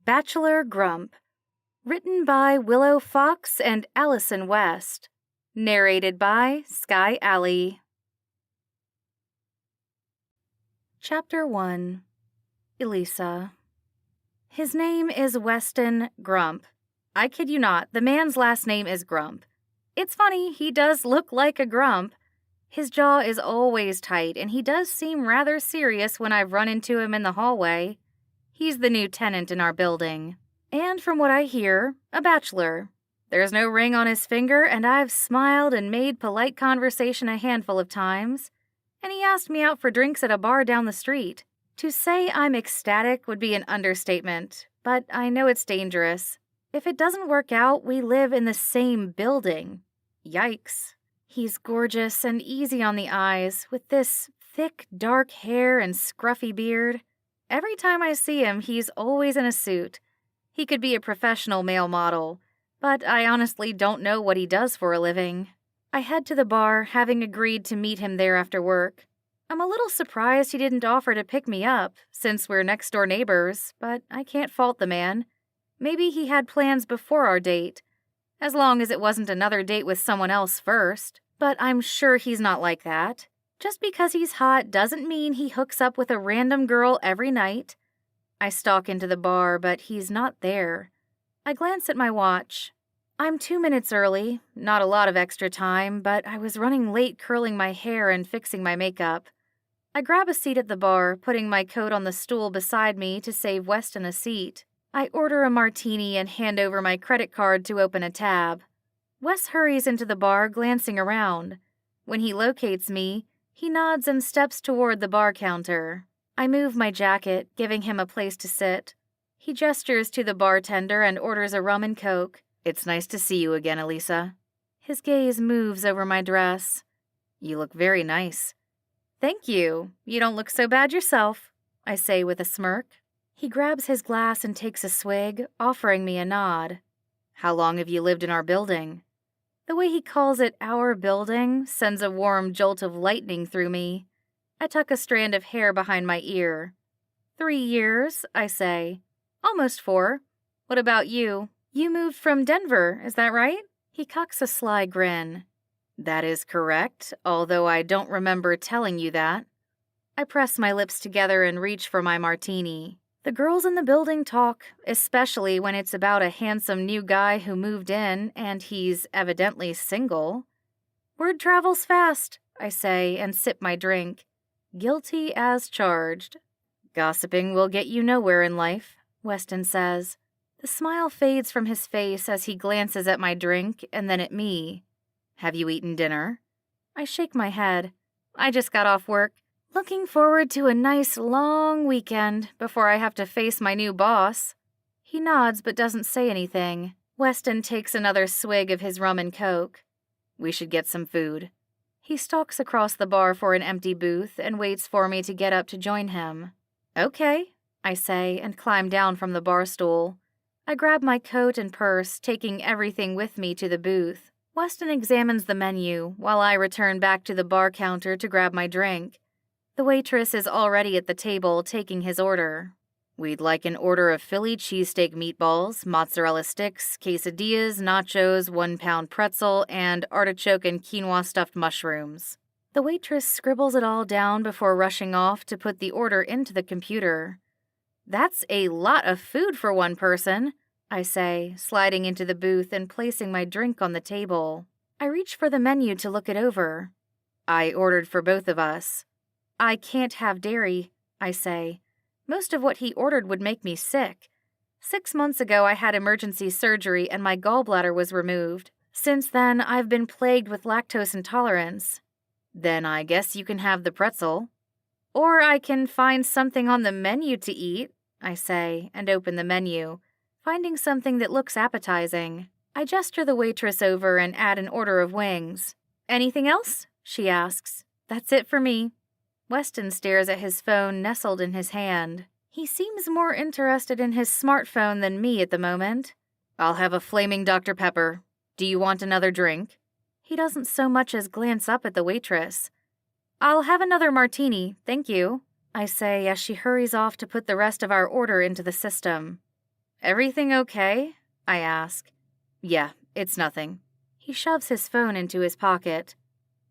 Bachelor Grump. Written by Willow Fox and Allison West. Narrated by Sky Alley. Chapter 1. Elise. His name is Weston Grump. I kid you not, the man's last name is Grump. It's funny, he does look like a grump. His jaw is always tight, and he does seem rather serious when I've run into him in the hallway. He's the new tenant in our building. And from what I hear, a bachelor. There's no ring on his finger, and I've smiled and made polite conversation a handful of times. And he asked me out for drinks at a bar down the street. To say I'm ecstatic would be an understatement, but I know it's dangerous. If it doesn't work out, we live in the same building. Yikes. He's gorgeous and easy on the eyes, with this thick, dark hair and scruffy beard. Every time I see him, he's always in a suit. He could be a professional male model, but I honestly don't know what he does for a living. I head to the bar, having agreed to meet him there after work. I'm a little surprised he didn't offer to pick me up, since we're next-door neighbors, but I can't fault the man. Maybe he had plans before our date, as long as it wasn't another date with someone else first. But I'm sure he's not like that. Just because he's hot doesn't mean he hooks up with a random girl every night. I stalk into the bar, but he's not there. I glance at my watch. I'm 2 minutes early, not a lot of extra time, but I was running late curling my hair and fixing my makeup. I grab a seat at the bar, putting my coat on the stool beside me to save Weston a seat. I order a martini and hand over my credit card to open a tab. Wes hurries into the bar, glancing around. When he locates me, he nods and steps toward the bar counter. I move my jacket, giving him a place to sit. He gestures to the bartender and orders a rum and coke. "It's nice to see you again, Elise." His gaze moves over my dress. "You look very nice." "Thank you. You don't look so bad yourself," I say with a smirk. He grabs his glass and takes a swig, offering me a nod. "How long have you lived in our building?" The way he calls it our building sends a warm jolt of lightning through me. I tuck a strand of hair behind my ear. 3 years, I say. Almost 4. What about you? You moved from Denver, is that right? He cocks a sly grin. "That is correct, although I don't remember telling you that." I press my lips together and reach for my martini. The girls in the building talk, especially when it's about a handsome new guy who moved in and he's evidently single. "Word travels fast," I say and sip my drink. Guilty as charged. "Gossiping will get you nowhere in life," Weston says. The smile fades from his face as he glances at my drink and then at me. "Have you eaten dinner?" I shake my head. I just got off work. Looking forward to a nice long weekend before I have to face my new boss. He nods but doesn't say anything. Weston takes another swig of his rum and coke. "We should get some food." He stalks across the bar for an empty booth and waits for me to get up to join him. "Okay," I say and climb down from the bar stool. I grab my coat and purse, taking everything with me to the booth. Weston examines the menu while I return back to the bar counter to grab my drink. The waitress is already at the table taking his order. "We'd like an order of Philly cheesesteak meatballs, mozzarella sticks, quesadillas, nachos, 1-pound pretzel, and artichoke and quinoa stuffed mushrooms." The waitress scribbles it all down before rushing off to put the order into the computer. "That's a lot of food for one person," I say, sliding into the booth and placing my drink on the table. I reach for the menu to look it over. "I ordered for both of us." "I can't have dairy," I say. Most of what he ordered would make me sick. 6 months ago, I had emergency surgery and my gallbladder was removed. Since then, I've been plagued with lactose intolerance. "Then I guess you can have the pretzel." "Or I can find something on the menu to eat," I say, and open the menu, finding something that looks appetizing. I gesture the waitress over and add an order of wings. "Anything else?" she asks. "That's it for me." Weston stares at his phone nestled in his hand. He seems more interested in his smartphone than me at the moment. "I'll have a flaming Dr. Pepper. Do you want another drink?" He doesn't so much as glance up at the waitress. "I'll have another martini, thank you," I say as she hurries off to put the rest of our order into the system. Everything okay? I ask. Yeah, it's nothing. He shoves his phone into his pocket.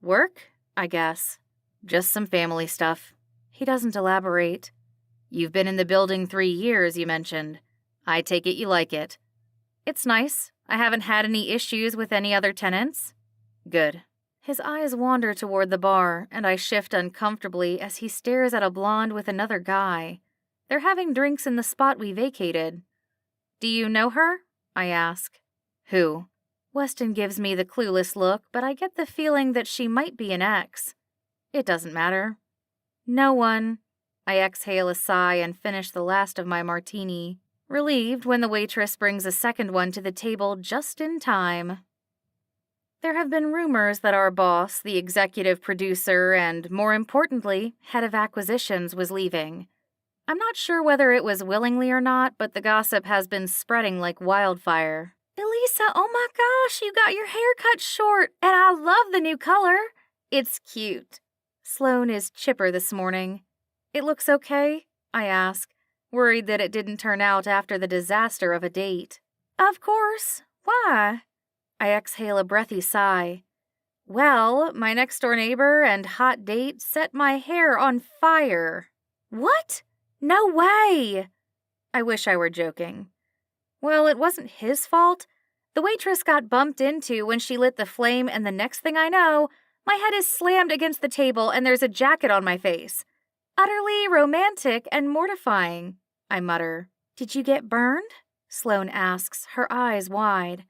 Work? I guess. Just some family stuff. He doesn't elaborate. You've been in the building 3 years, you mentioned. I take it you like it. It's nice. I haven't had any issues with any other tenants. Good. His eyes wander toward the bar, and I shift uncomfortably as he stares at a blonde with another guy. They're having drinks in the spot we vacated. Do you know her? I ask. Who? Weston gives me the clueless look, but I get the feeling that she might be an ex. It doesn't matter. No one. I exhale a sigh and finish the last of my martini, relieved when the waitress brings a second one to the table just in time. There have been rumors that our boss, the executive producer, and, more importantly, head of acquisitions, was leaving. I'm not sure whether it was willingly or not, but the gossip has been spreading like wildfire. Elisa, oh my gosh, you got your hair cut short, and I love the new color. It's cute. Sloane is chipper this morning. It looks okay? I ask, worried that it didn't turn out after the disaster of a date. Of course. Why? I exhale a breathy sigh. Well, my next-door neighbor and hot date set my hair on fire. What? No way! I wish I were joking. Well, it wasn't his fault. The waitress got bumped into when she lit the flame, and the next thing I know, my head is slammed against the table and there's a jacket on my face. Utterly romantic and mortifying, I mutter. Did you get burned? Sloane asks, her eyes wide.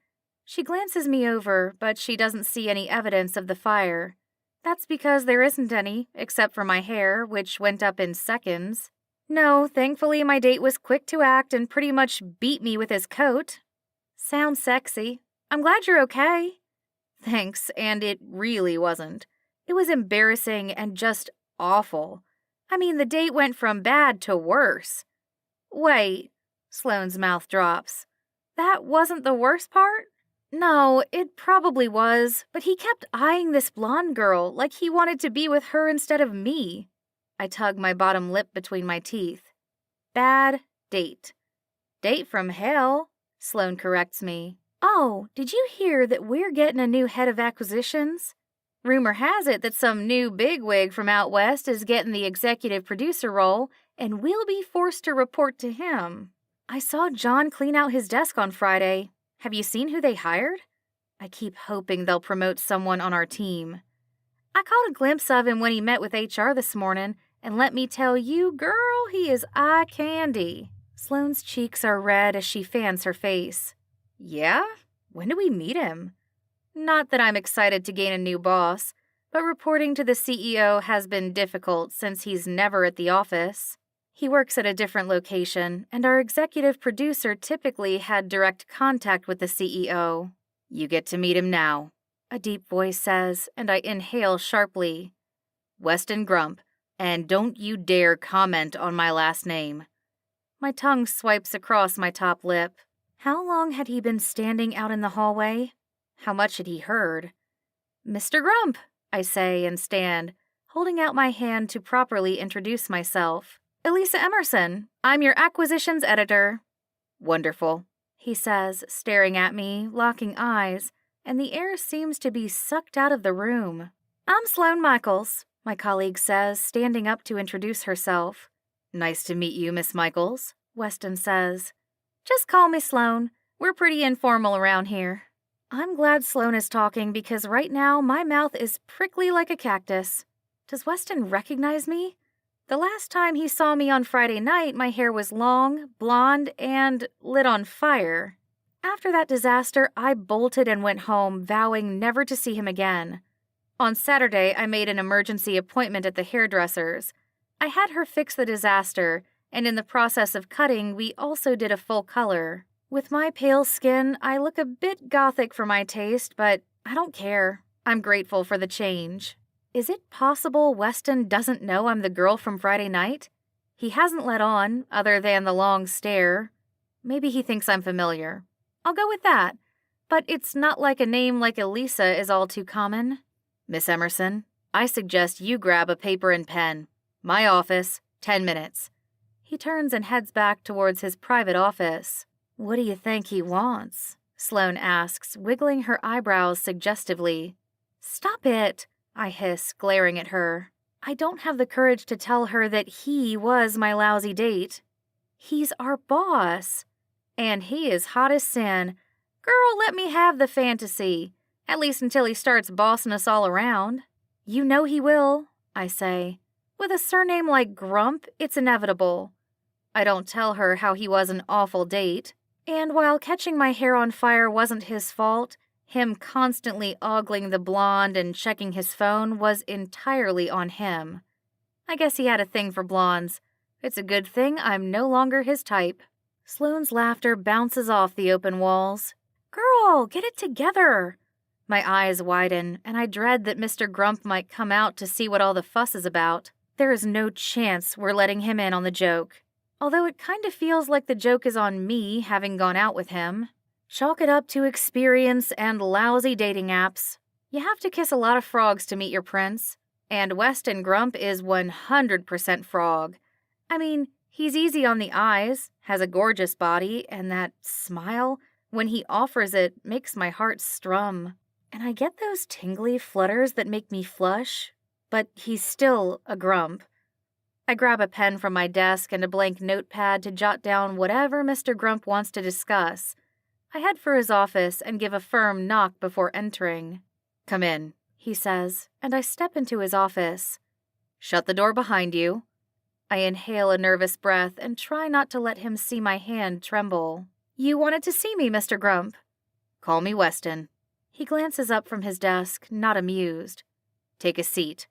She glances me over, but she doesn't see any evidence of the fire. That's because there isn't any, except for my hair, which went up in seconds. No, thankfully my date was quick to act and pretty much beat me with his coat. Sounds sexy. I'm glad you're okay. Thanks, and it really wasn't. It was embarrassing and just awful. I mean, the date went from bad to worse. Wait, Sloane's mouth drops. That wasn't the worst part? No, it probably was, but he kept eyeing this blonde girl like he wanted to be with her instead of me. I tug my bottom lip between my teeth. Bad date. Date from hell, Sloane corrects me. Oh, did you hear that we're getting a new head of acquisitions? Rumor has it that some new bigwig from out west is getting the executive producer role, and we'll be forced to report to him. I saw John clean out his desk on Friday. Have you seen who they hired? I keep hoping they'll promote someone on our team. I caught a glimpse of him when he met with HR this morning, and let me tell you, girl, he is eye candy. Sloane's cheeks are red as she fans her face. Yeah? When do we meet him? Not that I'm excited to gain a new boss, but reporting to the CEO has been difficult since he's never at the office. He works at a different location, and our executive producer typically had direct contact with the CEO. You get to meet him now, a deep voice says, and I inhale sharply. Weston Grump, and don't you dare comment on my last name. My tongue swipes across my top lip. How long had he been standing out in the hallway? How much had he heard? Mr. Grump, I say and stand, holding out my hand to properly introduce myself. Elisa Emerson, I'm your acquisitions editor. Wonderful, he says, staring at me, locking eyes, and the air seems to be sucked out of the room. I'm Sloane Michaels, my colleague says, standing up to introduce herself. Nice to meet you, Miss Michaels, Weston says. Just call me Sloane. We're pretty informal around here. I'm glad Sloane is talking because right now my mouth is prickly like a cactus. Does Weston recognize me? The last time he saw me on Friday night, my hair was long, blonde, and lit on fire. After that disaster, I bolted and went home, vowing never to see him again. On Saturday, I made an emergency appointment at the hairdresser's. I had her fix the disaster, and in the process of cutting, we also did a full color. With my pale skin, I look a bit gothic for my taste, but I don't care. I'm grateful for the change. Is it possible Weston doesn't know I'm the girl from Friday night? He hasn't let on, other than the long stare. Maybe he thinks I'm familiar. I'll go with that. But it's not like a name like Elisa is all too common. Miss Emerson, I suggest you grab a paper and pen. My office, 10 minutes. He turns and heads back towards his private office. What do you think he wants? Sloane asks, wiggling her eyebrows suggestively. Stop it, I hiss, glaring at her. I don't have the courage to tell her that he was my lousy date. He's our boss, and he is hot as sin. Girl, let me have the fantasy, at least until he starts bossing us all around. You know he will, I say. With a surname like Grump, it's inevitable. I don't tell her how he was an awful date. And while catching my hair on fire wasn't his fault, him constantly ogling the blonde and checking his phone was entirely on him. I guess he had a thing for blondes. It's a good thing I'm no longer his type. Sloane's laughter bounces off the open walls. Girl, get it together. My eyes widen, and I dread that Mr. Grump might come out to see what all the fuss is about. There is no chance we're letting him in on the joke. Although it kind of feels like the joke is on me having gone out with him. Chalk it up to experience and lousy dating apps. You have to kiss a lot of frogs to meet your prince. And Weston Grump is 100% frog. I mean, he's easy on the eyes, has a gorgeous body, and that smile, when he offers it, makes my heart strum. And I get those tingly flutters that make me flush. But he's still a grump. I grab a pen from my desk and a blank notepad to jot down whatever Mr. Grump wants to discuss. I head for his office and give a firm knock before entering. Come in, he says, and I step into his office. Shut the door behind you. I inhale a nervous breath and try not to let him see my hand tremble. You wanted to see me, Mr. Grump. Call me Weston. He glances up from his desk, not amused. Take a seat.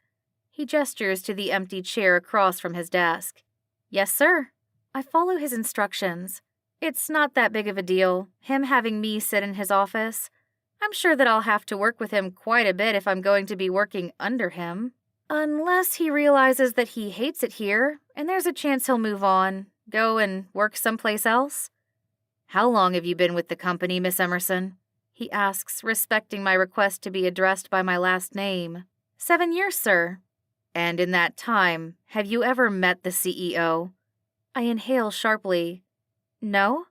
He gestures to the empty chair across from his desk. Yes, sir. I follow his instructions. It's not that big of a deal, him having me sit in his office. I'm sure that I'll have to work with him quite a bit if I'm going to be working under him. Unless he realizes that he hates it here, and there's a chance he'll move on, go and work someplace else. How long have you been with the company, Miss Emerson? He asks, respecting my request to be addressed by my last name. 7 years, sir. And in that time, have you ever met the CEO? I inhale sharply. No?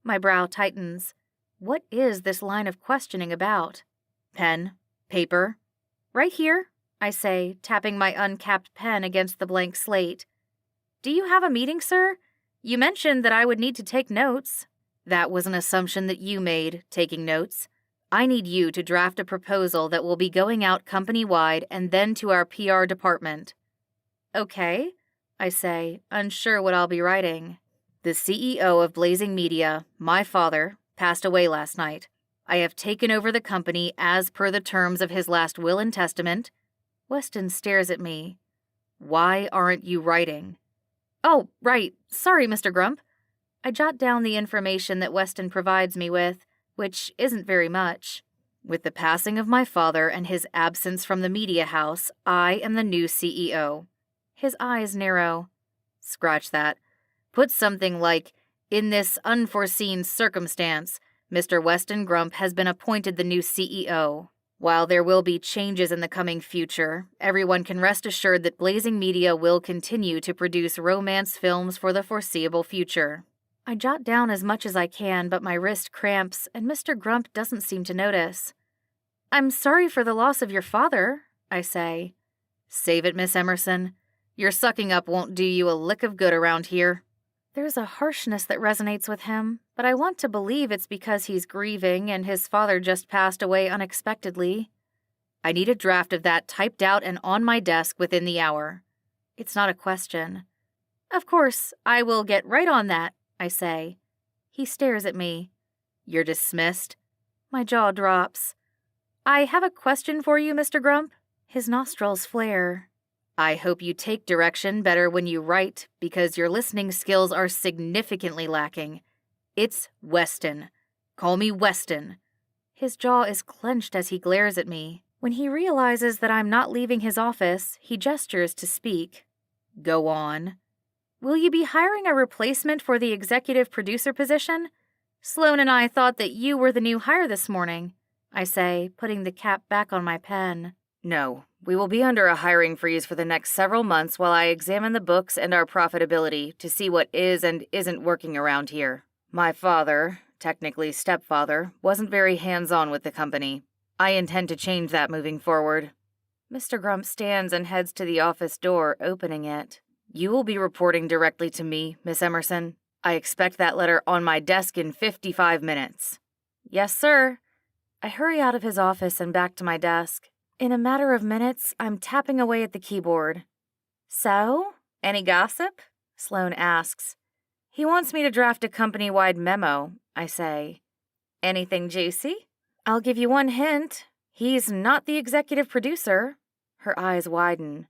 My brow tightens. What is this line of questioning about? Pen? Paper? Right here, I say, tapping my uncapped pen against the blank slate. Do you have a meeting, sir? You mentioned that I would need to take notes. That was an assumption that you made, taking notes. I need you to draft a proposal that will be going out company-wide and then to our PR department. Okay, I say, unsure what I'll be writing. The CEO of Blazing Media, my father, passed away last night. I have taken over the company as per the terms of his last will and testament. Weston stares at me. Why aren't you writing? Oh, right. Sorry, Mr. Grump. I jot down the information that Weston provides me with, which isn't very much. With the passing of my father and his absence from the media house, I am the new CEO. His eyes narrow. Scratch that. Put something like, in this unforeseen circumstance, Mr. Weston Grump has been appointed the new CEO. While there will be changes in the coming future, everyone can rest assured that Blazing Media will continue to produce romance films for the foreseeable future. I jot down as much as I can, but my wrist cramps, and Mr. Grump doesn't seem to notice. I'm sorry for the loss of your father, I say. Save it, Miss Emerson. Your sucking up won't do you a lick of good around here. There's a harshness that resonates with him, but I want to believe it's because he's grieving and his father just passed away unexpectedly. I need a draft of that typed out and on my desk within the hour. It's not a question. Of course, I will get right on that, I say. He stares at me. You're dismissed. My jaw drops. I have a question for you, Mr. Grump. His nostrils flare. I hope you take direction better when you write, because your listening skills are significantly lacking. It's Weston. Call me Weston. His jaw is clenched as he glares at me. When he realizes that I'm not leaving his office, he gestures to speak. Go on. Will you be hiring a replacement for the executive producer position? Sloane and I thought that you were the new hire this morning, I say, putting the cap back on my pen. No, we will be under a hiring freeze for the next several months while I examine the books and our profitability to see what is and isn't working around here. My father, technically stepfather, wasn't very hands-on with the company. I intend to change that moving forward. Mr. Grump stands and heads to the office door, opening it. You will be reporting directly to me, Miss Emerson. I expect that letter on my desk in 55 minutes. Yes, sir. I hurry out of his office and back to my desk. In a matter of minutes, I'm tapping away at the keyboard. So, any gossip? Sloan asks. He wants me to draft a company-wide memo, I say. Anything juicy? I'll give you one hint. He's not the executive producer. Her eyes widen.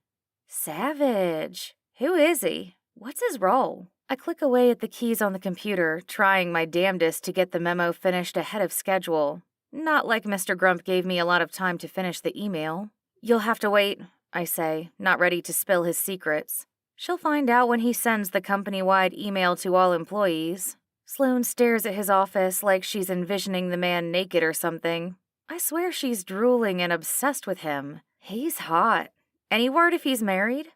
Savage. Who is he? What's his role? I click away at the keys on the computer, trying my damnedest to get the memo finished ahead of schedule. Not like Mr. Grump gave me a lot of time to finish the email. You'll have to wait, I say, not ready to spill his secrets. She'll find out when he sends the company-wide email to all employees. Sloan stares at his office like she's envisioning the man naked or something. I swear she's drooling and obsessed with him. He's hot. Any word if he's married?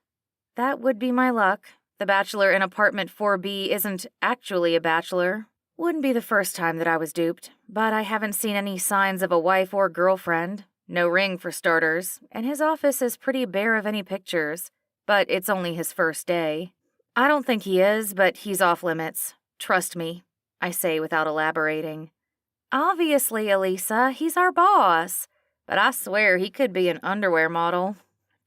That would be my luck. The bachelor in apartment 4B isn't actually a bachelor. Wouldn't be the first time that I was duped, but I haven't seen any signs of a wife or girlfriend. No ring for starters, and his office is pretty bare of any pictures. But it's only his first day. I don't think he is, but he's off limits. Trust me, I say without elaborating. Obviously, Elisa, he's our boss, but I swear he could be an underwear model.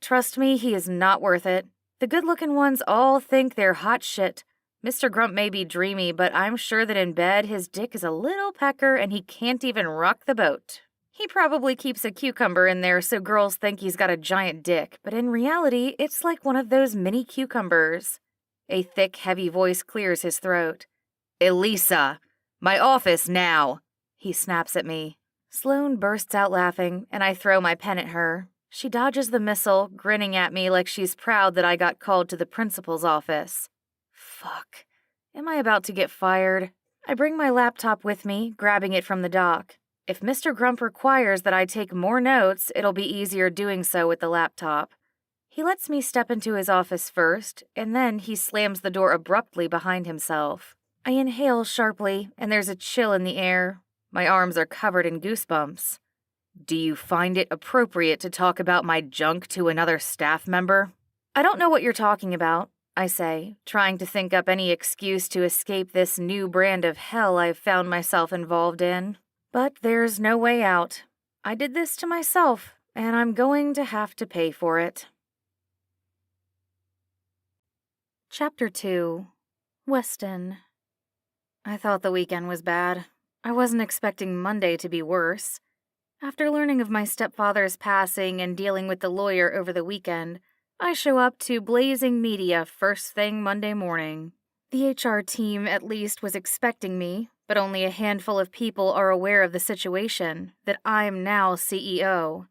Trust me, he is not worth it. The good-looking ones all think they're hot shit. Mr. Grump may be dreamy, but I'm sure that in bed his dick is a little pecker and he can't even rock the boat. He probably keeps a cucumber in there so girls think he's got a giant dick, but in reality, it's like one of those mini cucumbers. A thick, heavy voice clears his throat. Elisa, my office now, he snaps at me. Sloan bursts out laughing, and I throw my pen at her. She dodges the missile, grinning at me like she's proud that I got called to the principal's office. Fuck. Am I about to get fired? I bring my laptop with me, grabbing it from the dock. If Mr. Grump requires that I take more notes, it'll be easier doing so with the laptop. He lets me step into his office first, and then he slams the door abruptly behind himself. I inhale sharply, and there's a chill in the air. My arms are covered in goosebumps. Do you find it appropriate to talk about my junk to another staff member? I don't know what you're talking about, I say, trying to think up any excuse to escape this new brand of hell I've found myself involved in. But there's no way out. I did this to myself, and I'm going to have to pay for it. Chapter 2. Weston. I thought the weekend was bad. I wasn't expecting Monday to be worse. After learning of my stepfather's passing and dealing with the lawyer over the weekend, I show up to blazing media first thing Monday morning. The HR team at least was expecting me, but only a handful of people are aware of the situation, that I'm now CEO.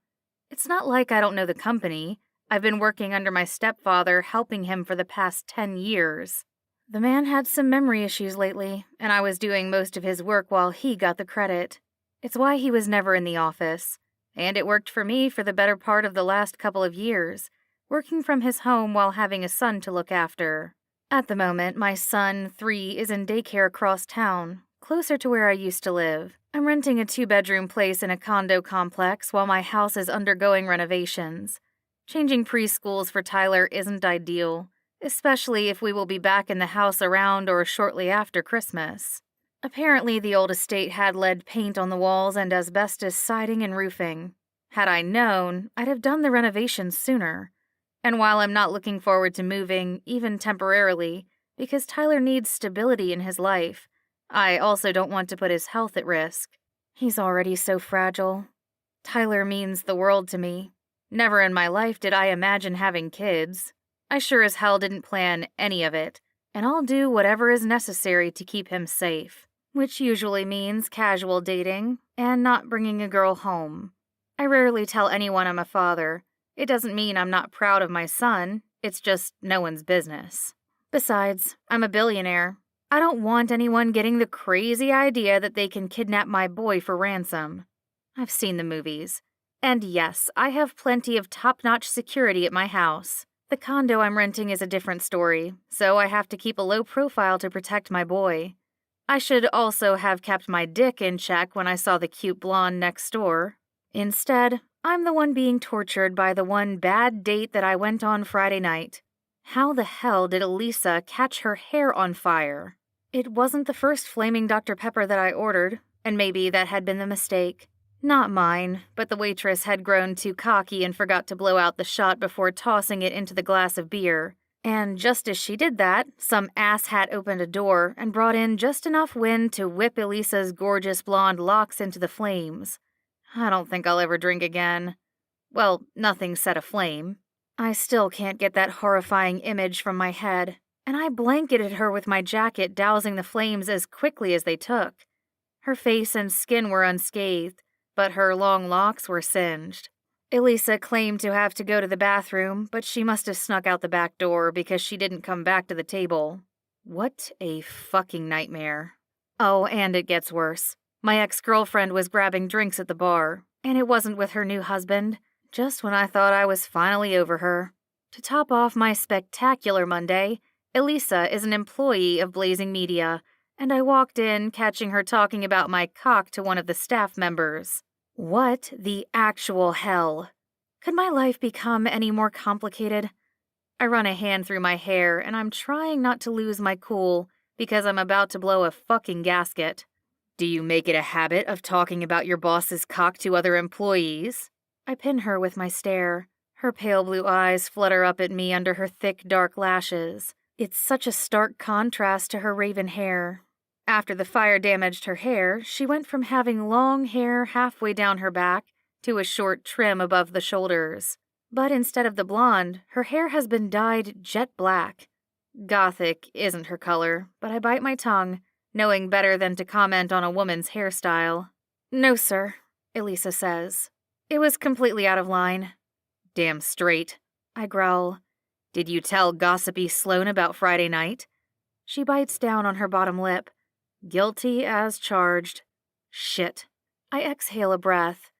It's not like I don't know the company. I've been working under my stepfather, helping him for the past 10 years. The man had some memory issues lately, and I was doing most of his work while he got the credit. It's why he was never in the office. And it worked for me for the better part of the last couple of years, working from his home while having a son to look after. At the moment, my son, 3, is in daycare across town, closer to where I used to live. I'm renting a 2-bedroom place in a condo complex while my house is undergoing renovations. Changing preschools for Tyler isn't ideal, especially if we will be back in the house around or shortly after Christmas. Apparently, the old estate had lead paint on the walls and asbestos siding and roofing. Had I known, I'd have done the renovations sooner. And while I'm not looking forward to moving, even temporarily, because Tyler needs stability in his life, I also don't want to put his health at risk. He's already so fragile. Tyler means the world to me. Never in my life did I imagine having kids. I sure as hell didn't plan any of it, and I'll do whatever is necessary to keep him safe, which usually means casual dating and not bringing a girl home. I rarely tell anyone I'm a father. It doesn't mean I'm not proud of my son, it's just no one's business. Besides, I'm a billionaire. I don't want anyone getting the crazy idea that they can kidnap my boy for ransom. I've seen the movies. And yes, I have plenty of top-notch security at my house. The condo I'm renting is a different story, so I have to keep a low profile to protect my boy. I should also have kept my dick in check when I saw the cute blonde next door. Instead, I'm the one being tortured by the one bad date that I went on Friday night. How the hell did Elisa catch her hair on fire? It wasn't the first flaming Dr. Pepper that I ordered, and maybe that had been the mistake. Not mine, but the waitress had grown too cocky and forgot to blow out the shot before tossing it into the glass of beer. And just as she did that, some asshat opened a door and brought in just enough wind to whip Elisa's gorgeous blonde locks into the flames. I don't think I'll ever drink again. Well, nothing set aflame. I still can't get that horrifying image from my head, and I blanketed her with my jacket, dousing the flames as quickly as they took. Her face and skin were unscathed, but her long locks were singed. Elisa claimed to have to go to the bathroom, but she must have snuck out the back door because she didn't come back to the table. What a fucking nightmare. Oh, and it gets worse. My ex-girlfriend was grabbing drinks at the bar, and it wasn't with her new husband, just when I thought I was finally over her. To top off my spectacular Monday, Elisa is an employee of Blazing Media, and I walked in catching her talking about my cock to one of the staff members. What the actual hell? Could my life become any more complicated? I run a hand through my hair, and I'm trying not to lose my cool because I'm about to blow a fucking gasket. Do you make it a habit of talking about your boss's cock to other employees? I pin her with my stare. Her pale blue eyes flutter up at me under her thick, dark lashes. It's such a stark contrast to her raven hair. After the fire damaged her hair, she went from having long hair halfway down her back to a short trim above the shoulders. But instead of the blonde, her hair has been dyed jet black. Gothic isn't her color, but I bite my tongue, knowing better than to comment on a woman's hairstyle. "No, sir," Elisa says. "It was completely out of line." "Damn straight," I growl. "Did you tell gossipy Sloane about Friday night?" She bites down on her bottom lip. Guilty as charged. Shit. I exhale a breath.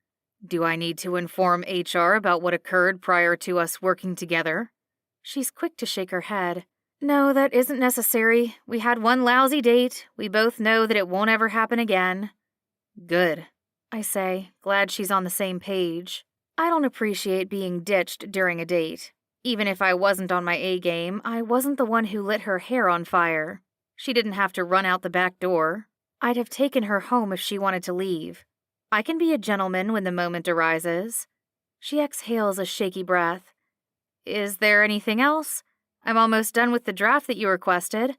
Do I need to inform HR about what occurred prior to us working together? She's quick to shake her head. "No, that isn't necessary. We had one lousy date. We both know that it won't ever happen again." "Good," I say, glad she's on the same page. I don't appreciate being ditched during a date. Even if I wasn't on my A game, I wasn't the one who lit her hair on fire. She didn't have to run out the back door. I'd have taken her home if she wanted to leave. I can be a gentleman when the moment arises. She exhales a shaky breath. "Is there anything else? I'm almost done with the draft that you requested."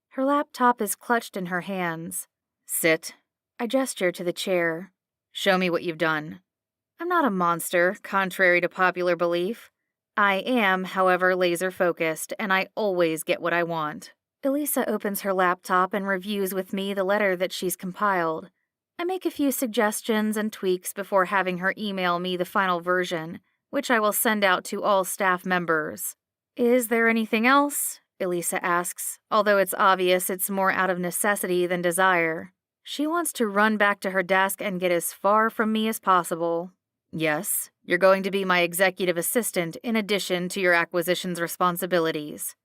Her laptop is clutched in her hands. "Sit." I gesture to the chair. "Show me what you've done." I'm not a monster, contrary to popular belief. I am, however, laser-focused, and I always get what I want. Elisa opens her laptop and reviews with me the letter that she's compiled. I make a few suggestions and tweaks before having her email me the final version, which I will send out to all staff members. "Is there anything else?" Elisa asks, although it's obvious it's more out of necessity than desire. She wants to run back to her desk and get as far from me as possible. "Yes, you're going to be my executive assistant in addition to your acquisitions responsibilities."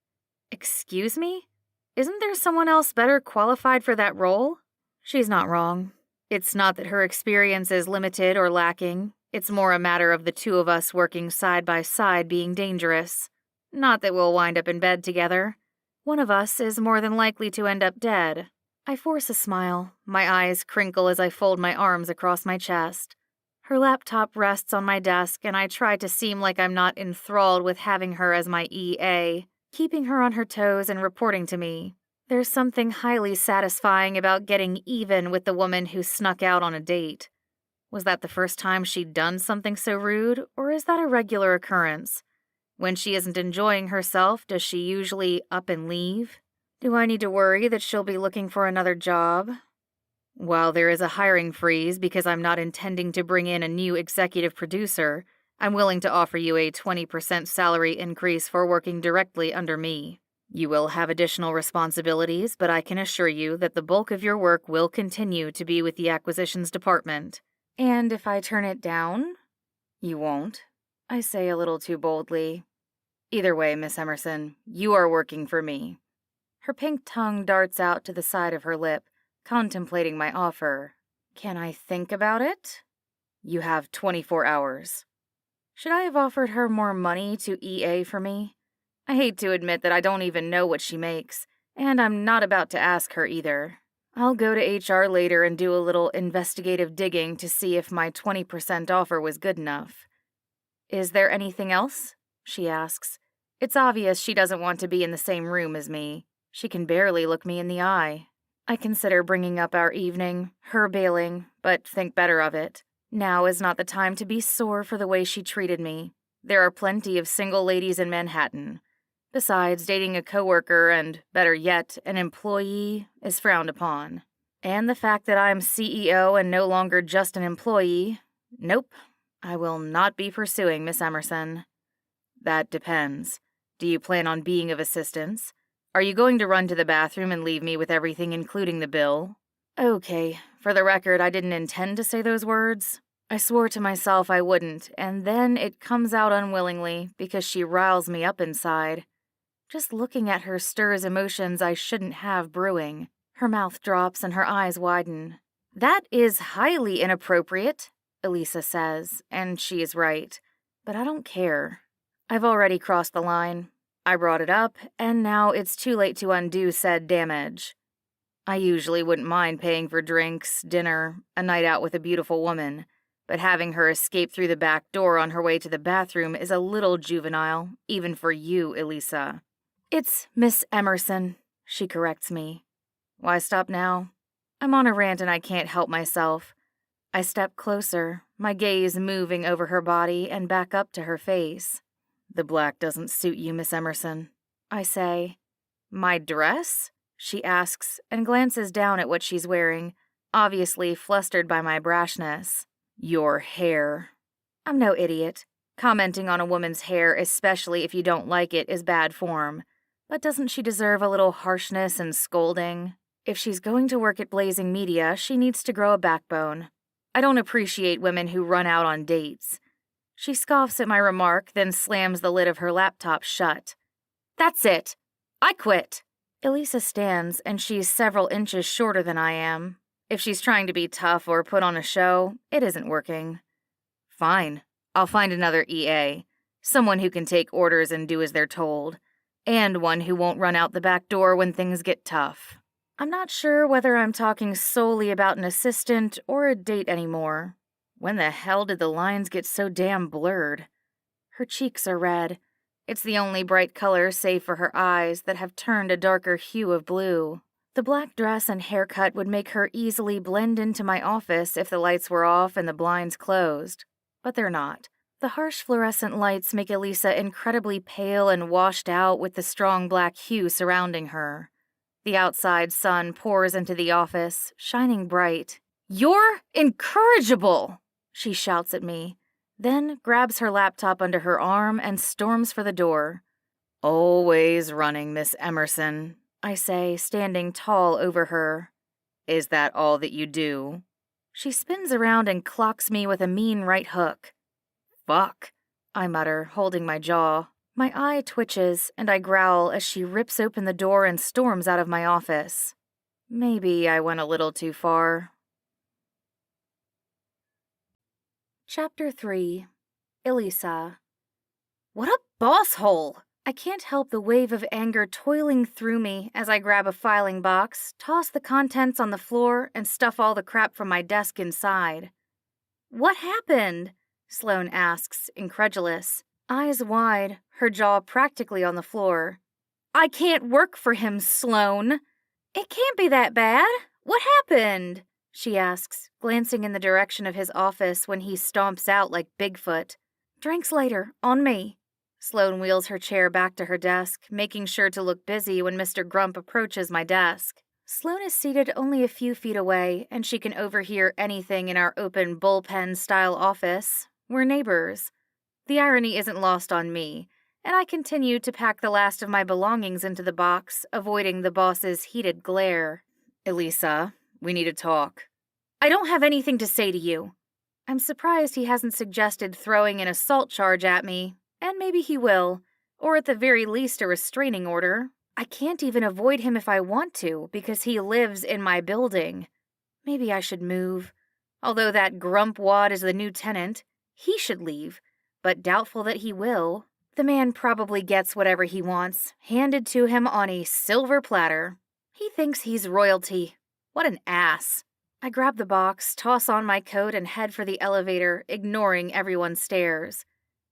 "Excuse me? Isn't there someone else better qualified for that role?" She's not wrong. It's not that her experience is limited or lacking. It's more a matter of the two of us working side by side being dangerous. Not that we'll wind up in bed together. One of us is more than likely to end up dead. I force a smile. My eyes crinkle as I fold my arms across my chest. Her laptop rests on my desk, and I try to seem like I'm not enthralled with having her as my EA, keeping her on her toes and reporting to me. There's something highly satisfying about getting even with the woman who snuck out on a date. Was that the first time she'd done something so rude, or is that a regular occurrence? When she isn't enjoying herself, does she usually up and leave? Do I need to worry that she'll be looking for another job? While there is a hiring freeze because I'm not intending to bring in a new executive producer, I'm willing to offer you a 20% salary increase for working directly under me. You will have additional responsibilities, but I can assure you that the bulk of your work will continue to be with the acquisitions department. And if I turn it down? You won't, I say a little too boldly. Either way, Miss Emerson, you are working for me. Her pink tongue darts out to the side of her lip, contemplating my offer. Can I think about it? You have 24 hours. Should I have offered her more money to EA for me? I hate to admit that I don't even know what she makes, and I'm not about to ask her either. I'll go to HR later and do a little investigative digging to see if my 20% offer was good enough. Is there anything else? She asks. It's obvious she doesn't want to be in the same room as me. She can barely look me in the eye. I consider bringing up our evening, her bailing, but think better of it. Now is not the time to be sore for the way she treated me. There are plenty of single ladies in Manhattan. Besides, dating a coworker and, better yet, an employee is frowned upon. And the fact that I'm CEO and no longer just an employee, nope, I will not be pursuing Miss Emerson. That depends. Do you plan on being of assistance? Are you going to run to the bathroom and leave me with everything including the bill? Okay, for the record, I didn't intend to say those words. I swore to myself I wouldn't, and then it comes out unwillingly because she riles me up inside. Just looking at her stirs emotions I shouldn't have brewing. Her mouth drops and her eyes widen. That is highly inappropriate, Elisa says, and she is right. But I don't care. I've already crossed the line. I brought it up, and now it's too late to undo said damage. I usually wouldn't mind paying for drinks, dinner, a night out with a beautiful woman, but having her escape through the back door on her way to the bathroom is a little juvenile, even for you, Elisa. It's Miss Emerson, she corrects me. Why stop now? I'm on a rant and I can't help myself. I step closer, my gaze moving over her body and back up to her face. The black doesn't suit you, Miss Emerson, I say. My dress? She asks and glances down at what she's wearing, obviously flustered by my brashness. Your hair. I'm no idiot. Commenting on a woman's hair, especially if you don't like it, is bad form. But doesn't she deserve a little harshness and scolding? If she's going to work at Blazing Media, she needs to grow a backbone. I don't appreciate women who run out on dates. She scoffs at my remark, then slams the lid of her laptop shut. That's it. I quit. Elisa stands, and she's several inches shorter than I am. If she's trying to be tough or put on a show, it isn't working. Fine. I'll find another EA. Someone who can take orders and do as they're told. And one who won't run out the back door when things get tough. I'm not sure whether I'm talking solely about an assistant or a date anymore. When the hell did the lines get so damn blurred? Her cheeks are red. It's the only bright color save for her eyes that have turned a darker hue of blue. The black dress and haircut would make her easily blend into my office if the lights were off and the blinds closed. But they're not. The harsh fluorescent lights make Elisa incredibly pale and washed out with the strong black hue surrounding her. The outside sun pours into the office, shining bright. You're incorrigible, she shouts at me, then grabs her laptop under her arm and storms for the door. Always running, Miss Emerson, I say, standing tall over her. Is that all that you do? She spins around and clocks me with a mean right hook. Fuck, I mutter, holding my jaw. My eye twitches, and I growl as she rips open the door and storms out of my office. Maybe I went a little too far. Chapter 3. Elisa. What a boss hole! I can't help the wave of anger toiling through me as I grab a filing box, toss the contents on the floor, and stuff all the crap from my desk inside. What happened? Sloane asks, incredulous. Eyes wide, her jaw practically on the floor. I can't work for him, Sloane. It can't be that bad. What happened? She asks, glancing in the direction of his office when he stomps out like Bigfoot. Drinks later, on me. Sloane wheels her chair back to her desk, making sure to look busy when Mr. Grump approaches my desk. Sloane is seated only a few feet away, and she can overhear anything in our open bullpen-style office. We're neighbors. The irony isn't lost on me, and I continue to pack the last of my belongings into the box, avoiding the boss's heated glare. Elisa, we need to talk. I don't have anything to say to you. I'm surprised he hasn't suggested throwing an assault charge at me, and maybe he will, or at the very least a restraining order. I can't even avoid him if I want to because he lives in my building. Maybe I should move. Although that grump wad is the new tenant, he should leave, but doubtful that he will. The man probably gets whatever he wants, handed to him on a silver platter. He thinks he's royalty. What an ass. I grab the box, toss on my coat, and head for the elevator, ignoring everyone's stares.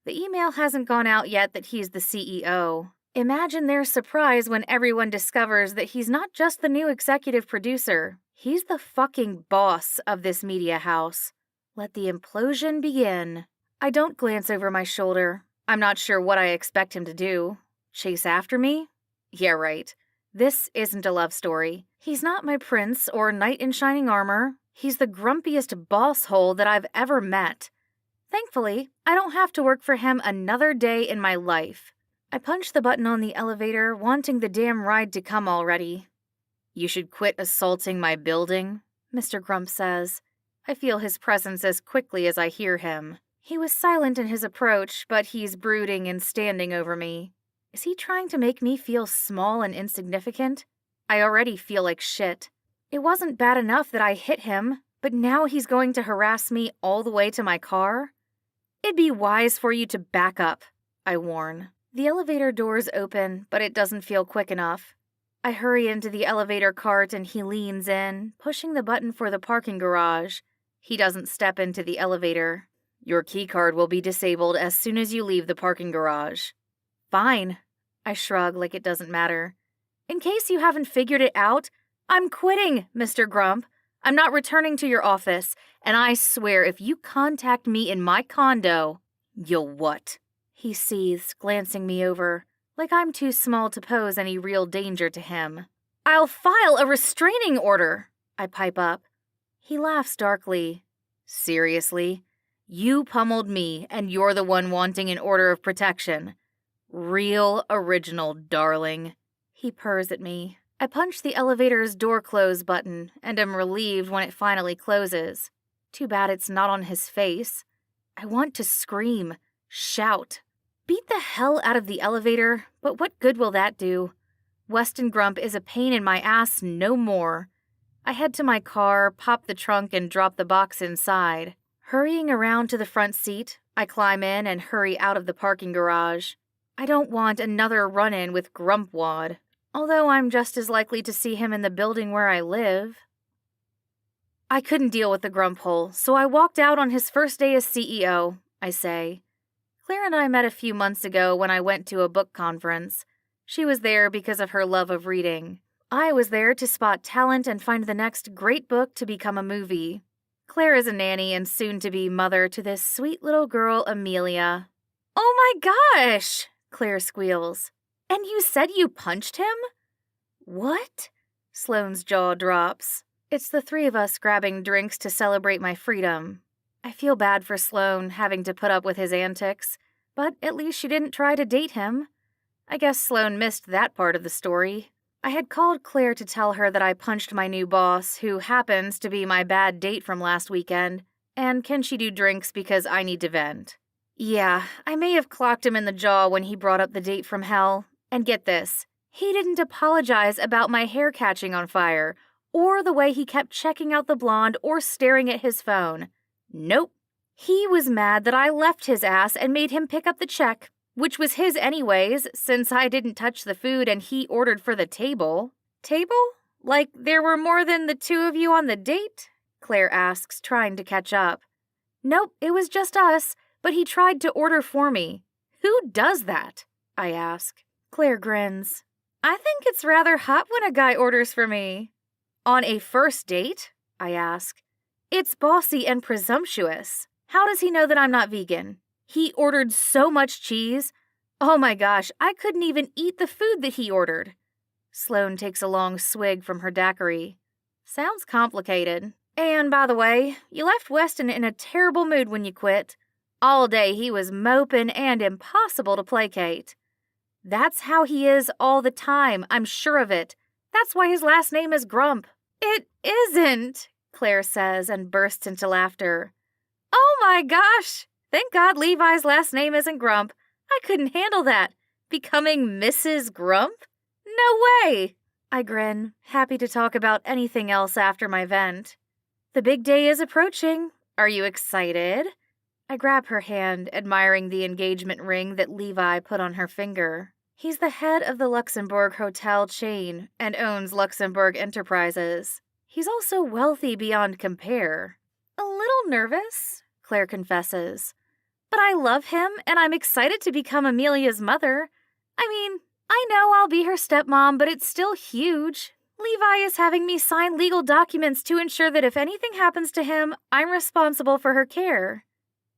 The email hasn't gone out yet that he's the CEO. Imagine their surprise when everyone discovers that he's not just the new executive producer. He's the fucking boss of this media house. Let the implosion begin. I don't glance over my shoulder. I'm not sure what I expect him to do. Chase after me? Yeah, right. This isn't a love story. He's not my prince or knight in shining armor. He's the grumpiest boss hole that I've ever met. Thankfully, I don't have to work for him another day in my life. I punch the button on the elevator, wanting the damn ride to come already. You should quit assaulting my building, Mr. Grump says. I feel his presence as quickly as I hear him. He was silent in his approach, but he's brooding and standing over me. Is he trying to make me feel small and insignificant? I already feel like shit. It wasn't bad enough that I hit him, but now he's going to harass me all the way to my car? It'd be wise for you to back up, I warn. The elevator doors open, but it doesn't feel quick enough. I hurry into the elevator cart and he leans in, pushing the button for the parking garage. He doesn't step into the elevator. Your keycard will be disabled as soon as you leave the parking garage. Fine. I shrug like it doesn't matter. In case you haven't figured it out, I'm quitting, Mr. Grump. I'm not returning to your office, and I swear if you contact me in my condo, you'll what? He seethes, glancing me over, like I'm too small to pose any real danger to him. I'll file a restraining order, I pipe up. He laughs darkly. Seriously? You pummeled me, and you're the one wanting an order of protection. Real original, darling. He purrs at me. I punch the elevator's door close button, and am relieved when it finally closes. Too bad it's not on his face. I want to scream, shout. Beat the hell out of the elevator, but what good will that do? Weston Grump is a pain in my ass no more. I head to my car, pop the trunk, and drop the box inside. Hurrying around to the front seat, I climb in and hurry out of the parking garage. I don't want another run-in with Grumpwad, although I'm just as likely to see him in the building where I live. I couldn't deal with the grump hole, so I walked out on his first day as CEO, I say. Claire and I met a few months ago when I went to a book conference. She was there because of her love of reading. I was there to spot talent and find the next great book to become a movie. Claire is a nanny and soon-to-be mother to this sweet little girl, Amelia. Oh my gosh, Claire squeals. And you said you punched him? What? Sloane's jaw drops. It's the three of us grabbing drinks to celebrate my freedom. I feel bad for Sloane having to put up with his antics, but at least she didn't try to date him. I guess Sloane missed that part of the story. I had called Claire to tell her that I punched my new boss, who happens to be my bad date from last weekend, and can she do drinks because I need to vent. Yeah, I may have clocked him in the jaw when he brought up the date from hell. And get this, he didn't apologize about my hair catching on fire, or the way he kept checking out the blonde or staring at his phone. Nope. He was mad that I left his ass and made him pick up the check, which was his anyways, since I didn't touch the food and he ordered for the table. Table? Like there were more than the two of you on the date? Claire asks, trying to catch up. Nope, it was just us, but he tried to order for me. Who does that? I ask. Claire grins. I think it's rather hot when a guy orders for me. On a first date? I ask. It's bossy and presumptuous. How does he know that I'm not vegan? He ordered so much cheese. Oh my gosh, I couldn't even eat the food that he ordered. Sloane takes a long swig from her daiquiri. Sounds complicated. And by the way, you left Weston in a terrible mood when you quit. All day he was moping and impossible to placate. That's how he is all the time, I'm sure of it. That's why his last name is Grump. It isn't, Claire says and bursts into laughter. Oh my gosh! Thank God Levi's last name isn't Grump. I couldn't handle that. Becoming Mrs. Grump? No way! I grin, happy to talk about anything else after my vent. The big day is approaching. Are you excited? I grab her hand, admiring the engagement ring that Levi put on her finger. He's the head of the Luxembourg hotel chain and owns Luxembourg Enterprises. He's also wealthy beyond compare. A little nervous, Claire confesses. But I love him, and I'm excited to become Amelia's mother. I mean, I know I'll be her stepmom, but it's still huge. Levi is having me sign legal documents to ensure that if anything happens to him, I'm responsible for her care.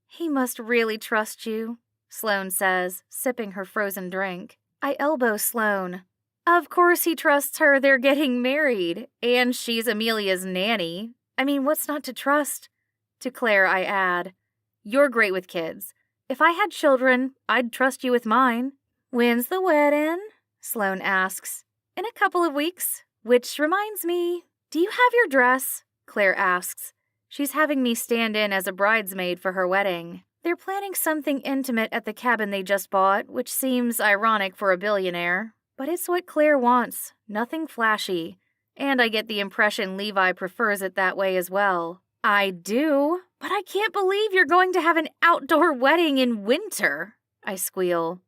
He must really trust you, Sloane says, sipping her frozen drink. I elbow Sloane. Of course he trusts her. They're getting married, and she's Amelia's nanny. I mean, what's not to trust? To Claire, I add, you're great with kids. If I had children, I'd trust you with mine. When's the wedding? Sloane asks. In a couple of weeks. Which reminds me, do you have your dress? Claire asks. She's having me stand in as a bridesmaid for her wedding. They're planning something intimate at the cabin they just bought, which seems ironic for a billionaire. But it's what Claire wants, nothing flashy. And I get the impression Levi prefers it that way as well. I do, but I can't believe you're going to have an outdoor wedding in winter, I squeal.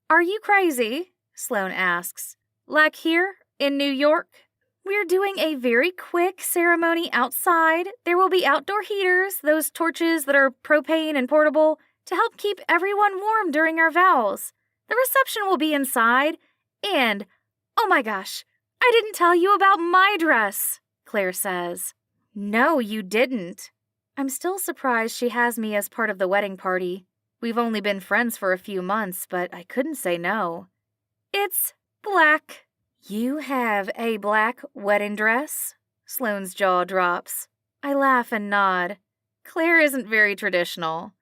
Are you crazy? Sloane asks. Like here, in New York? We're doing a very quick ceremony outside. There will be outdoor heaters, those torches that are propane and portable, to help keep everyone warm during our vows. The reception will be inside, and, oh my gosh, I didn't tell you about my dress, Claire says. No, you didn't. I'm still surprised she has me as part of the wedding party. We've only been friends for a few months, but I couldn't say no. It's black. You have a black wedding dress? Sloane's jaw drops. I laugh and nod. Claire isn't very traditional.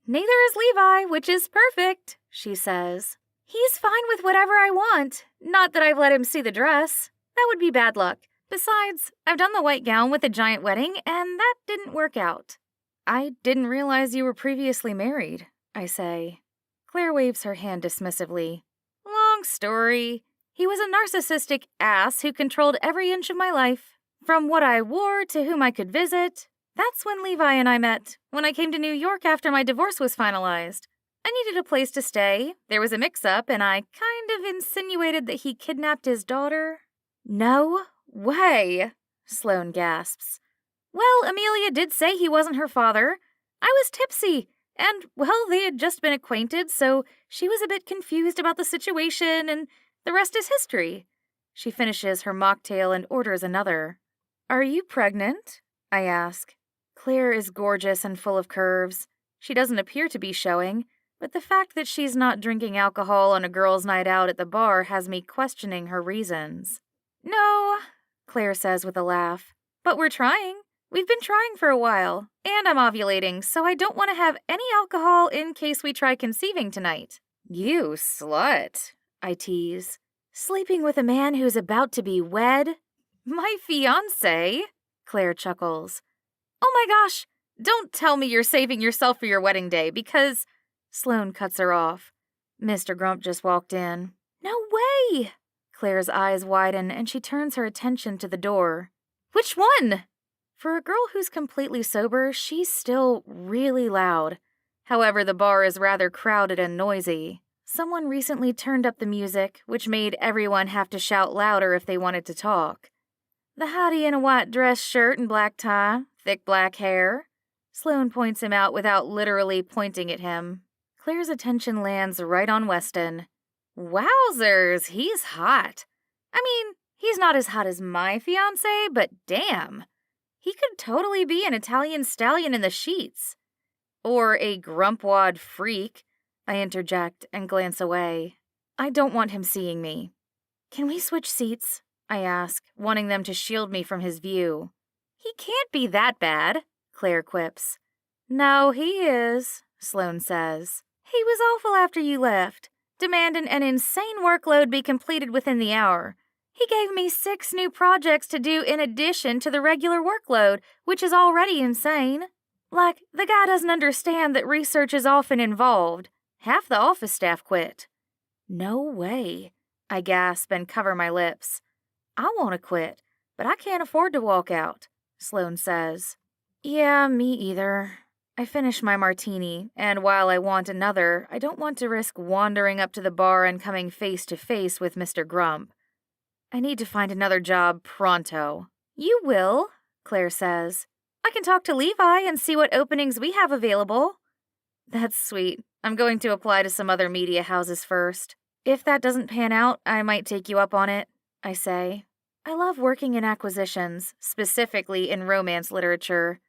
Neither is Levi, which is perfect, she says. He's fine with whatever I want. Not that I've let him see the dress. That would be bad luck. Besides, I've done the white gown with a giant wedding, and that didn't work out. I didn't realize you were previously married, I say. Claire waves her hand dismissively. Long story. He was a narcissistic ass who controlled every inch of my life. From what I wore to whom I could visit. That's when Levi and I met, when I came to New York after my divorce was finalized. I needed a place to stay. There was a mix-up, and I kind of insinuated that he kidnapped his daughter. No way, Sloane gasps. Well, Amelia did say he wasn't her father. I was tipsy, and, well, they had just been acquainted, so she was a bit confused about the situation, and the rest is history. She finishes her mocktail and orders another. Are you pregnant? I ask. Claire is gorgeous and full of curves. She doesn't appear to be showing, but the fact that she's not drinking alcohol on a girls' night out at the bar has me questioning her reasons. No, Claire says with a laugh. But we're trying. We've been trying for a while, and I'm ovulating, so I don't want to have any alcohol in case we try conceiving tonight. You slut, I tease. Sleeping with a man who's about to be wed? My fiancé, Claire chuckles. Oh my gosh, don't tell me you're saving yourself for your wedding day, because... Sloane cuts her off. Mr. Grump just walked in. No way! Claire's eyes widen and she turns her attention to the door. Which one? For a girl who's completely sober, she's still really loud. However, the bar is rather crowded and noisy. Someone recently turned up the music, which made everyone have to shout louder if they wanted to talk. The hottie in a white dress shirt and black tie, thick black hair. Sloane points him out without literally pointing at him. Claire's attention lands right on Weston. Wowzers, he's hot. I mean, he's not as hot as my fiancé, but damn. He could totally be an Italian stallion in the sheets. Or a grumpwad freak, I interject and glance away. I don't want him seeing me. Can we switch seats? I ask, wanting them to shield me from his view. He can't be that bad, Claire quips. No, he is, Sloane says. He was awful after you left, demanding an insane workload be completed within the hour. He gave me 6 new projects to do in addition to the regular workload, which is already insane. Like, the guy doesn't understand that research is often involved. Half the office staff quit. No way. I gasp and cover my lips. I want to quit, but I can't afford to walk out, Sloane says. Yeah, me either. I finish my martini, and while I want another, I don't want to risk wandering up to the bar and coming face to face with Mr. Grump. I need to find another job pronto. You will, Claire says. I can talk to Levi and see what openings we have available. That's sweet. I'm going to apply to some other media houses first. If that doesn't pan out, I might take you up on it, I say. I love working in acquisitions, specifically in romance literature.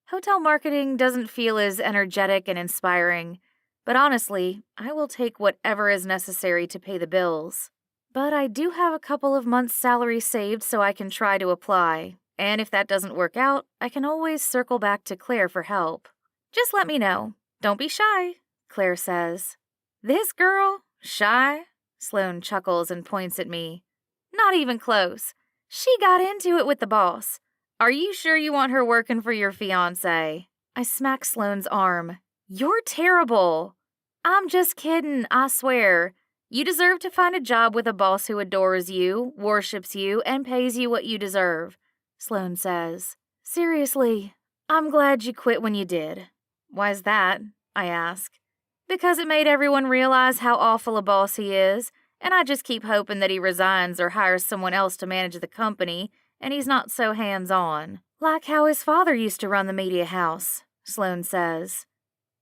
Hotel marketing doesn't feel as energetic and inspiring, but honestly, I will take whatever is necessary to pay the bills. But I do have a couple of months' salary saved so I can try to apply, and if that doesn't work out, I can always circle back to Claire for help. Just let me know. Don't be shy, Claire says. This girl? Shy? Sloane chuckles and points at me. Not even close. She got into it with the boss. Are you sure you want her working for your fiancé? I smack Sloane's arm. You're terrible. I'm just kidding, I swear. You deserve to find a job with a boss who adores you, worships you, and pays you what you deserve, Sloane says. Seriously, I'm glad you quit when you did. Why's that? I ask. Because it made everyone realize how awful a boss he is, and I just keep hoping that he resigns or hires someone else to manage the company, and he's not so hands-on. Like how his father used to run the media house, Sloane says.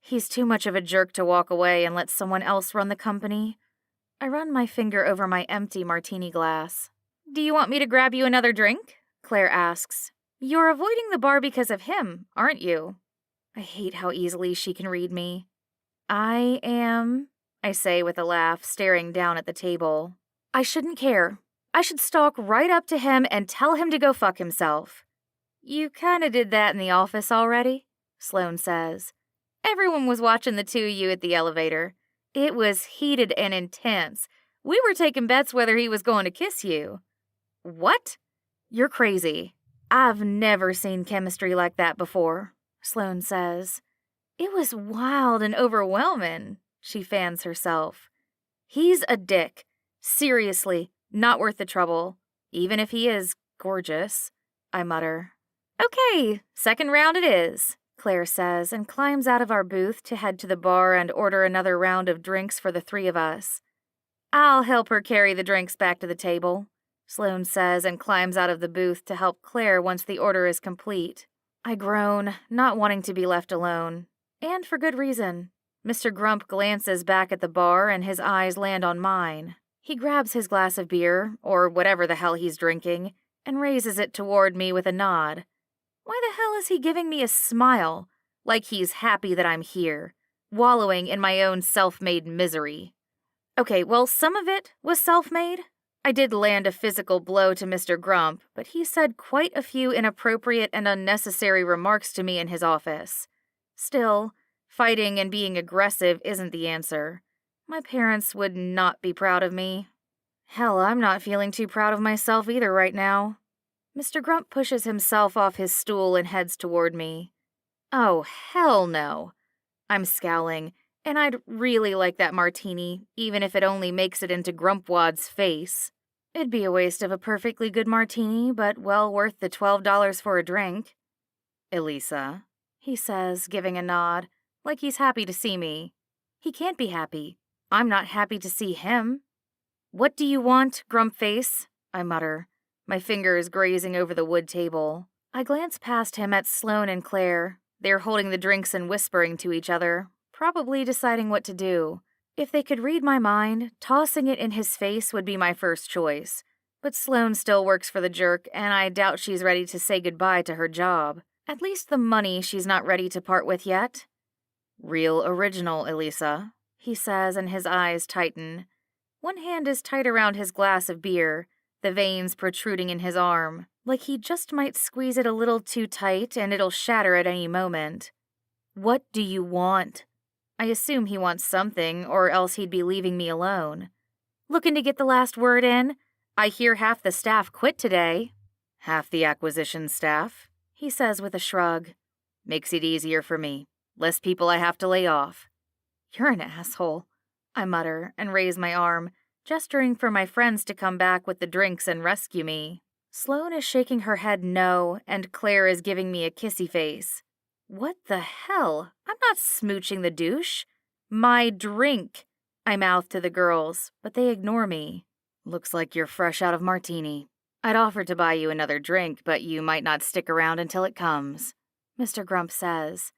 He's too much of a jerk to walk away and let someone else run the company. I run my finger over my empty martini glass. Do you want me to grab you another drink? Claire asks. You're avoiding the bar because of him, aren't you? I hate how easily she can read me. I am, I say with a laugh, staring down at the table. I shouldn't care. I should stalk right up to him and tell him to go fuck himself. You kinda did that in the office already, Sloane says. Everyone was watching the two of you at the elevator. It was heated and intense. We were taking bets whether he was going to kiss you. What? You're crazy. I've never seen chemistry like that before, Sloane says. It was wild and overwhelming, she fans herself. He's a dick. Seriously, not worth the trouble. Even if he is gorgeous, I mutter. Okay, second round it is, Claire says, and climbs out of our booth to head to the bar and order another round of drinks for the three of us. I'll help her carry the drinks back to the table, Sloane says, and climbs out of the booth to help Claire once the order is complete. I groan, not wanting to be left alone. And for good reason. Mr. Grump glances back at the bar and his eyes land on mine. He grabs his glass of beer, or whatever the hell he's drinking, and raises it toward me with a nod. Why the hell is he giving me a smile? Like he's happy that I'm here, wallowing in my own self-made misery. Okay, well, some of it was self-made. I did land a physical blow to Mr. Grump, but he said quite a few inappropriate and unnecessary remarks to me in his office. Still, fighting and being aggressive isn't the answer. My parents would not be proud of me. Hell, I'm not feeling too proud of myself either right now. Mr. Grump pushes himself off his stool and heads toward me. Oh, hell no. I'm scowling, and I'd really like that martini, even if it only makes it into Grumpwad's face. It'd be a waste of a perfectly good martini, but well worth the $12 for a drink. Elisa, he says, giving a nod, like he's happy to see me. He can't be happy. I'm not happy to see him. What do you want, Grumpface? I mutter, my fingers grazing over the wood table. I glance past him at Sloane and Claire. They're holding the drinks and whispering to each other, probably deciding what to do. If they could read my mind, tossing it in his face would be my first choice. But Sloane still works for the jerk, and I doubt she's ready to say goodbye to her job. At least the money she's not ready to part with yet. Real original, Elisa, he says, and his eyes tighten. One hand is tight around his glass of beer, the veins protruding in his arm, like he just might squeeze it a little too tight and it'll shatter at any moment. What do you want? I assume he wants something, or else he'd be leaving me alone. Looking to get the last word in? I hear half the staff quit today. Half the acquisition staff, he says with a shrug. Makes it easier for me. Less people I have to lay off. You're an asshole, I mutter and raise my arm. gesturing for my friends to come back with the drinks and rescue me. Sloane is shaking her head no, and Claire is giving me a kissy face. What the hell? I'm not smooching the douche. My drink, I mouth to the girls, but they ignore me. Looks like you're fresh out of martini. I'd offer to buy you another drink, but you might not stick around until it comes, Mr. Grump says.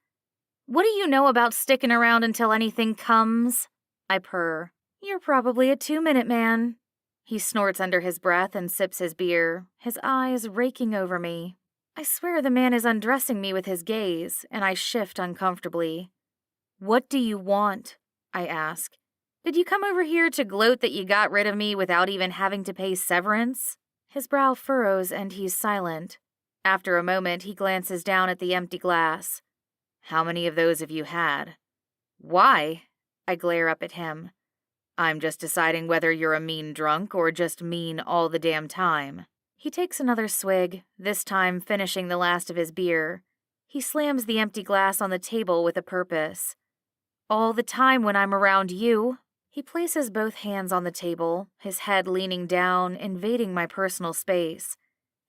What do you know about sticking around until anything comes? I purr. You're probably a 2-minute man. He snorts under his breath and sips his beer, his eyes raking over me. I swear the man is undressing me with his gaze, and I shift uncomfortably. What do you want? I ask. Did you come over here to gloat that you got rid of me without even having to pay severance? His brow furrows and he's silent. After a moment, he glances down at the empty glass. How many of those have you had? Why? I glare up at him. I'm just deciding whether you're a mean drunk or just mean all the damn time. He takes another swig, this time finishing the last of his beer. He slams the empty glass on the table with a purpose. All the time when I'm around you. He places both hands on the table, his head leaning down, invading my personal space.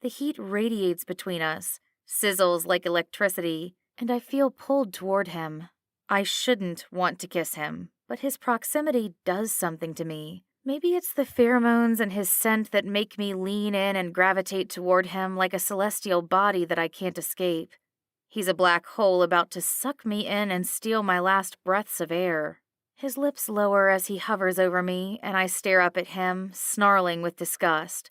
The heat radiates between us, sizzles like electricity, and I feel pulled toward him. I shouldn't want to kiss him, but his proximity does something to me. Maybe it's the pheromones and his scent that make me lean in and gravitate toward him like a celestial body that I can't escape. He's a black hole about to suck me in and steal my last breaths of air. His lips lower as he hovers over me, and I stare up at him, snarling with disgust.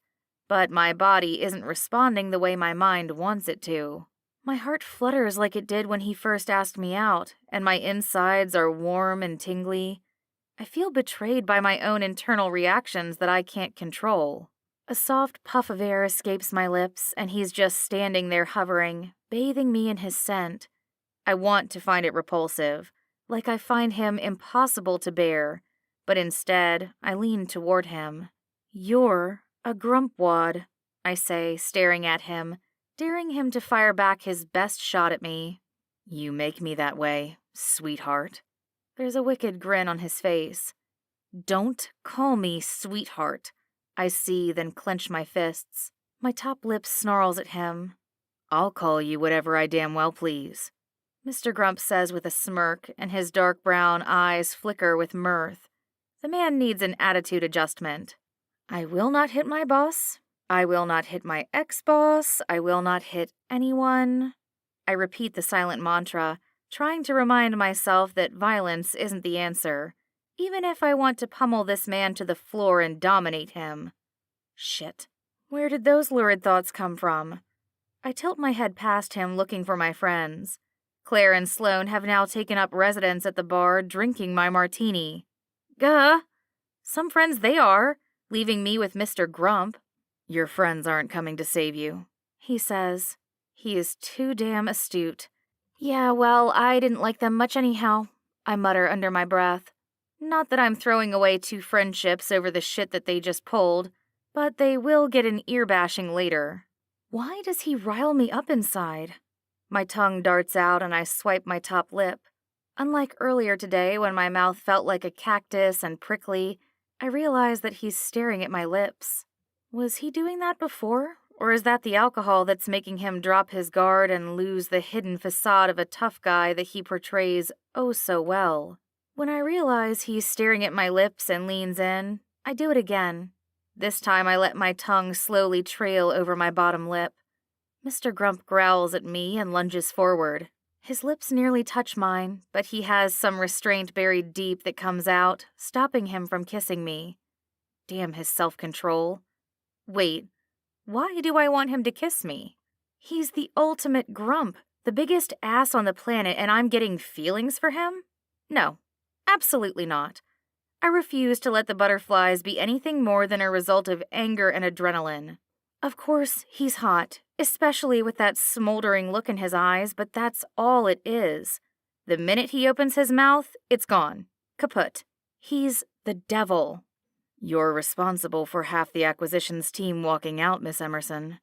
But my body isn't responding the way my mind wants it to. My heart flutters like it did when he first asked me out, and my insides are warm and tingly. I feel betrayed by my own internal reactions that I can't control. A soft puff of air escapes my lips, and he's just standing there hovering, bathing me in his scent. I want to find it repulsive, like I find him impossible to bear, but instead I lean toward him. You're a grumpwad, I say, staring at him, daring him to fire back his best shot at me. You make me that way, sweetheart. There's a wicked grin on his face. Don't call me sweetheart. I seethe and clench my fists. My top lip snarls at him. I'll call you whatever I damn well please, Mr. Grump says with a smirk, and his dark brown eyes flicker with mirth. The man needs an attitude adjustment. I will not hit my boss. I will not hit my ex-boss. I will not hit anyone. I repeat the silent mantra, trying to remind myself that violence isn't the answer, even if I want to pummel this man to the floor and dominate him. Shit. Where did those lurid thoughts come from? I tilt my head past him, looking for my friends. Claire and Sloane have now taken up residence at the bar, drinking my martini. Gah! Some friends they are, leaving me with Mr. Grump. Your friends aren't coming to save you, he says. He is too damn astute. Yeah, well, I didn't like them much anyhow, I mutter under my breath. Not that I'm throwing away 2 friendships over the shit that they just pulled, but they will get an ear-bashing later. Why does he rile me up inside? My tongue darts out and I swipe my top lip. Unlike earlier today when my mouth felt like a cactus and prickly, I realize that he's staring at my lips. Was he doing that before? Or is that the alcohol that's making him drop his guard and lose the hidden facade of a tough guy that he portrays oh so well? When I realize he's staring at my lips and leans in, I do it again. This time I let my tongue slowly trail over my bottom lip. Mr. Grump growls at me and lunges forward. His lips nearly touch mine, but he has some restraint buried deep that comes out, stopping him from kissing me. Damn his self-control. Wait, why do I want him to kiss me? He's the ultimate grump, the biggest ass on the planet, and I'm getting feelings for him? No, absolutely not. I refuse to let the butterflies be anything more than a result of anger and adrenaline. Of course, he's hot, especially with that smoldering look in his eyes, but that's all it is. The minute he opens his mouth, it's gone. Kaput. He's the devil. You're responsible for half the acquisitions team walking out, Miss Emerson.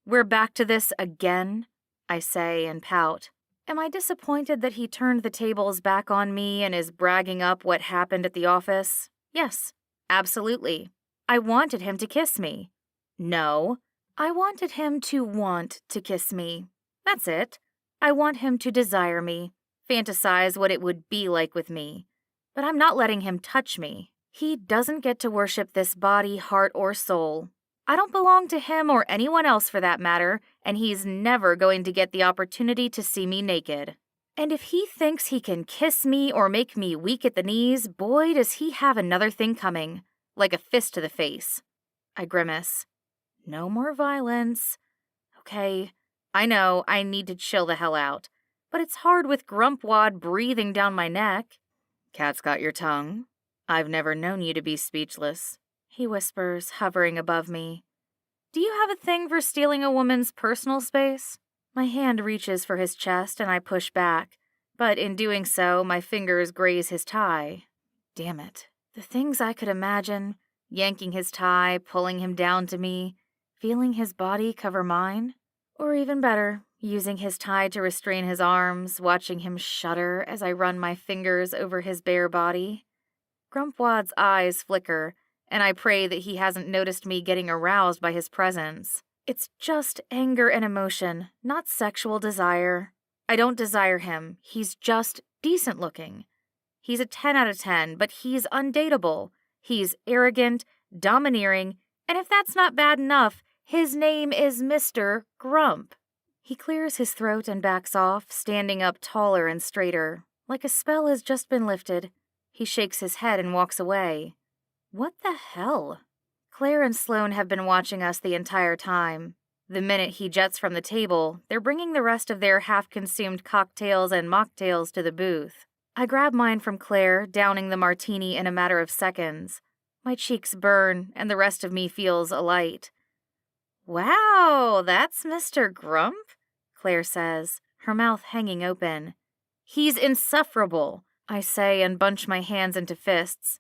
We're back to this again, I say and pout. Am I disappointed that he turned the tables back on me and is bragging up what happened at the office? Yes, Absolutely. I wanted him to kiss me. No, I wanted him to want to kiss me. That's it. I want him to desire me, fantasize what it would be like with me. But I'm not letting him touch me. He doesn't get to worship this body, heart, or soul. I don't belong to him or anyone else for that matter, and he's never going to get the opportunity to see me naked. And if he thinks he can kiss me or make me weak at the knees, boy, does he have another thing coming, like a fist to the face. I grimace. No more violence. Okay, I know I need to chill the hell out, but it's hard with Grumpwad breathing down my neck. Cat's got your tongue. I've never known you to be speechless, he whispers, hovering above me. Do you have a thing for stealing a woman's personal space? My hand reaches for his chest and I push back, but in doing so, my fingers graze his tie. Damn it. The things I could imagine, yanking his tie, pulling him down to me, feeling his body cover mine, or even better, using his tie to restrain his arms, watching him shudder as I run my fingers over his bare body. Grumpwad's eyes flicker, and I pray that he hasn't noticed me getting aroused by his presence. It's just anger and emotion, not sexual desire. I don't desire him. He's just decent looking. He's a 10 out of 10, but he's undateable. He's arrogant, domineering, and if that's not bad enough, his name is Mr. Grump. He clears his throat and backs off, standing up taller and straighter, like a spell has just been lifted. He shakes his head and walks away. What the hell? Claire and Sloane have been watching us the entire time. The minute he jets from the table, they're bringing the rest of their half-consumed cocktails and mocktails to the booth. I grab mine from Claire, downing the martini in a matter of seconds. My cheeks burn, and the rest of me feels alight. Wow, that's Mr. Grump? Claire says, her mouth hanging open. He's insufferable, I say and bunch my hands into fists.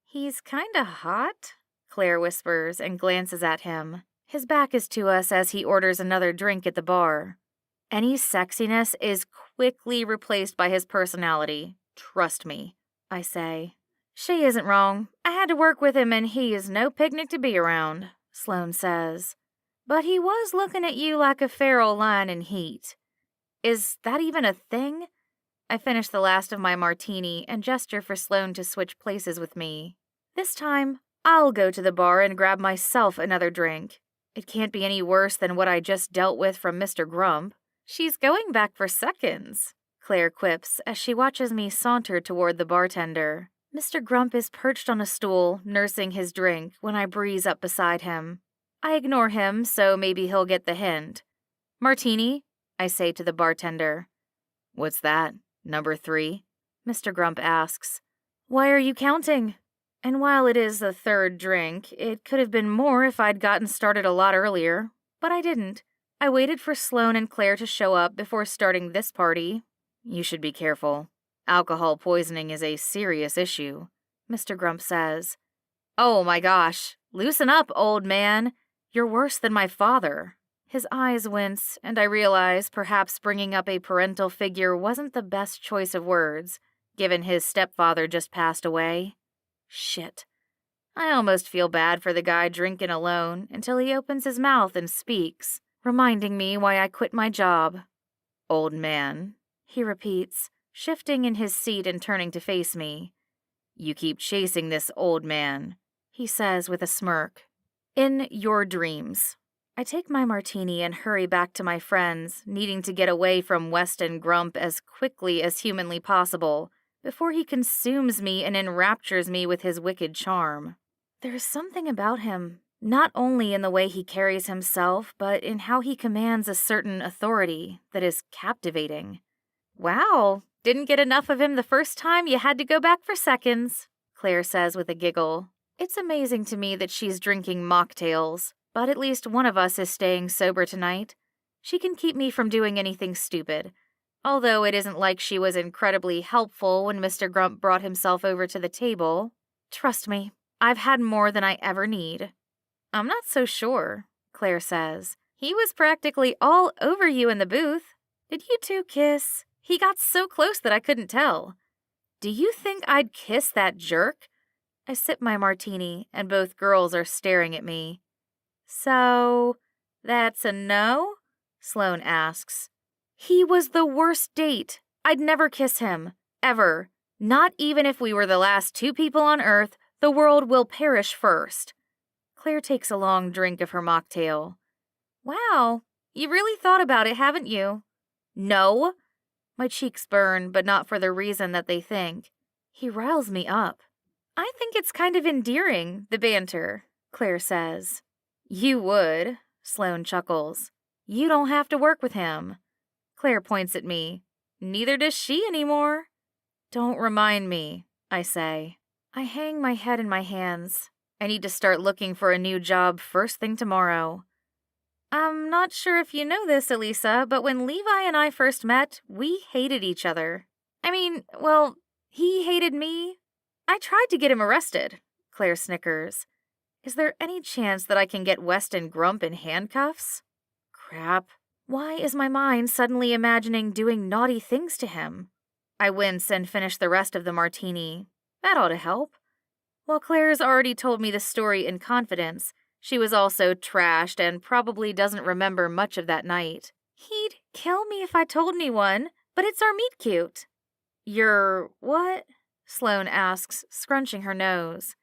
He's kinda hot, Claire whispers and glances at him. His back is to us as he orders another drink at the bar. Any sexiness is quickly replaced by his personality. Trust me, I say. She isn't wrong. I had to work with him and he is no picnic to be around, Sloane says. But he was looking at you like a feral lion in heat. Is that even a thing? I finish the last of my martini and gesture for Sloane to switch places with me. This time, I'll go to the bar and grab myself another drink. It can't be any worse than what I just dealt with from Mr. Grump. She's going back for seconds, Claire quips as she watches me saunter toward the bartender. Mr. Grump is perched on a stool, nursing his drink, when I breeze up beside him. I ignore him, so maybe he'll get the hint. Martini, I say to the bartender. What's that, number 3? Mr. Grump asks. Why are you counting? And while it is the third drink, it could have been more if I'd gotten started a lot earlier. But I didn't. I waited for Sloane and Claire to show up before starting this party. You should be careful. Alcohol poisoning is a serious issue, Mr. Grump says. Oh my gosh, loosen up, old man. You're worse than my father. His eyes wince, and I realize perhaps bringing up a parental figure wasn't the best choice of words, given his stepfather just passed away. Shit. I almost feel bad for the guy drinking alone until he opens his mouth and speaks, reminding me why I quit my job. Old man, he repeats, shifting in his seat and turning to face me. You keep chasing this old man, he says with a smirk. In your dreams. I take my martini and hurry back to my friends, needing to get away from Weston Grump as quickly as humanly possible, before he consumes me and enraptures me with his wicked charm. There's something about him, not only in the way he carries himself, but in how he commands a certain authority that is captivating. Wow, didn't get enough of him the first time, you had to go back for seconds, Claire says with a giggle. It's amazing to me that she's drinking mocktails, but at least one of us is staying sober tonight. She can keep me from doing anything stupid, although it isn't like she was incredibly helpful when Mr. Grump brought himself over to the table. Trust me, I've had more than I ever need. I'm not so sure, Claire says. He was practically all over you in the booth. Did you two kiss? He got so close that I couldn't tell. Do you think I'd kiss that jerk? I sip my martini, and both girls are staring at me. So, that's a no? Sloane asks. He was the worst date. I'd never kiss him. Ever. Not even if we were the last two people on Earth, the world will perish first. Claire takes a long drink of her mocktail. Wow, you really thought about it, haven't you? No. My cheeks burn, but not for the reason that they think. He riles me up. I think it's kind of endearing, the banter, Claire says. You would, Sloane chuckles. You don't have to work with him. Claire points at me. Neither does she anymore. Don't remind me, I say. I hang my head in my hands. I need to start looking for a new job first thing tomorrow. I'm not sure if you know this, Elisa, but when Levi and I first met, we hated each other. Well, he hated me. I tried to get him arrested, Claire snickers. Is there any chance that I can get Weston Grump in handcuffs? Crap. Why is my mind suddenly imagining doing naughty things to him? I wince and finish the rest of the martini. That ought to help. While Claire's already told me the story in confidence, she was also trashed and probably doesn't remember much of that night. He'd kill me if I told anyone, but it's our meet cute. You're what? Sloane asks, scrunching her nose.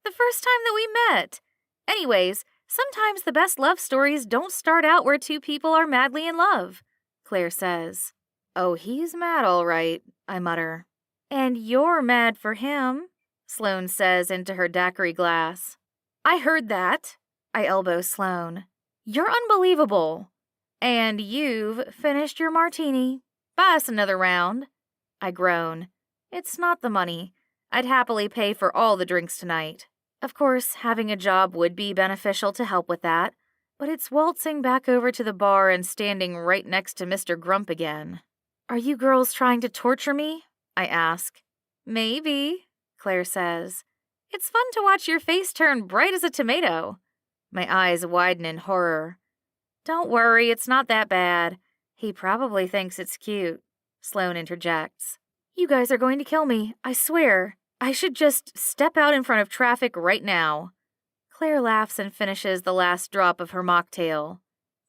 The first time that we met. Anyways, sometimes the best love stories don't start out where two people are madly in love, Claire says. Oh, he's mad all right, I mutter. And you're mad for him, Sloane says into her daiquiri glass. I heard that. I elbow Sloane. You're unbelievable. And you've finished your martini. Buy us another round. I groan. It's not the money. I'd happily pay for all the drinks tonight. Of course, having a job would be beneficial to help with that, but it's waltzing back over to the bar and standing right next to Mr. Grump again. Are you girls trying to torture me? I ask. Maybe, Claire says. It's fun to watch your face turn bright as a tomato. My eyes widen in horror. Don't worry, it's not that bad. He probably thinks it's cute, Sloane interjects. You guys are going to kill me, I swear. I should just step out in front of traffic right now. Claire laughs and finishes the last drop of her mocktail.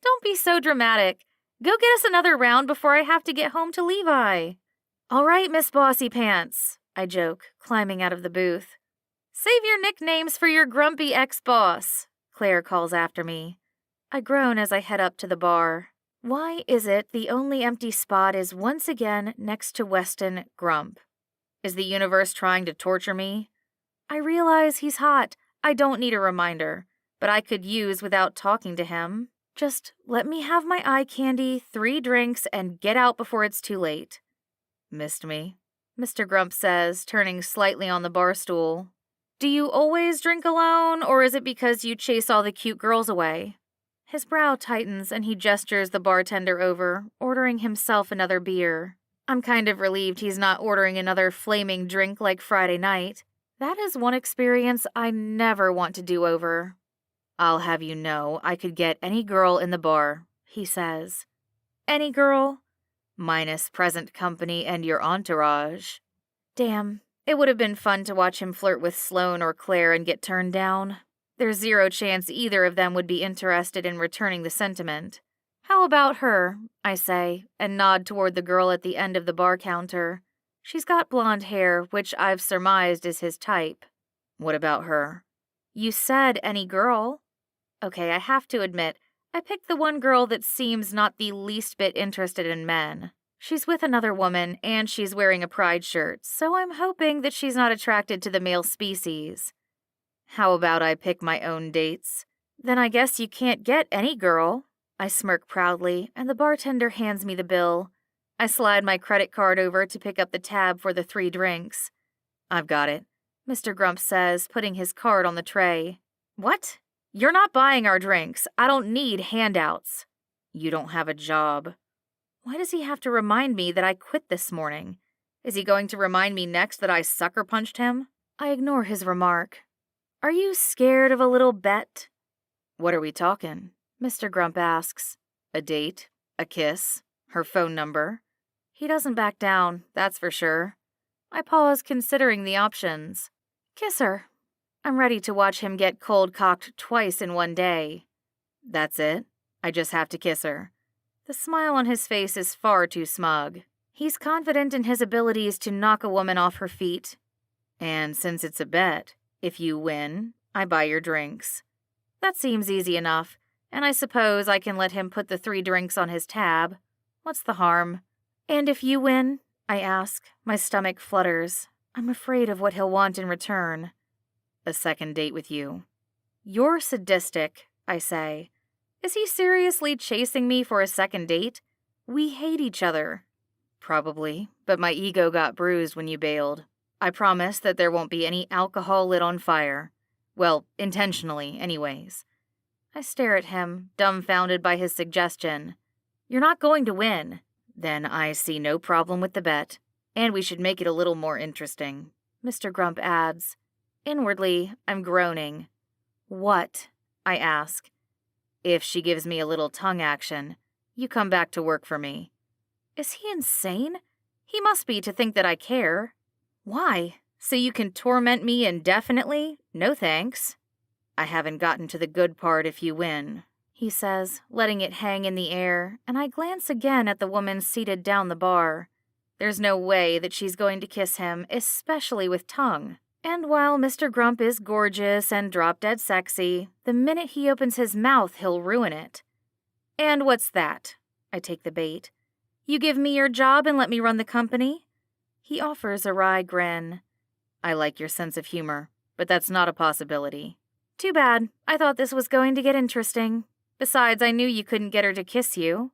Don't be so dramatic. Go get us another round before I have to get home to Levi. All right, Miss Bossy Pants, I joke, climbing out of the booth. Save your nicknames for your grumpy ex-boss, Claire calls after me. I groan as I head up to the bar. Why is it the only empty spot is once again next to Weston Grump? Is the universe trying to torture me? I realize he's hot. I don't need a reminder, but I could use without talking to him. Just let me have my eye candy, 3 drinks, and get out before it's too late. Missed me, Mr. Grump says, turning slightly on the bar stool. Do you always drink alone, or is it because you chase all the cute girls away? His brow tightens and he gestures the bartender over, ordering himself another beer. I'm kind of relieved he's not ordering another flaming drink like Friday night. That is one experience I never want to do over. I'll have you know I could get any girl in the bar, he says. Any girl? Minus present company and your entourage. Damn, it would have been fun to watch him flirt with Sloane or Claire and get turned down. There's zero chance either of them would be interested in returning the sentiment. How about her, I say, and nod toward the girl at the end of the bar counter. She's got blonde hair, which I've surmised is his type. What about her? You said any girl. Okay, I have to admit, I picked the one girl that seems not the least bit interested in men. She's with another woman, and she's wearing a pride shirt, so I'm hoping that she's not attracted to the male species. How about I pick my own dates? Then I guess you can't get any girl. I smirk proudly, and the bartender hands me the bill. I slide my credit card over to pick up the tab for the 3 drinks. I've got it, Mr. Grump says, putting his card on the tray. What? You're not buying our drinks. I don't need handouts. You don't have a job. Why does he have to remind me that I quit this morning? Is he going to remind me next that I sucker punched him? I ignore his remark. Are you scared of a little bet? What are we talking? Mr. Grump asks. A date? A kiss? Her phone number? He doesn't back down, that's for sure. I pause, considering the options. Kiss her, I'm ready to watch him get cold-cocked twice in one day. That's it? I just have to kiss her. The smile on his face is far too smug. He's confident in his abilities to knock a woman off her feet. And since it's a bet, if you win, I buy your drinks. That seems easy enough, and I suppose I can let him put the 3 drinks on his tab. What's the harm? And if you win? I ask. My stomach flutters. I'm afraid of what he'll want in return. A second date with you. You're sadistic, I say. Is he seriously chasing me for a second date? We hate each other. Probably, but my ego got bruised when you bailed. I promise that there won't be any alcohol lit on fire. Well, intentionally, anyways. I stare at him, dumbfounded by his suggestion. You're not going to win. Then I see no problem with the bet, and we should make it a little more interesting, Mr. Grump adds. Inwardly, I'm groaning. What? I ask. If she gives me a little tongue action, you come back to work for me. Is he insane? He must be to think that I care. Why? So you can torment me indefinitely? No thanks. I haven't gotten to the good part if you win, he says, letting it hang in the air, and I glance again at the woman seated down the bar. There's no way that she's going to kiss him, especially with tongue. And while Mr. Grump is gorgeous and drop-dead sexy, the minute he opens his mouth, he'll ruin it. And what's that? I take the bait. You give me your job and let me run the company? He offers a wry grin. I like your sense of humor, but that's not a possibility. Too bad. I thought this was going to get interesting. Besides, I knew you couldn't get her to kiss you.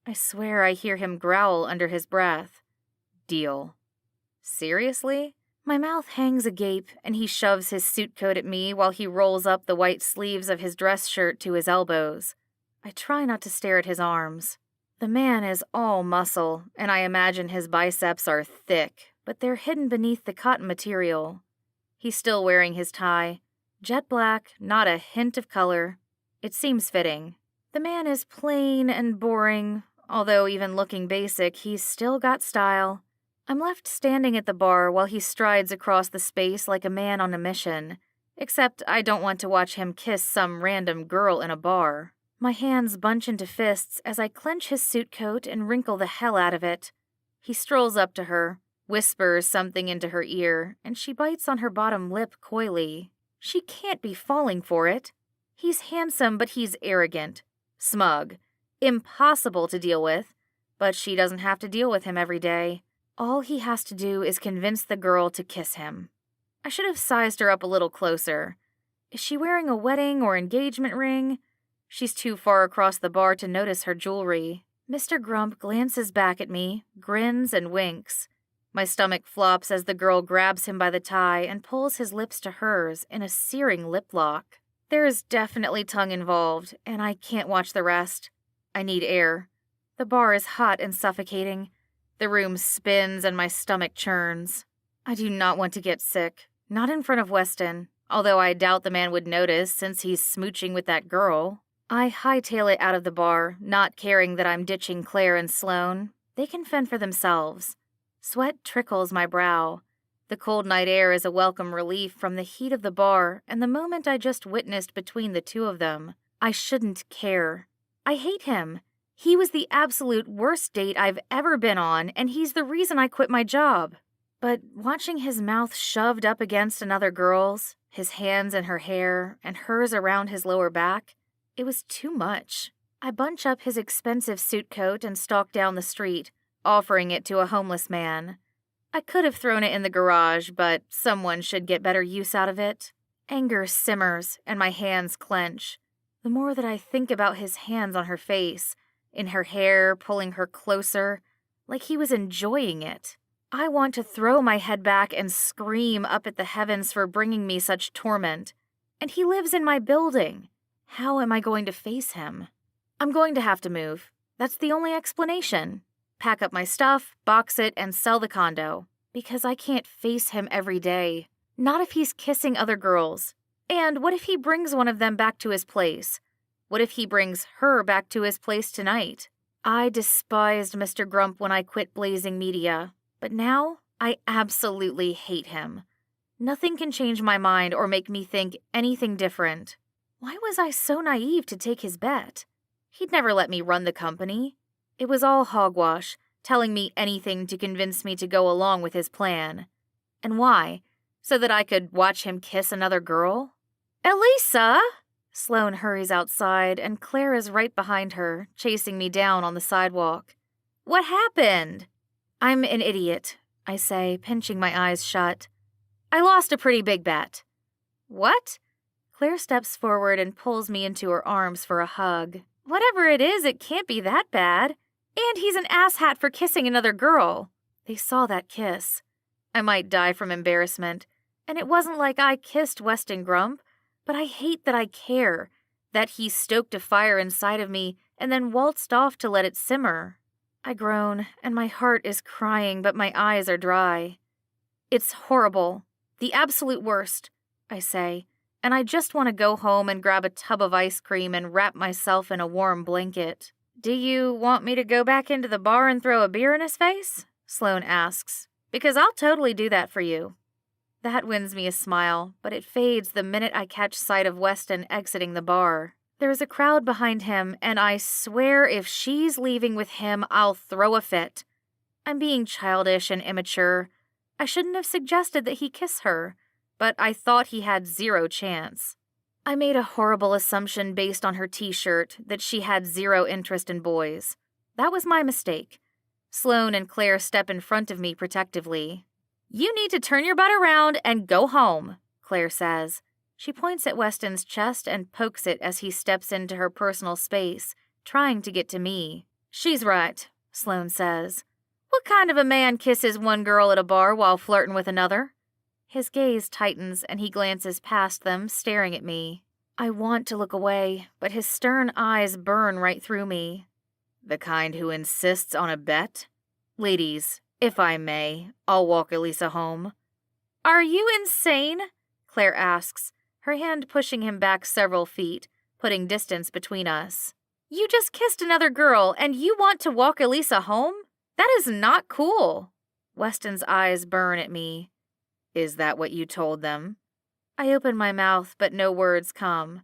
I swear I hear him growl under his breath. Deal. Seriously? My mouth hangs agape, and he shoves his suit coat at me while he rolls up the white sleeves of his dress shirt to his elbows. I try not to stare at his arms. The man is all muscle, and I imagine his biceps are thick, but they're hidden beneath the cotton material. He's still wearing his tie. Jet black, not a hint of color. It seems fitting. The man is plain and boring, although even looking basic, he's still got style. I'm left standing at the bar while he strides across the space like a man on a mission, except I don't want to watch him kiss some random girl in a bar. My hands bunch into fists as I clench his suit coat and wrinkle the hell out of it. He strolls up to her, whispers something into her ear, and she bites on her bottom lip coyly. She can't be falling for it. He's handsome, but he's arrogant, smug, impossible to deal with, but she doesn't have to deal with him every day. All he has to do is convince the girl to kiss him. I should have sized her up a little closer. Is she wearing a wedding or engagement ring? She's too far across the bar to notice her jewelry. Mr. Grump glances back at me, grins and winks. My stomach flops as the girl grabs him by the tie and pulls his lips to hers in a searing lip lock. There is definitely tongue involved, and I can't watch the rest. I need air. The bar is hot and suffocating. The room spins and my stomach churns. I do not want to get sick, not in front of Weston, although I doubt the man would notice since he's smooching with that girl. I hightail it out of the bar, not caring that I'm ditching Claire and Sloane. They can fend for themselves. Sweat trickles my brow. The cold night air is a welcome relief from the heat of the bar and the moment I just witnessed between the two of them. I shouldn't care. I hate him. He was the absolute worst date I've ever been on, and he's the reason I quit my job. But watching his mouth shoved up against another girl's, his hands in her hair, and hers around his lower back, it was too much. I bunch up his expensive suit coat and stalk down the street, offering it to a homeless man. I could have thrown it in the garage, but someone should get better use out of it. Anger simmers, and my hands clench. The more that I think about his hands on her face, in her hair, pulling her closer, like he was enjoying it. I want to throw my head back and scream up at the heavens for bringing me such torment. And he lives in my building. How am I going to face him? I'm going to have to move. That's the only explanation. Pack up my stuff, box it, and sell the condo. Because I can't face him every day. Not if he's kissing other girls. And what if he brings one of them back to his place? What if he brings her back to his place tonight? I despised Mr. Grump when I quit Blazing Media, but now I absolutely hate him. Nothing can change my mind or make me think anything different. Why was I so naive to take his bet? He'd never let me run the company. It was all hogwash, telling me anything to convince me to go along with his plan. And why? So that I could watch him kiss another girl? Elisa! Sloane hurries outside, and Claire is right behind her, chasing me down on the sidewalk. What happened? I'm an idiot, I say, pinching my eyes shut. I lost a pretty big bet. What? Claire steps forward and pulls me into her arms for a hug. Whatever it is, it can't be that bad. And he's an asshat for kissing another girl. They saw that kiss. I might die from embarrassment. And it wasn't like I kissed Weston Grump, but I hate that I care, that he stoked a fire inside of me and then waltzed off to let it simmer. I groan, and my heart is crying, but my eyes are dry. It's horrible. The absolute worst, I say, and I just want to go home and grab a tub of ice cream and wrap myself in a warm blanket. Do you want me to go back into the bar and throw a beer in his face? Sloane asks. Because I'll totally do that for you. That wins me a smile, but it fades the minute I catch sight of Weston exiting the bar. There's a crowd behind him, and I swear if she's leaving with him, I'll throw a fit. I'm being childish and immature. I shouldn't have suggested that he kiss her, but I thought he had zero chance. I made a horrible assumption based on her t-shirt that she had zero interest in boys. That was my mistake. Sloane and Claire step in front of me protectively. You need to turn your butt around and go home, Claire says. She points at Weston's chest and pokes it as he steps into her personal space, trying to get to me. She's right, Sloane says. What kind of a man kisses one girl at a bar while flirting with another? His gaze tightens and he glances past them, staring at me. I want to look away, but his stern eyes burn right through me. The kind who insists on a bet? Ladies, if I may, I'll walk Elisa home. Are you insane? Claire asks, her hand pushing him back several feet, putting distance between us. You just kissed another girl and you want to walk Elisa home? That is not cool. Weston's eyes burn at me. Is that what you told them? I open my mouth, but no words come.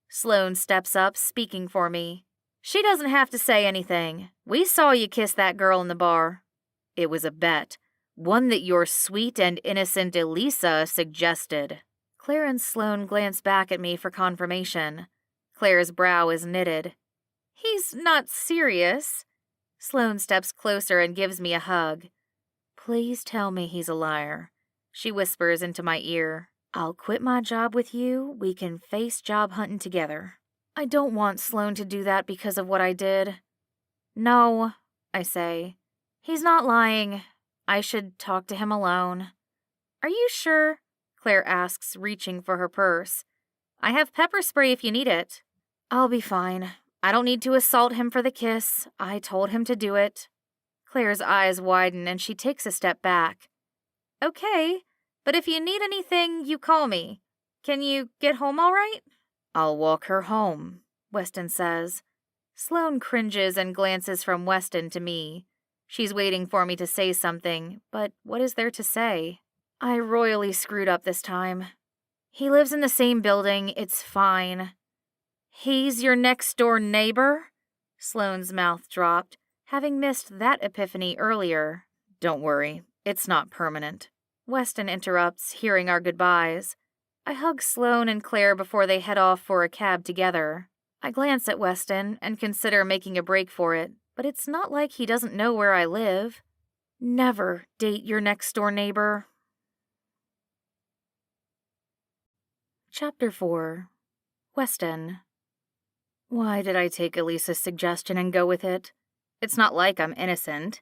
Sloane steps up, speaking for me. She doesn't have to say anything. We saw you kiss that girl in the bar. It was a bet, one that your sweet and innocent Elisa suggested. Claire and Sloane glance back at me for confirmation. Claire's brow is knitted. He's not serious. Sloane steps closer and gives me a hug. Please tell me he's a liar. She whispers into my ear. I'll quit my job with you. We can face job hunting together. I don't want Sloane to do that because of what I did. No, I say. He's not lying. I should talk to him alone. Are you sure? Claire asks, reaching for her purse. I have pepper spray if you need it. I'll be fine. I don't need to assault him for the kiss. I told him to do it. Claire's eyes widen and she takes a step back. Okay, but if you need anything, you call me. Can you get home all right? I'll walk her home, Weston says. Sloane cringes and glances from Weston to me. She's waiting for me to say something, but what is there to say? I royally screwed up this time. He lives in the same building, it's fine. He's your next-door neighbor? Sloane's mouth dropped, having missed that epiphany earlier. Don't worry, it's not permanent. Weston interrupts, hearing our goodbyes. I hug Sloane and Claire before they head off for a cab together. I glance at Weston and consider making a break for it, but it's not like he doesn't know where I live. Never date your next-door neighbor. Chapter 4. Weston. Why did I take Elisa's suggestion and go with it? It's not like I'm innocent.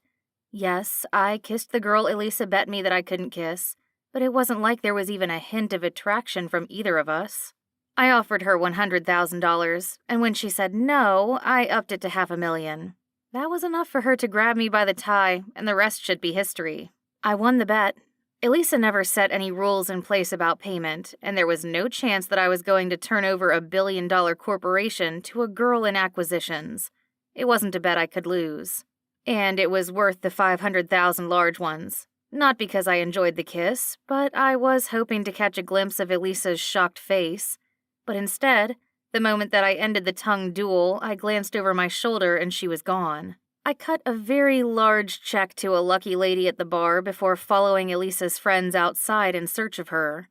Yes, I kissed the girl Elisa bet me that I couldn't kiss, but it wasn't like there was even a hint of attraction from either of us. I offered her $100,000, and when she said no, I upped it to $500,000. That was enough for her to grab me by the tie, and the rest should be history. I won the bet. Elisa never set any rules in place about payment, and there was no chance that I was going to turn over a billion-dollar corporation to a girl in acquisitions. It wasn't a bet I could lose. And it was worth the $500,000 large ones. Not because I enjoyed the kiss, but I was hoping to catch a glimpse of Elisa's shocked face. But instead, the moment that I ended the tongue duel, I glanced over my shoulder and she was gone. I cut a very large check to a lucky lady at the bar before following Elisa's friends outside in search of her.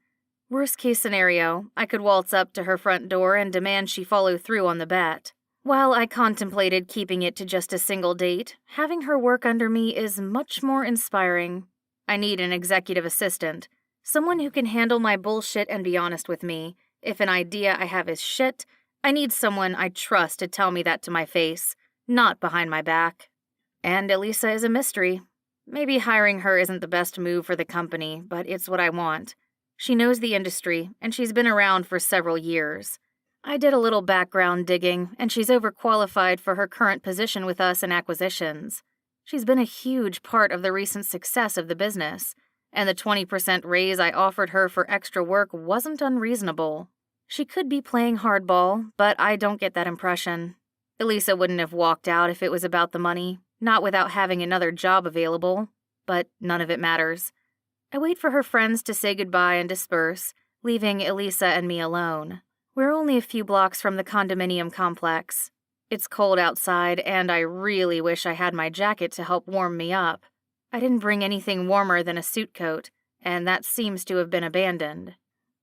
Worst case scenario, I could waltz up to her front door and demand she follow through on the bet. While I contemplated keeping it to just a single date, having her work under me is much more inspiring. I need an executive assistant, someone who can handle my bullshit and be honest with me. If an idea I have is shit, I need someone I trust to tell me that to my face, not behind my back. And Elisa is a mystery. Maybe hiring her isn't the best move for the company, but it's what I want. She knows the industry, and she's been around for several years. I did a little background digging, and she's overqualified for her current position with us in acquisitions. She's been a huge part of the recent success of the business, and the 20% raise I offered her for extra work wasn't unreasonable. She could be playing hardball, but I don't get that impression. Elisa wouldn't have walked out if it was about the money, not without having another job available, but none of it matters. I wait for her friends to say goodbye and disperse, leaving Elisa and me alone. We're only a few blocks from the condominium complex. It's cold outside, and I really wish I had my jacket to help warm me up. I didn't bring anything warmer than a suit coat, and that seems to have been abandoned.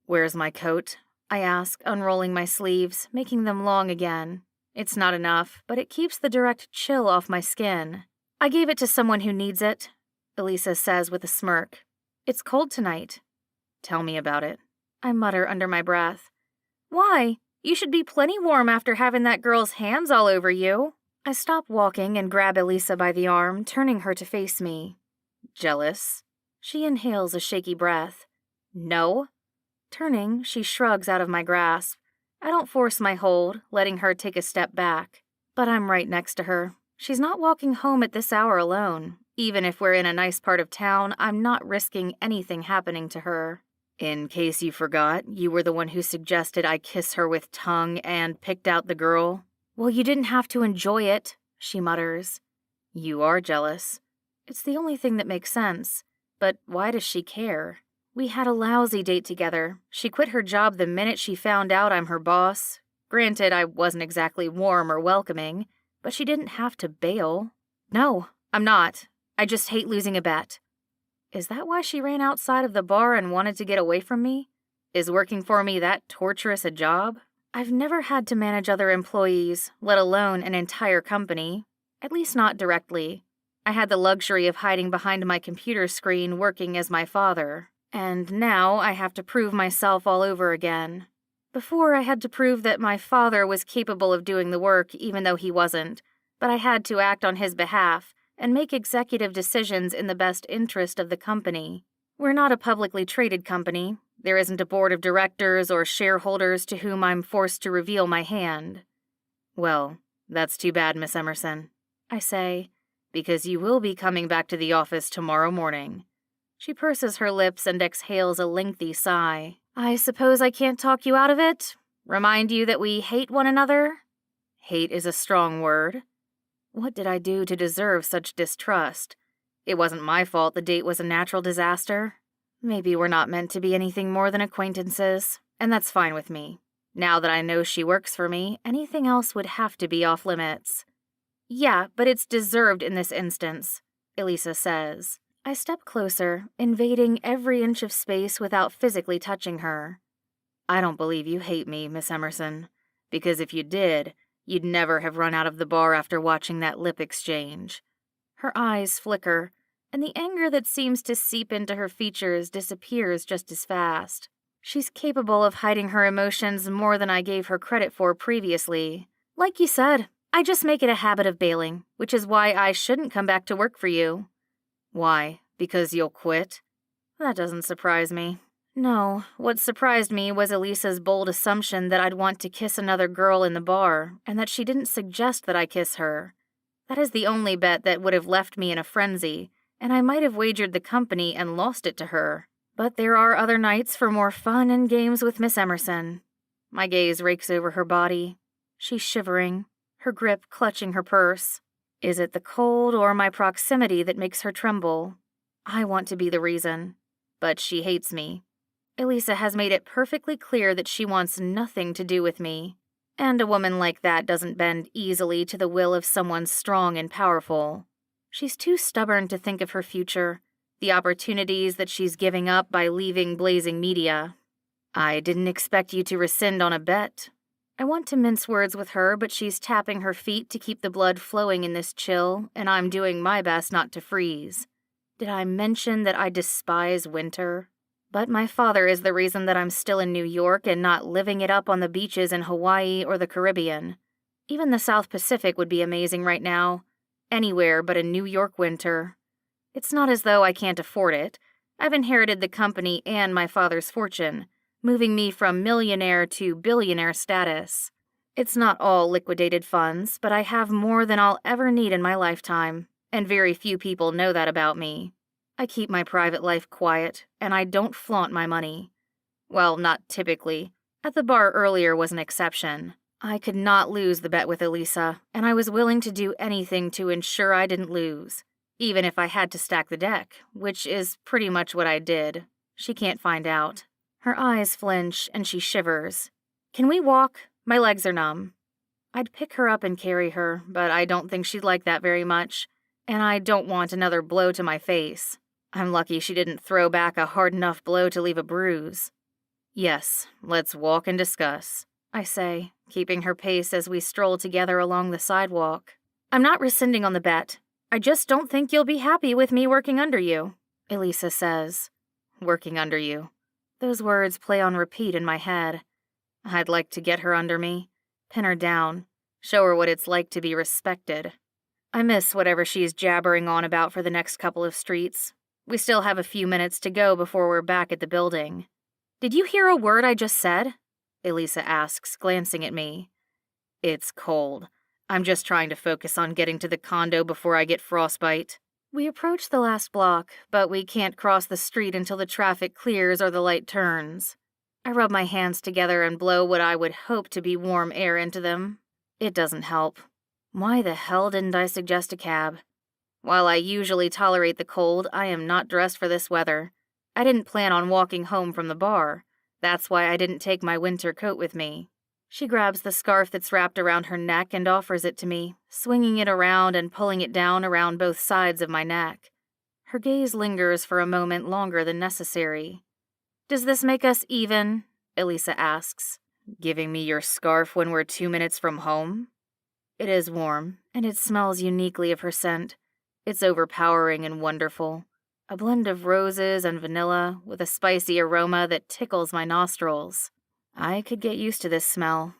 "Where's my coat?" I ask, unrolling my sleeves, making them long again. It's not enough, but it keeps the direct chill off my skin. "I gave it to someone who needs it," Elisa says with a smirk. "It's cold tonight." "Tell me about it," I mutter under my breath. "Why? You should be plenty warm after having that girl's hands all over you." I stop walking and grab Elisa by the arm, turning her to face me. "Jealous?" She inhales a shaky breath. "No." Turning, she shrugs out of my grasp. I don't force my hold, letting her take a step back. But I'm right next to her. She's not walking home at this hour alone. Even if we're in a nice part of town, I'm not risking anything happening to her. "In case you forgot, you were the one who suggested I kiss her with tongue and picked out the girl." "Well, you didn't have to enjoy it," she mutters. "You are jealous." It's the only thing that makes sense. But why does she care? We had a lousy date together. She quit her job the minute she found out I'm her boss. Granted, I wasn't exactly warm or welcoming, but she didn't have to bail. "No, I'm not. I just hate losing a bet." Is that why she ran outside of the bar and wanted to get away from me? Is working for me that torturous a job? I've never had to manage other employees, let alone an entire company. At least not directly. I had the luxury of hiding behind my computer screen working as my father. And now I have to prove myself all over again. Before, I had to prove that my father was capable of doing the work even though he wasn't, but I had to act on his behalf and make executive decisions in the best interest of the company. We're not a publicly traded company. There isn't a board of directors or shareholders to whom I'm forced to reveal my hand. "Well, that's too bad, Miss Emerson," I say, "because you will be coming back to the office tomorrow morning." She purses her lips and exhales a lengthy sigh. "I suppose I can't talk you out of it? Remind you that we hate one another?" Hate is a strong word. What did I do to deserve such distrust? It wasn't my fault the date was a natural disaster. Maybe we're not meant to be anything more than acquaintances, and that's fine with me. Now that I know she works for me, anything else would have to be off limits. "Yeah, but it's deserved in this instance," Elisa says. I step closer, invading every inch of space without physically touching her. "I don't believe you hate me, Miss Emerson, because if you did, you'd never have run out of the bar after watching that lip exchange." Her eyes flicker, and the anger that seems to seep into her features disappears just as fast. She's capable of hiding her emotions more than I gave her credit for previously. "Like you said, I just make it a habit of bailing, which is why I shouldn't come back to work for you." "Why? Because you'll quit?" That doesn't surprise me. No, what surprised me was Elisa's bold assumption that I'd want to kiss another girl in the bar, and that she didn't suggest that I kiss her. That is the only bet that would have left me in a frenzy, and I might have wagered the company and lost it to her. But there are other nights for more fun and games with Miss Emerson. My gaze rakes over her body. She's shivering, her grip clutching her purse. Is it the cold or my proximity that makes her tremble? I want to be the reason, but she hates me. Elise has made it perfectly clear that she wants nothing to do with me, and a woman like that doesn't bend easily to the will of someone strong and powerful. She's too stubborn to think of her future, the opportunities that she's giving up by leaving Blazing Media. I didn't expect you to rescind on a bet. I want to mince words with her, but she's tapping her feet to keep the blood flowing in this chill, and I'm doing my best not to freeze. Did I mention that I despise winter? But my father is the reason that I'm still in New York and not living it up on the beaches in Hawaii or the Caribbean. Even the South Pacific would be amazing right now. Anywhere but a New York winter. It's not as though I can't afford it. I've inherited the company and my father's fortune, moving me from millionaire to billionaire status. It's not all liquidated funds, but I have more than I'll ever need in my lifetime, and very few people know that about me. I keep my private life quiet, and I don't flaunt my money. Well, not typically. At the bar earlier was an exception. I could not lose the bet with Elisa, and I was willing to do anything to ensure I didn't lose, even if I had to stack the deck, which is pretty much what I did. She can't find out. Her eyes flinch, and she shivers. Can we walk? My legs are numb. I'd pick her up and carry her, but I don't think she'd like that very much, and I don't want another blow to my face. I'm lucky she didn't throw back a hard enough blow to leave a bruise. Yes, let's walk and discuss, I say, keeping her pace as we stroll together along the sidewalk. I'm not rescinding on the bet. I just don't think you'll be happy with me working under you, Elisa says. Working under you. Those words play on repeat in my head. I'd like to get her under me, pin her down, show her what it's like to be respected. I miss whatever she's jabbering on about for the next couple of streets. We still have a few minutes to go before we're back at the building. Did you hear a word I just said? Elisa asks, glancing at me. It's cold. I'm just trying to focus on getting to the condo before I get frostbite. We approach the last block, but we can't cross the street until the traffic clears or the light turns. I rub my hands together and blow what I would hope to be warm air into them. It doesn't help. Why the hell didn't I suggest a cab? While I usually tolerate the cold, I am not dressed for this weather. I didn't plan on walking home from the bar. That's why I didn't take my winter coat with me. She grabs the scarf that's wrapped around her neck and offers it to me, swinging it around and pulling it down around both sides of my neck. Her gaze lingers for a moment longer than necessary. Does this make us even? Elisa asks. Giving me your scarf when we're 2 minutes from home? It is warm, and it smells uniquely of her scent. It's overpowering and wonderful. A blend of roses and vanilla with a spicy aroma that tickles my nostrils. I could get used to this smell.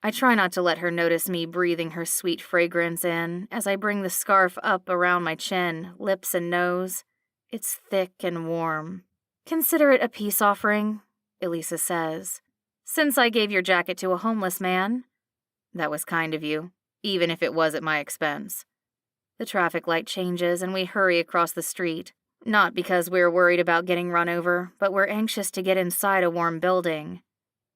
I try not to let her notice me breathing her sweet fragrance in as I bring the scarf up around my chin, lips, and nose. It's thick and warm. Consider it a peace offering, Elisa says. Since I gave your jacket to a homeless man. That was kind of you, even if it was at my expense. The traffic light changes and we hurry across the street. Not because we're worried about getting run over, but we're anxious to get inside a warm building.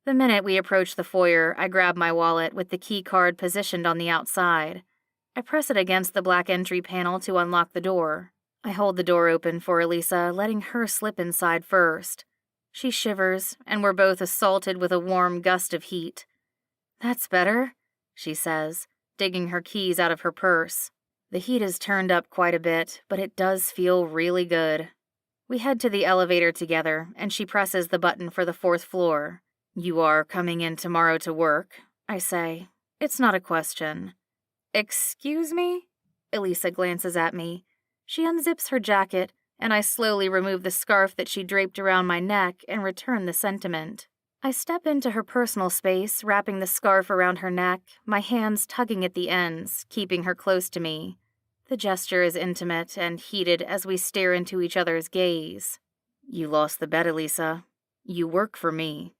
The minute we approach the foyer, I grab my wallet with the key card positioned on the outside. I press it against the black entry panel to unlock the door. I hold the door open for Elisa, letting her slip inside first. She shivers, and we're both assaulted with a warm gust of heat. That's better, she says, digging her keys out of her purse. The heat is turned up quite a bit, but it does feel really good. We head to the elevator together, and she presses the button for the 4th floor. You are coming in tomorrow to work, I say. It's not a question. Excuse me? Elisa glances at me. She unzips her jacket, and I slowly remove the scarf that she draped around my neck and return the sentiment. I step into her personal space, wrapping the scarf around her neck, my hands tugging at the ends, keeping her close to me. The gesture is intimate and heated as we stare into each other's gaze. You lost the bet, Elisa. You work for me.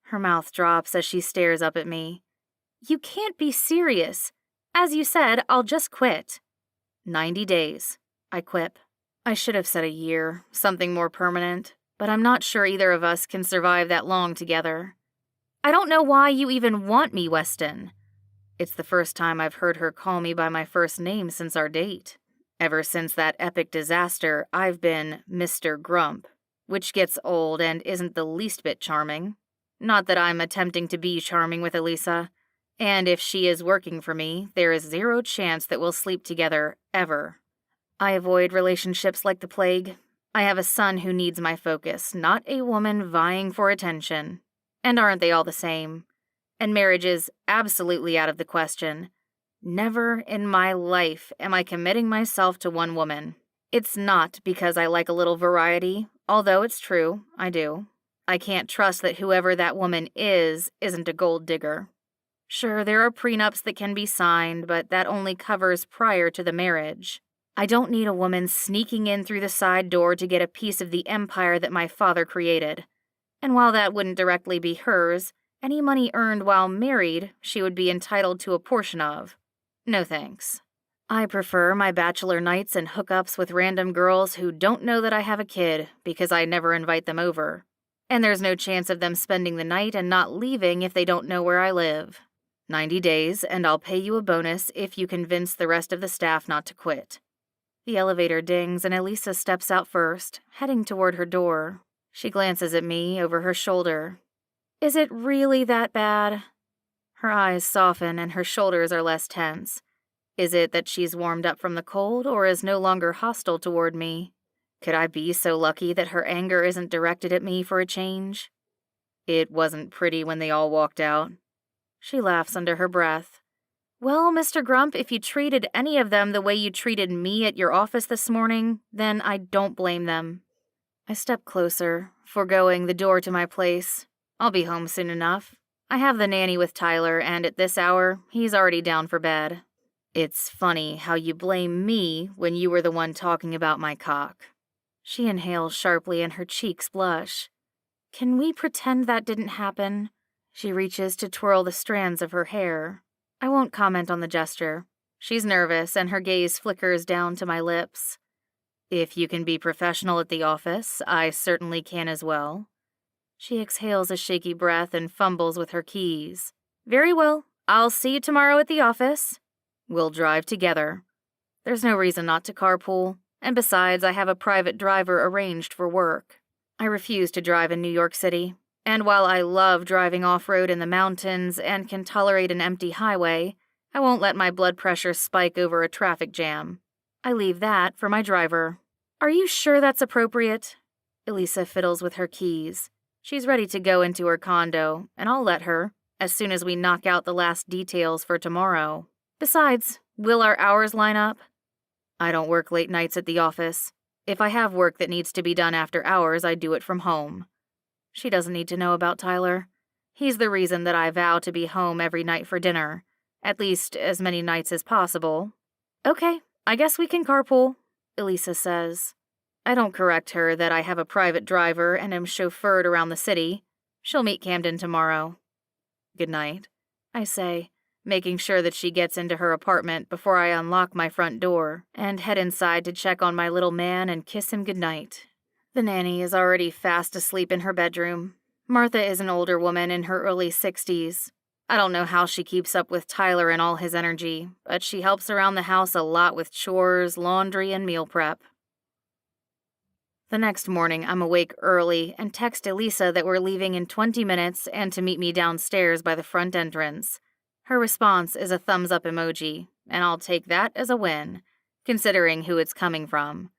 Her mouth drops as she stares up at me. You can't be serious. As you said, I'll just quit. 90 days, I quip. I should have said a year, something more permanent, but I'm not sure either of us can survive that long together. I don't know why you even want me, Weston. It's the first time I've heard her call me by my first name since our date. Ever since that epic disaster, I've been Mr. Grump, which gets old and isn't the least bit charming. Not that I'm attempting to be charming with Elisa, and if she is working for me, there is zero chance that we'll sleep together, ever. I avoid relationships like the plague. I have a son who needs my focus, not a woman vying for attention. And aren't they all the same? And marriage is absolutely out of the question. Never in my life am I committing myself to one woman. It's not because I like a little variety, although it's true, I do. I can't trust that whoever that woman isn't a gold digger. Sure, there are prenups that can be signed, but that only covers prior to the marriage. I don't need a woman sneaking in through the side door to get a piece of the empire that my father created. And while that wouldn't directly be hers, any money earned while married she would be entitled to a portion of. No thanks. I prefer my bachelor nights and hookups with random girls who don't know that I have a kid because I never invite them over. And there's no chance of them spending the night and not leaving if they don't know where I live. 90 days, and I'll pay you a bonus if you convince the rest of the staff not to quit. The elevator dings and Elisa steps out first, heading toward her door. She glances at me over her shoulder. Is it really that bad? Her eyes soften and her shoulders are less tense. Is it that she's warmed up from the cold or is no longer hostile toward me? Could I be so lucky that her anger isn't directed at me for a change? It wasn't pretty when they all walked out. She laughs under her breath. Well, Mr. Grump, if you treated any of them the way you treated me at your office this morning, then I don't blame them. I step closer, foregoing the door to my place. I'll be home soon enough. I have the nanny with Tyler, and at this hour, he's already down for bed. It's funny how you blame me when you were the one talking about my cock. She inhales sharply and her cheeks blush. Can we pretend that didn't happen? She reaches to twirl the strands of her hair. I won't comment on the gesture. She's nervous, and her gaze flickers down to my lips. If you can be professional at the office, I certainly can as well. She exhales a shaky breath and fumbles with her keys. Very well. I'll see you tomorrow at the office. We'll drive together. There's no reason not to carpool, and besides, I have a private driver arranged for work. I refuse to drive in New York City. And while I love driving off-road in the mountains and can tolerate an empty highway, I won't let my blood pressure spike over a traffic jam. I leave that for my driver. Are you sure that's appropriate? Elisa fiddles with her keys. She's ready to go into her condo, and I'll let her, as soon as we knock out the last details for tomorrow. Besides, will our hours line up? I don't work late nights at the office. If I have work that needs to be done after hours, I do it from home. She doesn't need to know about Tyler. He's the reason that I vow to be home every night for dinner, at least as many nights as possible. Okay, I guess we can carpool, Elisa says. I don't correct her that I have a private driver and am chauffeured around the city. She'll meet Camden tomorrow. Good night, I say, making sure that she gets into her apartment before I unlock my front door and head inside to check on my little man and kiss him goodnight. The nanny is already fast asleep in her bedroom. Martha is an older woman in her early 60s. I don't know how she keeps up with Tyler and all his energy, but she helps around the house a lot with chores, laundry, and meal prep. The next morning, I'm awake early and text Elisa that we're leaving in 20 minutes and to meet me downstairs by the front entrance. Her response is a thumbs-up emoji, and I'll take that as a win, considering who it's coming from.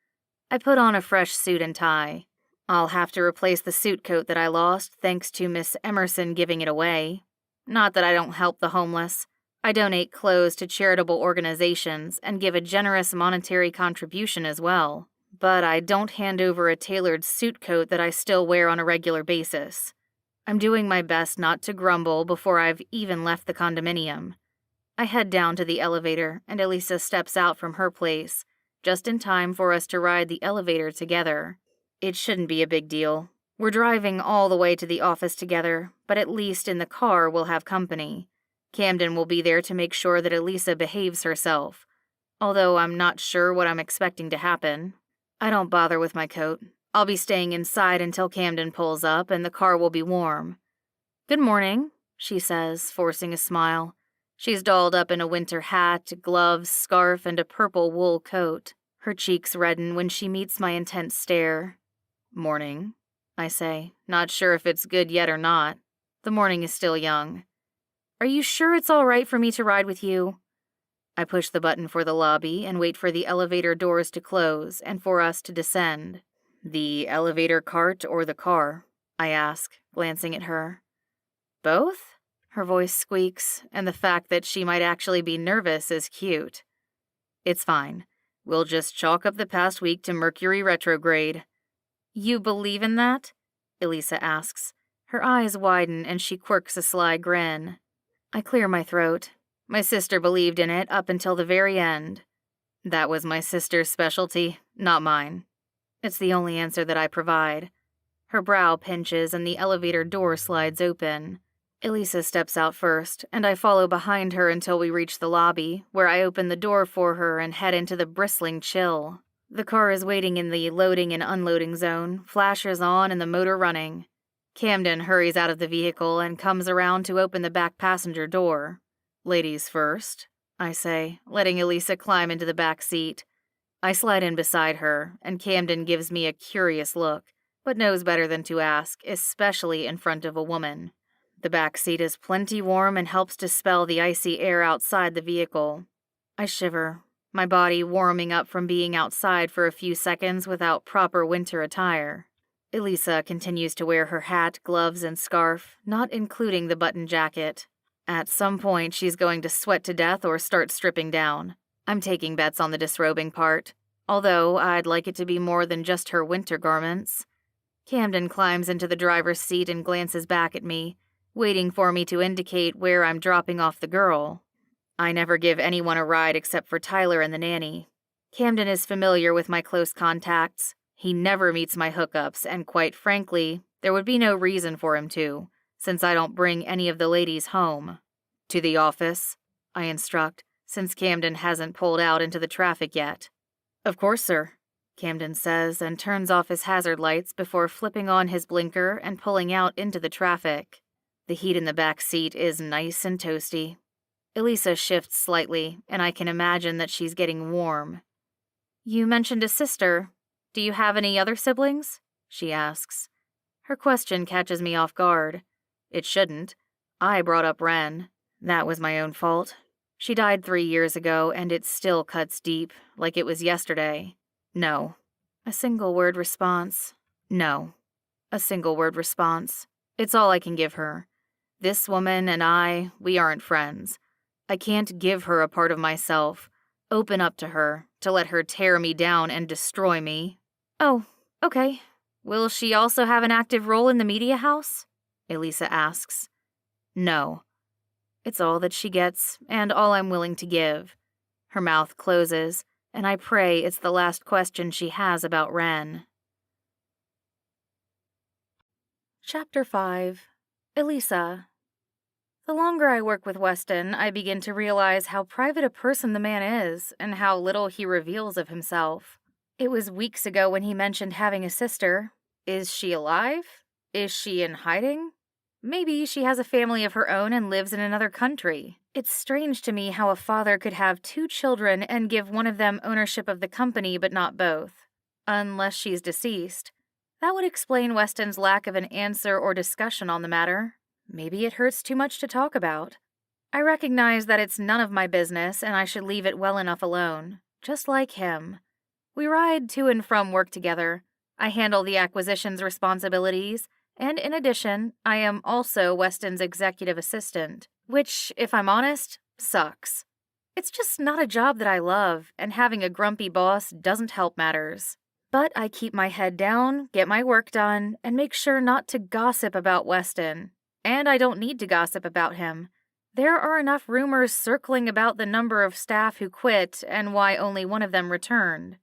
I put on a fresh suit and tie. I'll have to replace the suit coat that I lost thanks to Miss Emerson giving it away. Not that I don't help the homeless. I donate clothes to charitable organizations and give a generous monetary contribution as well. But I don't hand over a tailored suit coat that I still wear on a regular basis. I'm doing my best not to grumble before I've even left the condominium. I head down to the elevator, and Elisa steps out from her place, just in time for us to ride the elevator together. It shouldn't be a big deal. We're driving all the way to the office together, but at least in the car we'll have company. Camden will be there to make sure that Elisa behaves herself, although I'm not sure what I'm expecting to happen. I don't bother with my coat. I'll be staying inside until Camden pulls up and the car will be warm. Good morning, she says, forcing a smile. She's dolled up in a winter hat, gloves, scarf, and a purple wool coat. Her cheeks redden when she meets my intense stare. "Morning," I say, not sure if it's good yet or not. The morning is still young. "Are you sure it's all right for me to ride with you?" I push the button for the lobby and wait for the elevator doors to close and for us to descend. "The elevator cart or the car?" I ask, glancing at her. "Both?" Her voice squeaks, and the fact that she might actually be nervous is cute. "It's fine. We'll just chalk up the past week to Mercury retrograde." "You believe in that?" Elise asks. Her eyes widen and she quirks a sly grin. I clear my throat. My sister believed in it up until the very end. That was my sister's specialty, not mine. It's the only answer that I provide. Her brow pinches and the elevator door slides open. Elisa steps out first, and I follow behind her until we reach the lobby, where I open the door for her and head into the bristling chill. The car is waiting in the loading and unloading zone, flashers on and the motor running. Camden hurries out of the vehicle and comes around to open the back passenger door. "Ladies first," I say, letting Elisa climb into the back seat. I slide in beside her, and Camden gives me a curious look, but knows better than to ask, especially in front of a woman. The back seat is plenty warm and helps dispel the icy air outside the vehicle. I shiver, my body warming up from being outside for a few seconds without proper winter attire. Elisa continues to wear her hat, gloves, and scarf, not including the button jacket. At some point, she's going to sweat to death or start stripping down. I'm taking bets on the disrobing part, although I'd like it to be more than just her winter garments. Camden climbs into the driver's seat and glances back at me, waiting for me to indicate where I'm dropping off the girl. I never give anyone a ride except for Tyler and the nanny. Camden is familiar with my close contacts. He never meets my hookups, and quite frankly, there would be no reason for him to, since I don't bring any of the ladies home. "To the office," I instruct, since Camden hasn't pulled out into the traffic yet. "Of course, sir," Camden says and turns off his hazard lights before flipping on his blinker and pulling out into the traffic. The heat in the back seat is nice and toasty. Elisa shifts slightly, and I can imagine that she's getting warm. "You mentioned a sister. Do you have any other siblings?" she asks. Her question catches me off guard. It shouldn't. I brought up Wren. That was my own fault. She died 3 years ago, and it still cuts deep, like it was yesterday. No. A single word response. No. A single word response. It's all I can give her. This woman and we aren't friends. I can't give her a part of myself, open up to her, to let her tear me down and destroy me. "Oh, okay. Will she also have an active role in the media house?" Elisa asks. "No." It's all that she gets, and all I'm willing to give. Her mouth closes, and I pray it's the last question she has about Wren. Chapter 5. Elisa. The longer I work with Weston, I begin to realize how private a person the man is, and how little he reveals of himself. It was weeks ago when he mentioned having a sister. Is she alive? Is she in hiding? Maybe she has a family of her own and lives in another country. It's strange to me how a father could have 2 children and give one of them ownership of the company but not both. Unless she's deceased. That would explain Weston's lack of an answer or discussion on the matter. Maybe it hurts too much to talk about. I recognize that it's none of my business and I should leave it well enough alone. Just like him. We ride to and from work together. I handle the acquisitions responsibilities, and in addition, I am also Weston's executive assistant, which, if I'm honest, sucks. It's just not a job that I love, and having a grumpy boss doesn't help matters. But I keep my head down, get my work done, and make sure not to gossip about Weston. And I don't need to gossip about him. There are enough rumors circling about the number of staff who quit and why only one of them returned.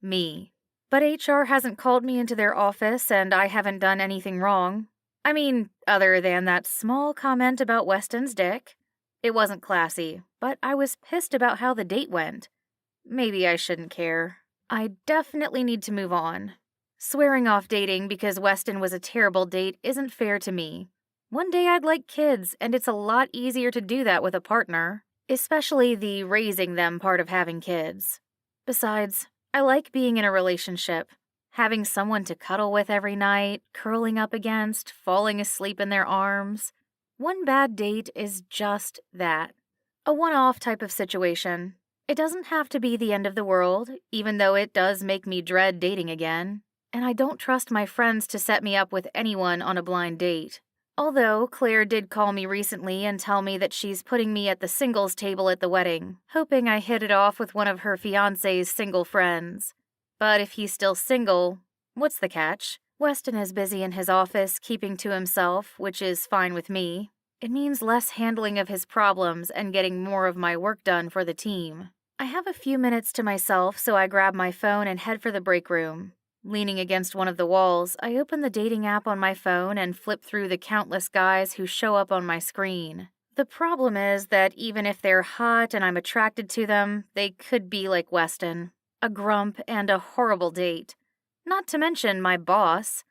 Me. But HR hasn't called me into their office and I haven't done anything wrong. I mean, other than that small comment about Weston's dick. It wasn't classy, but I was pissed about how the date went. Maybe I shouldn't care. I definitely need to move on. Swearing off dating because Weston was a terrible date isn't fair to me. One day I'd like kids, and it's a lot easier to do that with a partner, especially the raising them part of having kids. Besides, I like being in a relationship, having someone to cuddle with every night, curling up against, falling asleep in their arms. One bad date is just that. A one-off type of situation. It doesn't have to be the end of the world, even though it does make me dread dating again. And I don't trust my friends to set me up with anyone on a blind date. Although Claire did call me recently and tell me that she's putting me at the singles table at the wedding, hoping I hit it off with one of her fiancé's single friends. But if he's still single, what's the catch? Weston is busy in his office, keeping to himself, which is fine with me. It means less handling of his problems and getting more of my work done for the team. I have a few minutes to myself, so I grab my phone and head for the break room. Leaning against one of the walls, I open the dating app on my phone and flip through the countless guys who show up on my screen. The problem is that even if they're hot and I'm attracted to them, they could be like Weston. A grump and a horrible date. Not to mention my boss.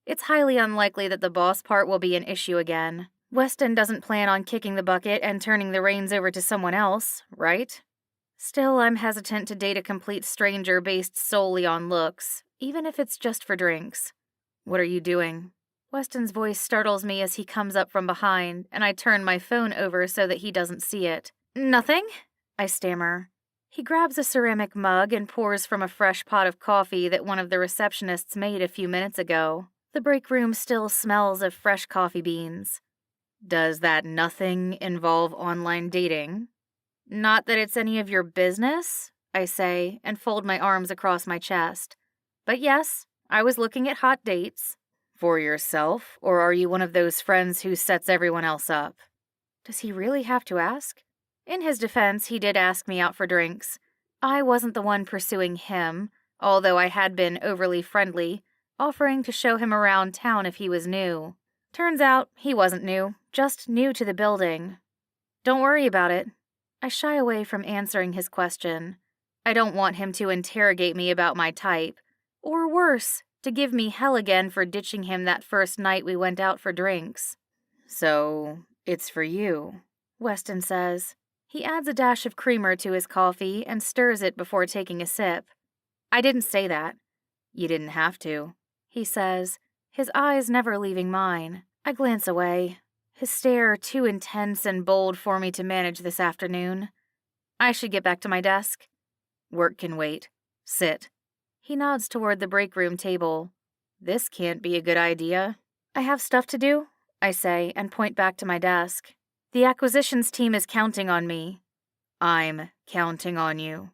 It's highly unlikely that the boss part will be an issue again. Weston doesn't plan on kicking the bucket and turning the reins over to someone else, right? Still, I'm hesitant to date a complete stranger based solely on looks, even if it's just for drinks. What are you doing? Weston's voice startles me as he comes up from behind, and I turn my phone over so that he doesn't see it. Nothing, I stammer. He grabs a ceramic mug and pours from a fresh pot of coffee that one of the receptionists made a few minutes ago. The break room still smells of fresh coffee beans. Does that nothing involve online dating? Not that it's any of your business, I say, and fold my arms across my chest. But yes, I was looking at hot dates. For yourself, or are you one of those friends who sets everyone else up? Does he really have to ask? In his defense, he did ask me out for drinks. I wasn't the one pursuing him, although I had been overly friendly, offering to show him around town if he was new. Turns out he wasn't new, just new to the building. Don't worry about it. I shy away from answering his question. I don't want him to interrogate me about my type, or worse, to give me hell again for ditching him that first night we went out for drinks. So, it's for you, Weston says. He adds a dash of creamer to his coffee and stirs it before taking a sip. I didn't say that. You didn't have to, he says, his eyes never leaving mine. I glance away, his stare too intense and bold for me to manage this afternoon. I should get back to my desk. Work can wait. Sit. He nods toward the break room table. This can't be a good idea. I have stuff to do, I say, and point back to my desk. The acquisitions team is counting on me. I'm counting on you.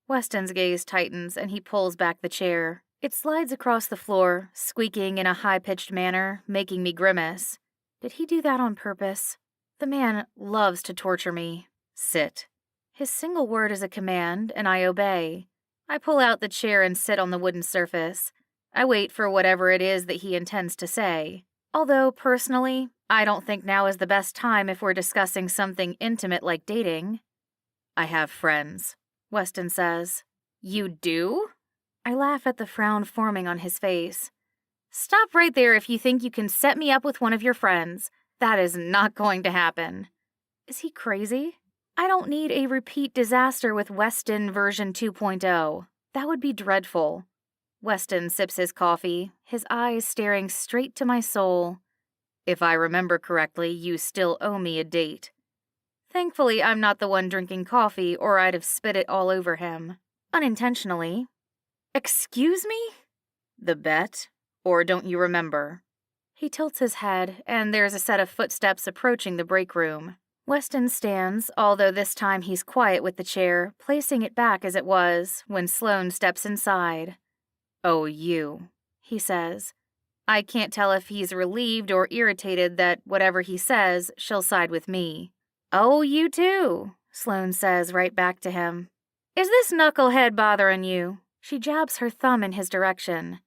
Weston's gaze tightens and he pulls back the chair. It slides across the floor, squeaking in a high-pitched manner, making me grimace. Did he do that on purpose? The man loves to torture me. Sit. His single word is a command, and I obey. I pull out the chair and sit on the wooden surface. I wait for whatever it is that he intends to say. Although, personally, I don't think now is the best time if we're discussing something intimate like dating. I have friends, Weston says. You do? I laugh at the frown forming on his face. Stop right there if you think you can set me up with one of your friends. That is not going to happen. Is he crazy? I don't need a repeat disaster with Weston version 2.0. That would be dreadful. Weston sips his coffee, his eyes staring straight to my soul. If I remember correctly, you still owe me a date. Thankfully, I'm not the one drinking coffee, or I'd have spit it all over him. Unintentionally. Excuse me? The bet? Or don't you remember? He tilts his head, and there's a set of footsteps approaching the break room. Weston stands, although this time he's quiet with the chair, placing it back as it was, when Sloane steps inside. Oh, you, he says. I can't tell if he's relieved or irritated that whatever he says, she'll side with me. Oh, you too, Sloane says right back to him. Is this knucklehead bothering you? She jabs her thumb in his direction.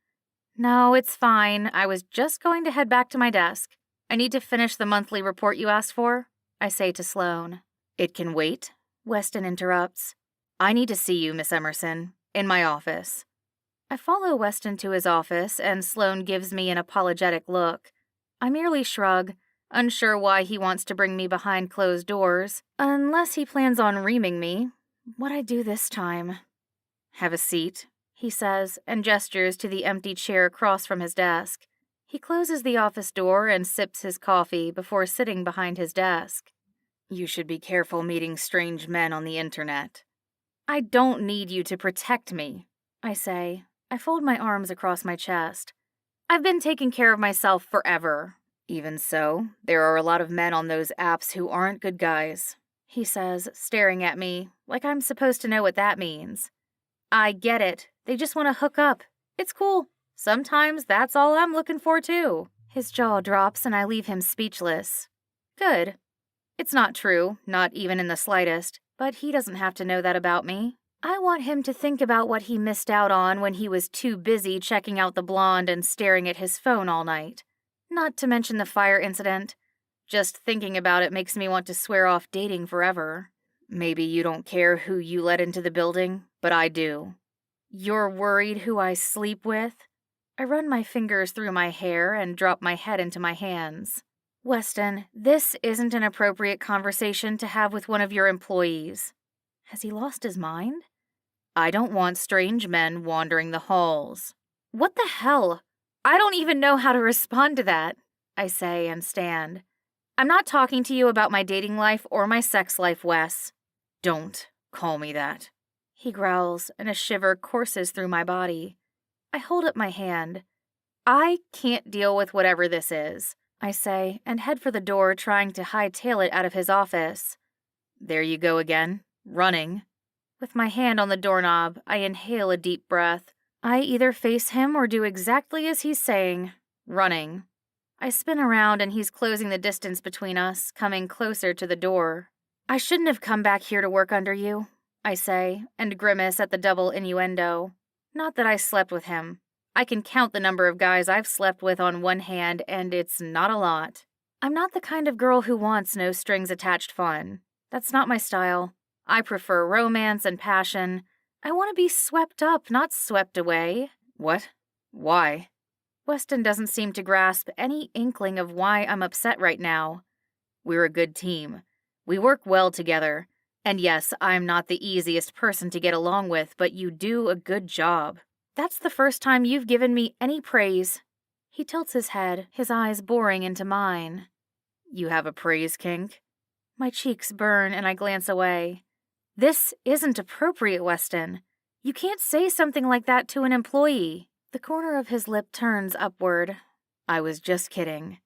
No, it's fine. I was just going to head back to my desk. I need to finish the monthly report you asked for, I say to Sloane. It can wait, Weston interrupts. I need to see you, Miss Emerson, in my office. I follow Weston to his office, and Sloane gives me an apologetic look. I merely shrug, unsure why he wants to bring me behind closed doors, unless he plans on reaming me. What'd I do this time? Have a seat, he says, and gestures to the empty chair across from his desk. He closes the office door and sips his coffee before sitting behind his desk. You should be careful meeting strange men on the internet. I don't need you to protect me, I say. I fold my arms across my chest. I've been taking care of myself forever. Even so, there are a lot of men on those apps who aren't good guys, he says, staring at me like I'm supposed to know what that means. I get it. They just want to hook up. It's cool. Sometimes that's all I'm looking for, too. His jaw drops and I leave him speechless. Good. It's not true, not even in the slightest, but he doesn't have to know that about me. I want him to think about what he missed out on when he was too busy checking out the blonde and staring at his phone all night. Not to mention the fire incident. Just thinking about it makes me want to swear off dating forever. Maybe you don't care who you let into the building, but I do. You're worried who I sleep with? I run my fingers through my hair and drop my head into my hands. Weston, this isn't an appropriate conversation to have with one of your employees. Has he lost his mind? I don't want strange men wandering the halls. What the hell? I don't even know how to respond to that, I say and stand. I'm not talking to you about my dating life or my sex life, Wes. Don't call me that. He growls, and a shiver courses through my body. I hold up my hand. I can't deal with whatever this is, I say, and head for the door, trying to hightail it out of his office. There you go again, running. With my hand on the doorknob, I inhale a deep breath. I either face him or do exactly as he's saying, running. I spin around and he's closing the distance between us, coming closer to the door. I shouldn't have come back here to work under you, I say, and grimace at the double innuendo. Not that I slept with him. I can count the number of guys I've slept with on one hand, and it's not a lot. I'm not the kind of girl who wants no strings attached fun. That's not my style. I prefer romance and passion. I want to be swept up, not swept away. What? Why? Weston doesn't seem to grasp any inkling of why I'm upset right now. We're a good team. We work well together. And yes, I'm not the easiest person to get along with, but you do a good job. That's the first time you've given me any praise. He tilts his head, his eyes boring into mine. You have a praise kink? My cheeks burn and I glance away. This isn't appropriate, Weston. You can't say something like that to an employee. The corner of his lip turns upward. I was just kidding.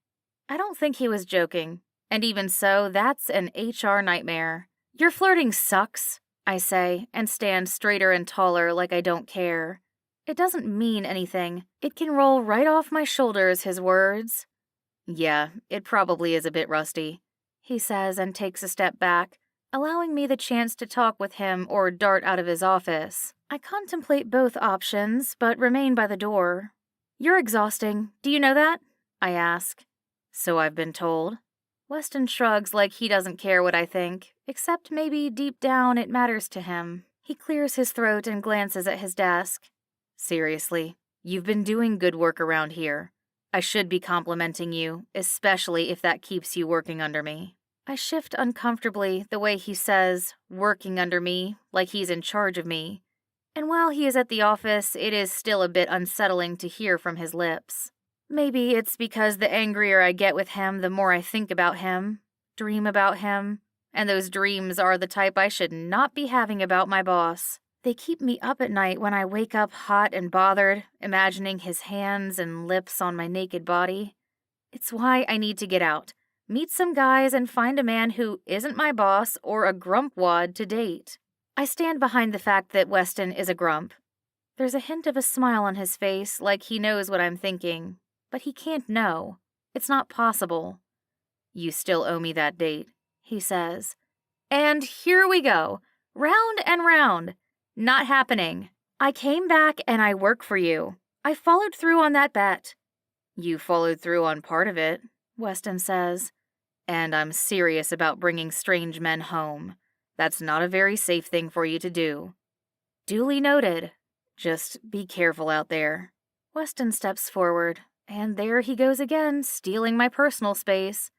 I don't think he was joking. And even so, that's an HR nightmare. Your flirting sucks, I say, and stand straighter and taller like I don't care. It doesn't mean anything. It can roll right off my shoulders, his words. Yeah, it probably is a bit rusty, he says and takes a step back, allowing me the chance to talk with him or dart out of his office. I contemplate both options, but remain by the door. You're exhausting. Do you know that? I ask. So I've been told. Weston shrugs like he doesn't care what I think, except maybe deep down it matters to him. He clears his throat and glances at his desk. Seriously, you've been doing good work around here. I should be complimenting you, especially if that keeps you working under me. I shift uncomfortably the way he says, working under me, like he's in charge of me. And while he is at the office, it is still a bit unsettling to hear from his lips. Maybe it's because the angrier I get with him, the more I think about him, dream about him, and those dreams are the type I should not be having about my boss. They keep me up at night when I wake up hot and bothered, imagining his hands and lips on my naked body. It's why I need to get out, meet some guys, and find a man who isn't my boss or a grumpwad to date. I stand behind the fact that Weston is a grump. There's a hint of a smile on his face, like he knows what I'm thinking. But he can't know. It's not possible. You still owe me that date, he says. And here we go. Round and round. Not happening. I came back and I work for you. I followed through on that bet. You followed through on part of it, Weston says. And I'm serious about bringing strange men home. That's not a very safe thing for you to do. Duly noted. Just be careful out there. Weston steps forward. And there he goes again, stealing my personal space.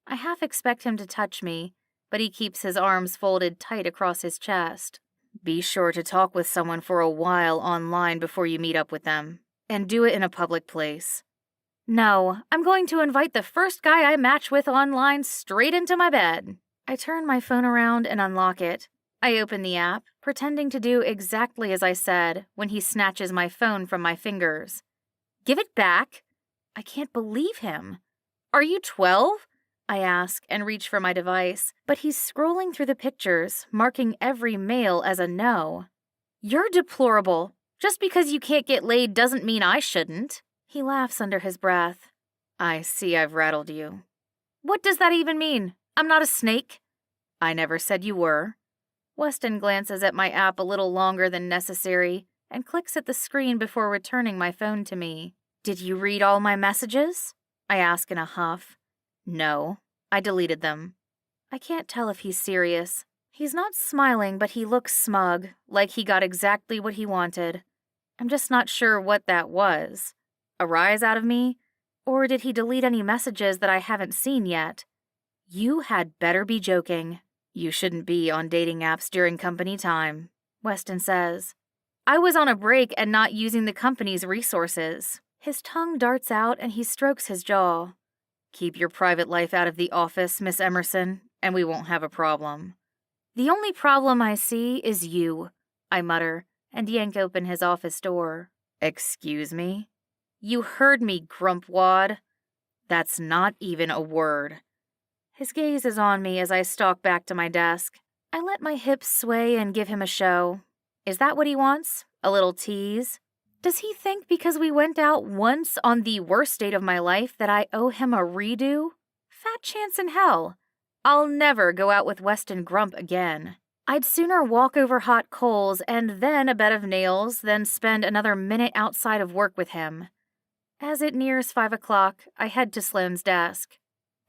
I half expect him to touch me, but he keeps his arms folded tight across his chest. Be sure to talk with someone for a while online before you meet up with them, and do it in a public place. No, I'm going to invite the first guy I match with online straight into my bed. I turn my phone around and unlock it. I open the app, pretending to do exactly as I said when he snatches my phone from my fingers. Give it back? I can't believe him. Are you 12? I ask and reach for my device, but he's scrolling through the pictures, marking every male as a no. You're deplorable. Just because you can't get laid doesn't mean I shouldn't. He laughs under his breath. I see I've rattled you. What does that even mean? I'm not a snake. I never said you were. Weston glances at my app a little longer than necessary and clicks at the screen before returning my phone to me. Did you read all my messages? I ask in a huff. No, I deleted them. I can't tell if he's serious. He's not smiling, but he looks smug, like he got exactly what he wanted. I'm just not sure what that was. A rise out of me? Or did he delete any messages that I haven't seen yet? You had better be joking. You shouldn't be on dating apps during company time, Weston says. I was on a break and not using the company's resources. His tongue darts out and he strokes his jaw. Keep your private life out of the office, Miss Emerson, and we won't have a problem. The only problem I see is you, I mutter, and yank open his office door. Excuse me? You heard me, grumpwad. That's not even a word. His gaze is on me as I stalk back to my desk. I let my hips sway and give him a show. Is that what he wants? A little tease? Does he think because we went out once on the worst date of my life that I owe him a redo? Fat chance in hell. I'll never go out with Weston Grump again. I'd sooner walk over hot coals and then a bed of nails than spend another minute outside of work with him. As it nears 5 o'clock, I head to Sloane's desk.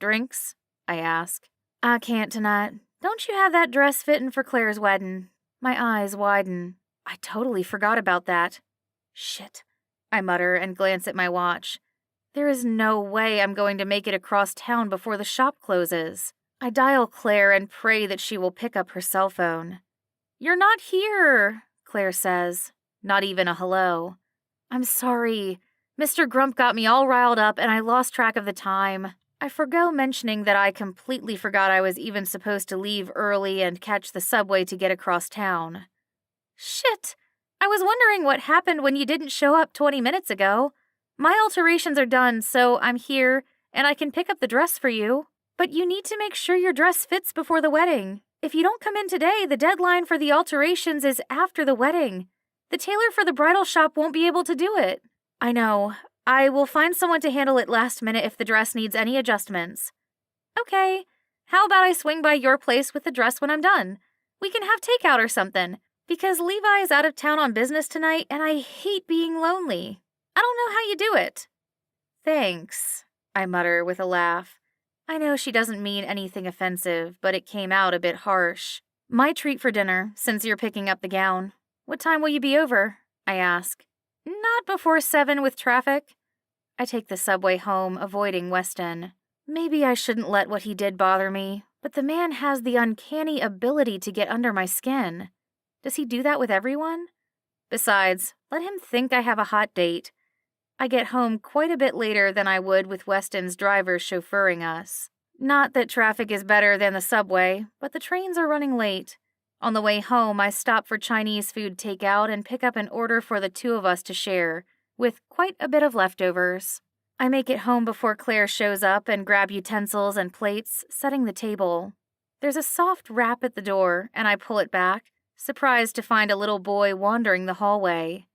Drinks? I ask. I can't tonight. Don't you have that dress fittin' for Claire's wedding? My eyes widen. I totally forgot about that. Shit, I mutter and glance at my watch. There is no way I'm going to make it across town before the shop closes. I dial Claire and pray that she will pick up her cell phone. You're not here, Claire says. Not even a hello. I'm sorry. Mr. Grump got me all riled up and I lost track of the time. I forgo mentioning that I completely forgot I was even supposed to leave early and catch the subway to get across town. Shit! I was wondering what happened when you didn't show up 20 minutes ago. My alterations are done, so I'm here, and I can pick up the dress for you. But you need to make sure your dress fits before the wedding. If you don't come in today, the deadline for the alterations is after the wedding. The tailor for the bridal shop won't be able to do it. I know. I will find someone to handle it last minute if the dress needs any adjustments. Okay. How about I swing by your place with the dress when I'm done? We can have takeout or something. Because Levi is out of town on business tonight, and I hate being lonely. I don't know how you do it. Thanks, I mutter with a laugh. I know she doesn't mean anything offensive, but it came out a bit harsh. My treat for dinner, since you're picking up the gown. What time will you be over? I ask. Not before 7 with traffic. I take the subway home, avoiding Weston. Maybe I shouldn't let what he did bother me, but the man has the uncanny ability to get under my skin. Does he do that with everyone? Besides, let him think I have a hot date. I get home quite a bit later than I would with Weston's driver chauffeuring us. Not that traffic is better than the subway, but the trains are running late. On the way home, I stop for Chinese food takeout and pick up an order for the two of us to share, with quite a bit of leftovers. I make it home before Claire shows up and grab utensils and plates, setting the table. There's a soft rap at the door, and I pull it back, surprised to find a little boy wandering the hallway.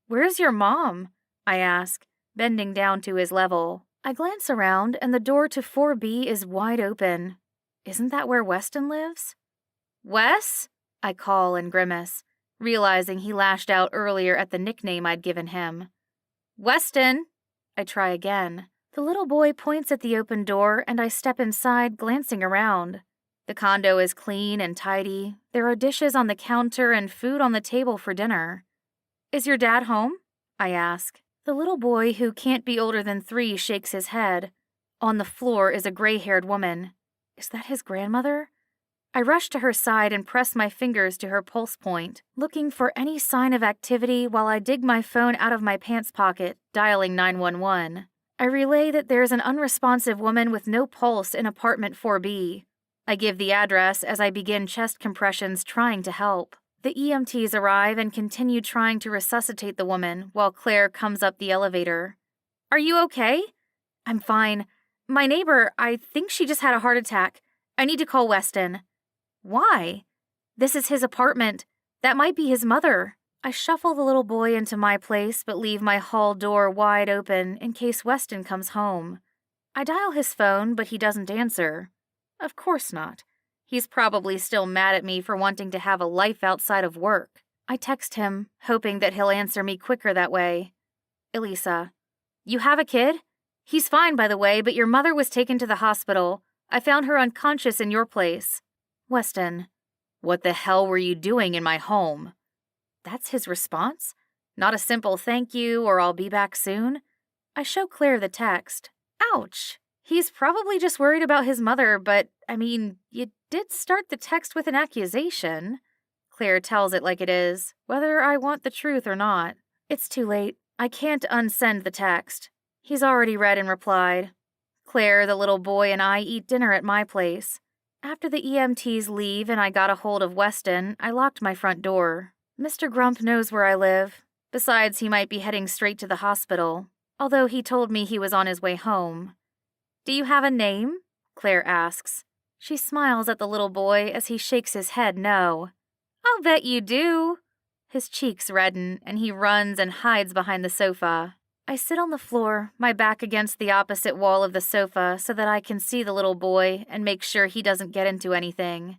Where's your mom? I ask, bending down to his level. I glance around, and the door to 4B is wide open. Isn't that where Weston lives? Wes? I call and grimace, realizing he lashed out earlier at the nickname I'd given him. Weston! I try again. The little boy points at the open door, and I step inside, glancing around. The condo is clean and tidy. There are dishes on the counter and food on the table for dinner. Is your dad home? I ask. The little boy, who can't be older than 3, shakes his head. On the floor is a gray-haired woman. Is that his grandmother? I rush to her side and press my fingers to her pulse point, looking for any sign of activity while I dig my phone out of my pants pocket, dialing 911. I relay that there's an unresponsive woman with no pulse in apartment 4B. I give the address as I begin chest compressions trying to help. The EMTs arrive and continue trying to resuscitate the woman while Claire comes up the elevator. "Are you okay?" "I'm fine. My neighbor, I think she just had a heart attack. I need to call Weston." "Why?" "This is his apartment. That might be his mother." I shuffle the little boy into my place but leave my hall door wide open in case Weston comes home. I dial his phone, but he doesn't answer. Of course not. He's probably still mad at me for wanting to have a life outside of work. I text him, hoping that he'll answer me quicker that way. "Elisa, you have a kid? He's fine, by the way, but your mother was taken to the hospital. I found her unconscious in your place." Weston, "What the hell were you doing in my home?" That's his response? Not a simple thank you or I'll be back soon? I show Claire the text. Ouch. He's probably just worried about his mother, but, you did start the text with an accusation. Claire tells it like it is, whether I want the truth or not. It's too late. I can't unsend the text. He's already read and replied. Claire, the little boy, and I eat dinner at my place. After the EMTs leave and I got a hold of Weston, I locked my front door. Mr. Grump knows where I live. Besides, he might be heading straight to the hospital, although he told me he was on his way home. "Do you have a name?" Claire asks. She smiles at the little boy as he shakes his head no. "I'll bet you do." His cheeks redden, and he runs and hides behind the sofa. I sit on the floor, my back against the opposite wall of the sofa so that I can see the little boy and make sure he doesn't get into anything.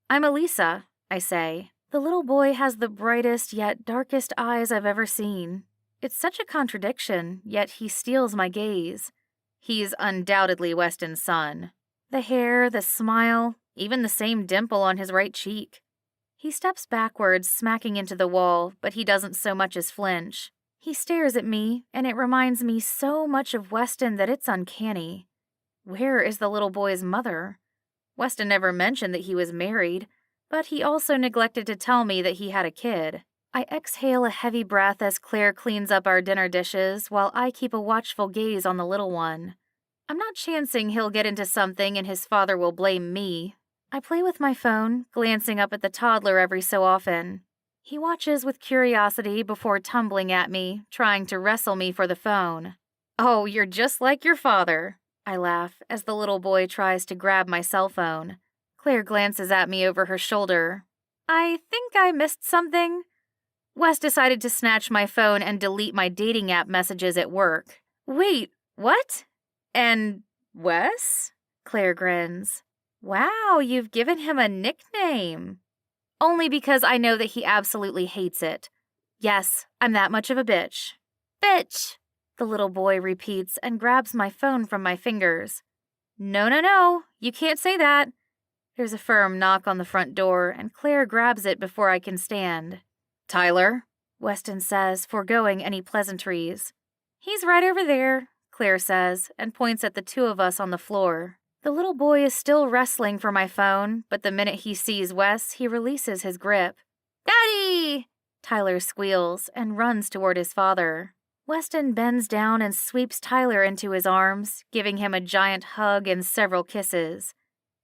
"I'm Elisa," I say. The little boy has the brightest yet darkest eyes I've ever seen. It's such a contradiction, yet he steals my gaze. He's undoubtedly Weston's son. The hair, the smile, even the same dimple on his right cheek. He steps backwards, smacking into the wall, but he doesn't so much as flinch. He stares at me, and it reminds me so much of Weston that it's uncanny. Where is the little boy's mother? Weston never mentioned that he was married, but he also neglected to tell me that he had a kid. I exhale a heavy breath as Claire cleans up our dinner dishes while I keep a watchful gaze on the little one. I'm not chancing he'll get into something and his father will blame me. I play with my phone, glancing up at the toddler every so often. He watches with curiosity before tumbling at me, trying to wrestle me for the phone. "Oh, you're just like your father," I laugh as the little boy tries to grab my cell phone. Claire glances at me over her shoulder. "I think I missed something." Wes decided to snatch my phone and delete my dating app messages at work. "Wait, what? And Wes?" Claire grins. "Wow, you've given him a nickname." "Only because I know that he absolutely hates it. Yes, I'm that much of a bitch." "Bitch," the little boy repeats and grabs my phone from my fingers. No, you can't say that." There's a firm knock on the front door, and Claire grabs it before I can stand. "Tyler," Weston says, foregoing any pleasantries. "He's right over there," Claire says, and points at the two of us on the floor. The little boy is still wrestling for my phone, but the minute he sees Wes, he releases his grip. "Daddy!" Tyler squeals and runs toward his father. Weston bends down and sweeps Tyler into his arms, giving him a giant hug and several kisses.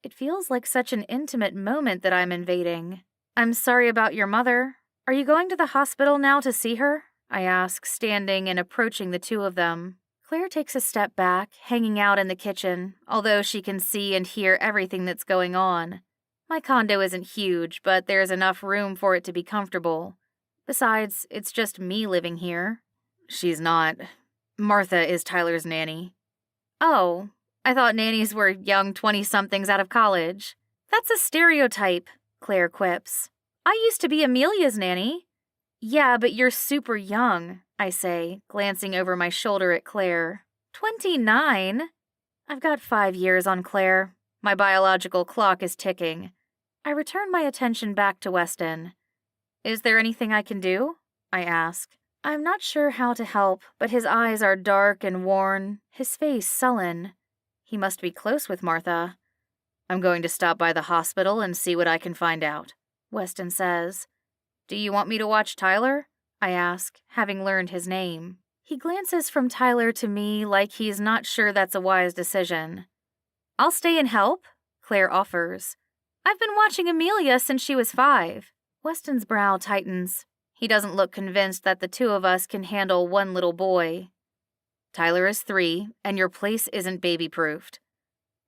It feels like such an intimate moment that I'm invading. "I'm sorry about your mother. Are you going to the hospital now to see her?" I ask, standing and approaching the two of them. Claire takes a step back, hanging out in the kitchen, although she can see and hear everything that's going on. My condo isn't huge, but there's enough room for it to be comfortable. Besides, it's just me living here. "She's not. Martha is Tyler's nanny." "Oh, I thought nannies were young 20-somethings out of college." "That's a stereotype," Claire quips. "I used to be Amelia's nanny." "Yeah, but you're super young," I say, glancing over my shoulder at Claire. 29? I've got 5 years on Claire. My biological clock is ticking. I return my attention back to Weston. "Is there anything I can do?" I ask. I'm not sure how to help, but his eyes are dark and worn, his face sullen. He must be close with Martha. I'm going to stop by the hospital and see what I can find out, Weston says. Do you want me to watch Tyler? I ask, having learned his name. He glances from Tyler to me like he's not sure that's a wise decision. I'll stay and help, Claire offers. I've been watching Amelia since she was 5. Weston's brow tightens. He doesn't look convinced that the two of us can handle one little boy. Tyler is 3, and your place isn't baby-proofed.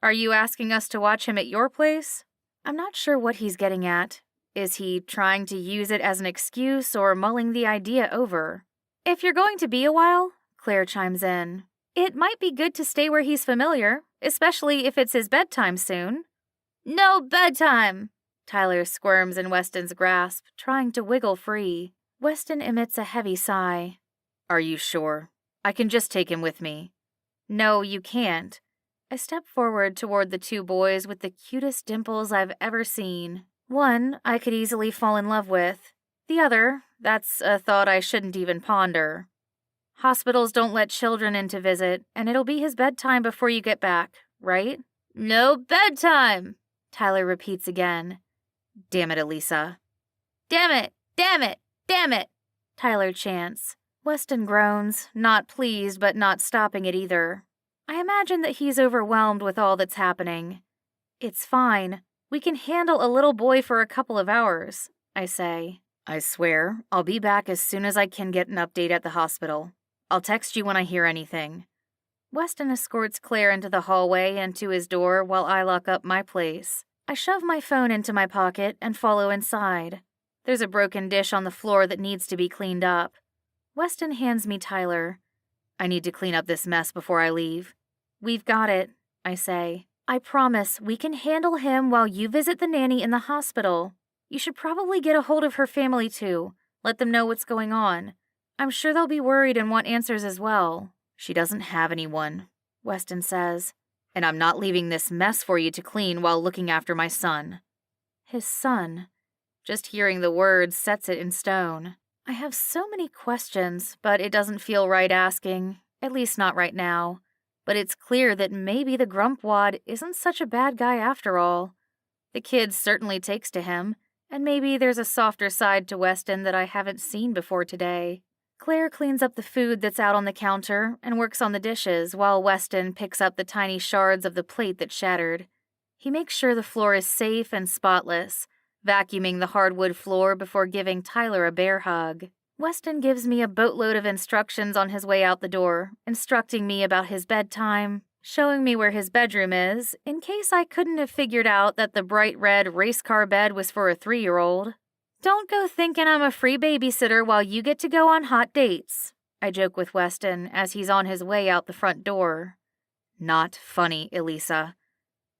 Are you asking us to watch him at your place? I'm not sure what he's getting at. Is he trying to use it as an excuse or mulling the idea over? If you're going to be a while, Claire chimes in, it might be good to stay where he's familiar, especially if it's his bedtime soon. No bedtime! Tyler squirms in Weston's grasp, trying to wiggle free. Weston emits a heavy sigh. Are you sure? I can just take him with me. No, you can't. I step forward toward the 2 boys with the cutest dimples I've ever seen. One I could easily fall in love with. The other, that's a thought I shouldn't even ponder. Hospitals don't let children in to visit, and it'll be his bedtime before you get back, right? No bedtime, Tyler repeats again. Damn it, Elisa. Damn it, damn it, damn it, Tyler chants. Weston groans, not pleased but not stopping it either. I imagine that he's overwhelmed with all that's happening. It's fine. We can handle a little boy for a couple of hours, I say. I swear, I'll be back as soon as I can get an update at the hospital. I'll text you when I hear anything. Weston escorts Claire into the hallway and to his door while I lock up my place. I shove my phone into my pocket and follow inside. There's a broken dish on the floor that needs to be cleaned up. Weston hands me Tyler. I need to clean up this mess before I leave. We've got it, I say. I promise we can handle him while you visit the nanny in the hospital. You should probably get a hold of her family too. Let them know what's going on. I'm sure they'll be worried and want answers as well. She doesn't have anyone, Weston says. And I'm not leaving this mess for you to clean while looking after my son. His son. Just hearing the words sets it in stone. I have so many questions, but it doesn't feel right asking, at least not right now. But it's clear that maybe the grumpwad isn't such a bad guy after all. The kid certainly takes to him, and maybe there's a softer side to Weston that I haven't seen before today. Claire cleans up the food that's out on the counter and works on the dishes while Weston picks up the tiny shards of the plate that shattered. He makes sure the floor is safe and spotless, vacuuming the hardwood floor before giving Tyler a bear hug. Weston gives me a boatload of instructions on his way out the door, instructing me about his bedtime, showing me where his bedroom is, in case I couldn't have figured out that the bright red race car bed was for a 3-year-old. Don't go thinking I'm a free babysitter while you get to go on hot dates, I joke with Weston as he's on his way out the front door. Not funny, Elisa.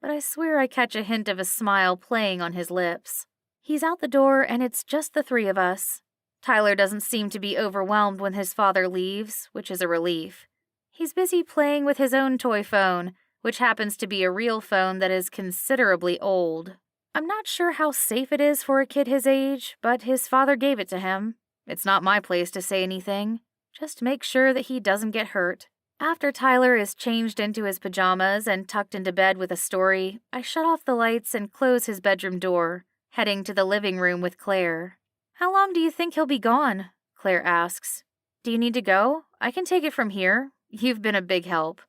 But I swear I catch a hint of a smile playing on his lips. He's out the door and it's just the 3 of us. Tyler doesn't seem to be overwhelmed when his father leaves, which is a relief. He's busy playing with his own toy phone, which happens to be a real phone that is considerably old. I'm not sure how safe it is for a kid his age, but his father gave it to him. It's not my place to say anything. Just make sure that he doesn't get hurt. After Tyler is changed into his pajamas and tucked into bed with a story, I shut off the lights and close his bedroom door, heading to the living room with Claire. How long do you think he'll be gone? Claire asks. Do you need to go? I can take it from here. You've been a big help.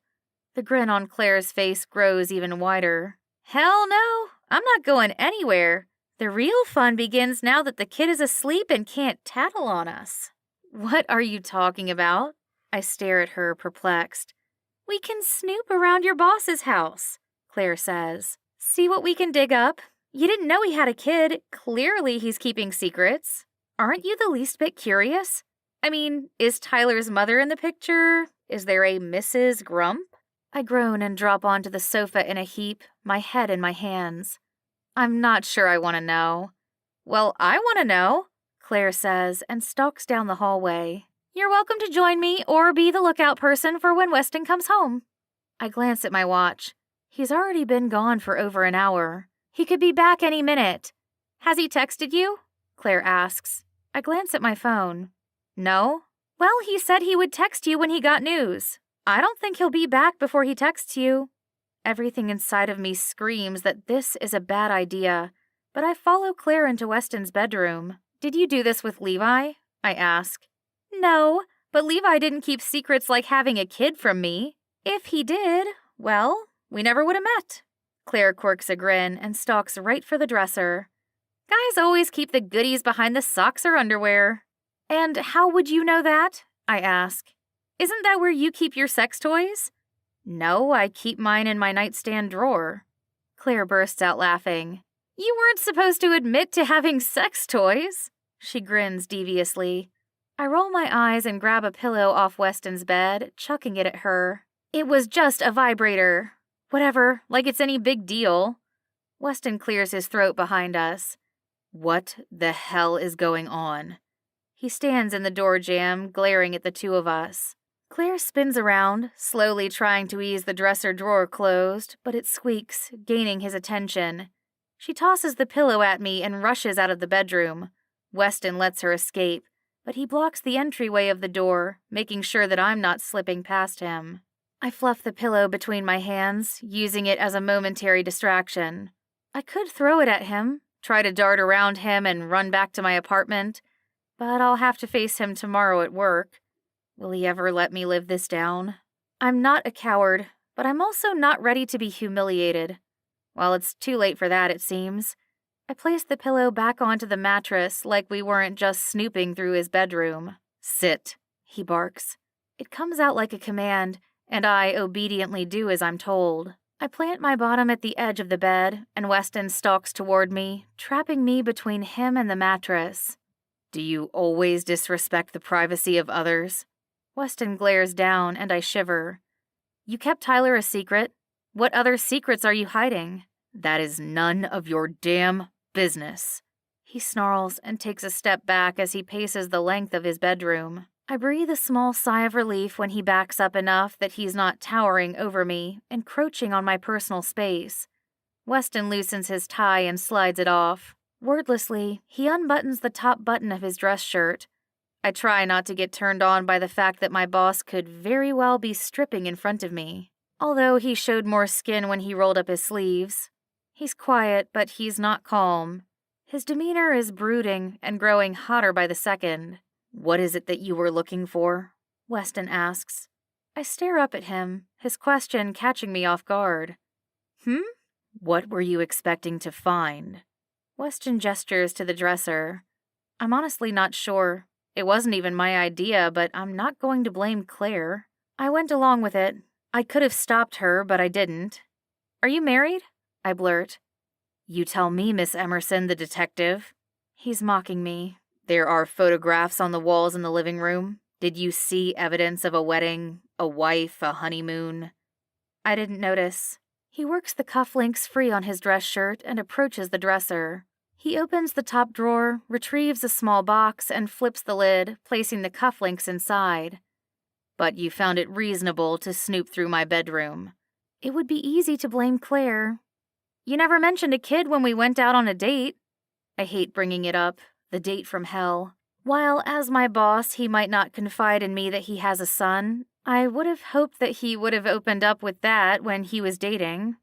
The grin on Claire's face grows even wider. Hell no! I'm not going anywhere. The real fun begins now that the kid is asleep and can't tattle on us. What are you talking about? I stare at her, perplexed. We can snoop around your boss's house, Claire says. See what we can dig up? You didn't know he had a kid. Clearly he's keeping secrets. Aren't you the least bit curious? I mean, is Tyler's mother in the picture? Is there a Mrs. Grump? I groan and drop onto the sofa in a heap, my head in my hands. I'm not sure I want to know. Well, I want to know, Claire says and stalks down the hallway. You're welcome to join me or be the lookout person for when Weston comes home. I glance at my watch. He's already been gone for over an hour. He could be back any minute. Has he texted you? Claire asks. I glance at my phone. No. Well, he said he would text you when he got news. I don't think he'll be back before he texts you. Everything inside of me screams that this is a bad idea, but I follow Claire into Weston's bedroom. "Did you do this with Levi?" I ask. "No, but Levi didn't keep secrets like having a kid from me. If he did, well, we never would have met." Claire quirks a grin and stalks right for the dresser. "Guys always keep the goodies behind the socks or underwear." "And how would you know that?" I ask. "Isn't that where you keep your sex toys?" "No, I keep mine in my nightstand drawer." Claire bursts out laughing. "You weren't supposed to admit to having sex toys." She grins deviously. I roll my eyes and grab a pillow off Weston's bed, chucking it at her. "It was just a vibrator." "Whatever, like it's any big deal." Weston clears his throat behind us. What the hell is going on? He stands in the door jamb, glaring at the two of us. Claire spins around, slowly trying to ease the dresser drawer closed, but it squeaks, gaining his attention. She tosses the pillow at me and rushes out of the bedroom. Weston lets her escape, but he blocks the entryway of the door, making sure that I'm not slipping past him. I fluff the pillow between my hands, using it as a momentary distraction. I could throw it at him, try to dart around him and run back to my apartment, but I'll have to face him tomorrow at work. Will he ever let me live this down? I'm not a coward, but I'm also not ready to be humiliated. Well, it's too late for that, it seems. I place the pillow back onto the mattress like we weren't just snooping through his bedroom. "Sit," he barks. It comes out like a command, and I obediently do as I'm told. I plant my bottom at the edge of the bed, and Weston stalks toward me, trapping me between him and the mattress. "Do you always disrespect the privacy of others?" Weston glares down, and I shiver. "You kept Tyler a secret. What other secrets are you hiding?" "That is none of your damn business." He snarls and takes a step back as he paces the length of his bedroom. I breathe a small sigh of relief when he backs up enough that he's not towering over me, encroaching on my personal space. Weston loosens his tie and slides it off. Wordlessly, he unbuttons the top button of his dress shirt. I try not to get turned on by the fact that my boss could very well be stripping in front of me, although he showed more skin when he rolled up his sleeves. He's quiet, but he's not calm. His demeanor is brooding and growing hotter by the second. "What is it that you were looking for?" Weston asks. I stare up at him, his question catching me off guard. What were you expecting to find?" Weston gestures to the dresser. I'm honestly not sure. It wasn't even my idea, but I'm not going to blame Claire. I went along with it. I could have stopped her, but I didn't. "Are you married?" I blurt. "You tell me, Miss Emerson, the detective." He's mocking me. "There are photographs on the walls in the living room. Did you see evidence of a wedding, a wife, a honeymoon?" I didn't notice. He works the cufflinks free on his dress shirt and approaches the dresser. He opens the top drawer, retrieves a small box, and flips the lid, placing the cufflinks inside. "But you found it reasonable to snoop through my bedroom." It would be easy to blame Claire. "You never mentioned a kid when we went out on a date." I hate bringing it up, the date from hell. While as my boss he might not confide in me that he has a son, I would have hoped that he would have opened up with that when he was dating.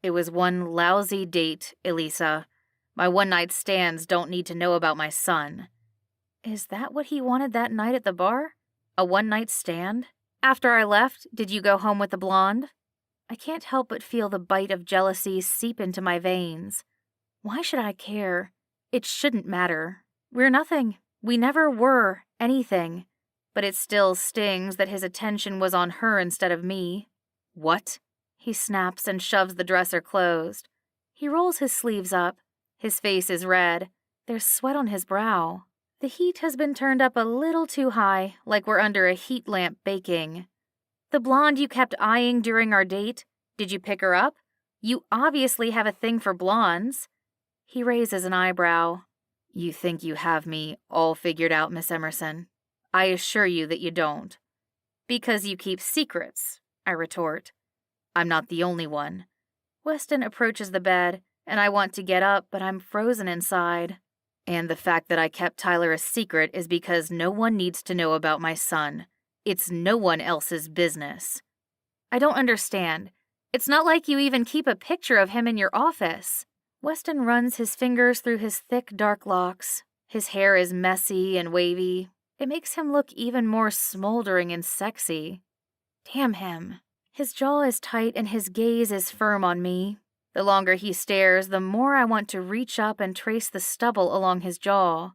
"It was one lousy date, Elisa. My one-night stands don't need to know about my son." Is that what he wanted that night at the bar? A one-night stand? "After I left, did you go home with the blonde?" I can't help but feel the bite of jealousy seep into my veins. Why should I care? It shouldn't matter. We're nothing. We never were anything. But it still stings that his attention was on her instead of me. "What?" He snaps and shoves the dresser closed. He rolls his sleeves up. His face is red. There's sweat on his brow. The heat has been turned up a little too high, like we're under a heat lamp baking. "The blonde you kept eyeing during our date, did you pick her up? You obviously have a thing for blondes." He raises an eyebrow. "You think you have me all figured out, Miss Emerson? I assure you that you don't." "Because you keep secrets," I retort. "I'm not the only one." Weston approaches the bed, and I want to get up, but I'm frozen inside. "And the fact that I kept Tyler a secret is because no one needs to know about my son. It's no one else's business." I don't understand. It's not like you even keep a picture of him in your office. Weston runs his fingers through his thick, dark locks. His hair is messy and wavy. It makes him look even more smoldering and sexy. Damn him. His jaw is tight and his gaze is firm on me. The longer he stares, the more I want to reach up and trace the stubble along his jaw.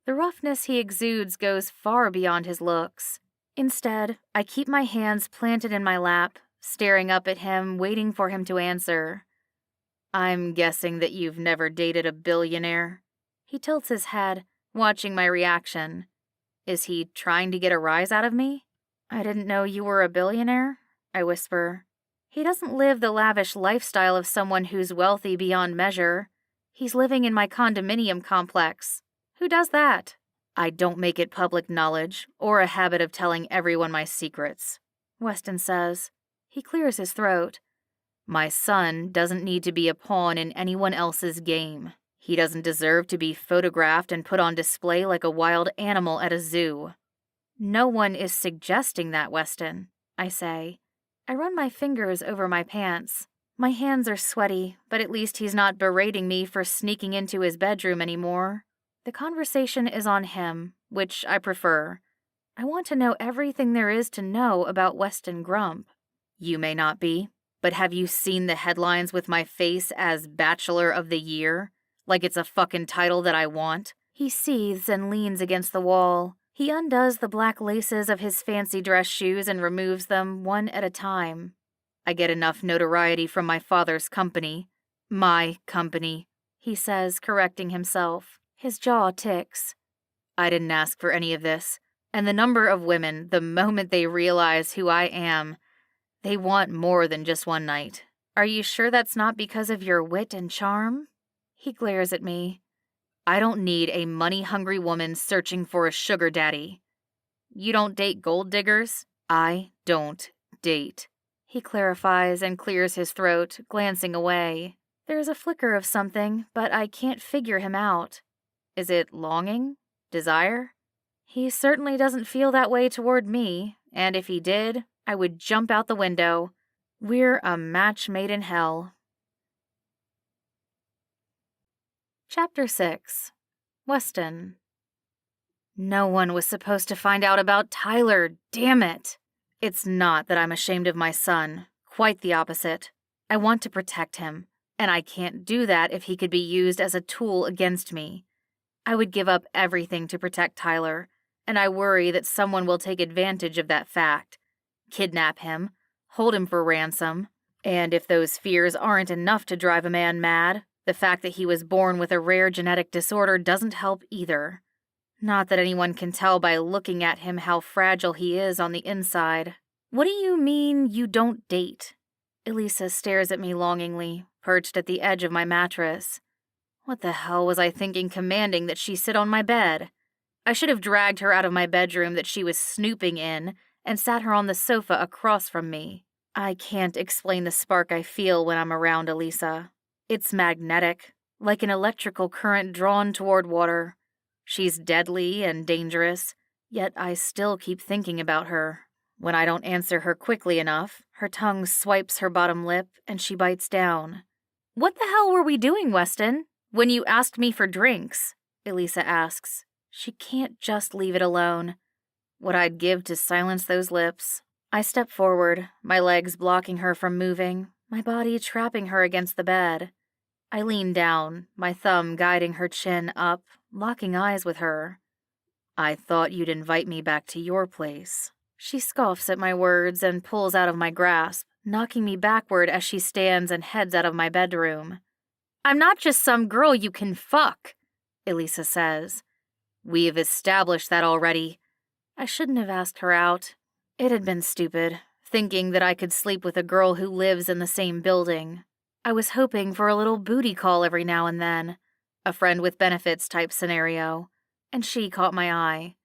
The roughness he exudes goes far beyond his looks. Instead, I keep my hands planted in my lap, staring up at him, waiting for him to answer. I'm guessing that you've never dated a billionaire. He tilts his head, watching my reaction. Is he trying to get a rise out of me? I didn't know you were a billionaire, I whisper. He doesn't live the lavish lifestyle of someone who's wealthy beyond measure. He's living in my condominium complex. Who does that? I don't make it public knowledge or a habit of telling everyone my secrets, Weston says. He clears his throat. My son doesn't need to be a pawn in anyone else's game. He doesn't deserve to be photographed and put on display like a wild animal at a zoo. No one is suggesting that, Weston, I say. I run my fingers over my pants. My hands are sweaty, but at least he's not berating me for sneaking into his bedroom anymore. The conversation is on him, which I prefer. I want to know everything there is to know about Weston Grump. You may not be, but have you seen the headlines with my face as Bachelor of the Year? Like it's a fucking title that I want? He seethes and leans against the wall. He undoes the black laces of his fancy dress shoes and removes them one at a time. I get enough notoriety from my father's company. My company, he says, correcting himself. His jaw ticks. I didn't ask for any of this. And the number of women, the moment they realize who I am, they want more than just one night. Are you sure that's not because of your wit and charm? He glares at me. I don't need a money-hungry woman searching for a sugar daddy. You don't date gold diggers? I don't date. He clarifies and clears his throat, glancing away. There's a flicker of something, but I can't figure him out. Is it longing? Desire? He certainly doesn't feel that way toward me, and if he did, I would jump out the window. We're a match made in hell. Chapter 6. Weston. No one was supposed to find out about Tyler, damn it! It's not that I'm ashamed of my son, quite the opposite. I want to protect him, and I can't do that if he could be used as a tool against me. I would give up everything to protect Tyler, and I worry that someone will take advantage of that fact. Kidnap him, hold him for ransom, and if those fears aren't enough to drive a man mad, the fact that he was born with a rare genetic disorder doesn't help either. Not that anyone can tell by looking at him how fragile he is on the inside. What do you mean you don't date? Elise stares at me longingly, perched at the edge of my mattress. What the hell was I thinking commanding that she sit on my bed? I should have dragged her out of my bedroom that she was snooping in and sat her on the sofa across from me. I can't explain the spark I feel when I'm around Elise. It's magnetic, like an electrical current drawn toward water. She's deadly and dangerous, yet I still keep thinking about her. When I don't answer her quickly enough, her tongue swipes her bottom lip and she bites down. What the hell were we doing, Weston? When you asked me for drinks, Elise asks. She can't just leave it alone. What I'd give to silence those lips. I step forward, my legs blocking her from moving, my body trapping her against the bed. I lean down, my thumb guiding her chin up, locking eyes with her. I thought you'd invite me back to your place. She scoffs at my words and pulls out of my grasp, knocking me backward as she stands and heads out of my bedroom. I'm not just some girl you can fuck, Elise says. We've established that already. I shouldn't have asked her out. It had been stupid, thinking that I could sleep with a girl who lives in the same building. I was hoping for a little booty call every now and then, a friend with benefits type scenario, and she caught my eye.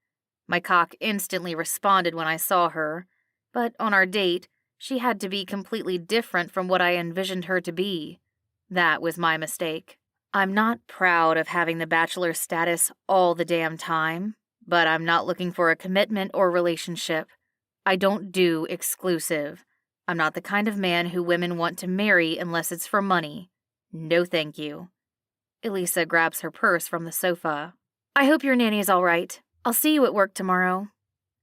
My cock instantly responded when I saw her, but on our date, she had to be completely different from what I envisioned her to be. That was my mistake. I'm not proud of having the bachelor status all the damn time, but I'm not looking for a commitment or relationship. I don't do exclusive. I'm not the kind of man who women want to marry unless it's for money. No thank you. Elisa grabs her purse from the sofa. I hope your nanny's all right. I'll see you at work tomorrow.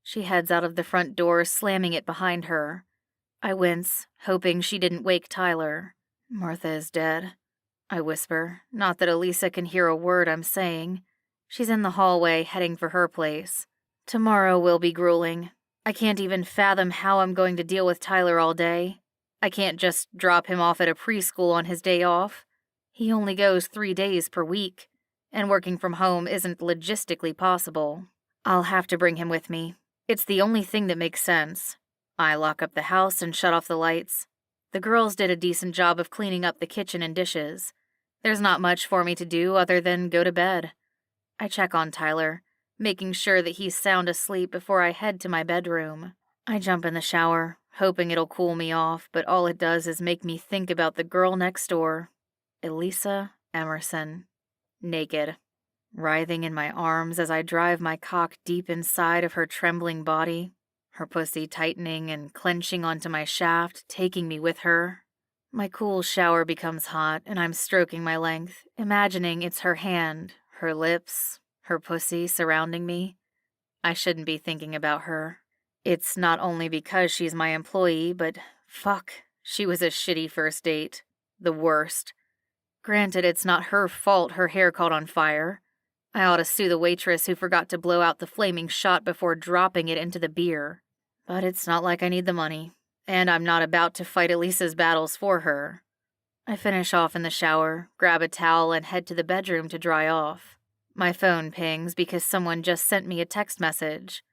She heads out of the front door, slamming it behind her. I wince, hoping she didn't wake Tyler. Martha is dead, I whisper, not that Elisa can hear a word I'm saying. She's in the hallway, heading for her place. Tomorrow will be grueling. I can't even fathom how I'm going to deal with Tyler all day. I can't just drop him off at a preschool on his day off. He only goes 3 days per week, and working from home isn't logistically possible. I'll have to bring him with me. It's the only thing that makes sense. I lock up the house and shut off the lights. The girls did a decent job of cleaning up the kitchen and dishes. There's not much for me to do other than go to bed. I check on Tyler, making sure that he's sound asleep before I head to my bedroom. I jump in the shower, hoping it'll cool me off, but all it does is make me think about the girl next door, Elisa Emerson, naked, writhing in my arms as I drive my cock deep inside of her trembling body, her pussy tightening and clenching onto my shaft, taking me with her. My cool shower becomes hot, and I'm stroking my length, imagining it's her hand, her lips, her pussy surrounding me. I shouldn't be thinking about her. It's not only because she's my employee, but fuck, she was a shitty first date. The worst. Granted, it's not her fault her hair caught on fire. I ought to sue the waitress who forgot to blow out the flaming shot before dropping it into the beer. But it's not like I need the money, and I'm not about to fight Elisa's battles for her. I finish off in the shower, grab a towel, and head to the bedroom to dry off. My phone pings because someone just sent me a text message.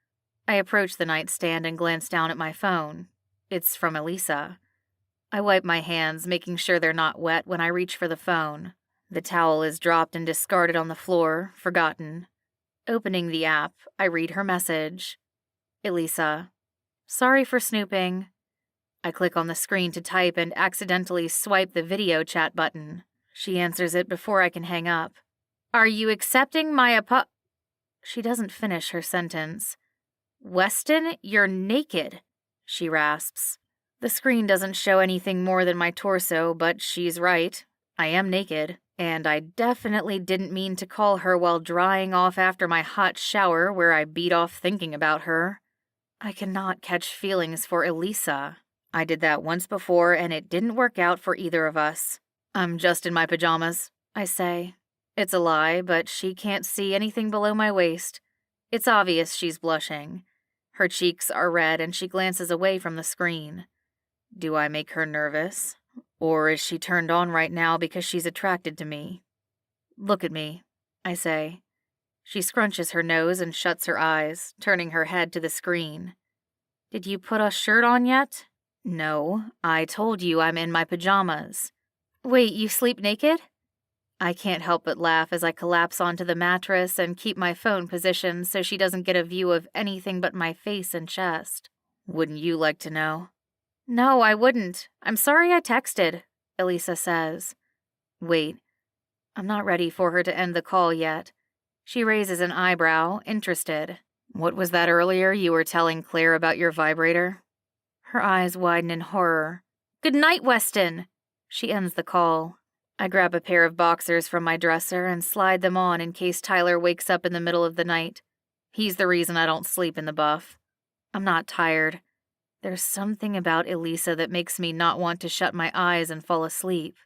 I approach the nightstand and glance down at my phone. It's from Elisa. I wipe my hands, making sure they're not wet when I reach for the phone. The towel is dropped and discarded on the floor, forgotten. Opening the app, I read her message. Elisa. Sorry for snooping. I click on the screen to type and accidentally swipe the video chat button. She answers it before I can hang up. Are you accepting my She doesn't finish her sentence. Weston, you're naked, she rasps. The screen doesn't show anything more than my torso, but she's right. I am naked, and I definitely didn't mean to call her while drying off after my hot shower where I beat off thinking about her. I cannot catch feelings for Elisa. I did that once before, and it didn't work out for either of us. I'm just in my pajamas, I say. It's a lie, but she can't see anything below my waist. It's obvious she's blushing. Her cheeks are red, and she glances away from the screen. Do I make her nervous? Or is she turned on right now because she's attracted to me? Look at me, I say. She scrunches her nose and shuts her eyes, turning her head to the screen. Did you put a shirt on yet? No, I told you I'm in my pajamas. Wait, you sleep naked? I can't help but laugh as I collapse onto the mattress and keep my phone positioned so she doesn't get a view of anything but my face and chest. Wouldn't you like to know? No, I wouldn't. I'm sorry I texted, Elisa says. Wait, I'm not ready for her to end the call yet. She raises an eyebrow, interested. What was that earlier you were telling Claire about your vibrator? Her eyes widen in horror. Good night, Weston. She ends the call. I grab a pair of boxers from my dresser and slide them on in case Tyler wakes up in the middle of the night. He's the reason I don't sleep in the buff. I'm not tired. There's something about Elisa that makes me not want to shut my eyes and fall asleep.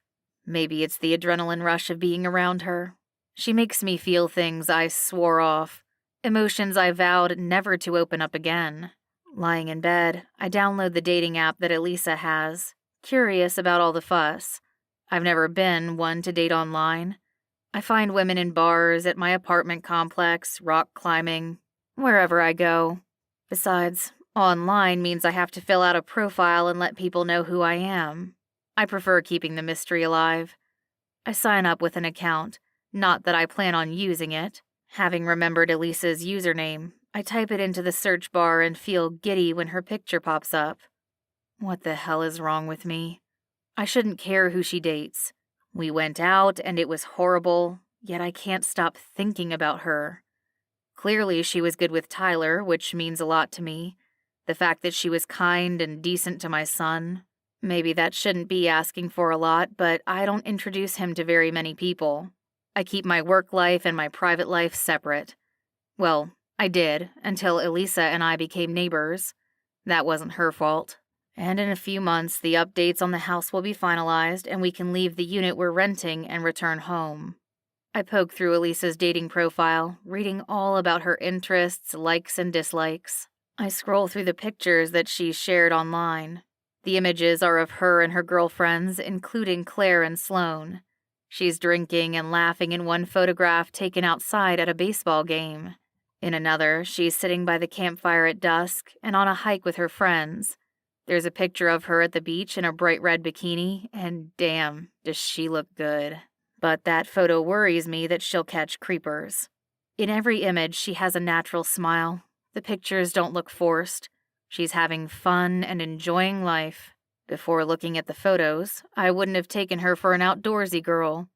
Maybe it's the adrenaline rush of being around her. She makes me feel things I swore off, emotions I vowed never to open up again. Lying in bed, I download the dating app that Elisa has, curious about all the fuss. I've never been one to date online. I find women in bars, at my apartment complex, rock climbing, wherever I go. Besides, online means I have to fill out a profile and let people know who I am. I prefer keeping the mystery alive. I sign up with an account, not that I plan on using it. Having remembered Elisa's username, I type it into the search bar and feel giddy when her picture pops up. What the hell is wrong with me? I shouldn't care who she dates. We went out and it was horrible, yet I can't stop thinking about her. Clearly she was good with Tyler, which means a lot to me. The fact that she was kind and decent to my son. Maybe that shouldn't be asking for a lot, but I don't introduce him to very many people. I keep my work life and my private life separate. Well, I did, until Elisa and I became neighbors. That wasn't her fault. And in a few months, the updates on the house will be finalized, and we can leave the unit we're renting and return home. I poke through Elisa's dating profile, reading all about her interests, likes, and dislikes. I scroll through the pictures that she's shared online. The images are of her and her girlfriends, including Claire and Sloane. She's drinking and laughing in one photograph taken outside at a baseball game. In another, she's sitting by the campfire at dusk and on a hike with her friends. There's a picture of her at the beach in a bright red bikini, and damn, does she look good. But that photo worries me that she'll catch creepers. In every image, she has a natural smile. The pictures don't look forced. She's having fun and enjoying life. Before looking at the photos, I wouldn't have taken her for an outdoorsy girl.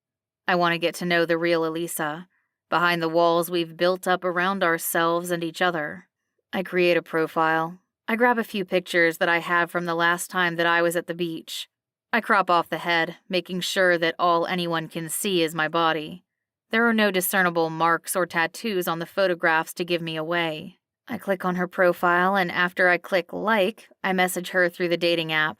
I want to get to know the real Elisa, behind the walls we've built up around ourselves and each other. I create a profile. I grab a few pictures that I have from the last time that I was at the beach. I crop off the head, making sure that all anyone can see is my body. There are no discernible marks or tattoos on the photographs to give me away. I click on her profile, and after I click like, I message her through the dating app.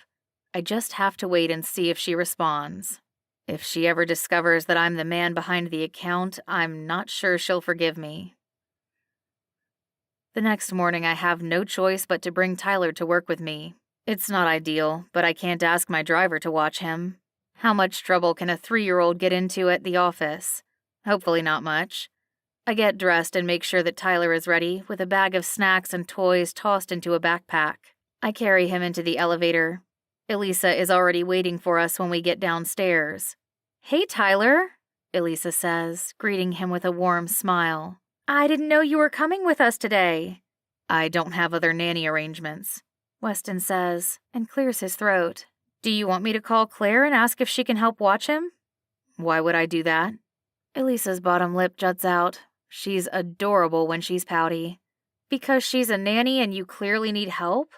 I just have to wait and see if she responds. If she ever discovers that I'm the man behind the account, I'm not sure she'll forgive me. The next morning, I have no choice but to bring Tyler to work with me. It's not ideal, but I can't ask my driver to watch him. How much trouble can a 3-year-old get into at the office? Hopefully not much. I get dressed and make sure that Tyler is ready, with a bag of snacks and toys tossed into a backpack. I carry him into the elevator. Elisa is already waiting for us when we get downstairs. "Hey, Tyler," Elisa says, greeting him with a warm smile. "I didn't know you were coming with us today." "I don't have other nanny arrangements," Weston says, and clears his throat. "Do you want me to call Claire and ask if she can help watch him?" "Why would I do that?" Elisa's bottom lip juts out. She's adorable when she's pouty. "Because she's a nanny and you clearly need help?"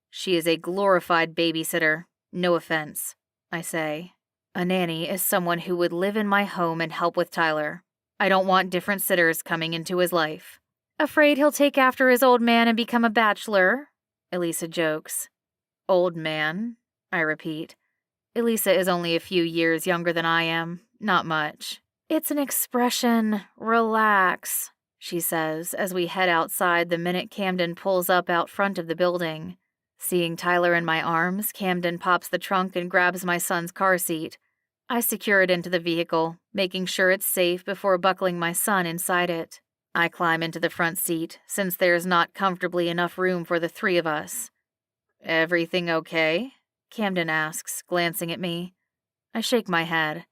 "She is a glorified babysitter. No offense," I say. "A nanny is someone who would live in my home and help with Tyler. I don't want different sitters coming into his life." "Afraid he'll take after his old man and become a bachelor?" Elisa jokes. "Old man?" I repeat. Elisa is only a few years younger than I am. Not much. "It's an expression. Relax," she says as we head outside the minute Camden pulls up out front of the building. Seeing Tyler in my arms, Camden pops the trunk and grabs my son's car seat. I secure it into the vehicle, making sure it's safe before buckling my son inside it. I climb into the front seat, since there's not comfortably enough room for the 3 of us. "Everything okay?" Camden asks, glancing at me. I shake my head.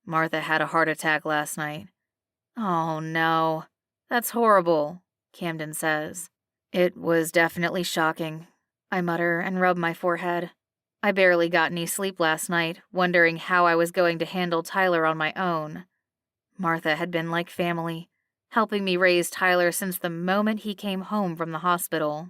"Martha had a heart attack last night." "Oh, no. That's horrible," Camden says. "It was definitely shocking," I mutter and rub my forehead. I barely got any sleep last night, wondering how I was going to handle Tyler on my own. Martha had been like family, helping me raise Tyler since the moment he came home from the hospital.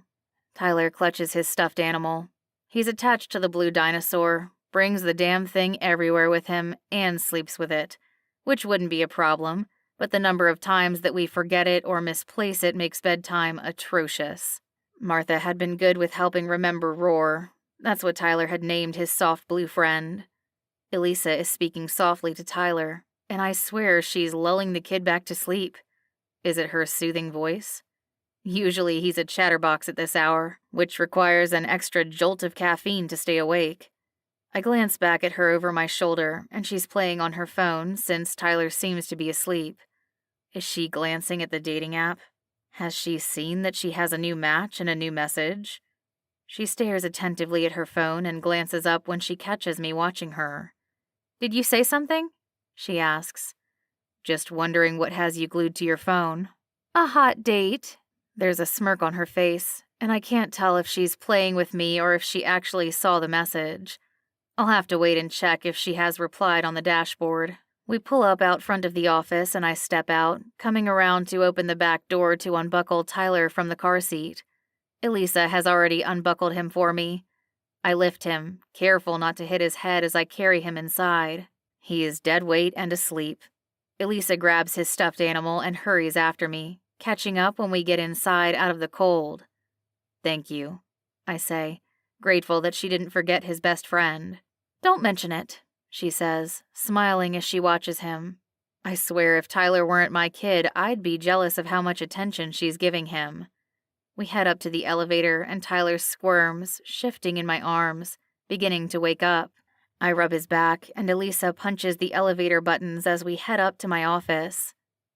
Tyler clutches his stuffed animal. He's attached to the blue dinosaur, brings the damn thing everywhere with him, and sleeps with it, which wouldn't be a problem, but the number of times that we forget it or misplace it makes bedtime atrocious. Martha had been good with helping remember Roar. That's what Tyler had named his soft blue friend. Elisa is speaking softly to Tyler, and I swear she's lulling the kid back to sleep. Is it her soothing voice? Usually he's a chatterbox at this hour, which requires an extra jolt of caffeine to stay awake. I glance back at her over my shoulder, and she's playing on her phone since Tyler seems to be asleep. Is she glancing at the dating app? Has she seen that she has a new match and a new message? She stares attentively at her phone and glances up when she catches me watching her. "Did you say something?" she asks. "Just wondering what has you glued to your phone." "A hot date." There's a smirk on her face, and I can't tell if she's playing with me or if she actually saw the message. I'll have to wait and check if she has replied on the dashboard. We pull up out front of the office and I step out, coming around to open the back door to unbuckle Tyler from the car seat. Elisa has already unbuckled him for me. I lift him, careful not to hit his head as I carry him inside. He is dead weight and asleep. Elisa grabs his stuffed animal and hurries after me, catching up when we get inside out of the cold. "Thank you," I say, grateful that she didn't forget his best friend. "Don't mention it," she says, smiling as she watches him. I swear if Tyler weren't my kid, I'd be jealous of how much attention she's giving him. We head up to the elevator and Tyler squirms, shifting in my arms, beginning to wake up. I rub his back and Elisa punches the elevator buttons as we head up to my office.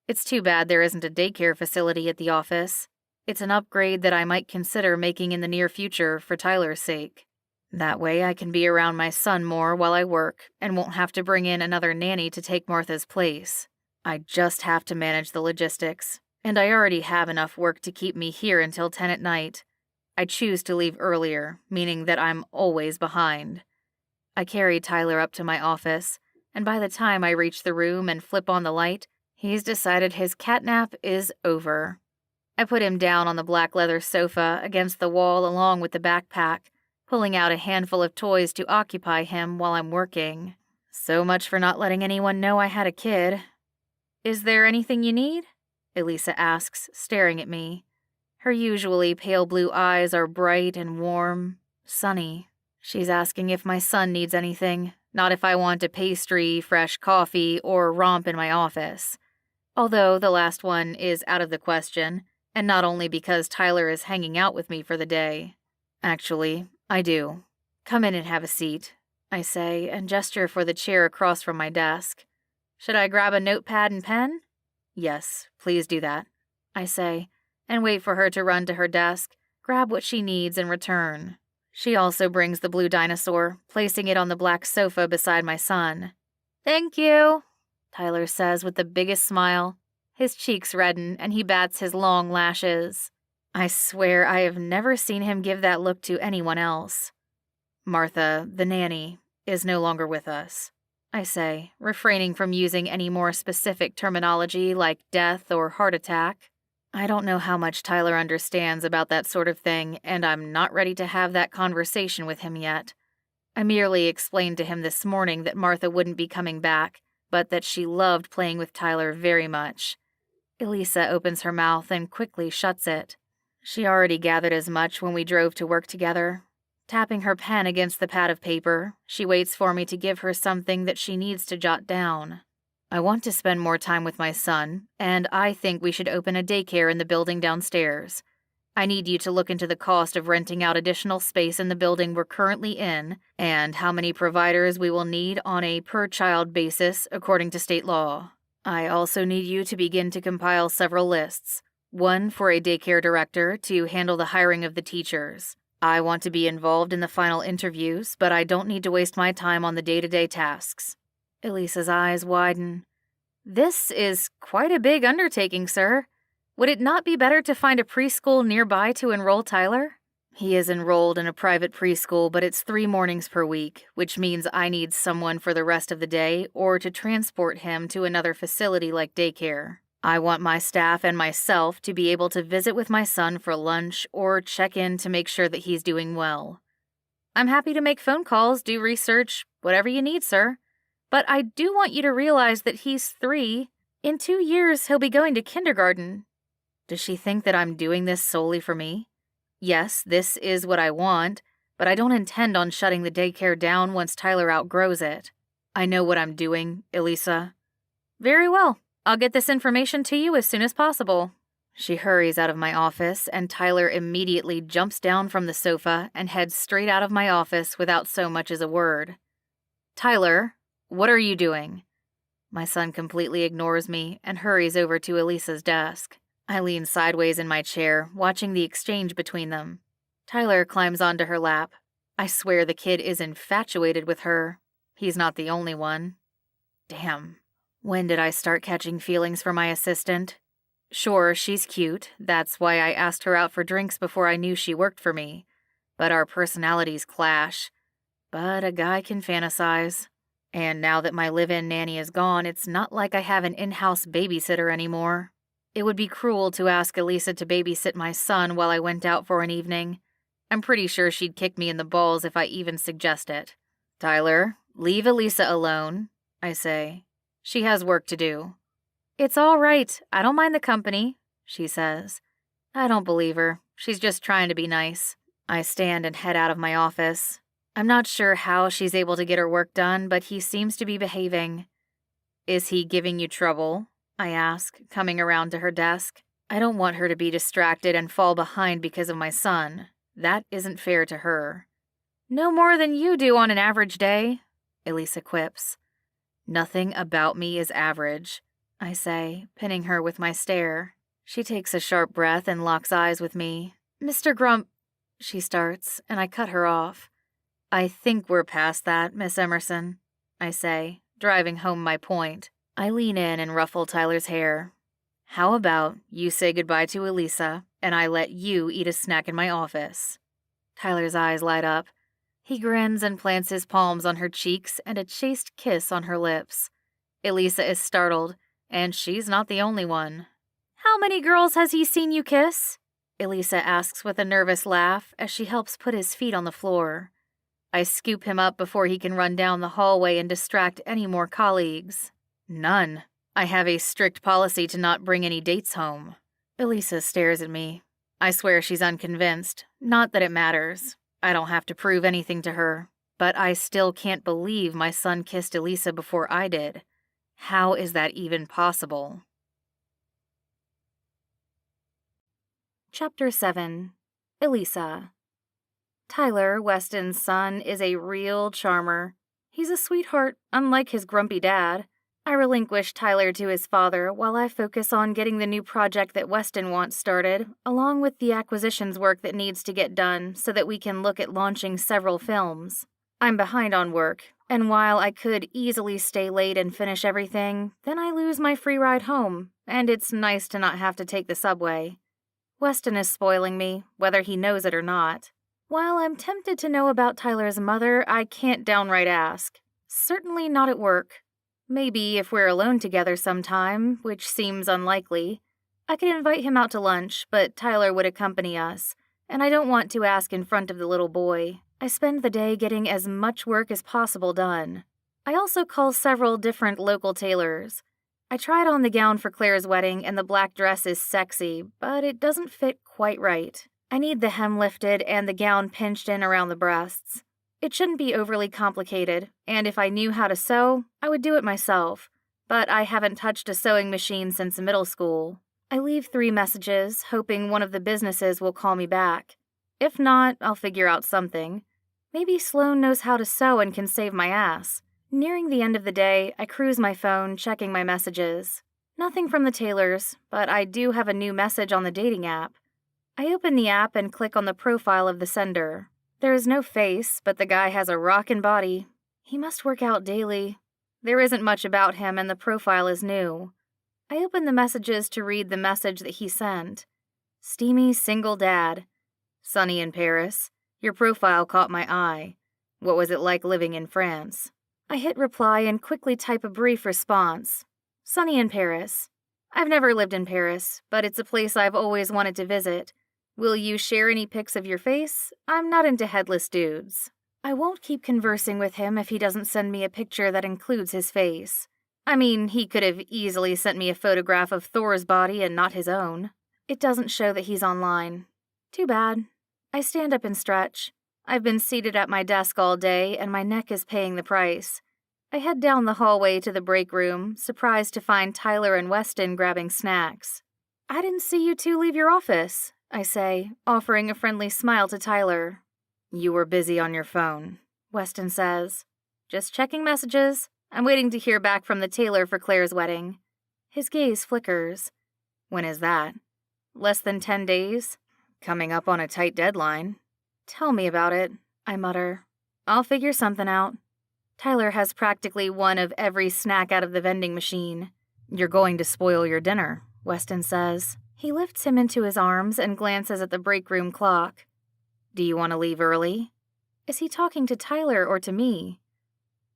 It's too bad there isn't a daycare facility at the office. It's an upgrade that I might consider making in the near future for Tyler's sake. That way I can be around my son more while I work and won't have to bring in another nanny to take Martha's place. I just have to manage the logistics, and I already have enough work to keep me here until 10 at night. I choose to leave earlier, meaning that I'm always behind. I carry Tyler up to my office, and by the time I reach the room and flip on the light, he's decided his catnap is over. I put him down on the black leather sofa against the wall along with the backpack, pulling out a handful of toys to occupy him while I'm working. So much for not letting anyone know I had a kid. "Is there anything you need?" Elisa asks, staring at me. Her usually pale blue eyes are bright and warm, sunny. She's asking if my son needs anything, not if I want a pastry, fresh coffee, or romp in my office. Although the last one is out of the question, and not only because Tyler is hanging out with me for the day. Actually, I do. "Come in and have a seat," I say, and gesture for the chair across from my desk. "Should I grab a notepad and pen?" "Yes, please do that," I say, and wait for her to run to her desk, grab what she needs, and return. She also brings the blue dinosaur, placing it on the black sofa beside my son. "Thank you," Tyler says with the biggest smile. His cheeks redden, and he bats his long lashes. I swear I have never seen him give that look to anyone else. "Martha, the nanny, is no longer with us," I say, refraining from using any more specific terminology like death or heart attack. I don't know how much Tyler understands about that sort of thing, and I'm not ready to have that conversation with him yet. I merely explained to him this morning that Martha wouldn't be coming back, but that she loved playing with Tyler very much. Elisa opens her mouth and quickly shuts it. She already gathered as much when we drove to work together. Tapping her pen against the pad of paper, she waits for me to give her something that she needs to jot down. "I want to spend more time with my son, and I think we should open a daycare in the building downstairs. I need you to look into the cost of renting out additional space in the building we're currently in, and how many providers we will need on a per-child basis according to state law. I also need you to begin to compile several lists. One for a daycare director to handle the hiring of the teachers. I want to be involved in the final interviews, but I don't need to waste my time on the day-to-day tasks." Elisa's eyes widen. "This is quite a big undertaking, sir. Would it not be better to find a preschool nearby to enroll Tyler?" "He is enrolled in a private preschool, but it's 3 mornings per week, which means I need someone for the rest of the day or to transport him to another facility like daycare. I want my staff and myself to be able to visit with my son for lunch or check in to make sure that he's doing well." "I'm happy to make phone calls, do research, whatever you need, sir. But I do want you to realize that he's 3. In 2 years, he'll be going to kindergarten." Does she think that I'm doing this solely for me? Yes, this is what I want, but I don't intend on shutting the daycare down once Tyler outgrows it. I know what I'm doing, Elisa. "Very well. I'll get this information to you as soon as possible." She hurries out of my office, and Tyler immediately jumps down from the sofa and heads straight out of my office without so much as a word. "Tyler, what are you doing?" My son completely ignores me and hurries over to Elisa's desk. I lean sideways in my chair, watching the exchange between them. Tyler climbs onto her lap. I swear the kid is infatuated with her. He's not the only one. Damn. When did I start catching feelings for my assistant? Sure, she's cute. That's why I asked her out for drinks before I knew she worked for me. But our personalities clash. But a guy can fantasize. And now that my live-in nanny is gone, it's not like I have an in-house babysitter anymore. It would be cruel to ask Elisa to babysit my son while I went out for an evening. I'm pretty sure she'd kick me in the balls if I even suggest it. Tyler, leave Elisa alone, I say. She has work to do. It's all right. I don't mind the company, she says. I don't believe her. She's just trying to be nice. I stand and head out of my office. I'm not sure how she's able to get her work done, but he seems to be behaving. Is he giving you trouble? I ask, coming around to her desk. I don't want her to be distracted and fall behind because of my son. That isn't fair to her. No more than you do on an average day, Elisa quips. Nothing about me is average, I say, pinning her with my stare. She takes a sharp breath and locks eyes with me. Mr. Grump, she starts, and I cut her off. I think we're past that, Miss Emerson, I say, driving home my point. I lean in and ruffle Tyler's hair. How about you say goodbye to Elisa, and I let you eat a snack in my office? Tyler's eyes light up. He grins and plants his palms on her cheeks and a chaste kiss on her lips. Elisa is startled, and she's not the only one. How many girls has he seen you kiss? Elisa asks with a nervous laugh as she helps put his feet on the floor. I scoop him up before he can run down the hallway and distract any more colleagues. None. I have a strict policy to not bring any dates home. Elisa stares at me. I swear she's unconvinced. Not that it matters. I don't have to prove anything to her. But I still can't believe my son kissed Elisa before I did. How is that even possible? Chapter 7. Elisa. Tyler, Weston's son, is a real charmer. He's a sweetheart, unlike his grumpy dad. I relinquish Tyler to his father while I focus on getting the new project that Weston wants started, along with the acquisitions work that needs to get done so that we can look at launching several films. I'm behind on work, and while I could easily stay late and finish everything, then I lose my free ride home, and it's nice to not have to take the subway. Weston is spoiling me, whether he knows it or not. While I'm tempted to know about Tyler's mother, I can't downright ask. Certainly not at work. Maybe if we're alone together sometime, which seems unlikely. I could invite him out to lunch, but Tyler would accompany us, and I don't want to ask in front of the little boy. I spend the day getting as much work as possible done. I also call several different local tailors. I tried on the gown for Claire's wedding, and the black dress is sexy, but it doesn't fit quite right. I need the hem lifted and the gown pinched in around the breasts. It shouldn't be overly complicated, and if I knew how to sew, I would do it myself. But I haven't touched a sewing machine since middle school. I leave 3 messages, hoping one of the businesses will call me back. If not, I'll figure out something. Maybe Sloan knows how to sew and can save my ass. Nearing the end of the day, I cruise my phone, checking my messages. Nothing from the tailors, but I do have a new message on the dating app. I open the app and click on the profile of the sender. There is no face, but the guy has a rockin' body. He must work out daily. There isn't much about him, and the profile is new. I open the messages to read the message that he sent. Steamy single dad. Sunny in Paris. Your profile caught my eye. What was it like living in France? I hit reply and quickly type a brief response. Sunny in Paris. I've never lived in Paris, but it's a place I've always wanted to visit. Will you share any pics of your face? I'm not into headless dudes. I won't keep conversing with him if he doesn't send me a picture that includes his face. I mean, he could have easily sent me a photograph of Thor's body and not his own. It doesn't show that he's online. Too bad. I stand up and stretch. I've been seated at my desk all day, and my neck is paying the price. I head down the hallway to the break room, surprised to find Tyler and Weston grabbing snacks. I didn't see you two leave your office, I say, offering a friendly smile to Tyler. You were busy on your phone, Weston says. Just checking messages. I'm waiting to hear back from the tailor for Claire's wedding. His gaze flickers. When is that? Less than 10 days? Coming up on a tight deadline. Tell me about it, I mutter. I'll figure something out. Tyler has practically one of every snack out of the vending machine. You're going to spoil your dinner, Weston says. He lifts him into his arms and glances at the break room clock. Do you want to leave early? Is he talking to Tyler or to me?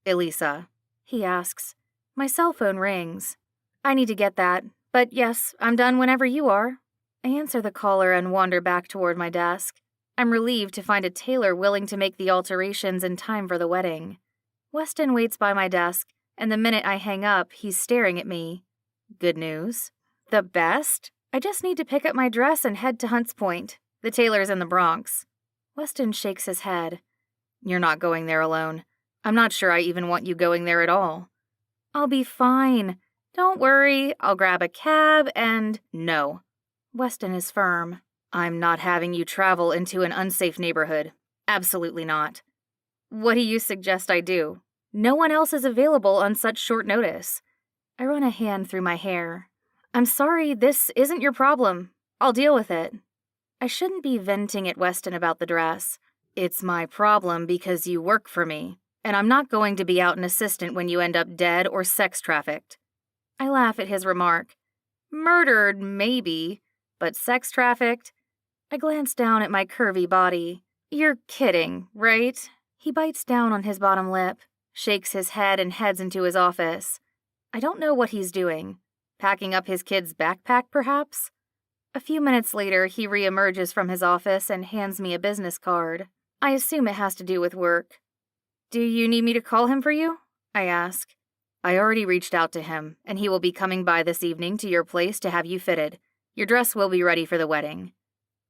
Elisa, he asks. My cell phone rings. I need to get that. But yes, I'm done whenever you are. I answer the caller and wander back toward my desk. I'm relieved to find a tailor willing to make the alterations in time for the wedding. Weston waits by my desk, and the minute I hang up, he's staring at me. Good news? The best? I just need to pick up my dress and head to Hunts Point. The tailor's in the Bronx. Weston shakes his head. You're not going there alone. I'm not sure I even want you going there at all. I'll be fine. Don't worry, I'll grab a cab and… No. Weston is firm. I'm not having you travel into an unsafe neighborhood. Absolutely not. What do you suggest I do? No one else is available on such short notice. I run a hand through my hair. I'm sorry, this isn't your problem. I'll deal with it. I shouldn't be venting at Weston about the dress. It's my problem because you work for me, and I'm not going to be out an assistant when you end up dead or sex trafficked. I laugh at his remark. Murdered, maybe, but sex trafficked? I glance down at my curvy body. You're kidding, right? He bites down on his bottom lip, shakes his head, and heads into his office. I don't know what he's doing. Packing up his kid's backpack, perhaps? A few minutes later, he reemerges from his office and hands me a business card. I assume it has to do with work. Do you need me to call him for you? I ask. I already reached out to him, and he will be coming by this evening to your place to have you fitted. Your dress will be ready for the wedding.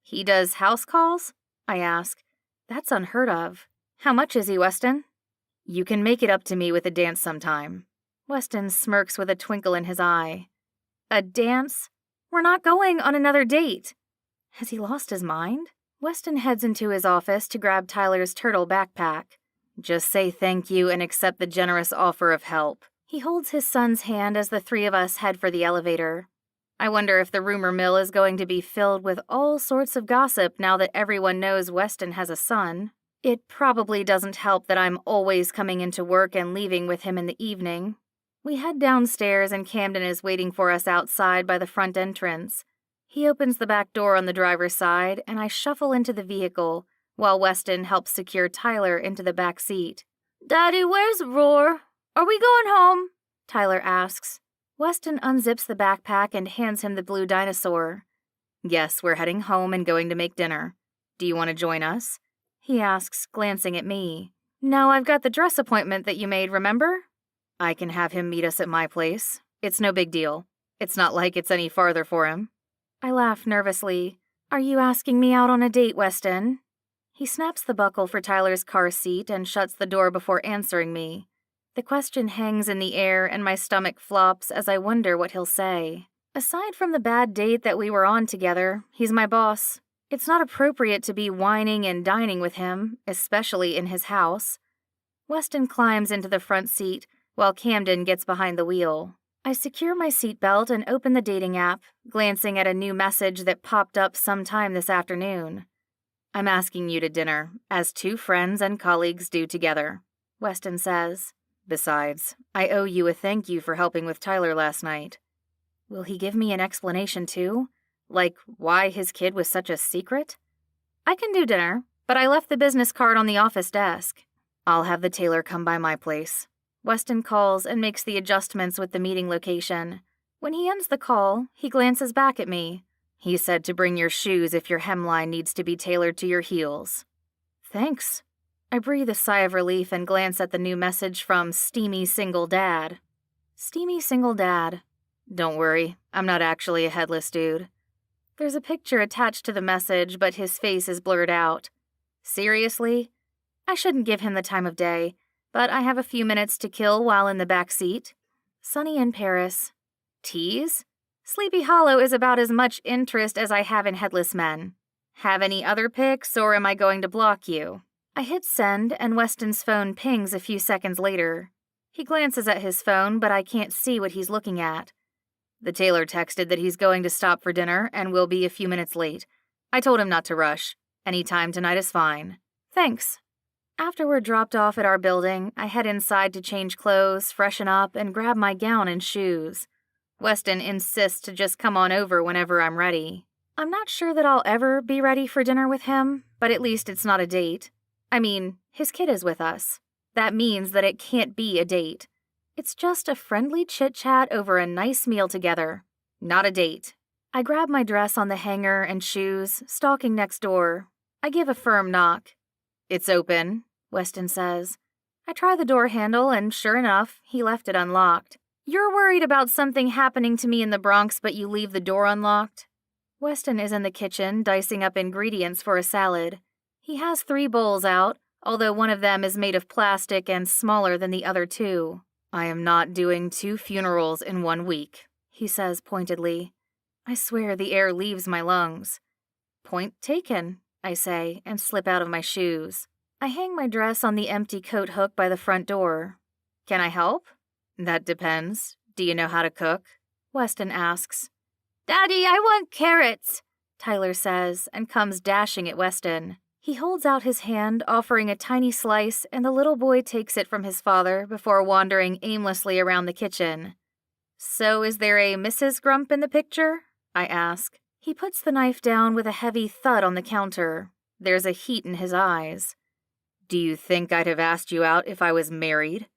He does house calls? I ask. That's unheard of. How much is he, Weston? You can make it up to me with a dance sometime. Weston smirks with a twinkle in his eye. A dance? We're not going on another date. Has he lost his mind? Weston heads into his office to grab Tyler's turtle backpack. Just say thank you and accept the generous offer of help. He holds his son's hand as the three of us head for the elevator. I wonder if the rumor mill is going to be filled with all sorts of gossip now that everyone knows Weston has a son. It probably doesn't help that I'm always coming into work and leaving with him in the evening. We head downstairs and Camden is waiting for us outside by the front entrance. He opens the back door on the driver's side and I shuffle into the vehicle while Weston helps secure Tyler into the back seat. Daddy, where's Roar? Are we going home? Tyler asks. Weston unzips the backpack and hands him the blue dinosaur. Yes, we're heading home and going to make dinner. Do you want to join us? He asks, glancing at me. No, I've got the dress appointment that you made, remember? I can have him meet us at my place. It's no big deal. It's not like it's any farther for him. I laugh nervously. Are you asking me out on a date, Weston? He snaps the buckle for Tyler's car seat and shuts the door before answering me. The question hangs in the air and my stomach flops as I wonder what he'll say. Aside from the bad date that we were on together, he's my boss. It's not appropriate to be whining and dining with him, especially in his house. Weston climbs into the front seat while Camden gets behind the wheel. I secure my seatbelt and open the dating app, glancing at a new message that popped up sometime this afternoon. I'm asking you to dinner, as two friends and colleagues do together, Weston says. Besides, I owe you a thank you for helping with Tyler last night. Will he give me an explanation too? Like why his kid was such a secret? I can do dinner, but I left the business card on the office desk. I'll have the tailor come by my place. Weston calls and makes the adjustments with the meeting location. When he ends the call, he glances back at me. He said to bring your shoes if your hemline needs to be tailored to your heels. Thanks. I breathe a sigh of relief and glance at the new message from Steamy Single Dad. Steamy Single Dad. Don't worry, I'm not actually a headless dude. There's a picture attached to the message, but his face is blurred out. Seriously? I shouldn't give him the time of day, but I have a few minutes to kill while in the back seat. Sunny in Paris. Tease? Sleepy Hollow is about as much interest as I have in headless men. Have any other pics, or am I going to block you? I hit send, and Weston's phone pings a few seconds later. He glances at his phone, but I can't see what he's looking at. The tailor texted that he's going to stop for dinner and will be a few minutes late. I told him not to rush. Any time tonight is fine. Thanks. After we're dropped off at our building, I head inside to change clothes, freshen up, and grab my gown and shoes. Weston insists to just come on over whenever I'm ready. I'm not sure that I'll ever be ready for dinner with him, but at least it's not a date. I mean, his kid is with us. That means that it can't be a date. It's just a friendly chit-chat over a nice meal together. Not a date. I grab my dress on the hanger and shoes, stalking next door. I give a firm knock. It's open, Weston says. I try the door handle and sure enough, he left it unlocked. You're worried about something happening to me in the Bronx, but you leave the door unlocked? Weston is in the kitchen, dicing up ingredients for a salad. He has 3 bowls out, although one of them is made of plastic and smaller than the other 2. I am not doing 2 funerals in 1 week, he says pointedly. I swear the air leaves my lungs. Point taken, I say, and slip out of my shoes. I hang my dress on the empty coat hook by the front door. Can I help? That depends. Do you know how to cook? Weston asks. Daddy, I want carrots, Tyler says, and comes dashing at Weston. He holds out his hand, offering a tiny slice, and the little boy takes it from his father before wandering aimlessly around the kitchen. So is there a Mrs. Grump in the picture? I ask. He puts the knife down with a heavy thud on the counter. There's a heat in his eyes. Do you think I'd have asked you out if I was married?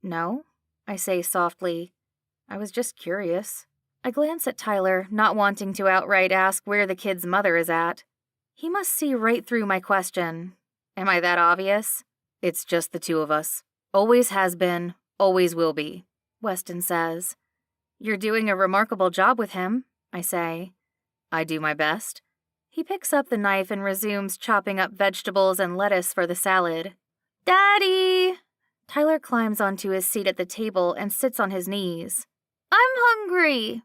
No, I say softly. I was just curious. I glance at Tyler, not wanting to outright ask where the kid's mother is at. He must see right through my question. Am I that obvious? It's just the 2 of us. Always has been, always will be, Weston says. You're doing a remarkable job with him, I say. I do my best. He picks up the knife and resumes chopping up vegetables and lettuce for the salad. Daddy! Tyler climbs onto his seat at the table and sits on his knees. I'm hungry.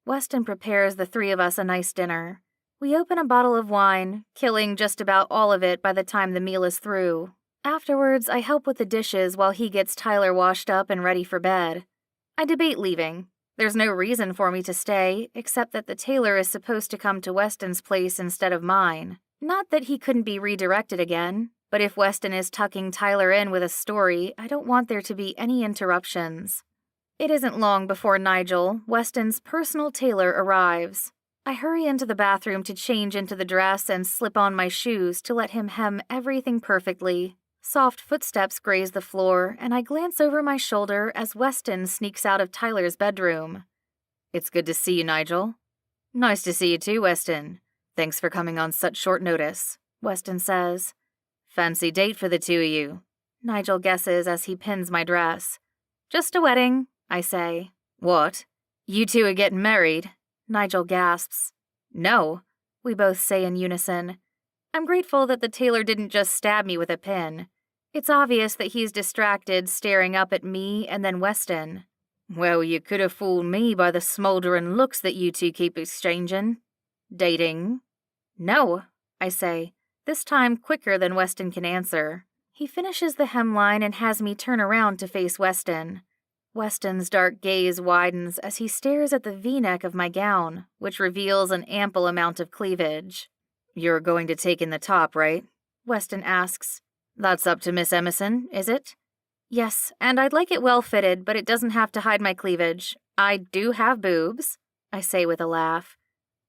Weston prepares the 3 of us a nice dinner. We open a bottle of wine, killing just about all of it by the time the meal is through. Afterwards, I help with the dishes while he gets Tyler washed up and ready for bed. I debate leaving. There's no reason for me to stay, except that the tailor is supposed to come to Weston's place instead of mine. Not that he couldn't be redirected again, but if Weston is tucking Tyler in with a story, I don't want there to be any interruptions. It isn't long before Nigel, Weston's personal tailor, arrives. I hurry into the bathroom to change into the dress and slip on my shoes to let him hem everything perfectly. Soft footsteps graze the floor, and I glance over my shoulder as Weston sneaks out of Tyler's bedroom. It's good to see you, Nigel. Nice to see you too, Weston. Thanks for coming on such short notice, Weston says. Fancy date for the 2 of you, Nigel guesses as he pins my dress. Just a wedding, I say. What? You 2 are getting married? Nigel gasps. No, we both say in unison. I'm grateful that the tailor didn't just stab me with a pin. It's obvious that he's distracted, staring up at me and then Weston. Well, you could have fooled me by the smoldering looks that you 2 keep exchanging. Dating? No, I say, this time quicker than Weston can answer. He finishes the hemline and has me turn around to face Weston. Weston's dark gaze widens as he stares at the V-neck of my gown, which reveals an ample amount of cleavage. You're going to take in the top, right? Weston asks. That's up to Miss Emerson, is it? Yes, and I'd like it well-fitted, but it doesn't have to hide my cleavage. I do have boobs, I say with a laugh.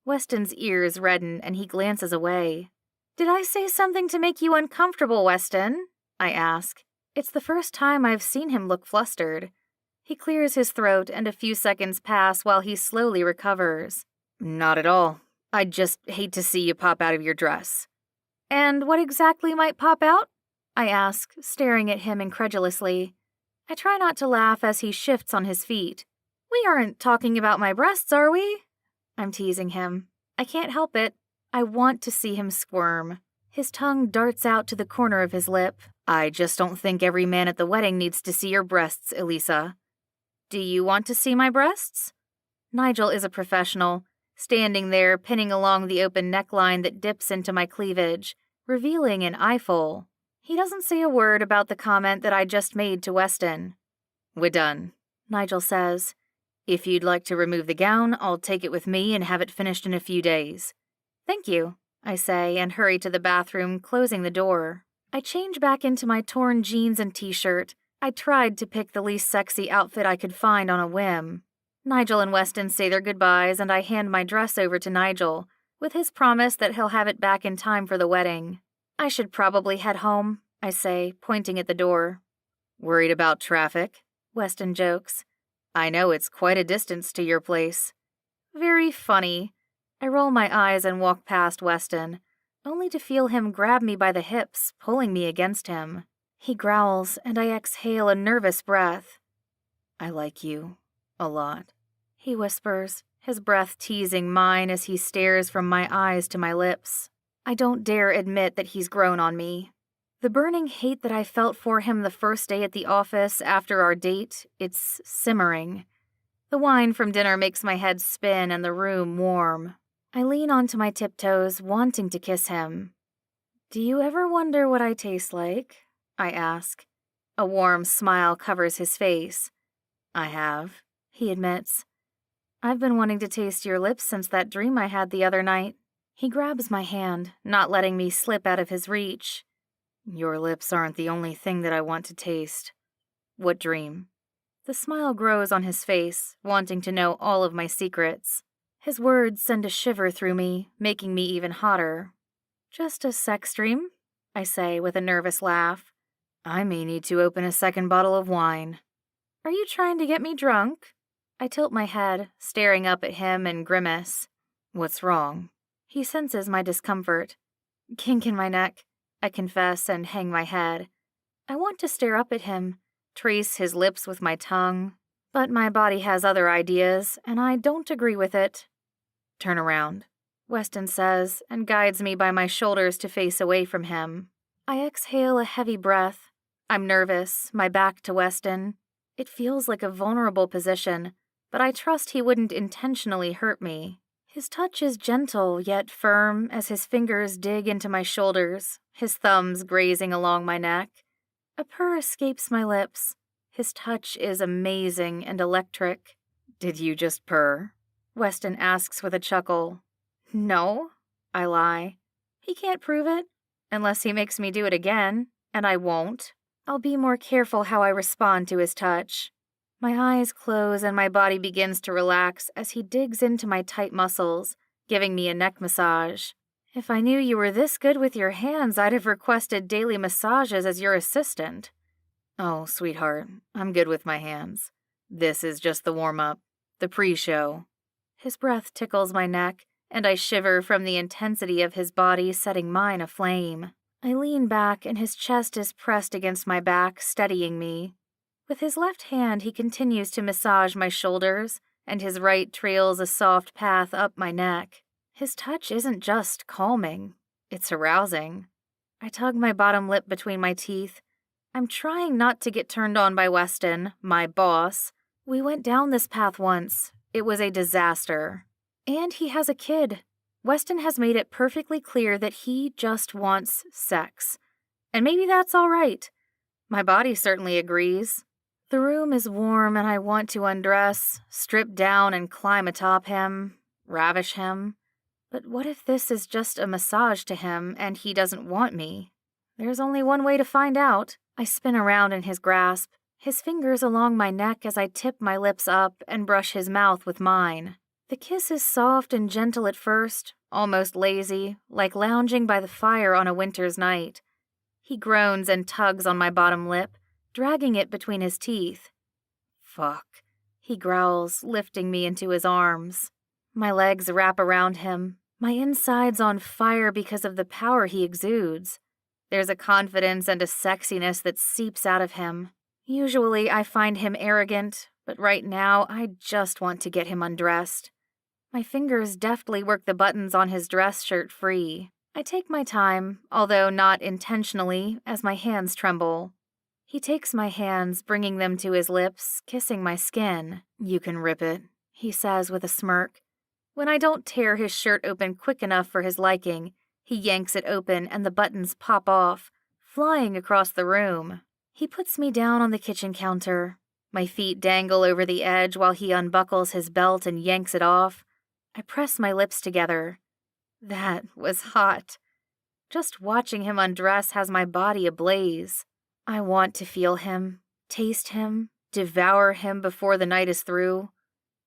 Weston's ears redden and he glances away. Did I say something to make you uncomfortable, Weston? I ask. It's the first time I've seen him look flustered. He clears his throat and a few seconds pass while he slowly recovers. Not at all. I'd just hate to see you pop out of your dress. And what exactly might pop out? I ask, staring at him incredulously. I try not to laugh as he shifts on his feet. We aren't talking about my breasts, are we? I'm teasing him. I can't help it. I want to see him squirm. His tongue darts out to the corner of his lip. I just don't think every man at the wedding needs to see your breasts, Elisa. Do you want to see my breasts? Nigel is a professional, standing there pinning along the open neckline that dips into my cleavage, revealing an eyeful. He doesn't say a word about the comment that I just made to Weston. We're done, Nigel says. If you'd like to remove the gown, I'll take it with me and have it finished in a few days. Thank you, I say, and hurry to the bathroom, closing the door. I change back into my torn jeans and t-shirt. I tried to pick the least sexy outfit I could find on a whim. Nigel and Weston say their goodbyes, and I hand my dress over to Nigel, with his promise that he'll have it back in time for the wedding. I should probably head home, I say, pointing at the door. Worried about traffic? Weston jokes. I know it's quite a distance to your place. Very funny. I roll my eyes and walk past Weston, only to feel him grab me by the hips, pulling me against him. He growls, and I exhale a nervous breath. I like you a lot, he whispers, his breath teasing mine as he stares from my eyes to my lips. I don't dare admit that he's grown on me. The burning hate that I felt for him the first day at the office after our date, it's simmering. The wine from dinner makes my head spin and the room warm. I lean onto my tiptoes, wanting to kiss him. Do you ever wonder what I taste like? I ask. A warm smile covers his face. I have, he admits. I've been wanting to taste your lips since that dream I had the other night. He grabs my hand, not letting me slip out of his reach. Your lips aren't the only thing that I want to taste. What dream? The smile grows on his face, wanting to know all of my secrets. His words send a shiver through me, making me even hotter. Just a sex dream, I say with a nervous laugh. I may need to open a second bottle of wine. Are you trying to get me drunk? I tilt my head, staring up at him and grimace. What's wrong? He senses my discomfort. Kink in my neck, I confess and hang my head. I want to stare up at him, trace his lips with my tongue, but my body has other ideas, and I don't agree with it. Turn around, Weston says, and guides me by my shoulders to face away from him. I exhale a heavy breath. I'm nervous, my back to Weston. It feels like a vulnerable position, but I trust he wouldn't intentionally hurt me. His touch is gentle yet firm as his fingers dig into my shoulders, his thumbs grazing along my neck. A purr escapes my lips. His touch is amazing and electric. Did you just purr? Weston asks with a chuckle. No, I lie. He can't prove it, unless he makes me do it again, and I won't. I'll be more careful how I respond to his touch. My eyes close and my body begins to relax as he digs into my tight muscles, giving me a neck massage. If I knew you were this good with your hands, I'd have requested daily massages as your assistant. Oh, sweetheart, I'm good with my hands. This is just the warm-up, the pre-show. His breath tickles my neck, and I shiver from the intensity of his body setting mine aflame. I lean back and his chest is pressed against my back, steadying me. With his left hand, he continues to massage my shoulders, and his right trails a soft path up my neck. His touch isn't just calming, it's arousing. I tug my bottom lip between my teeth. I'm trying not to get turned on by Weston, my boss. We went down this path once. It was a disaster. And he has a kid. Weston has made it perfectly clear that he just wants sex. And maybe that's all right. My body certainly agrees. The room is warm and I want to undress, strip down and climb atop him, ravish him. But what if this is just a massage to him and he doesn't want me? There's only one way to find out. I spin around in his grasp, his fingers along my neck as I tip my lips up and brush his mouth with mine. The kiss is soft and gentle at first, almost lazy, like lounging by the fire on a winter's night. He groans and tugs on my bottom lip, dragging it between his teeth. Fuck, he growls, lifting me into his arms. My legs wrap around him, my insides on fire because of the power he exudes. There's a confidence and a sexiness that seeps out of him. Usually I find him arrogant, but right now I just want to get him undressed. My fingers deftly work the buttons on his dress shirt free. I take my time, although not intentionally, as my hands tremble. He takes my hands, bringing them to his lips, kissing my skin. You can rip it, he says with a smirk. When I don't tear his shirt open quick enough for his liking, he yanks it open and the buttons pop off, flying across the room. He puts me down on the kitchen counter. My feet dangle over the edge while he unbuckles his belt and yanks it off. I press my lips together. That was hot. Just watching him undress has my body ablaze. I want to feel him, taste him, devour him before the night is through.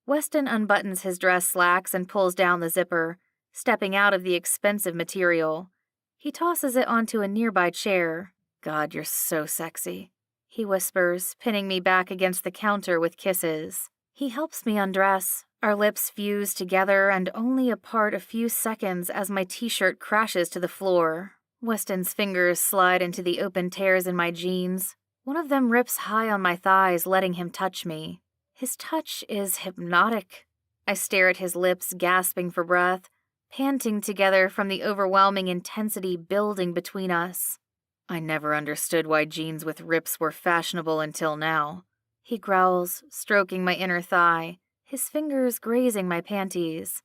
Weston unbuttons his dress slacks and pulls down the zipper, stepping out of the expensive material. He tosses it onto a nearby chair. God, you're so sexy, he whispers, pinning me back against the counter with kisses. He helps me undress, Our lips fuse together and only apart a few seconds as my t-shirt crashes to the floor. Weston's fingers slide into the open tears in my jeans. One of them rips high on my thighs, letting him touch me. His touch is hypnotic. I stare at his lips, gasping for breath, panting together from the overwhelming intensity building between us. I never understood why jeans with rips were fashionable until now. He growls, stroking my inner thigh, his fingers grazing my panties.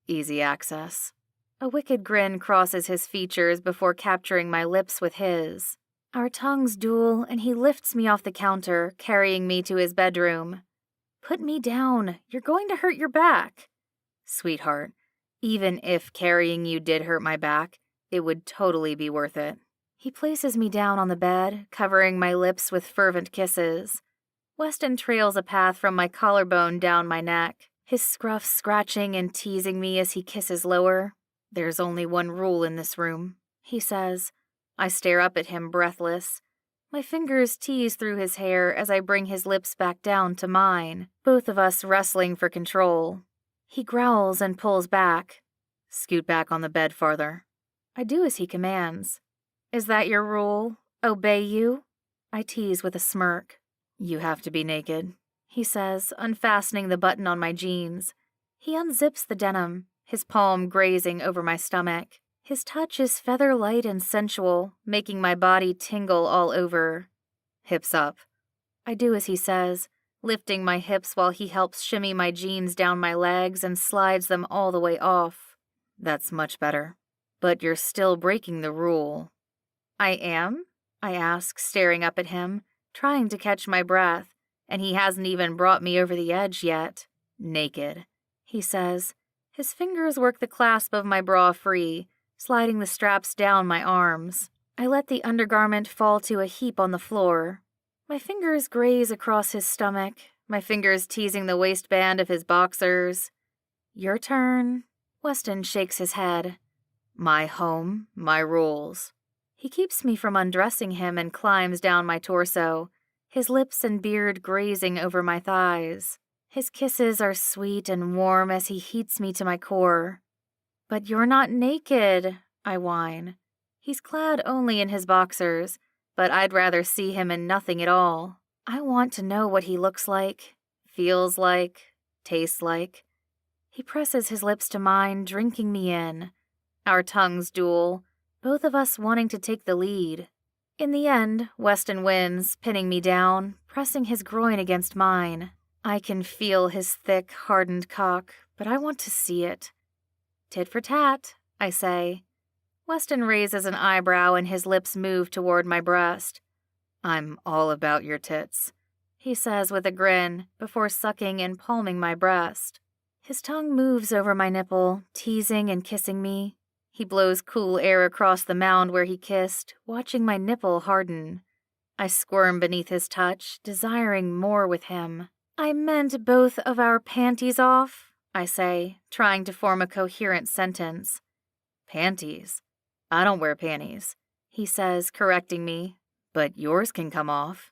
Easy access. A wicked grin crosses his features before capturing my lips with his. Our tongues duel, and he lifts me off the counter, carrying me to his bedroom. Put me down. You're going to hurt your back. Sweetheart, even if carrying you did hurt my back, it would totally be worth it. He places me down on the bed, covering my lips with fervent kisses. Weston trails a path from my collarbone down my neck, his scruff scratching and teasing me as he kisses lower. There's only one rule in this room, he says. I stare up at him, breathless. My fingers tease through his hair as I bring his lips back down to mine, both of us wrestling for control. He growls and pulls back. Scoot back on the bed farther. I do as he commands. Is that your rule? Obey you? I tease with a smirk. You have to be naked, he says, unfastening the button on my jeans. He unzips the denim, his palm grazing over my stomach. His touch is feather-light and sensual, making my body tingle all over. Hips up. I do as he says, lifting my hips while he helps shimmy my jeans down my legs and slides them all the way off. That's much better. But you're still breaking the rule. I am? I ask, staring up at him, trying to catch my breath, and he hasn't even brought me over the edge yet. Naked, he says. His fingers work the clasp of my bra free, sliding the straps down my arms. I let the undergarment fall to a heap on the floor. My fingers graze across his stomach, my fingers teasing the waistband of his boxers. Your turn. Weston shakes his head. My home, my rules. He keeps me from undressing him and climbs down my torso, his lips and beard grazing over my thighs. His kisses are sweet and warm as he heats me to my core. But you're not naked, I whine. He's clad only in his boxers, but I'd rather see him in nothing at all. I want to know what he looks like, feels like, tastes like. He presses his lips to mine, drinking me in. Our tongues duel, both of us wanting to take the lead. In the end, Weston wins, pinning me down, pressing his groin against mine. I can feel his thick, hardened cock, but I want to see it. Tit for tat, I say. Weston raises an eyebrow and his lips move toward my breast. I'm all about your tits, he says with a grin, before sucking and palming my breast. His tongue moves over my nipple, teasing and kissing me. He blows cool air across the mound where he kissed, watching my nipple harden. I squirm beneath his touch, desiring more with him. I meant both of our panties off, I say, trying to form a coherent sentence. Panties? I don't wear panties, he says, correcting me. But yours can come off.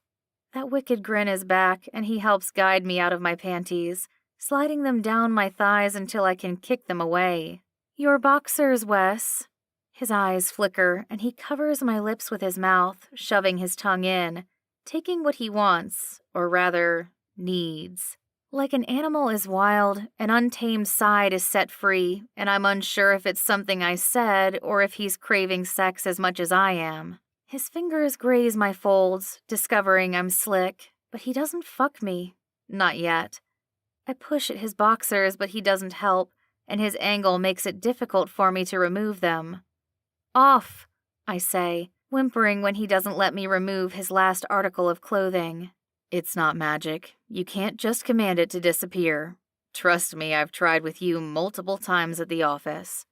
That wicked grin is back, and he helps guide me out of my panties, sliding them down my thighs until I can kick them away. Your boxers, Wes. His eyes flicker, and he covers my lips with his mouth, shoving his tongue in, taking what he wants, or rather, needs. Like an animal is wild, an untamed side is set free, and I'm unsure if it's something I said or if he's craving sex as much as I am. His fingers graze my folds, discovering I'm slick, but he doesn't fuck me. Not yet. I push at his boxers, but he doesn't help, and his angle makes it difficult for me to remove them. Off, I say, whimpering when he doesn't let me remove his last article of clothing. It's not magic. You can't just command it to disappear. Trust me, I've tried with you multiple times at the office.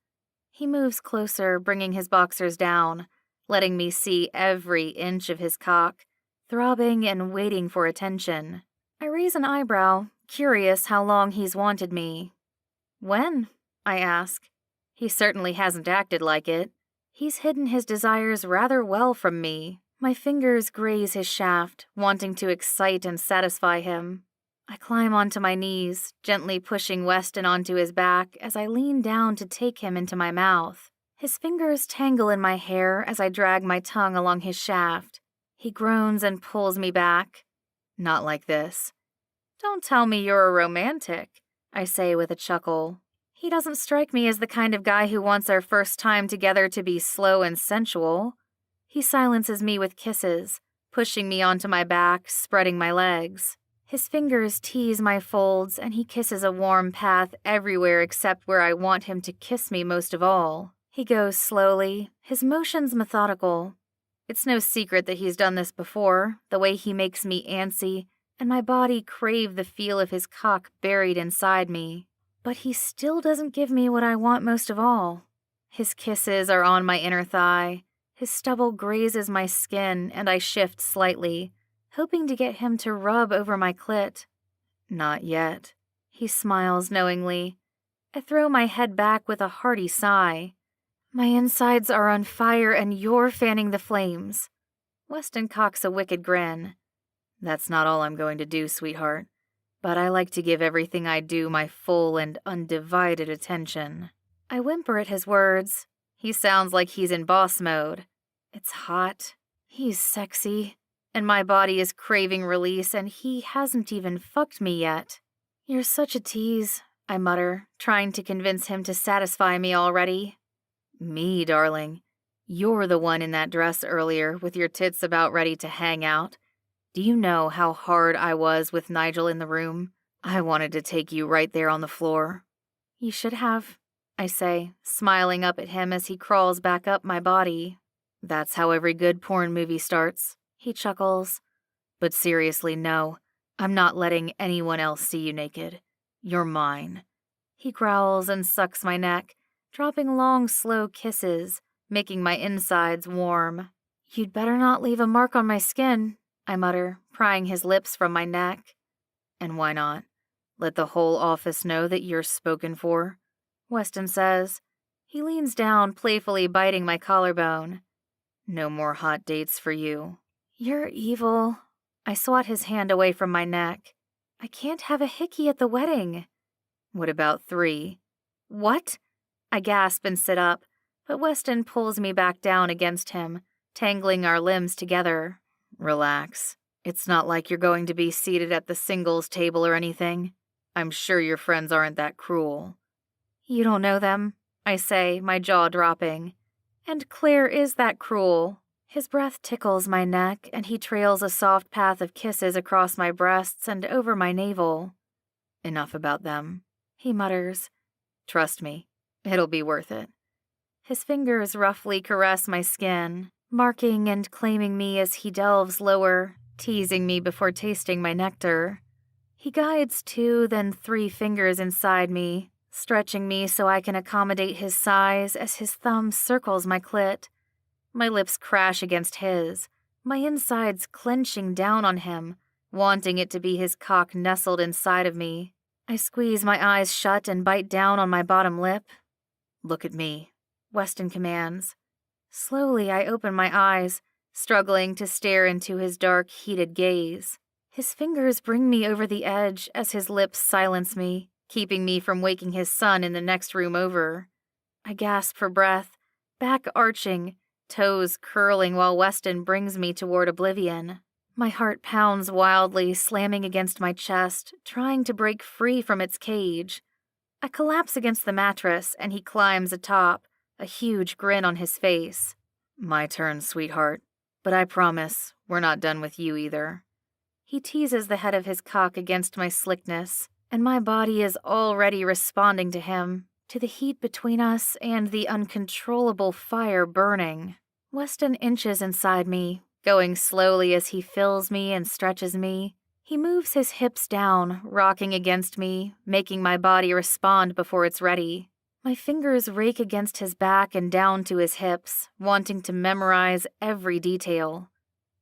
He moves closer, bringing his boxers down, letting me see every inch of his cock, throbbing and waiting for attention. I raise an eyebrow, curious how long he's wanted me. When? I ask. He certainly hasn't acted like it. He's hidden his desires rather well from me. My fingers graze his shaft, wanting to excite and satisfy him. I climb onto my knees, gently pushing Weston onto his back as I lean down to take him into my mouth. His fingers tangle in my hair as I drag my tongue along his shaft. He groans and pulls me back. Not like this. Don't tell me you're a romantic, I say with a chuckle. He doesn't strike me as the kind of guy who wants our first time together to be slow and sensual. He silences me with kisses, pushing me onto my back, spreading my legs. His fingers tease my folds, and he kisses a warm path everywhere except where I want him to kiss me most of all. He goes slowly, his motions methodical. It's no secret that he's done this before, the way he makes me antsy, and my body crave the feel of his cock buried inside me. But he still doesn't give me what I want most of all. His kisses are on my inner thigh. His stubble grazes my skin, and I shift slightly, hoping to get him to rub over my clit. Not yet. He smiles knowingly. I throw my head back with a hearty sigh. My insides are on fire, and you're fanning the flames. Weston cocks a wicked grin. That's not all I'm going to do, sweetheart. But I like to give everything I do my full and undivided attention. I whimper at his words. He sounds like he's in boss mode. It's hot. He's sexy. And my body is craving release, and he hasn't even fucked me yet. You're such a tease, I mutter, trying to convince him to satisfy me already. Me, darling. You're the one in that dress earlier with your tits about ready to hang out. Do you know how hard I was with Nigel in the room? I wanted to take you right there on the floor. You should have, I say, smiling up at him as he crawls back up my body. That's how every good porn movie starts, he chuckles. But seriously, no. I'm not letting anyone else see you naked. You're mine. He growls and sucks my neck, dropping long, slow kisses, making my insides warm. You'd better not leave a mark on my skin, I mutter, prying his lips from my neck. And why not? Let the whole office know that you're spoken for, Weston says. He leans down, playfully biting my collarbone. No more hot dates for you. You're evil. I swat his hand away from my neck. I can't have a hickey at the wedding. What about 3? What? I gasp and sit up, but Weston pulls me back down against him, tangling our limbs together. Relax. It's not like you're going to be seated at the singles table or anything. I'm sure your friends aren't that cruel. You don't know them, I say, my jaw dropping. And Claire is that cruel. His breath tickles my neck, and he trails a soft path of kisses across my breasts and over my navel. Enough about them, he mutters. Trust me, it'll be worth it. His fingers roughly caress my skin, marking and claiming me as he delves lower, teasing me before tasting my nectar. He guides 2, then 3 fingers inside me, stretching me so I can accommodate his size as his thumb circles my clit. My lips crash against his, my insides clenching down on him, wanting it to be his cock nestled inside of me. I squeeze my eyes shut and bite down on my bottom lip. Look at me, Weston commands. Slowly I open my eyes, struggling to stare into his dark, heated gaze. His fingers bring me over the edge as his lips silence me, keeping me from waking his son in the next room over. I gasp for breath, back arching, toes curling while Weston brings me toward oblivion. My heart pounds wildly, slamming against my chest, trying to break free from its cage. I collapse against the mattress, and he climbs atop, a huge grin on his face. My turn, sweetheart. But I promise, we're not done with you either. He teases the head of his cock against my slickness, and my body is already responding to him, to the heat between us and the uncontrollable fire burning. Weston inches inside me, going slowly as he fills me and stretches me. He moves his hips down, rocking against me, making my body respond before it's ready. My fingers rake against his back and down to his hips, wanting to memorize every detail.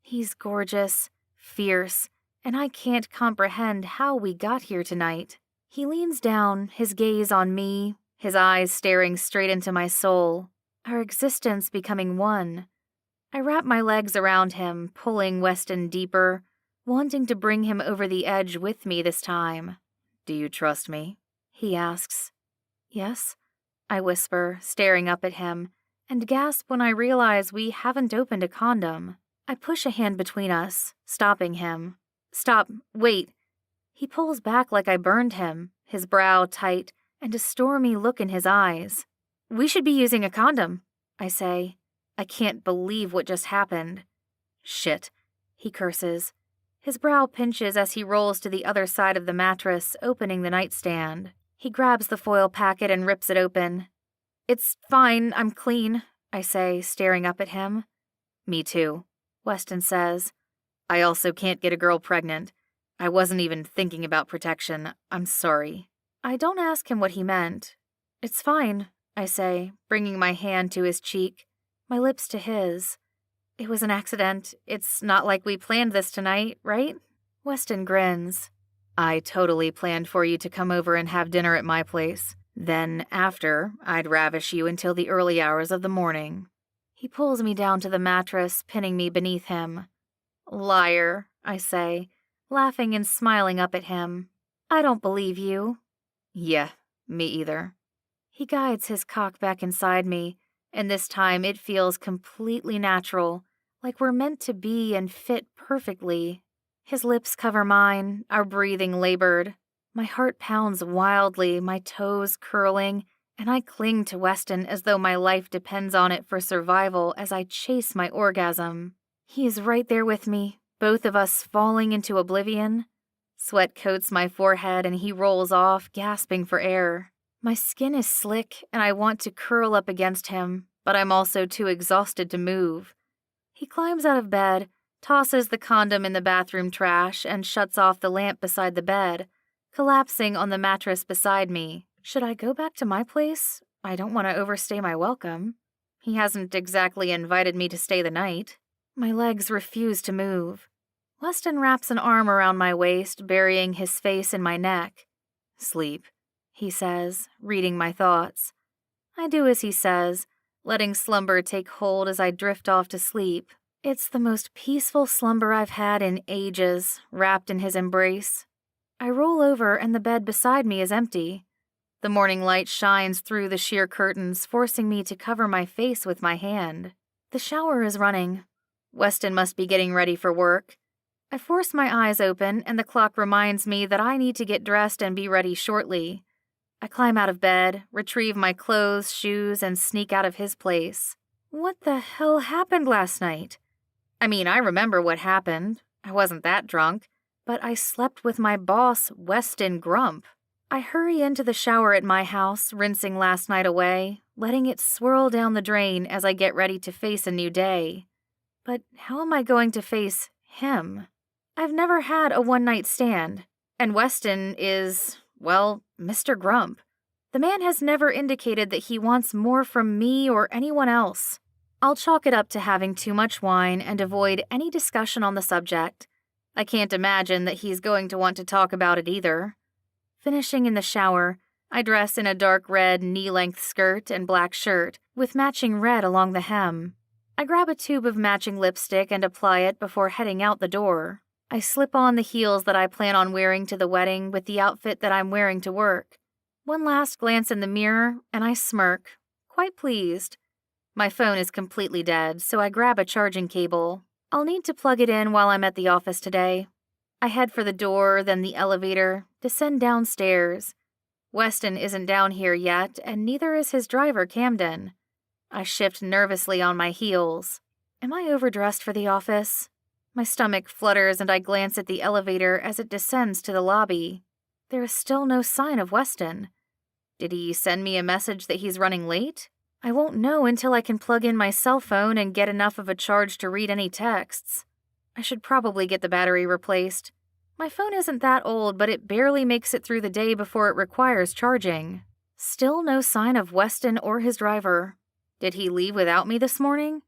He's gorgeous, fierce, and I can't comprehend how we got here tonight. He leans down, his gaze on me, his eyes staring straight into my soul, our existence becoming one. I wrap my legs around him, pulling Weston deeper, wanting to bring him over the edge with me this time. "Do you trust me?" he asks. "Yes," I whisper, staring up at him, and gasp when I realize we haven't opened a condom. I push a hand between us, stopping him. "Stop, wait." He pulls back like I burned him, his brow tight, and a stormy look in his eyes. "We should be using a condom," I say. I can't believe what just happened. "Shit," he curses. His brow pinches as he rolls to the other side of the mattress, opening the nightstand. He grabs the foil packet and rips it open. "It's fine, I'm clean," I say, staring up at him. "Me too," Weston says. "I also can't get a girl pregnant. I wasn't even thinking about protection. I'm sorry." I don't ask him what he meant. "It's fine," I say, bringing my hand to his cheek, my lips to his. "It was an accident. It's not like we planned this tonight, right?" Weston grins. "I totally planned for you to come over and have dinner at my place. Then, after, I'd ravish you until the early hours of the morning." He pulls me down to the mattress, pinning me beneath him. "Liar," I say, laughing and smiling up at him. "I don't believe you." "Yeah, me either." He guides his cock back inside me, and this time it feels completely natural, like we're meant to be and fit perfectly. His lips cover mine, our breathing labored. My heart pounds wildly, my toes curling, and I cling to Weston as though my life depends on it for survival as I chase my orgasm. He is right there with me, both of us falling into oblivion. Sweat coats my forehead and he rolls off, gasping for air. My skin is slick and I want to curl up against him, but I'm also too exhausted to move. He climbs out of bed, tosses the condom in the bathroom trash, and shuts off the lamp beside the bed, collapsing on the mattress beside me. Should I go back to my place? I don't want to overstay my welcome. He hasn't exactly invited me to stay the night. My legs refuse to move. Weston wraps an arm around my waist, burying his face in my neck. "Sleep," he says, reading my thoughts. I do as he says, letting slumber take hold as I drift off to sleep. It's the most peaceful slumber I've had in ages, wrapped in his embrace. I roll over and the bed beside me is empty. The morning light shines through the sheer curtains, forcing me to cover my face with my hand. The shower is running. Weston must be getting ready for work. I force my eyes open, and the clock reminds me that I need to get dressed and be ready shortly. I climb out of bed, retrieve my clothes, shoes, and sneak out of his place. What the hell happened last night? I mean, I remember what happened. I wasn't that drunk, but I slept with my boss, Weston Grump. I hurry into the shower at my house, rinsing last night away, letting it swirl down the drain as I get ready to face a new day. But how am I going to face him? I've never had a one-night stand, and Weston is, well, Mr. Grump. The man has never indicated that he wants more from me or anyone else. I'll chalk it up to having too much wine and avoid any discussion on the subject. I can't imagine that he's going to want to talk about it either. Finishing in the shower, I dress in a dark red knee-length skirt and black shirt with matching red along the hem. I grab a tube of matching lipstick and apply it before heading out the door. I slip on the heels that I plan on wearing to the wedding with the outfit that I'm wearing to work. One last glance in the mirror, and I smirk, quite pleased. My phone is completely dead, so I grab a charging cable. I'll need to plug it in while I'm at the office today. I head for the door, then the elevator, descend downstairs. Weston isn't down here yet, and neither is his driver, Camden. I shift nervously on my heels. Am I overdressed for the office? My stomach flutters and I glance at the elevator as it descends to the lobby. There is still no sign of Weston. Did he send me a message that he's running late? I won't know until I can plug in my cell phone and get enough of a charge to read any texts. I should probably get the battery replaced. My phone isn't that old, but it barely makes it through the day before it requires charging. Still no sign of Weston or his driver. Did he leave without me this morning?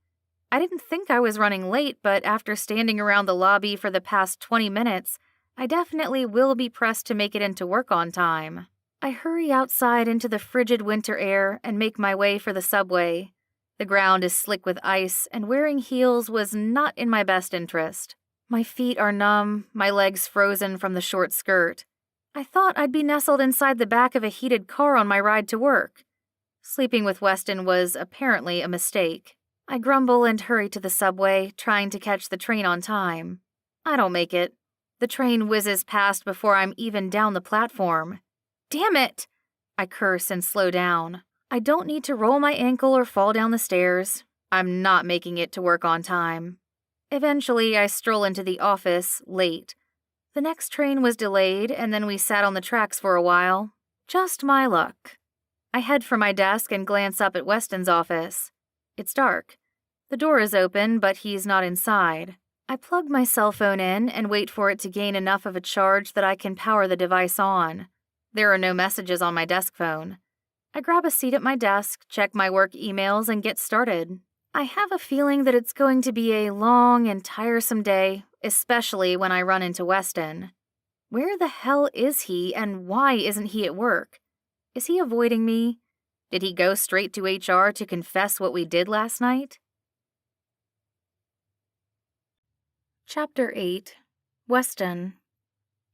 I didn't think I was running late, but after standing around the lobby for the past 20 minutes, I definitely will be pressed to make it into work on time. I hurry outside into the frigid winter air and make my way for the subway. The ground is slick with ice, and wearing heels was not in my best interest. My feet are numb, my legs frozen from the short skirt. I thought I'd be nestled inside the back of a heated car on my ride to work. Sleeping with Weston was apparently a mistake. I grumble and hurry to the subway, trying to catch the train on time. I don't make it. The train whizzes past before I'm even down the platform. Damn it! I curse and slow down. I don't need to roll my ankle or fall down the stairs. I'm not making it to work on time. Eventually, I stroll into the office, late. The next train was delayed, and then we sat on the tracks for a while. Just my luck. I head for my desk and glance up at Weston's office. It's dark. The door is open, but he's not inside. I plug my cell phone in and wait for it to gain enough of a charge that I can power the device on. There are no messages on my desk phone. I grab a seat at my desk, check my work emails, and get started. I have a feeling that it's going to be a long and tiresome day, especially when I run into Weston. Where the hell is he, and why isn't he at work? Is he avoiding me? Did he go straight to HR to confess what we did last night? Chapter 8. Weston.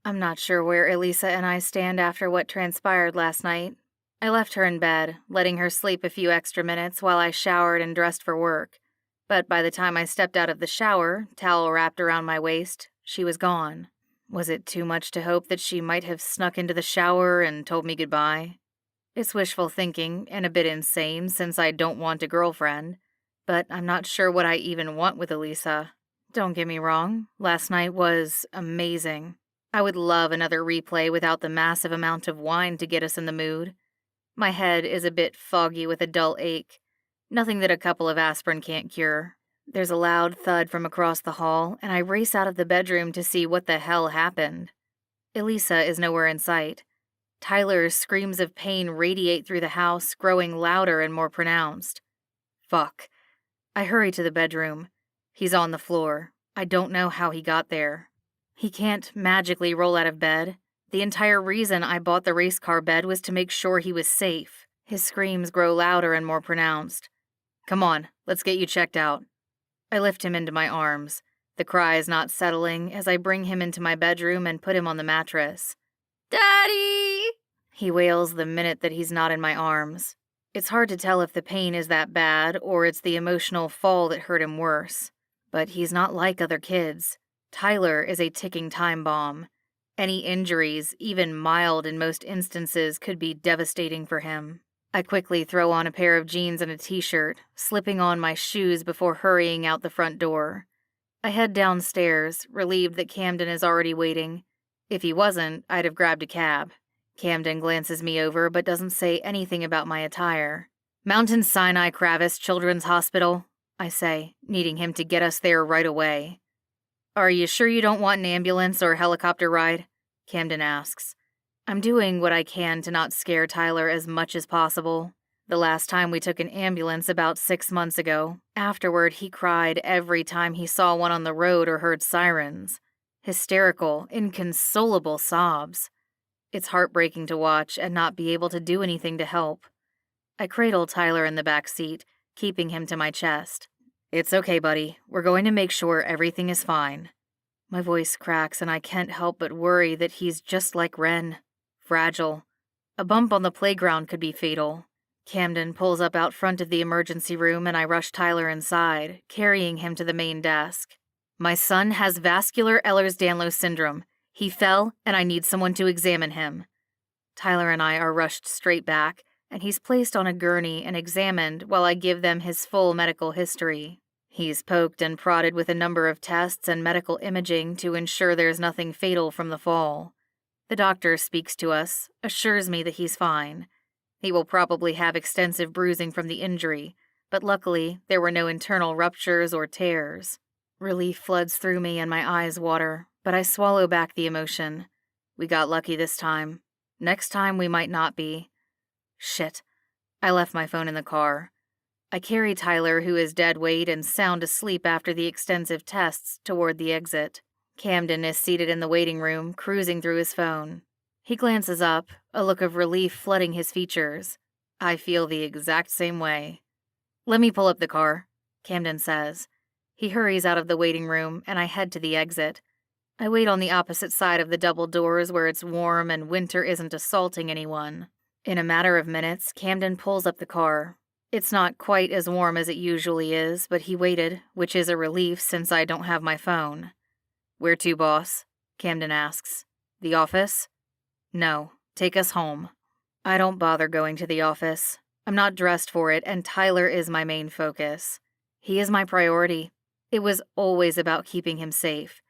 I'm not sure where Elise and I stand after what transpired last night. I left her in bed, letting her sleep a few extra minutes while I showered and dressed for work. But by the time I stepped out of the shower, towel wrapped around my waist, she was gone. Was it too much to hope that she might have snuck into the shower and told me goodbye? It's wishful thinking and a bit insane since I don't want a girlfriend, but I'm not sure what I even want with Elise. Don't get me wrong, last night was amazing. I would love another replay without the massive amount of wine to get us in the mood. My head is a bit foggy with a dull ache. Nothing that a couple of aspirin can't cure. There's a loud thud from across the hall, and I race out of the bedroom to see what the hell happened. Elise is nowhere in sight. Tyler's screams of pain radiate through the house, growing louder and more pronounced. Fuck. I hurry to the bedroom. He's on the floor. I don't know how he got there. He can't magically roll out of bed. The entire reason I bought the race car bed was to make sure he was safe. His screams grow louder and more pronounced. Come on, let's get you checked out. I lift him into my arms. The cries not settling as I bring him into my bedroom and put him on the mattress. Daddy! He wails the minute that he's not in my arms. It's hard to tell if the pain is that bad or it's the emotional fall that hurt him worse. But he's not like other kids. Tyler is a ticking time bomb. Any injuries, even mild in most instances, could be devastating for him. I quickly throw on a pair of jeans and a t-shirt, slipping on my shoes before hurrying out the front door. I head downstairs, relieved that Camden is already waiting. If he wasn't, I'd have grabbed a cab. Camden glances me over but doesn't say anything about my attire. Mountain Sinai Kravis Children's Hospital, I say, needing him to get us there right away. Are you sure you don't want an ambulance or helicopter ride? Camden asks. I'm doing what I can to not scare Tyler as much as possible. The last time we took an ambulance about 6 months ago. Afterward, he cried every time he saw one on the road or heard sirens. Hysterical, inconsolable sobs. It's heartbreaking to watch and not be able to do anything to help. I cradle Tyler in the back seat, keeping him to my chest. It's okay, buddy. We're going to make sure everything is fine. My voice cracks and I can't help but worry that he's just like Ren. Fragile. A bump on the playground could be fatal. Camden pulls up out front of the emergency room and I rush Tyler inside, carrying him to the main desk. My son has vascular Ehlers-Danlos syndrome. He fell and I need someone to examine him. Tyler and I are rushed straight back, and he's placed on a gurney and examined while I give them his full medical history. He's poked and prodded with a number of tests and medical imaging to ensure there's nothing fatal from the fall. The doctor speaks to us, assures me that he's fine. He will probably have extensive bruising from the injury, but luckily there were no internal ruptures or tears. Relief floods through me and my eyes water, but I swallow back the emotion. We got lucky this time. Next time we might not be. Shit. I left my phone in the car. I carry Tyler, who is dead weight and sound asleep after the extensive tests, toward the exit. Camden is seated in the waiting room, cruising through his phone. He glances up, a look of relief flooding his features. I feel the exact same way. Let me pull up the car, Camden says. He hurries out of the waiting room, and I head to the exit. I wait on the opposite side of the double doors where it's warm and winter isn't assaulting anyone. In a matter of minutes, Camden pulls up the car. It's not quite as warm as it usually is, but he waited, which is a relief since I don't have my phone. "Where to, boss?" Camden asks. "The office?" "No, take us home." I don't bother going to the office. I'm not dressed for it, and Tyler is my main focus. He is my priority. It was always about keeping him safe.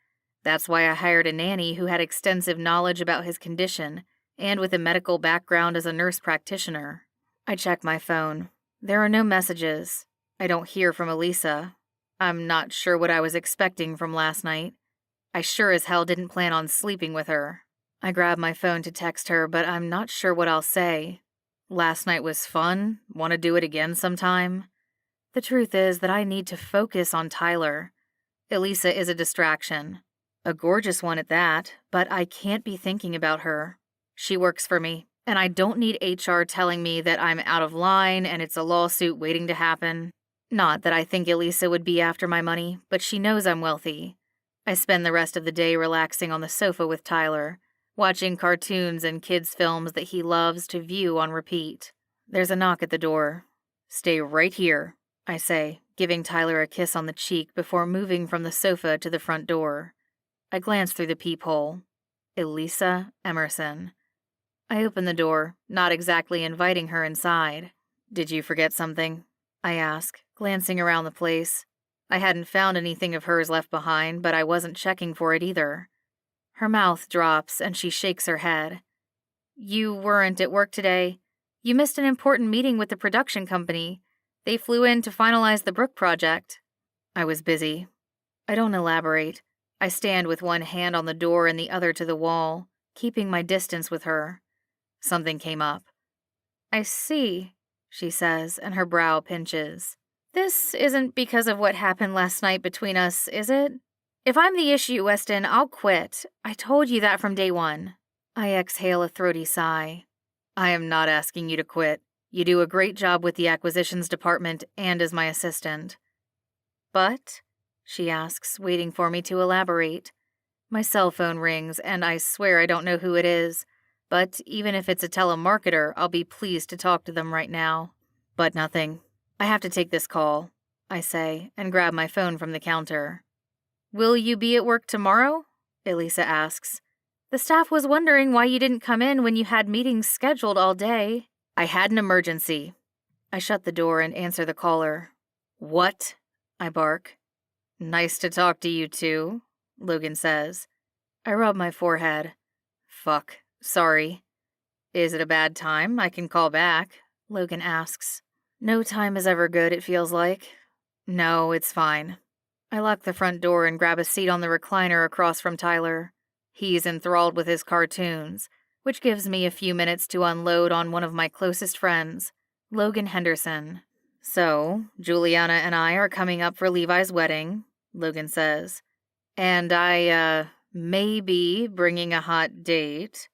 That's why I hired a nanny who had extensive knowledge about his condition and with a medical background as a nurse practitioner. I check my phone. There are no messages. I don't hear from Elise. I'm not sure what I was expecting from last night. I sure as hell didn't plan on sleeping with her. I grab my phone to text her, but I'm not sure what I'll say. Last night was fun. Want to do it again sometime? The truth is that I need to focus on Tyler. Elise is a distraction. A gorgeous one at that, but I can't be thinking about her. She works for me, and I don't need HR telling me that I'm out of line and it's a lawsuit waiting to happen. Not that I think Elise would be after my money, but she knows I'm wealthy. I spend the rest of the day relaxing on the sofa with Tyler, watching cartoons and kids' films that he loves to view on repeat. There's a knock at the door. "Stay right here," I say, giving Tyler a kiss on the cheek before moving from the sofa to the front door. I glance through the peephole. Elise Emerson. I open the door, not exactly inviting her inside. "Did you forget something?" I ask, glancing around the place. I hadn't found anything of hers left behind, but I wasn't checking for it either. Her mouth drops and she shakes her head. "You weren't at work today. You missed an important meeting with the production company. They flew in to finalize the Brook project." "I was busy." I don't elaborate. I stand with one hand on the door and the other to the wall, keeping my distance with her. "Something came up." "I see," she says, and her brow pinches. "This isn't because of what happened last night between us, is it? If I'm the issue, Weston, I'll quit. I told you that from day one." I exhale a throaty sigh. "I am not asking you to quit. You do a great job with the acquisitions department and as my assistant." "But?" she asks, waiting for me to elaborate. My cell phone rings, and I swear I don't know who it is. But even if it's a telemarketer, I'll be pleased to talk to them right now. "But nothing. I have to take this call," I say, and grab my phone from the counter. "Will you be at work tomorrow?" Elise asks. "The staff was wondering why you didn't come in when you had meetings scheduled all day." "I had an emergency." I shut the door and answer the caller. "What?" I bark. "Nice to talk to you too," Logan says. I rub my forehead. "Fuck. Sorry." "Is it a bad time? I can call back," Logan asks. No time is ever good, it feels like. "No, it's fine." I lock the front door and grab a seat on the recliner across from Tyler. He's enthralled with his cartoons, which gives me a few minutes to unload on one of my closest friends, Logan Henderson. "So, Juliana and I are coming up for Levi's wedding," Logan says. "And I, may be bringing a hot date."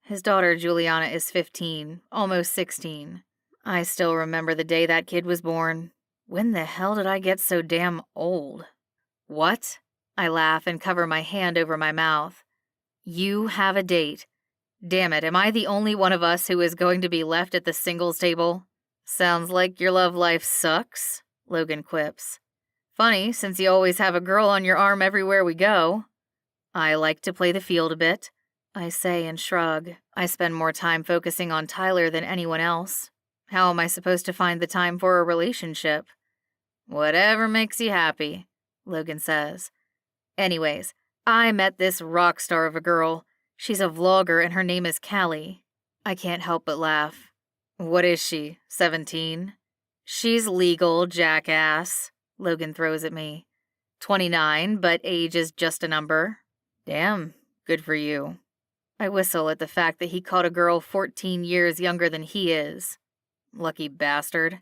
His daughter Juliana is 15, almost 16. I still remember the day that kid was born. When the hell did I get so damn old? "What?" I laugh and cover my hand over my mouth. "You have a date. Damn it, am I the only one of us who is going to be left at the singles table?" "Sounds like your love life sucks," Logan quips. "Funny, since you always have a girl on your arm everywhere we go." "I like to play the field a bit," I say and shrug. I spend more time focusing on Tyler than anyone else. How am I supposed to find the time for a relationship? "Whatever makes you happy," Logan says. Anyways, I met this rock star of a girl. She's a vlogger and her name is Callie. I can't help but laugh. "What is she, 17? "She's legal, jackass," Logan throws at me. 29, but age is just a number." "Damn, good for you." I whistle at the fact that he caught a girl 14 years younger than he is. "Lucky bastard."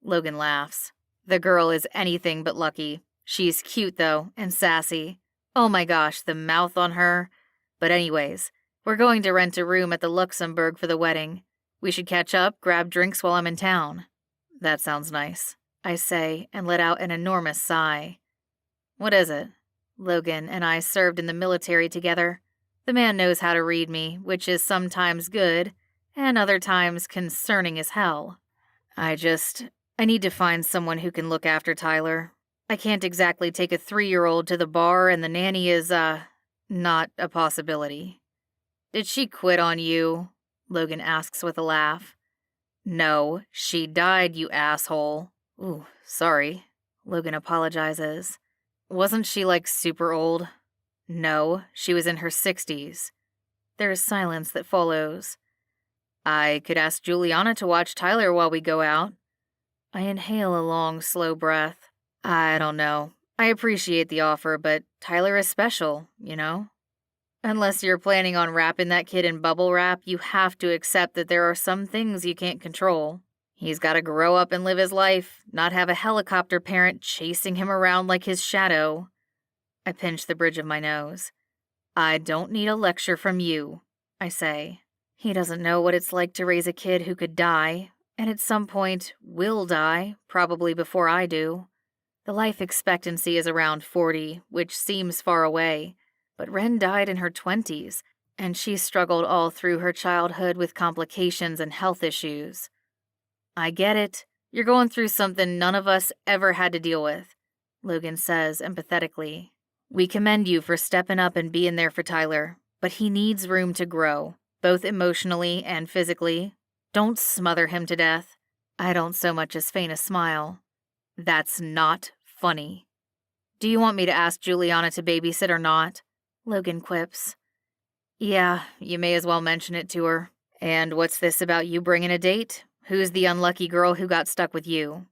Logan laughs. "The girl is anything but lucky. She's cute, though, and sassy. Oh my gosh, the mouth on her. But anyways, we're going to rent a room at the Luxembourg for the wedding. We should catch up, grab drinks while I'm in town." "That sounds nice," I say, and let out an enormous sigh. What is it? Logan and I served in the military together. The man knows how to read me, which is sometimes good, and other times concerning as hell. I need to find someone who can look after Tyler. I can't exactly take a 3-year-old to the bar, and the nanny is, not a possibility. Did she quit on you? Logan asks with a laugh. No, she died, you asshole. Ooh, sorry. Logan apologizes. Wasn't she, super old? No, she was in her 60s. There is silence that follows. I could ask Juliana to watch Tyler while we go out. I inhale a long, slow breath. I don't know. I appreciate the offer, but Tyler is special, you know? Unless you're planning on wrapping that kid in bubble wrap, you have to accept that there are some things you can't control. He's got to grow up and live his life, not have a helicopter parent chasing him around like his shadow. I pinch the bridge of my nose. I don't need a lecture from you, I say. He doesn't know what it's like to raise a kid who could die, and at some point will die, probably before I do. The life expectancy is around 40, which seems far away, but Ren died in her 20s, and she struggled all through her childhood with complications and health issues. I get it. You're going through something none of us ever had to deal with, Logan says empathetically. We commend you for stepping up and being there for Tyler, but he needs room to grow, both emotionally and physically. Don't smother him to death. I don't so much as feign a smile. That's not funny. Do you want me to ask Juliana to babysit or not? Logan quips. Yeah, you may as well mention it to her. And what's this about you bringing a date? Who's the unlucky girl who got stuck with you?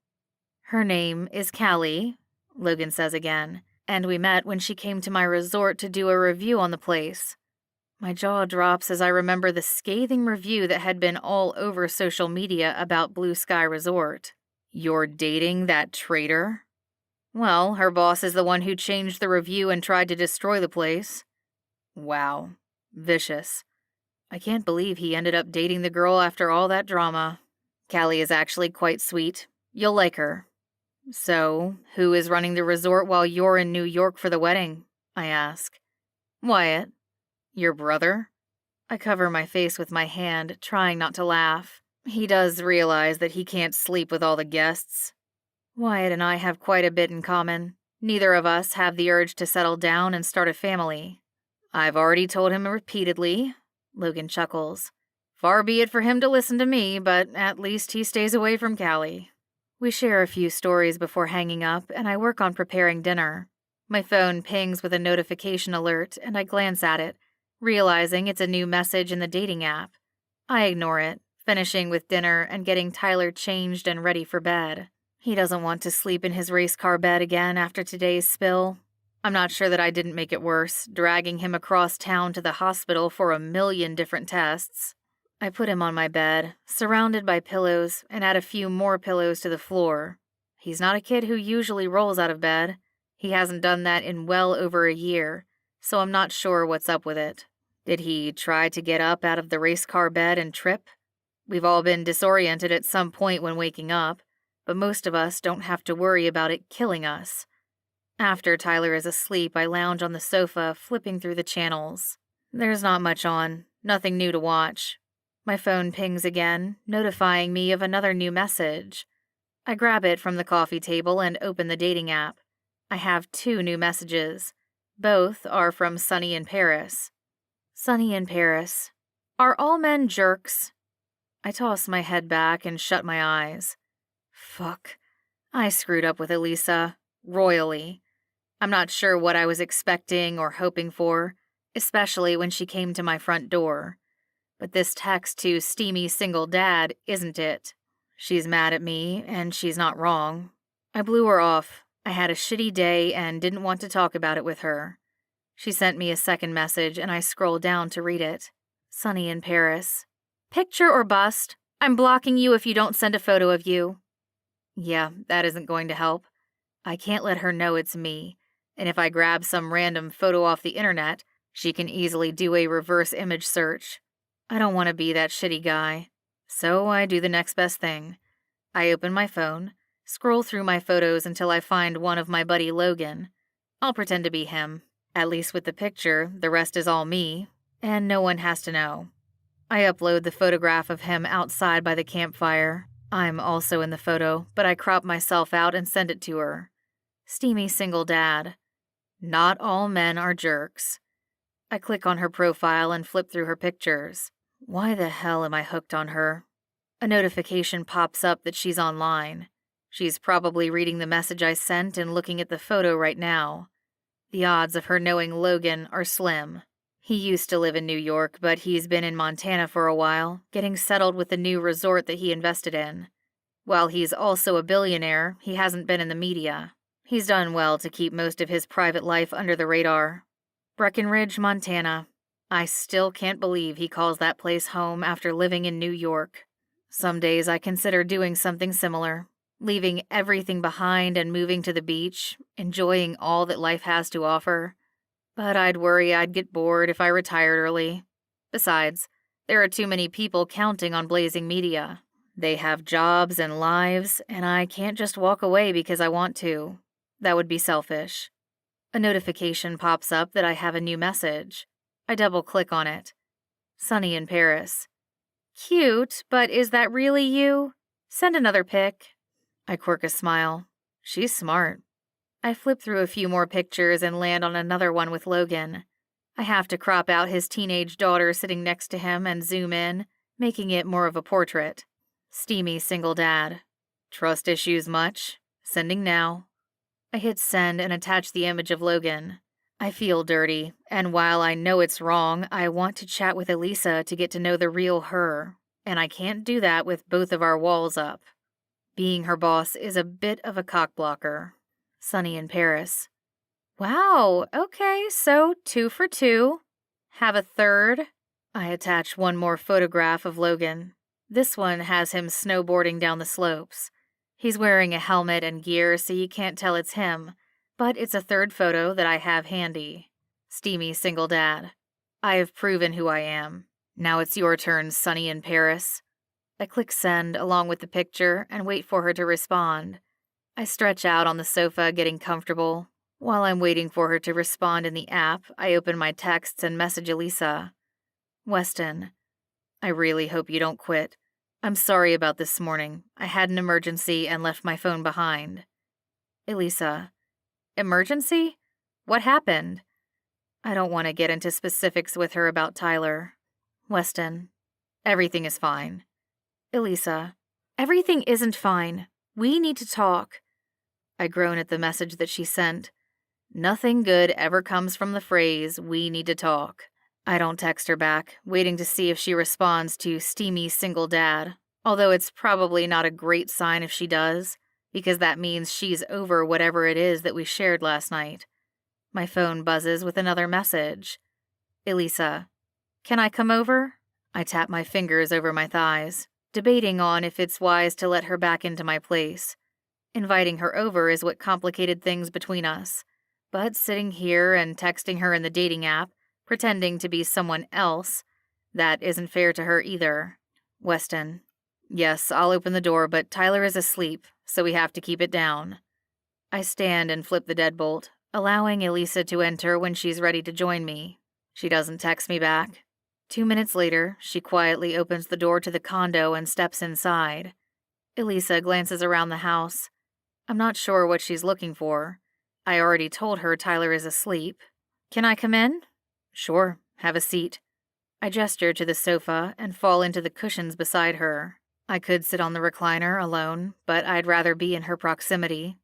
Her name is Callie, Logan says again, and we met when she came to my resort to do a review on the place. My jaw drops as I remember the scathing review that had been all over social media about Blue Sky Resort. You're dating that traitor? Well, her boss is the one who changed the review and tried to destroy the place. Wow. Vicious. I can't believe he ended up dating the girl after all that drama. Callie is actually quite sweet. You'll like her. So, who is running the resort while you're in New York for the wedding? I ask. Wyatt. Your brother? I cover my face with my hand, trying not to laugh. He does realize that he can't sleep with all the guests. Wyatt and I have quite a bit in common. Neither of us have the urge to settle down and start a family. I've already told him repeatedly, Logan chuckles. Far be it for him to listen to me, but at least he stays away from Callie. We share a few stories before hanging up, and I work on preparing dinner. My phone pings with a notification alert, and I glance at it, realizing it's a new message in the dating app. I ignore it, finishing with dinner and getting Tyler changed and ready for bed. He doesn't want to sleep in his race car bed again after today's spill. I'm not sure that I didn't make it worse, dragging him across town to the hospital for 1,000,000 different tests. I put him on my bed, surrounded by pillows, and add a few more pillows to the floor. He's not a kid who usually rolls out of bed. He hasn't done that in well over a year, so I'm not sure what's up with it. Did he try to get up out of the race car bed and trip? We've all been disoriented at some point when waking up, but most of us don't have to worry about it killing us. After Tyler is asleep, I lounge on the sofa, flipping through the channels. There's not much on, nothing new to watch. My phone pings again, notifying me of another new message. I grab it from the coffee table and open the dating app. I have 2 new messages. Both are from Sunny in Paris. Sunny in Paris. Are all men jerks? I toss my head back and shut my eyes. Fuck. I screwed up with Elisa. Royally. I'm not sure what I was expecting or hoping for, especially when she came to my front door. But this text to steamy single dad isn't it. She's mad at me, and she's not wrong. I blew her off. I had a shitty day and didn't want to talk about it with her. She sent me a second message, and I scrolled down to read it. Sunny in Paris. Picture or bust. I'm blocking you if you don't send a photo of you. Yeah, that isn't going to help. I can't let her know it's me, and if I grab some random photo off the internet, she can easily do a reverse image search. I don't want to be that shitty guy, so I do the next best thing. I open my phone, scroll through my photos until I find one of my buddy Logan. I'll pretend to be him. At least with the picture, the rest is all me, and no one has to know. I upload the photograph of him outside by the campfire. I'm also in the photo, but I crop myself out and send it to her. Steamy single dad. Not all men are jerks. I click on her profile and flip through her pictures. Why the hell am I hooked on her? A notification pops up that she's online. She's probably reading the message I sent and looking at the photo right now. The odds of her knowing Logan are slim. He used to live in New York, but he's been in Montana for a while, getting settled with the new resort that he invested in. While he's also a billionaire, he hasn't been in the media. He's done well to keep most of his private life under the radar. Breckenridge, Montana. I still can't believe he calls that place home after living in New York. Some days I consider doing something similar, leaving everything behind and moving to the beach, enjoying all that life has to offer. But I'd worry I'd get bored if I retired early. Besides, there are too many people counting on Blazing Media. They have jobs and lives, and I can't just walk away because I want to. That would be selfish. A notification pops up that I have a new message. I double-click on it. Sunny in Paris. Cute, but is that really you? Send another pic. I quirk a smile. She's smart. I flip through a few more pictures and land on another one with Logan. I have to crop out his teenage daughter sitting next to him and zoom in, making it more of a portrait. Steamy single dad. Trust issues much? Sending now. I hit send and attach the image of Logan. I feel dirty, and while I know it's wrong, I want to chat with Elise to get to know the real her, and I can't do that with both of our walls up. Being her boss is a bit of a cockblocker. Sunny in Paris. Wow, okay, so 2 for 2. Have a third? I attach one more photograph of Logan. This one has him snowboarding down the slopes. He's wearing a helmet and gear so you can't tell it's him, but it's a third photo that I have handy. Steamy single dad. I have proven who I am. Now it's your turn, Sunny in Paris. I click send along with the picture and wait for her to respond. I stretch out on the sofa, getting comfortable. While I'm waiting for her to respond in the app, I open my texts and message Elisa. Weston, I really hope you don't quit. I'm sorry about this morning. I had an emergency and left my phone behind. Elisa, emergency? What happened? I don't want to get into specifics with her about Tyler. Weston, everything is fine. Elisa, everything isn't fine. We need to talk. I groan at the message that she sent. Nothing good ever comes from the phrase, we need to talk. I don't text her back, waiting to see if she responds to steamy single dad, although it's probably not a great sign if she does, because that means she's over whatever it is that we shared last night. My phone buzzes with another message. Elisa, can I come over? I tap my fingers over my thighs, debating on if it's wise to let her back into my place. Inviting her over is what complicated things between us, but sitting here and texting her in the dating app, pretending to be someone else, that isn't fair to her either. Weston, yes, I'll open the door, but Tyler is asleep, so we have to keep it down. I stand and flip the deadbolt, allowing Elisa to enter when she's ready to join me. She doesn't text me back. 2 minutes later, she quietly opens the door to the condo and steps inside. Elisa glances around the house. I'm not sure what she's looking for. I already told her Tyler is asleep. Can I come in? Sure, have a seat. I gesture to the sofa and fall into the cushions beside her. I could sit on the recliner alone, but I'd rather be in her proximity.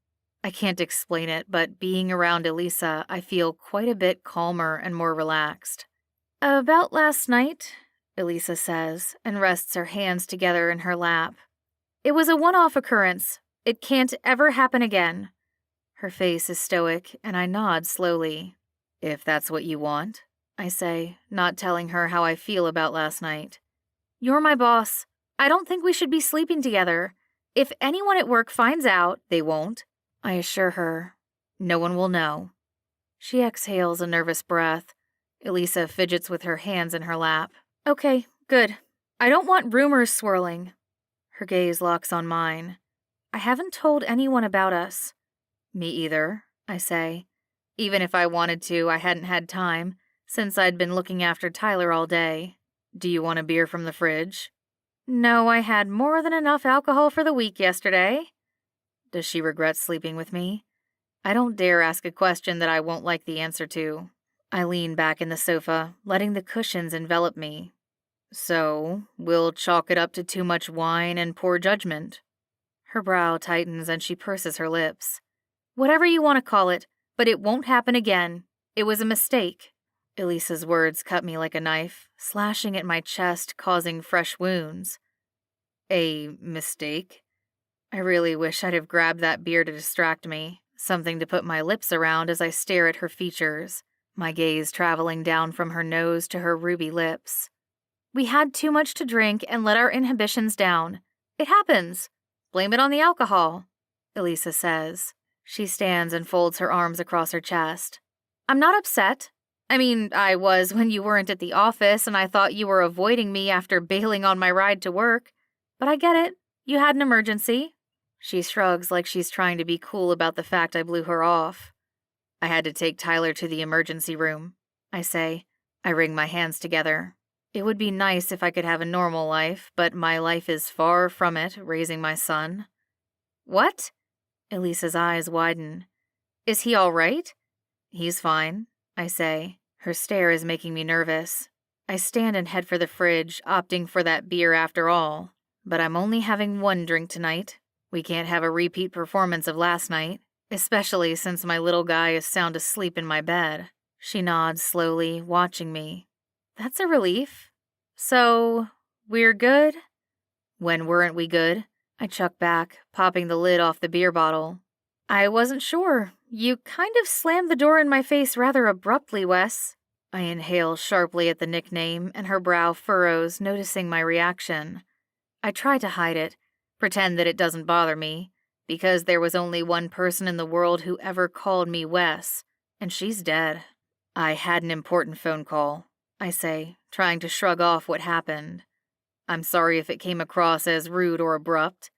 I can't explain it, but being around Elisa, I feel quite a bit calmer and more relaxed. About last night, Elisa says, and rests her hands together in her lap. It was a one-off occurrence. It can't ever happen again. Her face is stoic, and I nod slowly. If that's what you want, I say, not telling her how I feel about last night. You're my boss. I don't think we should be sleeping together. If anyone at work finds out, they won't. I assure her. No one will know. She exhales a nervous breath. Elisa fidgets with her hands in her lap. Okay, good. I don't want rumors swirling. Her gaze locks on mine. I haven't told anyone about us. Me either, I say. Even if I wanted to, I hadn't had time, since I'd been looking after Tyler all day. Do you want a beer from the fridge? No, I had more than enough alcohol for the week yesterday. Does she regret sleeping with me? I don't dare ask a question that I won't like the answer to. I lean back in the sofa, letting the cushions envelop me. So, we'll chalk it up to too much wine and poor judgment. Her brow tightens and she purses her lips. Whatever you want to call it, but it won't happen again. It was a mistake. Elise's words cut me like a knife, slashing at my chest, causing fresh wounds. A mistake? I really wish I'd have grabbed that beer to distract me, something to put my lips around as I stare at her features, my gaze traveling down from her nose to her ruby lips. We had too much to drink and let our inhibitions down. It happens. Blame it on the alcohol, Elisa says. She stands and folds her arms across her chest. I'm not upset. I mean, I was when you weren't at the office and I thought you were avoiding me after bailing on my ride to work. But I get it. You had an emergency. She shrugs like she's trying to be cool about the fact I blew her off. I had to take Tyler to the emergency room, I say. I wring my hands together. It would be nice if I could have a normal life, but my life is far from it, raising my son. What? Elisa's eyes widen. Is he all right? He's fine, I say. Her stare is making me nervous. I stand and head for the fridge, opting for that beer after all. But I'm only having one drink tonight. We can't have a repeat performance of last night, especially since my little guy is sound asleep in my bed. She nods slowly, watching me. That's a relief. So, we're good? When weren't we good? I chuck back, popping the lid off the beer bottle. I wasn't sure. You kind of slammed the door in my face rather abruptly, Wes. I inhale sharply at the nickname, and her brow furrows, noticing my reaction. I try to hide it, pretend that it doesn't bother me, because there was only one person in the world who ever called me Wes, and she's dead. I had an important phone call, I say, trying to shrug off what happened. I'm sorry if it came across as rude or abrupt.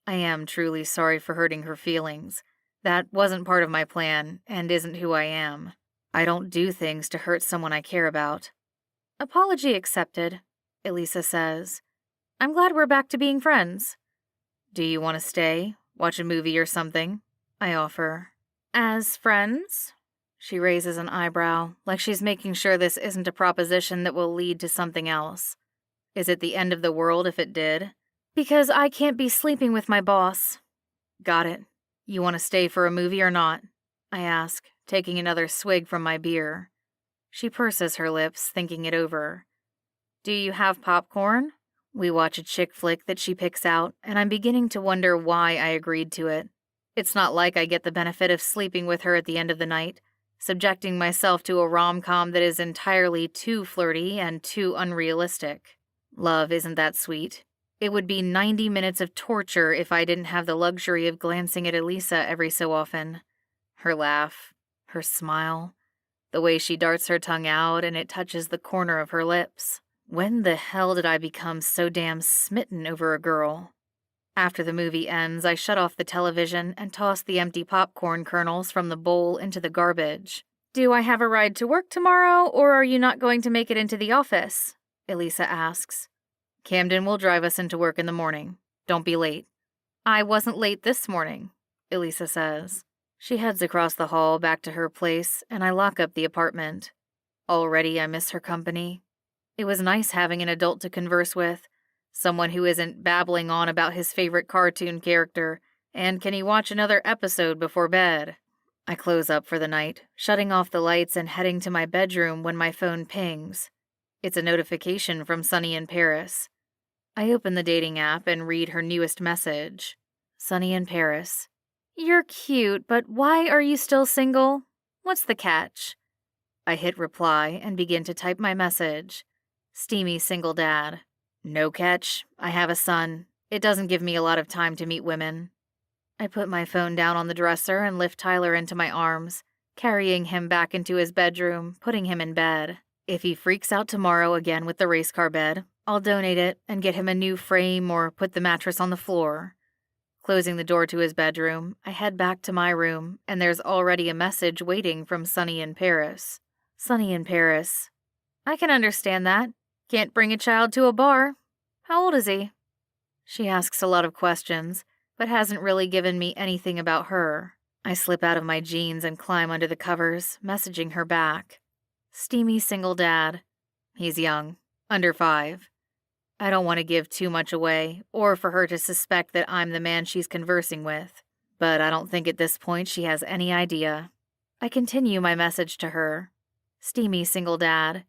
I am truly sorry for hurting her feelings. That wasn't part of my plan, and isn't who I am. I don't do things to hurt someone I care about. Apology accepted, Elisa says. I'm glad we're back to being friends. Do you want to stay? Watch a movie or something? I offer. As friends? She raises an eyebrow, like she's making sure this isn't a proposition that will lead to something else. Is it the end of the world if it did? Because I can't be sleeping with my boss. Got it. You want to stay for a movie or not? I ask, taking another swig from my beer. She purses her lips, thinking it over. Do you have popcorn? We watch a chick flick that she picks out, and I'm beginning to wonder why I agreed to it. It's not like I get the benefit of sleeping with her at the end of the night, subjecting myself to a rom-com that is entirely too flirty and too unrealistic. Love isn't that sweet. It would be 90 minutes of torture if I didn't have the luxury of glancing at Elisa every so often. Her laugh, her smile, the way she darts her tongue out and it touches the corner of her lips. When the hell did I become so damn smitten over a girl? After the movie ends, I shut off the television and toss the empty popcorn kernels from the bowl into the garbage. Do I have a ride to work tomorrow, or are you not going to make it into the office? Elisa asks. Camden will drive us into work in the morning. Don't be late. I wasn't late this morning, Elisa says. She heads across the hall back to her place, and I lock up the apartment. Already I miss her company. It was nice having an adult to converse with, someone who isn't babbling on about his favorite cartoon character, and can he watch another episode before bed? I close up for the night, shutting off the lights and heading to my bedroom when my phone pings. It's a notification from Sunny in Paris. I open the dating app and read her newest message. Sunny in Paris. You're cute, but why are you still single? What's the catch? I hit reply and begin to type my message. Steamy single dad. No catch. I have a son. It doesn't give me a lot of time to meet women. I put my phone down on the dresser and lift Tyler into my arms, carrying him back into his bedroom, putting him in bed. If he freaks out tomorrow again with the race car bed, I'll donate it and get him a new frame or put the mattress on the floor. Closing the door to his bedroom, I head back to my room, and there's already a message waiting from Sunny in Paris. Sunny in Paris. I can understand that. Can't bring a child to a bar. How old is he? She asks a lot of questions, but hasn't really given me anything about her. I slip out of my jeans and climb under the covers, messaging her back. Steamy single dad. He's young, under 5. I don't want to give too much away, or for her to suspect that I'm the man she's conversing with, but I don't think at this point she has any idea. I continue my message to her. Steamy single dad.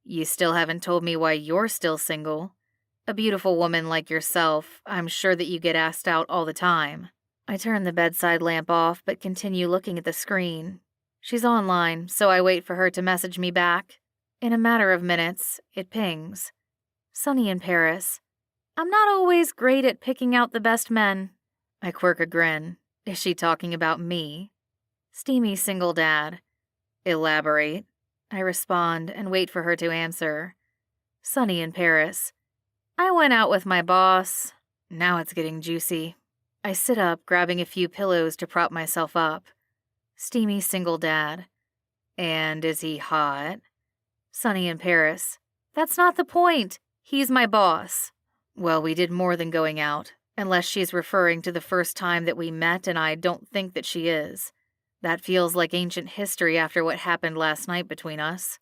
You still haven't told me why you're still single. A beautiful woman like yourself, I'm sure that you get asked out all the time. I turn the bedside lamp off but continue looking at the screen. She's online, so I wait for her to message me back. In a matter of minutes, it pings. Sunny in Paris. I'm not always great at picking out the best men. I quirk a grin. Is she talking about me? Steamy single dad. Elaborate. I respond and wait for her to answer. Sunny in Paris. I went out with my boss. Now it's getting juicy. I sit up, grabbing a few pillows to prop myself up. Steamy single dad. And is he hot? Sunny in Paris. That's not the point. He's my boss. Well, we did more than going out, unless she's referring to the first time that we met, and I don't think that she is. That feels like ancient history after what happened last night between us.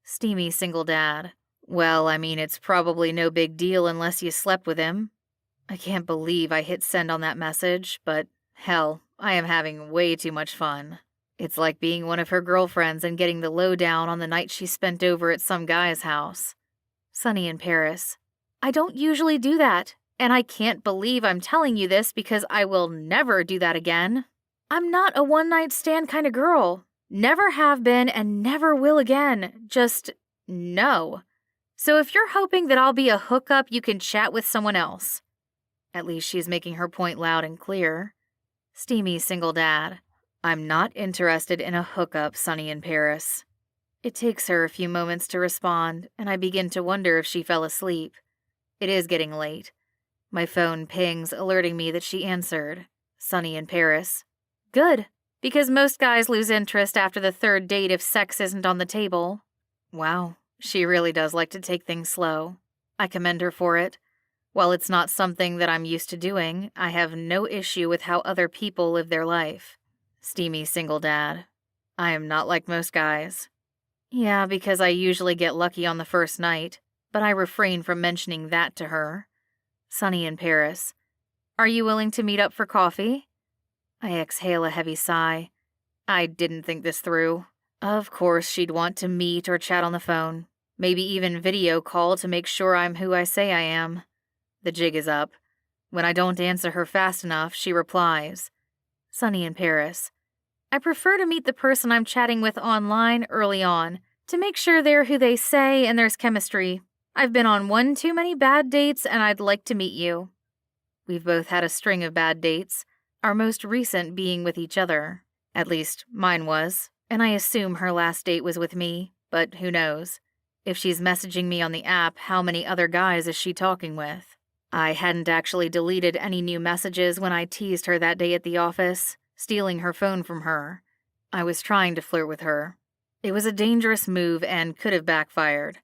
Steamy single dad. Well, I mean, it's probably no big deal unless you slept with him. I can't believe I hit send on that message, but hell, I am having way too much fun. It's like being one of her girlfriends and getting the lowdown on the night she spent over at some guy's house. Sunny in Paris. I don't usually do that, and I can't believe I'm telling you this because I will never do that again. I'm not a one-night stand kind of girl. Never have been and never will again. Just no. So if you're hoping that I'll be a hookup, you can chat with someone else. At least she's making her point loud and clear. Steamy single dad. I'm not interested in a hookup, Sunny in Paris. It takes her a few moments to respond, and I begin to wonder if she fell asleep. It is getting late. My phone pings, alerting me that she answered. Sunny in Paris. Good, because most guys lose interest after the third date if sex isn't on the table. Wow, she really does like to take things slow. I commend her for it. While it's not something that I'm used to doing, I have no issue with how other people live their life. Steamy single dad. I am not like most guys. Yeah, because I usually get lucky on the first night, but I refrain from mentioning that to her. Sunny in Paris. Are you willing to meet up for coffee? I exhale a heavy sigh. I didn't think this through. Of course she'd want to meet or chat on the phone, maybe even video call to make sure I'm who I say I am. The jig is up. When I don't answer her fast enough, she replies. Sunny in Paris. I prefer to meet the person I'm chatting with online early on, to make sure they're who they say and there's chemistry. I've been on one too many bad dates and I'd like to meet you. We've both had a string of bad dates, our most recent being with each other. At least, mine was, and I assume her last date was with me, but who knows. If she's messaging me on the app, how many other guys is she talking with? I hadn't actually deleted any new messages when I teased her that day at the office, stealing her phone from her. I was trying to flirt with her. It was a dangerous move and could have backfired.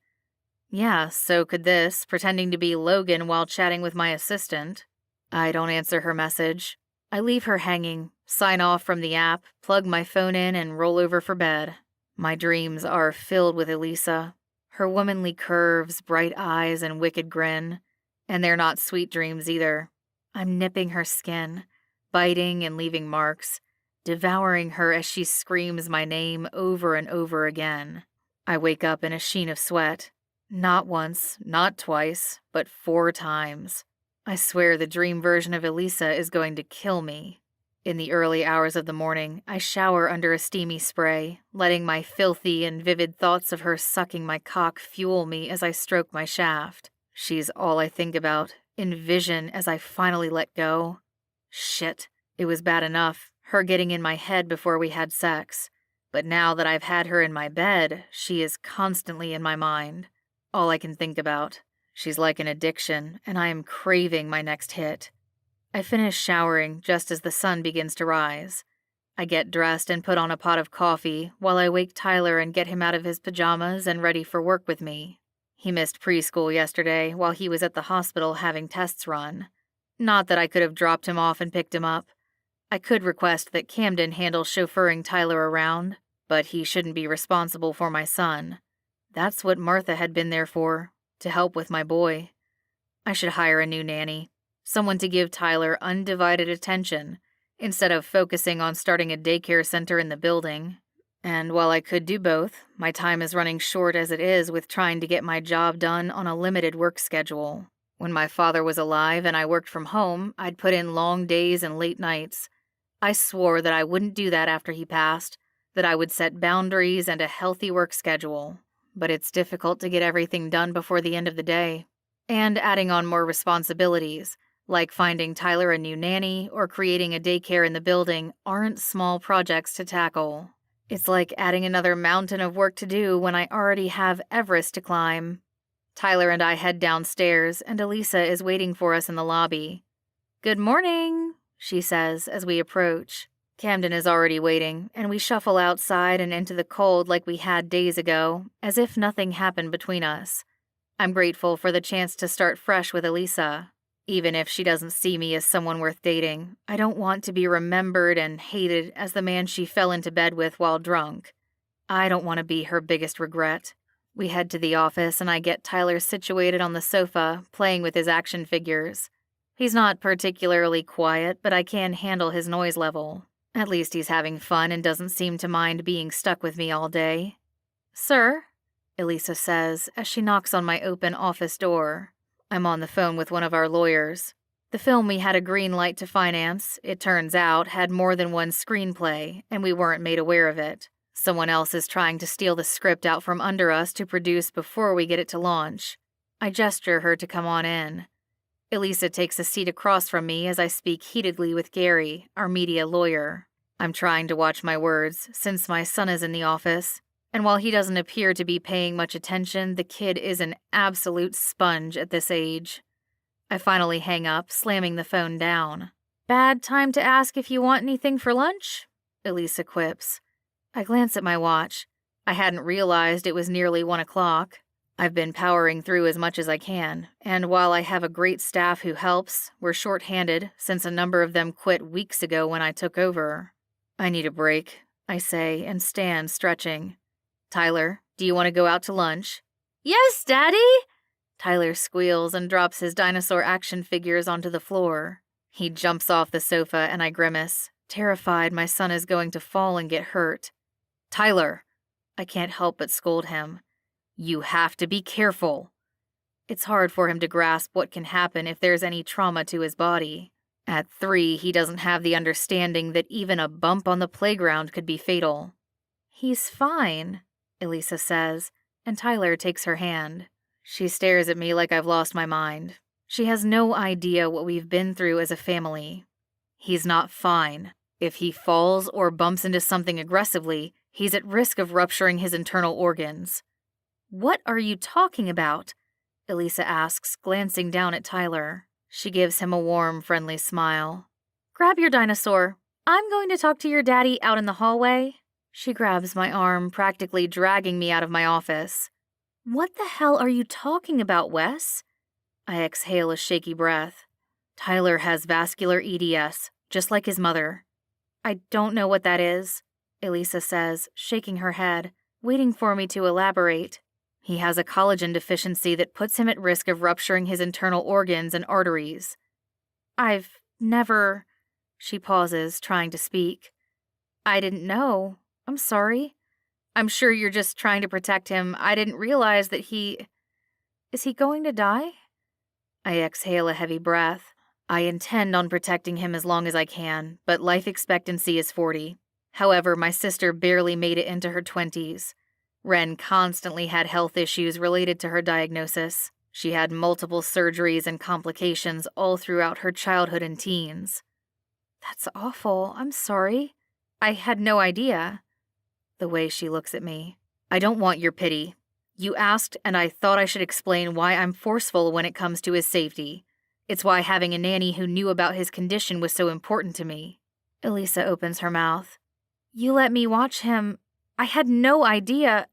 Yeah, so could this, pretending to be Logan while chatting with my assistant. I don't answer her message. I leave her hanging, sign off from the app, plug my phone in, and roll over for bed. My dreams are filled with Elise. Her womanly curves, bright eyes, and wicked grin. And they're not sweet dreams either. I'm nipping her skin, biting and leaving marks, devouring her as she screams my name over and over again. I wake up in a sheen of sweat. Not once, not twice, but 4 times. I swear the dream version of Elise is going to kill me. In the early hours of the morning, I shower under a steamy spray, letting my filthy and vivid thoughts of her sucking my cock fuel me as I stroke my shaft. She's all I think about, envision as I finally let go. Shit, it was bad enough, her getting in my head before we had sex. But now that I've had her in my bed, she is constantly in my mind. All I can think about. She's like an addiction, and I am craving my next hit. I finish showering just as the sun begins to rise. I get dressed and put on a pot of coffee while I wake Tyler and get him out of his pajamas and ready for work with me. He missed preschool yesterday while he was at the hospital having tests run. Not that I could have dropped him off and picked him up. I could request that Camden handle chauffeuring Tyler around, but he shouldn't be responsible for my son. That's what Martha had been there for, to help with my boy. I should hire a new nanny, someone to give Tyler undivided attention, instead of focusing on starting a daycare center in the building. And while I could do both, my time is running short as it is with trying to get my job done on a limited work schedule. When my father was alive and I worked from home, I'd put in long days and late nights. I swore that I wouldn't do that after he passed, that I would set boundaries and a healthy work schedule. But it's difficult to get everything done before the end of the day. And adding on more responsibilities, like finding Tyler a new nanny or creating a daycare in the building, aren't small projects to tackle. It's like adding another mountain of work to do when I already have Everest to climb. Tyler and I head downstairs, and Elise is waiting for us in the lobby. "Good morning," she says as we approach. Camden is already waiting, and we shuffle outside and into the cold like we had days ago, as if nothing happened between us. I'm grateful for the chance to start fresh with Elise. Even if she doesn't see me as someone worth dating, I don't want to be remembered and hated as the man she fell into bed with while drunk. I don't want to be her biggest regret. We head to the office and I get Tyler situated on the sofa, playing with his action figures. He's not particularly quiet, but I can handle his noise level. At least he's having fun and doesn't seem to mind being stuck with me all day. "Sir?" Elise says as she knocks on my open office door. I'm on the phone with one of our lawyers. The film we had a green light to finance, it turns out, had more than one screenplay, and we weren't made aware of it. Someone else is trying to steal the script out from under us to produce before we get it to launch. I gesture her to come on in. Elise takes a seat across from me as I speak heatedly with Gary, our media lawyer. I'm trying to watch my words, since my son is in the office. And while he doesn't appear to be paying much attention, the kid is an absolute sponge at this age. I finally hang up, slamming the phone down. "Bad time to ask if you want anything for lunch?" Elise quips. I glance at my watch. I hadn't realized it was nearly 1 o'clock. I've been powering through as much as I can, and while I have a great staff who helps, we're short-handed since a number of them quit weeks ago when I took over. "I need a break," I say, and stand stretching. "Tyler, do you want to go out to lunch?" "Yes, Daddy!" Tyler squeals and drops his dinosaur action figures onto the floor. He jumps off the sofa and I grimace, terrified my son is going to fall and get hurt. "Tyler!" I can't help but scold him. "You have to be careful." It's hard for him to grasp what can happen if there's any trauma to his body. At 3, he doesn't have the understanding that even a bump on the playground could be fatal. "He's fine," Elise says, and Tyler takes her hand. She stares at me like I've lost my mind. She has no idea what we've been through as a family. "He's not fine. If he falls or bumps into something aggressively, he's at risk of rupturing his internal organs." "What are you talking about?" Elise asks, glancing down at Tyler. She gives him a warm, friendly smile. "Grab your dinosaur. I'm going to talk to your daddy out in the hallway." She grabs my arm, practically dragging me out of my office. "What the hell are you talking about, Wes?" I exhale a shaky breath. "Tyler has vascular EDS, just like his mother." "I don't know what that is," Elise says, shaking her head, waiting for me to elaborate. "He has a collagen deficiency that puts him at risk of rupturing his internal organs and arteries." "I've never—" She pauses, trying to speak. "I didn't know. I'm sorry. I'm sure you're just trying to protect him. I didn't realize that he— Is he going to die?" I exhale a heavy breath. I intend on protecting him as long as I can, but life expectancy is 40. However, my sister barely made it into her 20s. Ren constantly had health issues related to her diagnosis. She had multiple surgeries and complications all throughout her childhood and teens. "That's awful. I'm sorry. I had no idea." The way she looks at me. "I don't want your pity. You asked, and I thought I should explain why I'm forceful when it comes to his safety. It's why having a nanny who knew about his condition was so important to me. Elisa opens her mouth. You let me watch him. I had no idea.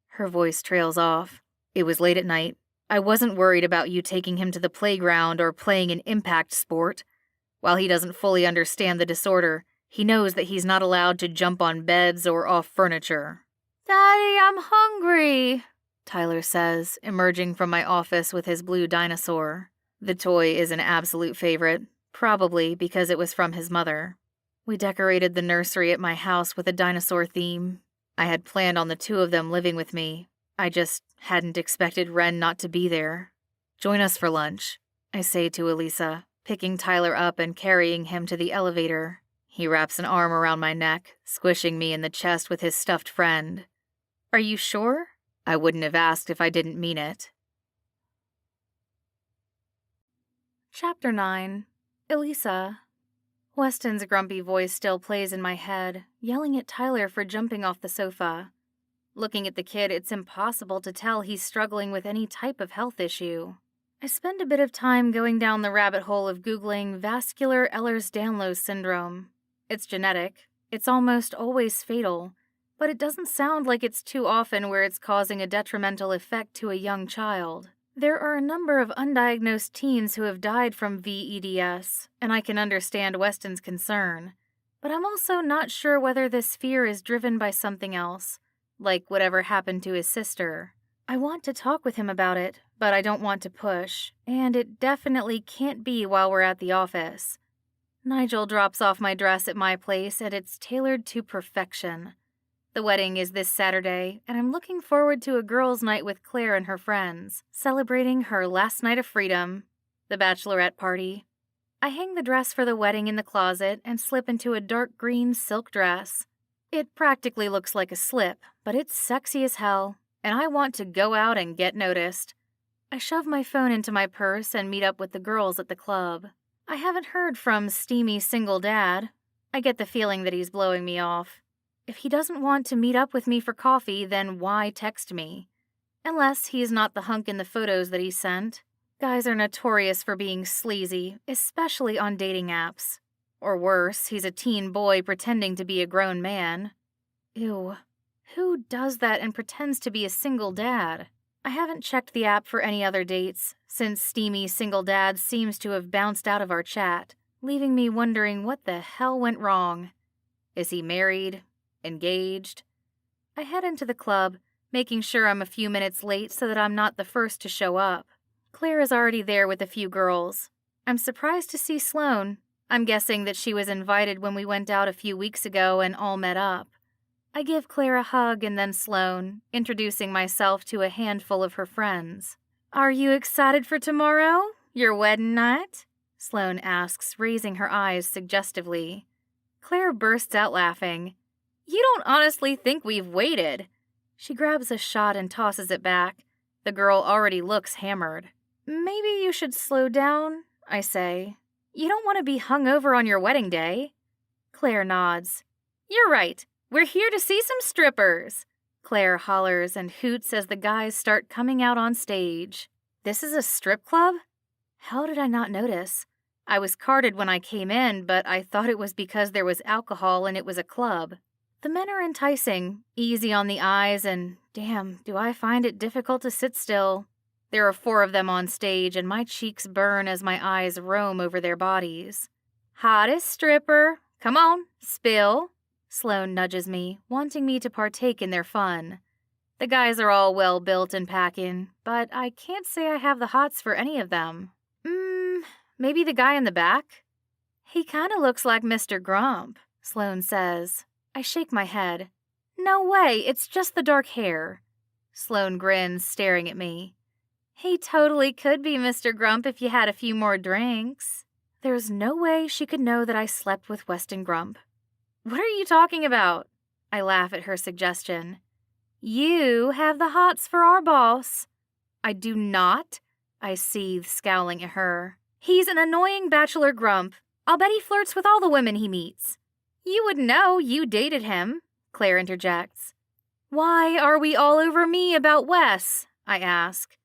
Her voice trails off. It was late at night. I wasn't worried about you taking him to the playground or playing an impact sport. While he doesn't fully understand the disorder, he knows that he's not allowed to jump on beds or off furniture. Daddy, I'm hungry, Tyler says, emerging from my office with his blue dinosaur. The toy is an absolute favorite, probably because it was from his mother. We decorated the nursery at my house with a dinosaur theme. I had planned on the two of them living with me. I just hadn't expected Ren not to be there. Join us for lunch, I say to Elisa, picking Tyler up and carrying him to the elevator. He wraps an arm around my neck, squishing me in the chest with his stuffed friend. Are you sure? I wouldn't have asked if I didn't mean it. Chapter 9. Elisa. Weston's grumpy voice still plays in my head, yelling at Tyler for jumping off the sofa. Looking at the kid, it's impossible to tell he's struggling with any type of health issue. I spend a bit of time going down the rabbit hole of Googling vascular Ehlers-Danlos syndrome. It's genetic. It's almost always fatal, but it doesn't sound like it's too often where it's causing a detrimental effect to a young child. There are a number of undiagnosed teens who have died from VEDS, and I can understand Weston's concern. But I'm also not sure whether this fear is driven by something else, like whatever happened to his sister. I want to talk with him about it, but I don't want to push, and it definitely can't be while we're at the office. Nigel drops off my dress at my place, and it's tailored to perfection. The wedding is this Saturday, and I'm looking forward to a girls' night with Claire and her friends, celebrating her last night of freedom, the bachelorette party. I hang the dress for the wedding in the closet and slip into a dark green silk dress. It practically looks like a slip, but it's sexy as hell, and I want to go out and get noticed. I shove my phone into my purse and meet up with the girls at the club. I haven't heard from steamy single dad. I get the feeling that he's blowing me off. If he doesn't want to meet up with me for coffee, then why text me? Unless he's not the hunk in the photos that he sent. Guys are notorious for being sleazy, especially on dating apps. Or worse, he's a teen boy pretending to be a grown man. Ew. Who does that and pretends to be a single dad? I haven't checked the app for any other dates, since steamy single dad seems to have bounced out of our chat, leaving me wondering what the hell went wrong. Is he married? Engaged? I head into the club, making sure I'm a few minutes late so that I'm not the first to show up. Claire is already there with a few girls. I'm surprised to see Sloane. I'm guessing that she was invited when we went out a few weeks ago and all met up. I give Claire a hug and then Sloane, introducing myself to a handful of her friends. Are you excited for tomorrow? Your wedding night? Sloane asks, raising her eyes suggestively. Claire bursts out laughing. You don't honestly think we've waited? She grabs a shot and tosses it back. The girl already looks hammered. Maybe you should slow down, I say. You don't want to be hungover on your wedding day. Claire nods. You're right. We're here to see some strippers. Claire hollers and hoots as the guys start coming out on stage. This is a strip club? How did I not notice? I was carded when I came in, but I thought it was because there was alcohol and it was a club. The men are enticing, easy on the eyes, and damn, do I find it difficult to sit still. There are 4 of them on stage, and my cheeks burn as my eyes roam over their bodies. Hottest stripper. Come on, spill. Sloane nudges me, wanting me to partake in their fun. The guys are all well-built and packing, but I can't say I have the hots for any of them. Maybe the guy in the back? He kind of looks like Mr. Grump, Sloane says. I shake my head. No way, it's just the dark hair. Sloane grins, staring at me. He totally could be Mr. Grump if you had a few more drinks. There's no way she could know that I slept with Weston Grump. What are you talking about? I laugh at her suggestion. You have the hots for our boss. I do not, I seethe, scowling at her. He's an annoying bachelor grump. I'll bet he flirts with all the women he meets. You would know, you dated him, Claire interjects. Why are we all over me about Wes? I ask.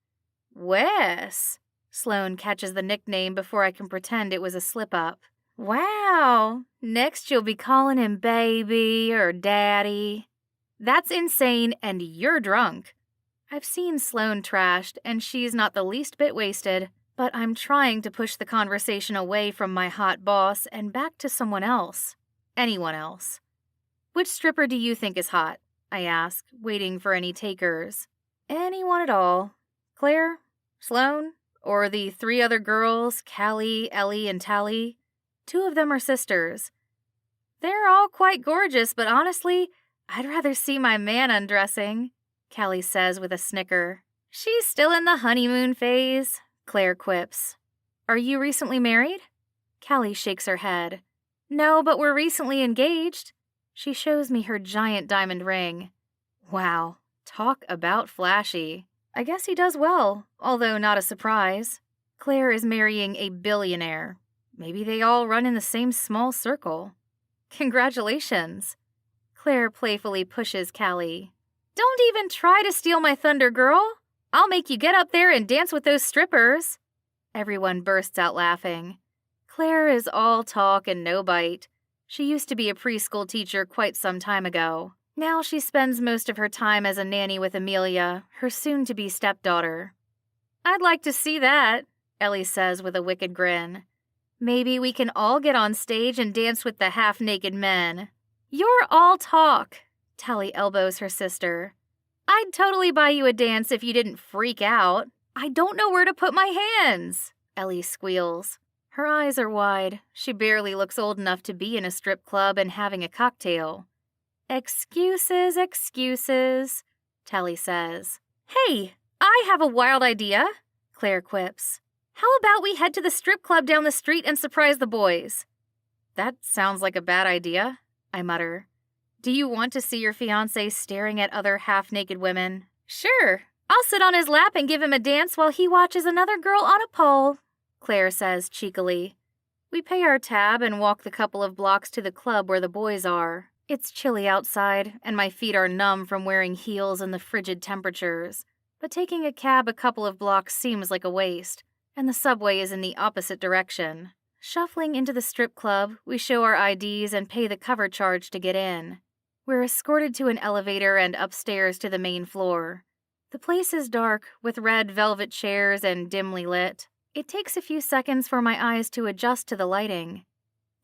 Wes? Sloane catches the nickname before I can pretend it was a slip-up. Wow, next you'll be calling him baby or daddy. That's insane, and you're drunk. I've seen Sloane trashed, and she's not the least bit wasted, but I'm trying to push the conversation away from my hot boss and back to someone else. Anyone else. Which stripper do you think is hot? I ask, waiting for any takers. Anyone at all. Claire? Sloane? Or the 3 other girls, Callie, Ellie, and Tally? 2 of them are sisters. They're all quite gorgeous, but honestly, I'd rather see my man undressing, Callie says with a snicker. She's still in the honeymoon phase, Claire quips. Are you recently married? Callie shakes her head. No, but we're recently engaged. She shows me her giant diamond ring. Wow, talk about flashy. I guess he does well, although not a surprise. Claire is marrying a billionaire. Maybe they all run in the same small circle. Congratulations. Claire playfully pushes Callie. Don't even try to steal my thunder, girl. I'll make you get up there and dance with those strippers. Everyone bursts out laughing. Claire is all talk and no bite. She used to be a preschool teacher quite some time ago. Now she spends most of her time as a nanny with Amelia, her soon-to-be stepdaughter. I'd like to see that, Ellie says with a wicked grin. Maybe we can all get on stage and dance with the half-naked men. You're all talk, Tally elbows her sister. I'd totally buy you a dance if you didn't freak out. I don't know where to put my hands, Ellie squeals. Her eyes are wide. She barely looks old enough to be in a strip club and having a cocktail. Excuses, excuses, Tally says. Hey, I have a wild idea, Claire quips. How about we head to the strip club down the street and surprise the boys? That sounds like a bad idea, I mutter. Do you want to see your fiancé staring at other half-naked women? Sure, I'll sit on his lap and give him a dance while he watches another girl on a pole, Claire says cheekily. We pay our tab and walk the couple of blocks to the club where the boys are. It's chilly outside, and my feet are numb from wearing heels in the frigid temperatures. But taking a cab a couple of blocks seems like a waste, and the subway is in the opposite direction. Shuffling into the strip club, we show our IDs and pay the cover charge to get in. We're escorted to an elevator and upstairs to the main floor. The place is dark, with red velvet chairs and dimly lit. It takes a few seconds for my eyes to adjust to the lighting.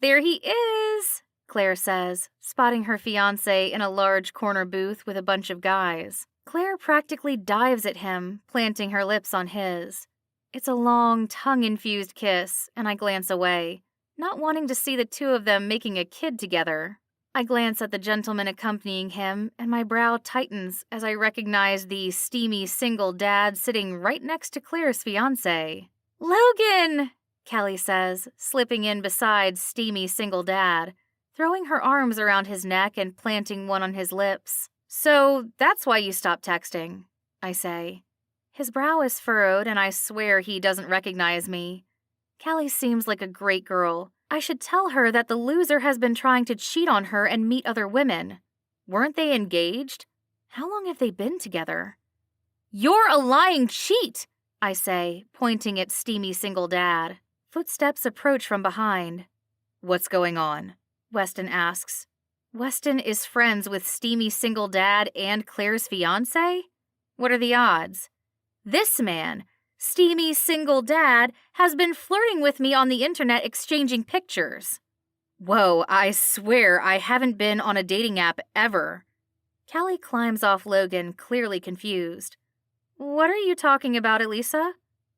There he is, Claire says, spotting her fiancé in a large corner booth with a bunch of guys. Claire practically dives at him, planting her lips on his. It's a long, tongue-infused kiss, and I glance away, not wanting to see the 2 of them making a kid together. I glance at the gentleman accompanying him, and my brow tightens as I recognize the steamy single dad sitting right next to Claire's fiancé. Logan, Callie says, slipping in beside steamy single dad, throwing her arms around his neck and planting one on his lips. So that's why you stopped texting, I say. His brow is furrowed, and I swear he doesn't recognize me. Callie seems like a great girl. I should tell her that the loser has been trying to cheat on her and meet other women. Weren't they engaged? How long have they been together? You're a lying cheat, I say, pointing at steamy single dad. Footsteps approach from behind. What's going on? Weston asks. Weston is friends with steamy single dad and Claire's fiancé? What are the odds? This man, steamy single dad, has been flirting with me on the internet exchanging pictures. Whoa, I swear I haven't been on a dating app ever. Callie climbs off Logan, clearly confused. What are you talking about, Elisa?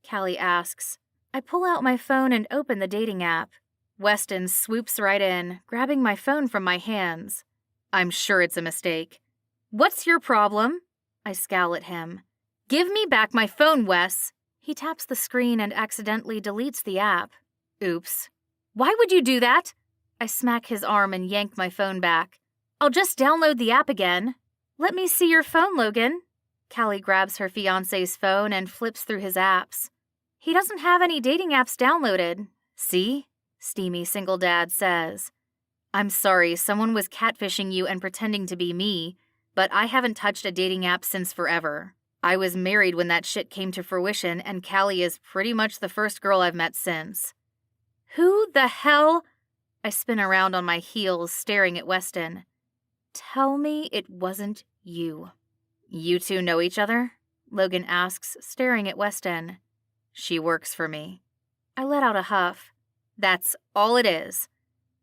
Callie asks. I pull out my phone and open the dating app. Weston swoops right in, grabbing my phone from my hands. I'm sure it's a mistake. What's your problem? I scowl at him. Give me back my phone, Wes. He taps the screen and accidentally deletes the app. Oops. Why would you do that? I smack his arm and yank my phone back. I'll just download the app again. Let me see your phone, Logan. Callie grabs her fiancé's phone and flips through his apps. He doesn't have any dating apps downloaded. See? Steamy single dad says. I'm sorry, someone was catfishing you and pretending to be me, but I haven't touched a dating app since forever. I was married when that shit came to fruition, and Callie is pretty much the first girl I've met since. Who the hell? I spin around on my heels, staring at Weston. Tell me it wasn't you. You two know each other? Logan asks, staring at Weston. She works for me. I let out a huff. That's all it is.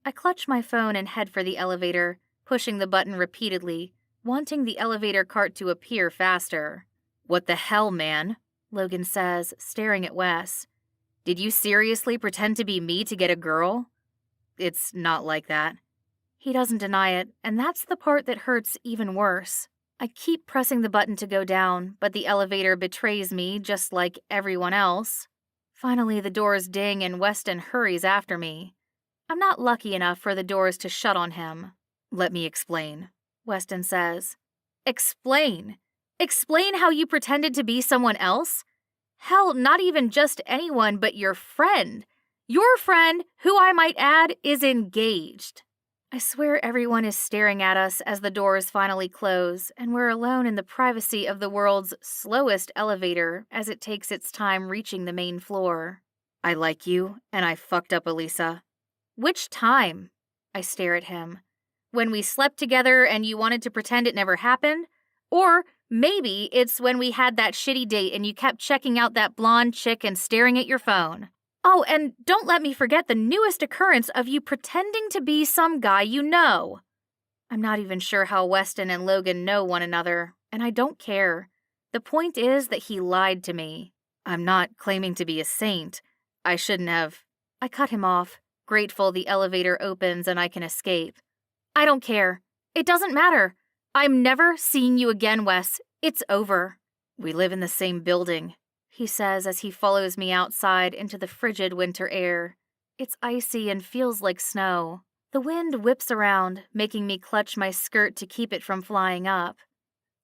I clutch my phone and head for the elevator, pushing the button repeatedly, wanting the elevator cart to appear faster. What the hell, man? Logan says, staring at Wes. Did you seriously pretend to be me to get a girl? It's not like that. He doesn't deny it, and that's the part that hurts even worse. I keep pressing the button to go down, but the elevator betrays me just like everyone else. Finally, the doors ding and Weston hurries after me. I'm not lucky enough for the doors to shut on him. Let me explain, Weston says. Explain? Explain how you pretended to be someone else? Hell, not even just anyone but your friend. Your friend, who I might add, is engaged. I swear everyone is staring at us as the doors finally close, and we're alone in the privacy of the world's slowest elevator as it takes its time reaching the main floor. I like you, and I fucked up Elisa. Which time? I stare at him. When we slept together and you wanted to pretend it never happened? Or maybe it's when we had that shitty date and you kept checking out that blonde chick and staring at your phone. Oh, and don't let me forget the newest occurrence of you pretending to be some guy you know. I'm not even sure how Weston and Logan know one another, and I don't care. The point is that he lied to me. I'm not claiming to be a saint. I shouldn't have. I cut him off, grateful the elevator opens and I can escape. I don't care. It doesn't matter. I'm never seeing you again, Wes. It's over. We live in the same building, he says as he follows me outside into the frigid winter air. It's icy and feels like snow. The wind whips around, making me clutch my skirt to keep it from flying up.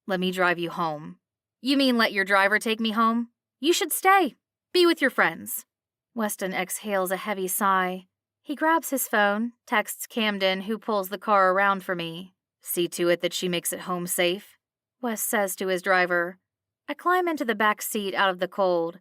Let me drive you home. You mean let your driver take me home? You should stay. Be with your friends. Weston exhales a heavy sigh. He grabs his phone, texts Camden, who pulls the car around for me. See to it that she makes it home safe, Wes says to his driver. I climb into the back seat out of the cold.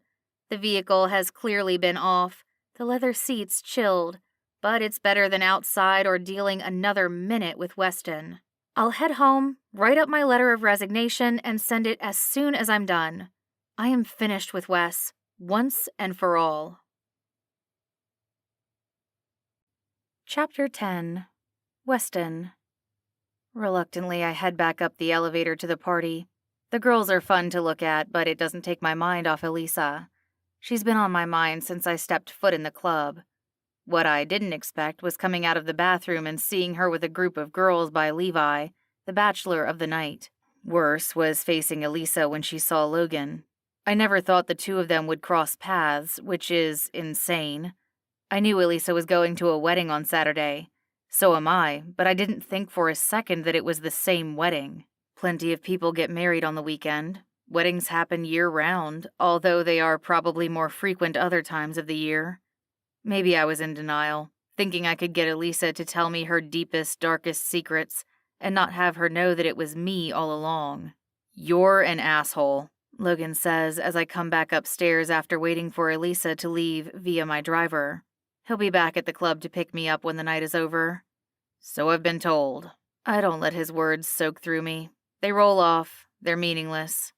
The vehicle has clearly been off, the leather seats chilled, but it's better than outside or dealing another minute with Weston. I'll head home, write up my letter of resignation, and send it as soon as I'm done. I am finished with Wes, once and for all. Chapter 10. Weston. Reluctantly, I head back up the elevator to the party. The girls are fun to look at, but it doesn't take my mind off Elisa. She's been on my mind since I stepped foot in the club. What I didn't expect was coming out of the bathroom and seeing her with a group of girls by Levi, the bachelor of the night. Worse was facing Elisa when she saw Logan. I never thought the two of them would cross paths, which is insane. I knew Elisa was going to a wedding on Saturday. So am I, but I didn't think for a second that it was the same wedding. Plenty of people get married on the weekend. Weddings happen year-round, although they are probably more frequent other times of the year. Maybe I was in denial, thinking I could get Elisa to tell me her deepest, darkest secrets, and not have her know that it was me all along. You're an asshole, Logan says as I come back upstairs after waiting for Elisa to leave via my driver. He'll be back at the club to pick me up when the night is over. So I've been told. I don't let his words soak through me. They roll off. They're meaningless.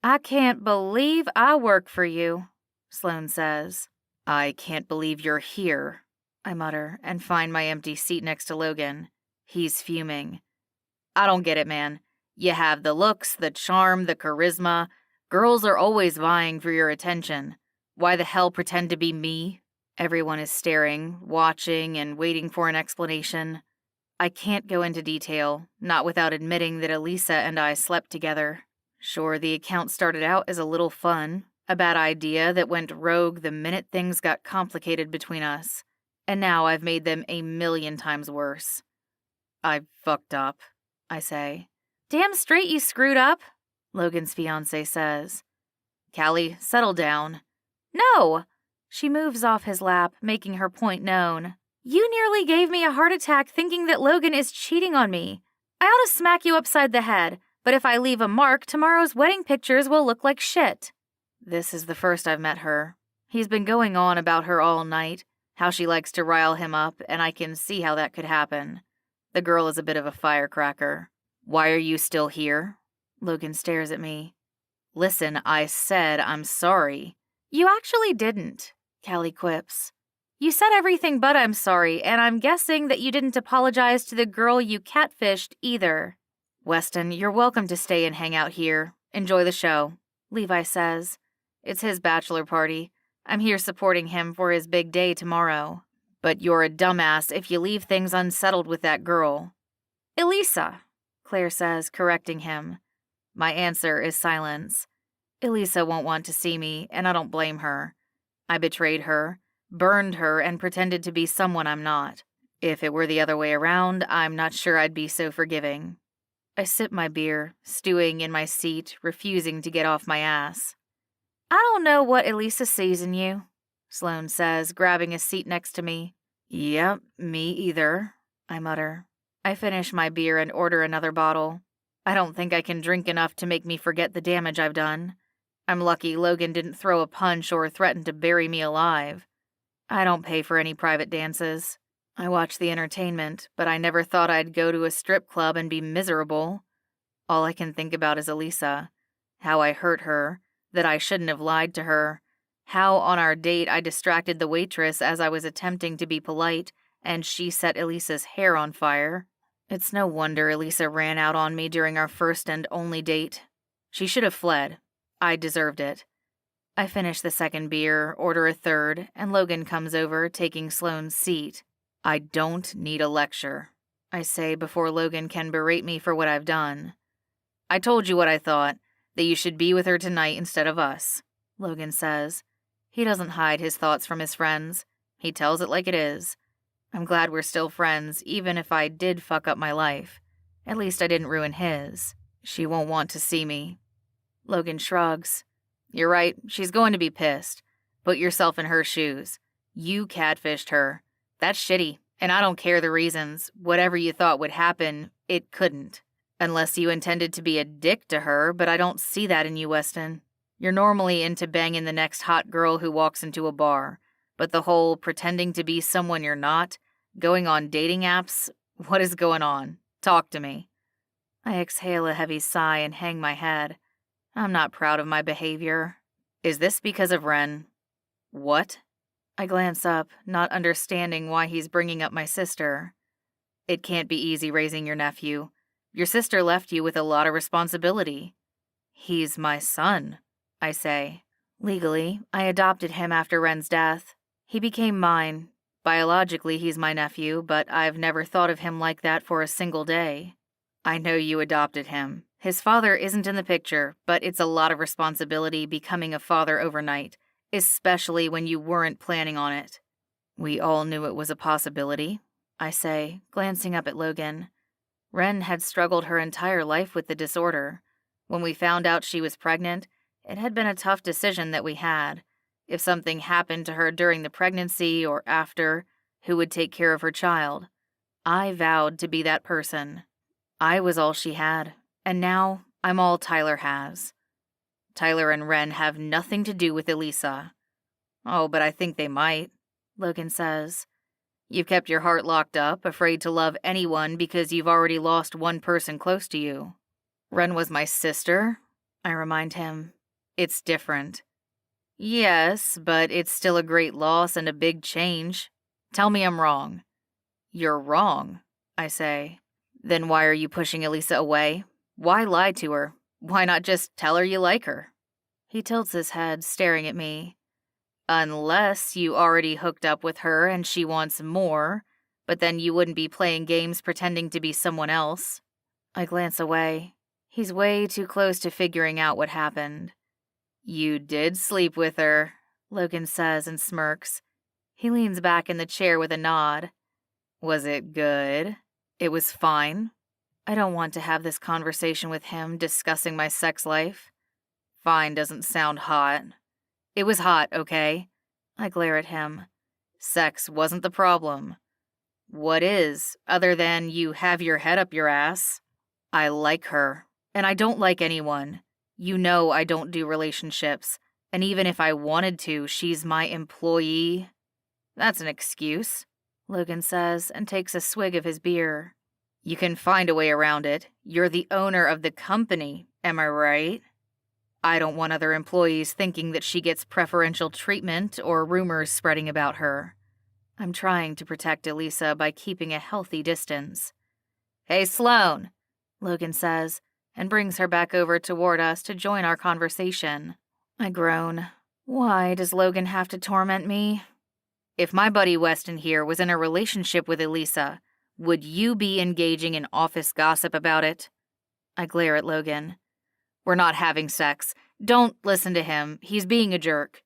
I can't believe I work for you, Sloane says. I can't believe you're here, I mutter, and find my empty seat next to Logan. He's fuming. I don't get it, man. You have the looks, the charm, the charisma. Girls are always vying for your attention. Why the hell pretend to be me? Everyone is staring, watching, and waiting for an explanation. I can't go into detail, not without admitting that Elisa and I slept together. Sure, the account started out as a little fun, a bad idea that went rogue the minute things got complicated between us, and now I've made them 1,000,000 times worse. I fucked up, I say. Damn straight you screwed up, Logan's fiancé says. Callie, settle down. No! She moves off his lap, making her point known. You nearly gave me a heart attack thinking that Logan is cheating on me. I ought to smack you upside the head, But if I leave a mark, tomorrow's wedding pictures will look like shit. This is the first I've met her. He's been going on about her all night, how she likes to rile him up, and I can see how that could happen. The girl is a bit of a firecracker. Why are you still here? Logan stares at me. Listen, I said I'm sorry. You actually didn't, Callie quips. You said everything but I'm sorry, and I'm guessing that you didn't apologize to the girl you catfished either. Weston, you're welcome to stay and hang out here. Enjoy the show, Levi says. It's his bachelor party. I'm here supporting him for his big day tomorrow. But you're a dumbass if you leave things unsettled with that girl. Elisa, Claire says, correcting him. My answer is silence. Elisa won't want to see me, and I don't blame her. I betrayed her, burned her, and pretended to be someone I'm not. If it were the other way around, I'm not sure I'd be so forgiving. I sip my beer, stewing in my seat, refusing to get off my ass. I don't know what Elisa sees in you, Sloane says, grabbing a seat next to me. Yep, me either, I mutter. I finish my beer and order another bottle. I don't think I can drink enough to make me forget the damage I've done. I'm lucky Logan didn't throw a punch or threaten to bury me alive. I don't pay for any private dances. I watch the entertainment, but I never thought I'd go to a strip club and be miserable. All I can think about is Elisa, how I hurt her, that I shouldn't have lied to her, how on our date I distracted the waitress as I was attempting to be polite, and she set Elisa's hair on fire. It's no wonder Elisa ran out on me during our first and only date. She should have fled. I deserved it. I finish the second beer, order a third, and Logan comes over, taking Sloane's seat. I don't need a lecture, I say before Logan can berate me for what I've done. I told you what I thought, that you should be with her tonight instead of us, Logan says. He doesn't hide his thoughts from his friends. He tells it like it is. I'm glad we're still friends, even if I did fuck up my life. At least I didn't ruin his. She won't want to see me. Logan shrugs. You're right, she's going to be pissed. Put yourself in her shoes. You catfished her. That's shitty, and I don't care the reasons. Whatever you thought would happen, it couldn't. Unless you intended to be a dick to her, but I don't see that in you, Weston. You're normally into banging the next hot girl who walks into a bar, but the whole pretending to be someone you're not, going on dating apps, what is going on? Talk to me. I exhale a heavy sigh and hang my head. I'm not proud of my behavior. Is this because of Ren? What? I glance up, not understanding why he's bringing up my sister. It can't be easy raising your nephew. Your sister left you with a lot of responsibility. He's my son, I say. Legally, I adopted him after Ren's death. He became mine. Biologically, he's my nephew, but I've never thought of him like that for a single day. I know you adopted him. His father isn't in the picture, but it's a lot of responsibility becoming a father overnight, especially when you weren't planning on it. We all knew it was a possibility, I say, glancing up at Logan. Ren had struggled her entire life with the disorder. When we found out she was pregnant, it had been a tough decision that we had. If something happened to her during the pregnancy or after, who would take care of her child? I vowed to be that person. I was all she had, and now I'm all Tyler has. Tyler and Ren have nothing to do with Elisa. Oh, but I think they might, Logan says. You've kept your heart locked up, afraid to love anyone because you've already lost one person close to you. Ren was my sister, I remind him. It's different. Yes, but it's still a great loss and a big change. Tell me I'm wrong. You're wrong, I say. Then why are you pushing Elisa away? Why lie to her? Why not just tell her you like her? He tilts his head, staring at me. Unless you already hooked up with her and she wants more, but then you wouldn't be playing games pretending to be someone else. I glance away. He's way too close to figuring out what happened. You did sleep with her, Logan says and smirks. He leans back in the chair with a nod. Was it good? It was fine. I don't want to have this conversation with him discussing my sex life. Fine doesn't sound hot. It was hot, okay? I glare at him. Sex wasn't the problem. What is, other than you have your head up your ass? I like her, And I don't like anyone. You know I don't do relationships. And even if I wanted to, she's my employee. That's an excuse, Logan says and takes a swig of his beer. You can find a way around it. You're the owner of the company, am I right? I don't want other employees thinking that she gets preferential treatment or rumors spreading about her. I'm trying to protect Elisa by keeping a healthy distance. Hey, Sloane, Logan says, and brings her back over toward us to join our conversation. I groan. Why does Logan have to torment me? If my buddy Weston here was in a relationship with Elisa, would you be engaging in office gossip about it? I glare at Logan. We're not having sex. Don't listen to him. He's being a jerk.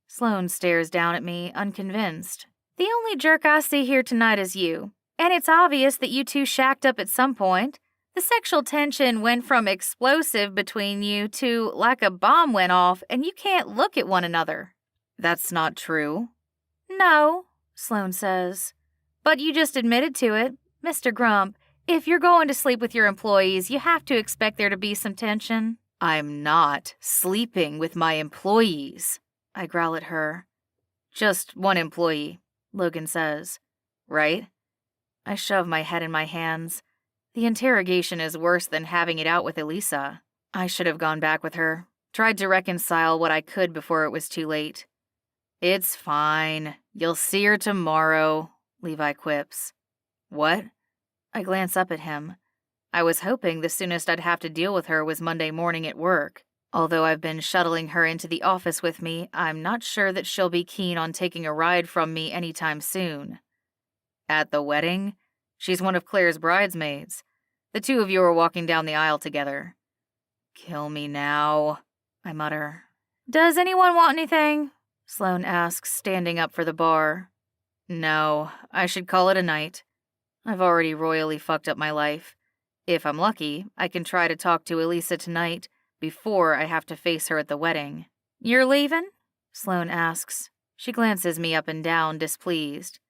Sloane stares down at me, unconvinced. The only jerk I see here tonight is you. And it's obvious that you two shacked up at some point. The sexual tension went from explosive between you to like a bomb went off and you can't look at one another. That's not true. No, Sloane says. But you just admitted to it. Mr. Grump, if you're going to sleep with your employees, you have to expect there to be some tension. I'm not sleeping with my employees, I growl at her. Just one employee, Logan says. Right? I shove my head in my hands. The interrogation is worse than having it out with Elisa. I should have gone back with her, tried to reconcile what I could before it was too late. It's fine. You'll see her tomorrow, Levi quips. What? I glance up at him. I was hoping the soonest I'd have to deal with her was Monday morning at work. Although I've been shuttling her into the office with me, I'm not sure that she'll be keen on taking a ride from me anytime soon. At the wedding? She's one of Claire's bridesmaids. The two of you are walking down the aisle together. Kill me now, I mutter. Does anyone want anything? Sloane asks, standing up for the bar. No, I should call it a night. I've already royally fucked up my life. If I'm lucky, I can try to talk to Elisa tonight before I have to face her at the wedding. You're leaving? Sloane asks. She glances me up and down, displeased.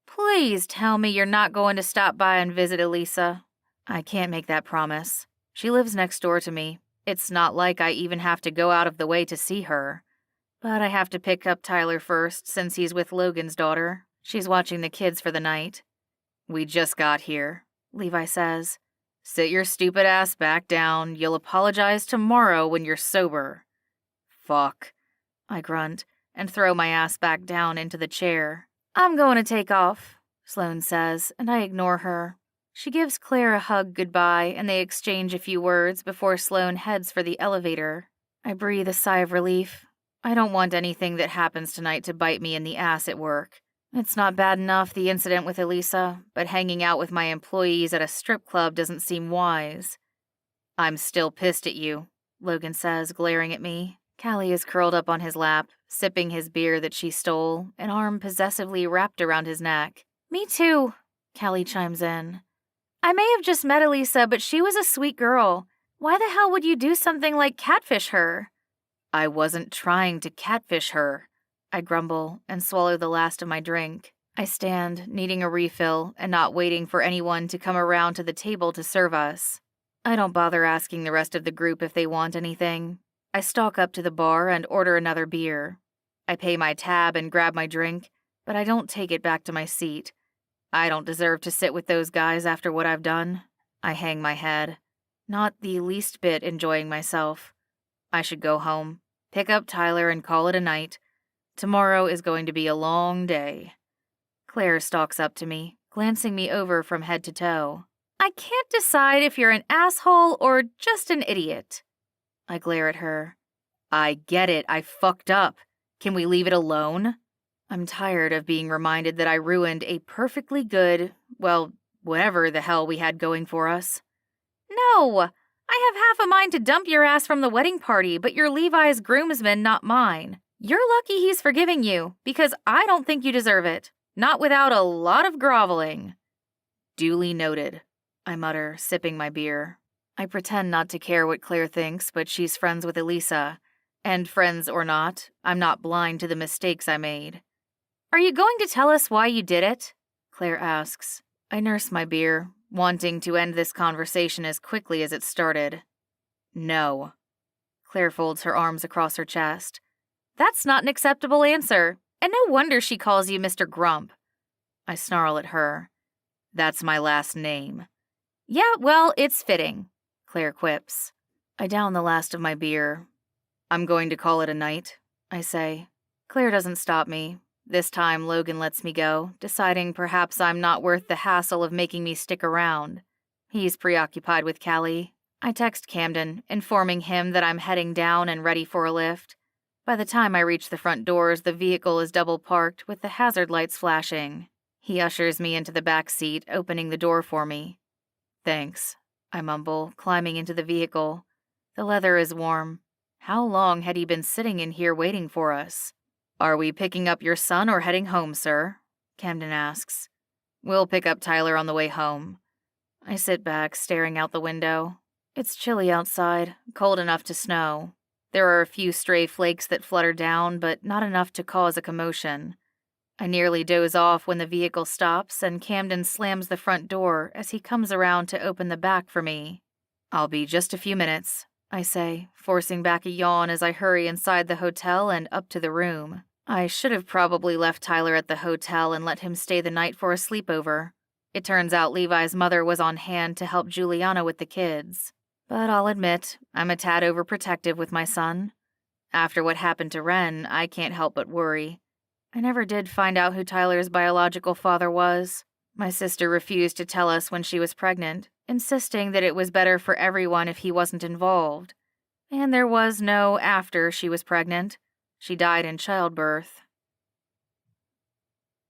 Please tell me you're not going to stop by and visit Elisa. I can't make that promise. She lives next door to me. It's not like I even have to go out of the way to see her. But I have to pick up Tyler first, since he's with Logan's daughter. She's watching the kids for the night. We just got here, Levi says. Sit your stupid ass back down. You'll apologize tomorrow when you're sober. Fuck, I grunt and throw my ass back down into the chair. I'm going to take off, Sloane says, and I ignore her. She gives Claire a hug goodbye, and they exchange a few words before Sloane heads for the elevator. I breathe a sigh of relief. I don't want anything that happens tonight to bite me in the ass at work. It's not bad enough, the incident with Elisa, but hanging out with my employees at a strip club doesn't seem wise. I'm still pissed at you, Logan says, glaring at me. Callie is curled up on his lap, sipping his beer that she stole, an arm possessively wrapped around his neck. Me too, Callie chimes in. I may have just met Elisa, but she was a sweet girl. Why the hell would you do something like catfish her? I wasn't trying to catfish her, I grumble and swallow the last of my drink. I stand, needing a refill and not waiting for anyone to come around to the table to serve us. I don't bother asking the rest of the group if they want anything. I stalk up to the bar and order another beer. I pay my tab and grab my drink, but I don't take it back to my seat. I don't deserve to sit with those guys after what I've done. I hang my head, not the least bit enjoying myself. I should go home, pick up Tyler and call it a night. Tomorrow is going to be a long day. Claire stalks up to me, glancing me over from head to toe. I can't decide if you're an asshole or just an idiot. I glare at her. I get it, I fucked up. Can we leave it alone? I'm tired of being reminded that I ruined a perfectly good, well, whatever the hell we had going for us. No, I have half a mind to dump your ass from the wedding party, but you're Levi's groomsman, not mine. You're lucky he's forgiving you, because I don't think you deserve it. Not without a lot of groveling. Duly noted, I mutter, sipping my beer. I pretend not to care what Claire thinks, but she's friends with Elisa. And friends or not, I'm not blind to the mistakes I made. Are you going to tell us why you did it? Claire asks. I nurse my beer, wanting to end this conversation as quickly as it started. No. Claire folds her arms across her chest. That's not an acceptable answer, and no wonder she calls you Mr. Grump. I snarl at her. That's my last name. Yeah, well, it's fitting, Claire quips. I down the last of my beer. I'm going to call it a night, I say. Claire doesn't stop me. This time Logan lets me go, deciding perhaps I'm not worth the hassle of making me stick around. He's preoccupied with Callie. I text Camden, informing him that I'm heading down and ready for a lift. By the time I reach the front doors, the vehicle is double parked with the hazard lights flashing. He ushers me into the back seat, opening the door for me. Thanks, I mumble, climbing into the vehicle. The leather is warm. How long had he been sitting in here waiting for us? Are we picking up your son or heading home, sir? Camden asks. We'll pick up Tyler on the way home. I sit back, staring out the window. It's chilly outside, cold enough to snow. There are a few stray flakes that flutter down, but not enough to cause a commotion. I nearly doze off when the vehicle stops and Camden slams the front door as he comes around to open the back for me. I'll be just a few minutes, I say, forcing back a yawn as I hurry inside the hotel and up to the room. I should have probably left Tyler at the hotel and let him stay the night for a sleepover. It turns out Levi's mother was on hand to help Juliana with the kids. But I'll admit, I'm a tad overprotective with my son. After what happened to Ren, I can't help but worry. I never did find out who Tyler's biological father was. My sister refused to tell us when she was pregnant, insisting that it was better for everyone if he wasn't involved. And there was no after she was pregnant. She died in childbirth.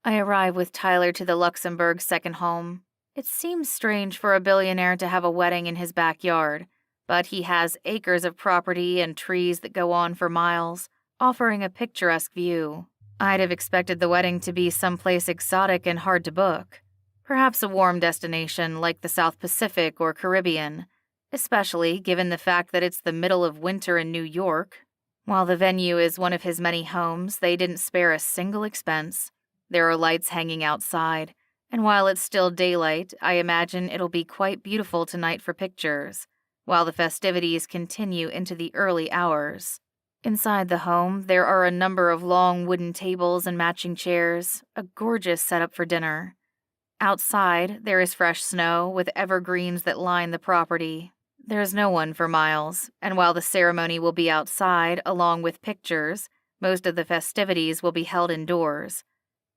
I arrive with Tyler to the Luxembourg second home. It seems strange for a billionaire to have a wedding in his backyard, but he has acres of property and trees that go on for miles, offering a picturesque view. I'd have expected the wedding to be someplace exotic and hard to book. Perhaps a warm destination like the South Pacific or Caribbean, especially given the fact that it's the middle of winter in New York. While the venue is one of his many homes, they didn't spare a single expense. There are lights hanging outside, and while it's still daylight, I imagine it'll be quite beautiful tonight for pictures, while the festivities continue into the early hours. Inside the home, there are a number of long wooden tables and matching chairs, a gorgeous setup for dinner. Outside, there is fresh snow with evergreens that line the property. There's no one for miles, and while the ceremony will be outside along with pictures, most of the festivities will be held indoors.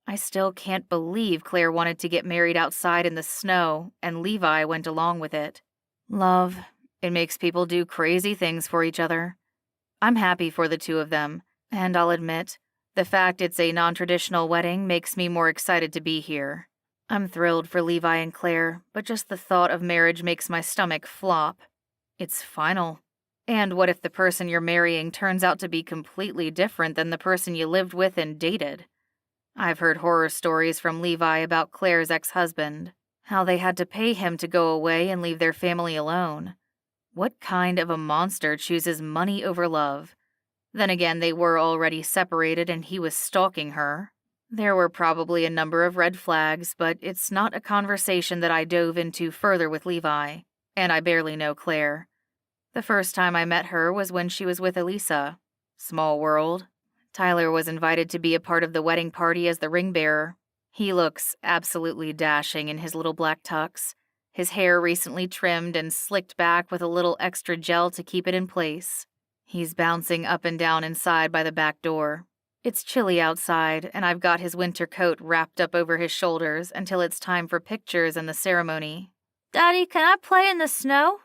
I still can't believe Claire wanted to get married outside in the snow, and Levi went along with it. Love, it makes people do crazy things for each other. I'm happy for the two of them, and I'll admit, the fact it's a non-traditional wedding makes me more excited to be here. I'm thrilled for Levi and Claire, but just the thought of marriage makes my stomach flop. It's final. And what if the person you're marrying turns out to be completely different than the person you lived with and dated? I've heard horror stories from Levi about Claire's ex-husband, how they had to pay him to go away and leave their family alone. What kind of a monster chooses money over love? Then again, they were already separated and he was stalking her. There were probably a number of red flags, but it's not a conversation that I dove into further with Levi, and I barely know Claire. The first time I met her was when she was with Elise. Small world. Tyler was invited to be a part of the wedding party as the ring bearer. He looks absolutely dashing in his little black tux, his hair recently trimmed and slicked back with a little extra gel to keep it in place. He's bouncing up and down inside by the back door. It's chilly outside, and I've got his winter coat wrapped up over his shoulders until it's time for pictures and the ceremony. "Daddy, can I play in the snow?"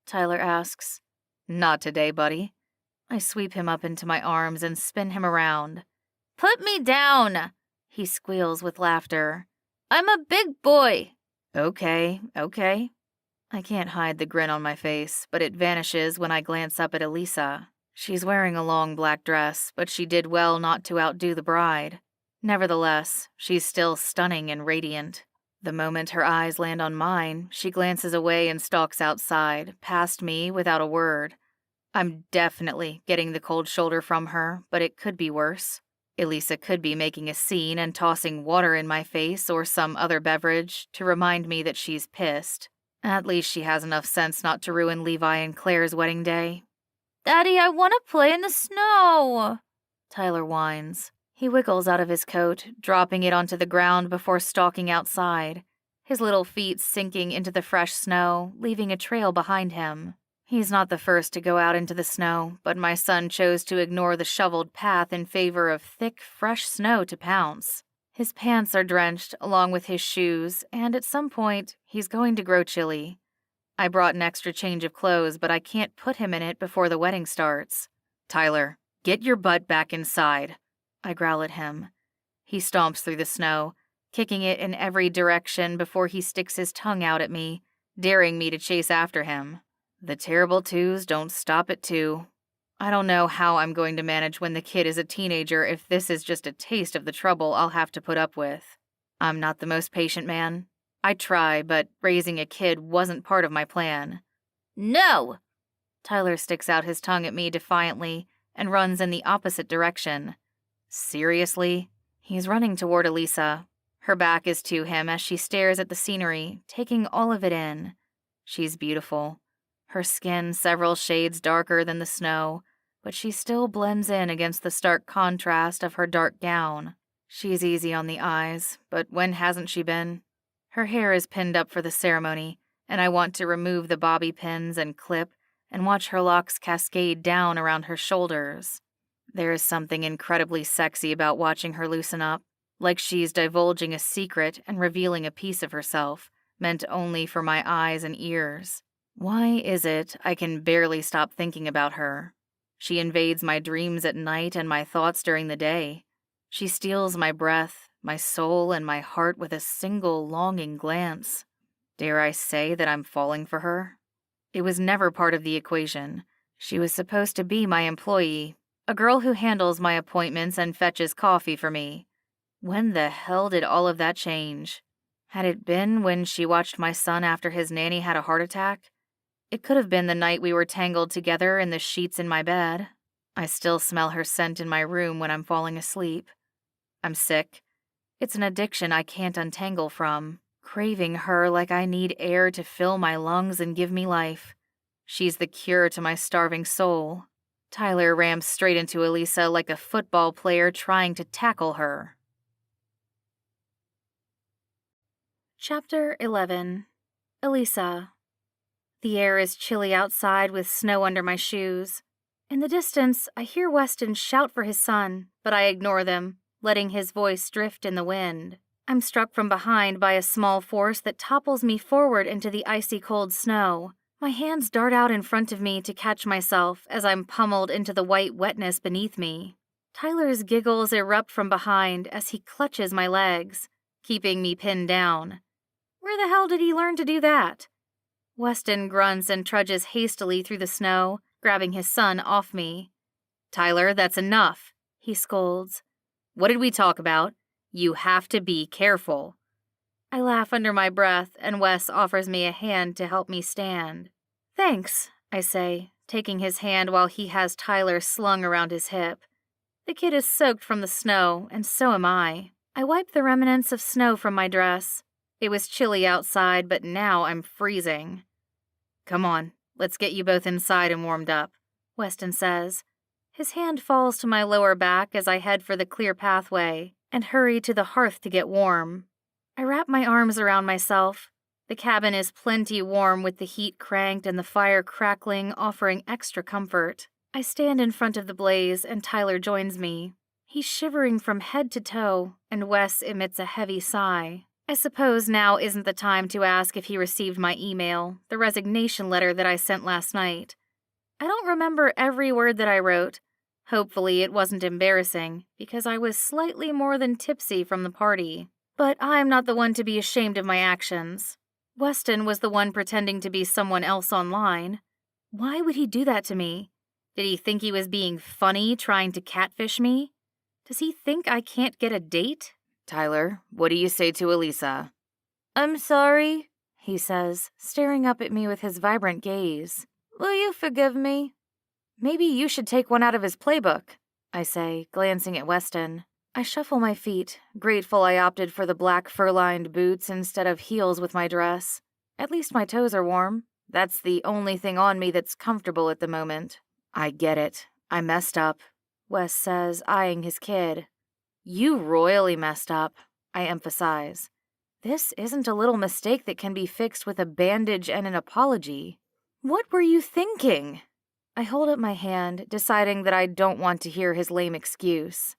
Tyler asks. "Not today, buddy." I sweep him up into my arms and spin him around. "Put me down," he squeals with laughter. "I'm a big boy." Okay. I can't hide the grin on my face, but it vanishes when I glance up at Elisa. She's wearing a long black dress, but she did well not to outdo the bride. Nevertheless, she's still stunning and radiant. The moment her eyes land on mine, she glances away and stalks outside, past me without a word. I'm definitely getting the cold shoulder from her, but it could be worse. Elisa could be making a scene and tossing water in my face or some other beverage to remind me that she's pissed. At least she has enough sense not to ruin Levi and Claire's wedding day. Daddy, I want to play in the snow, Tyler whines. He wiggles out of his coat, dropping it onto the ground before stalking outside, his little feet sinking into the fresh snow, leaving a trail behind him. He's not the first to go out into the snow, but my son chose to ignore the shoveled path in favor of thick, fresh snow to pounce. His pants are drenched, along with his shoes, and at some point, he's going to grow chilly. I brought an extra change of clothes, but I can't put him in it before the wedding starts. Tyler, get your butt back inside, I growl at him. He stomps through the snow, kicking it in every direction before he sticks his tongue out at me, daring me to chase after him. The terrible twos don't stop at two. I don't know how I'm going to manage when the kid is a teenager if this is just a taste of the trouble I'll have to put up with. I'm not the most patient man. I try, but raising a kid wasn't part of my plan. No! Tyler sticks out his tongue at me defiantly and runs in the opposite direction. Seriously? He's running toward Elise. Her back is to him as she stares at the scenery, taking all of it in. She's beautiful. Her skin several shades darker than the snow, but she still blends in against the stark contrast of her dark gown. She's easy on the eyes, but when hasn't she been? Her hair is pinned up for the ceremony, and I want to remove the bobby pins and clip and watch her locks cascade down around her shoulders. There is something incredibly sexy about watching her loosen up, like she's divulging a secret and revealing a piece of herself, meant only for my eyes and ears. Why is it I can barely stop thinking about her? She invades my dreams at night and my thoughts during the day. She steals my breath, my soul, and my heart with a single longing glance. Dare I say that I'm falling for her? It was never part of the equation. She was supposed to be my employee, a girl who handles my appointments and fetches coffee for me. When the hell did all of that change? Had it been when she watched my son after his nanny had a heart attack? It could have been the night we were tangled together in the sheets in my bed. I still smell her scent in my room when I'm falling asleep. I'm sick. It's an addiction I can't untangle from, craving her like I need air to fill my lungs and give me life. She's the cure to my starving soul. Tyler rams straight into Elise like a football player trying to tackle her. Chapter 11. Elise. The air is chilly outside with snow under my shoes. In the distance, I hear Weston shout for his son, but I ignore them, letting his voice drift in the wind. I'm struck from behind by a small force that topples me forward into the icy cold snow. My hands dart out in front of me to catch myself as I'm pummeled into the white wetness beneath me. Tyler's giggles erupt from behind as he clutches my legs, keeping me pinned down. Where the hell did he learn to do that? Weston grunts and trudges hastily through the snow, grabbing his son off me. Tyler, that's enough, he scolds. What did we talk about? You have to be careful. I laugh under my breath, and Wes offers me a hand to help me stand. Thanks, I say, taking his hand while he has Tyler slung around his hip. The kid is soaked from the snow, and so am I. I wipe the remnants of snow from my dress. It was chilly outside, but now I'm freezing. Come on, let's get you both inside and warmed up, Weston says. His hand falls to my lower back as I head for the clear pathway and hurry to the hearth to get warm. I wrap my arms around myself. The cabin is plenty warm with the heat cranked and the fire crackling, offering extra comfort. I stand in front of the blaze and Tyler joins me. He's shivering from head to toe, and Wes emits a heavy sigh. I suppose now isn't the time to ask if he received my email, the resignation letter that I sent last night. I don't remember every word that I wrote. Hopefully it wasn't embarrassing, because I was slightly more than tipsy from the party. But I'm not the one to be ashamed of my actions. Weston was the one pretending to be someone else online. Why would he do that to me? Did he think he was being funny trying to catfish me? Does he think I can't get a date? Tyler, what do you say to Elise? I'm sorry, he says, staring up at me with his vibrant gaze. Will you forgive me? Maybe you should take one out of his playbook, I say, glancing at Weston. I shuffle my feet, grateful I opted for the black fur-lined boots instead of heels with my dress. At least my toes are warm. That's the only thing on me that's comfortable at the moment. I get it. I messed up, Wes says, eyeing his kid. You royally messed up, I emphasize. This isn't a little mistake that can be fixed with a bandage and an apology. What were you thinking? I hold up my hand, deciding that I don't want to hear his lame excuse.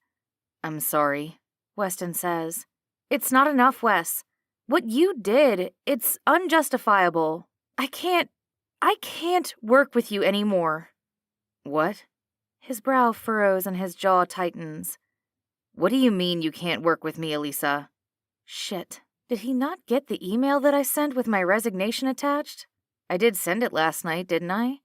I'm sorry, Weston says. It's not enough, Wes. What you did, it's unjustifiable. I can't work with you anymore. What? His brow furrows and his jaw tightens. What do you mean you can't work with me, Elisa? Shit. Did he not get the email that I sent with my resignation attached? I did send it last night, didn't I?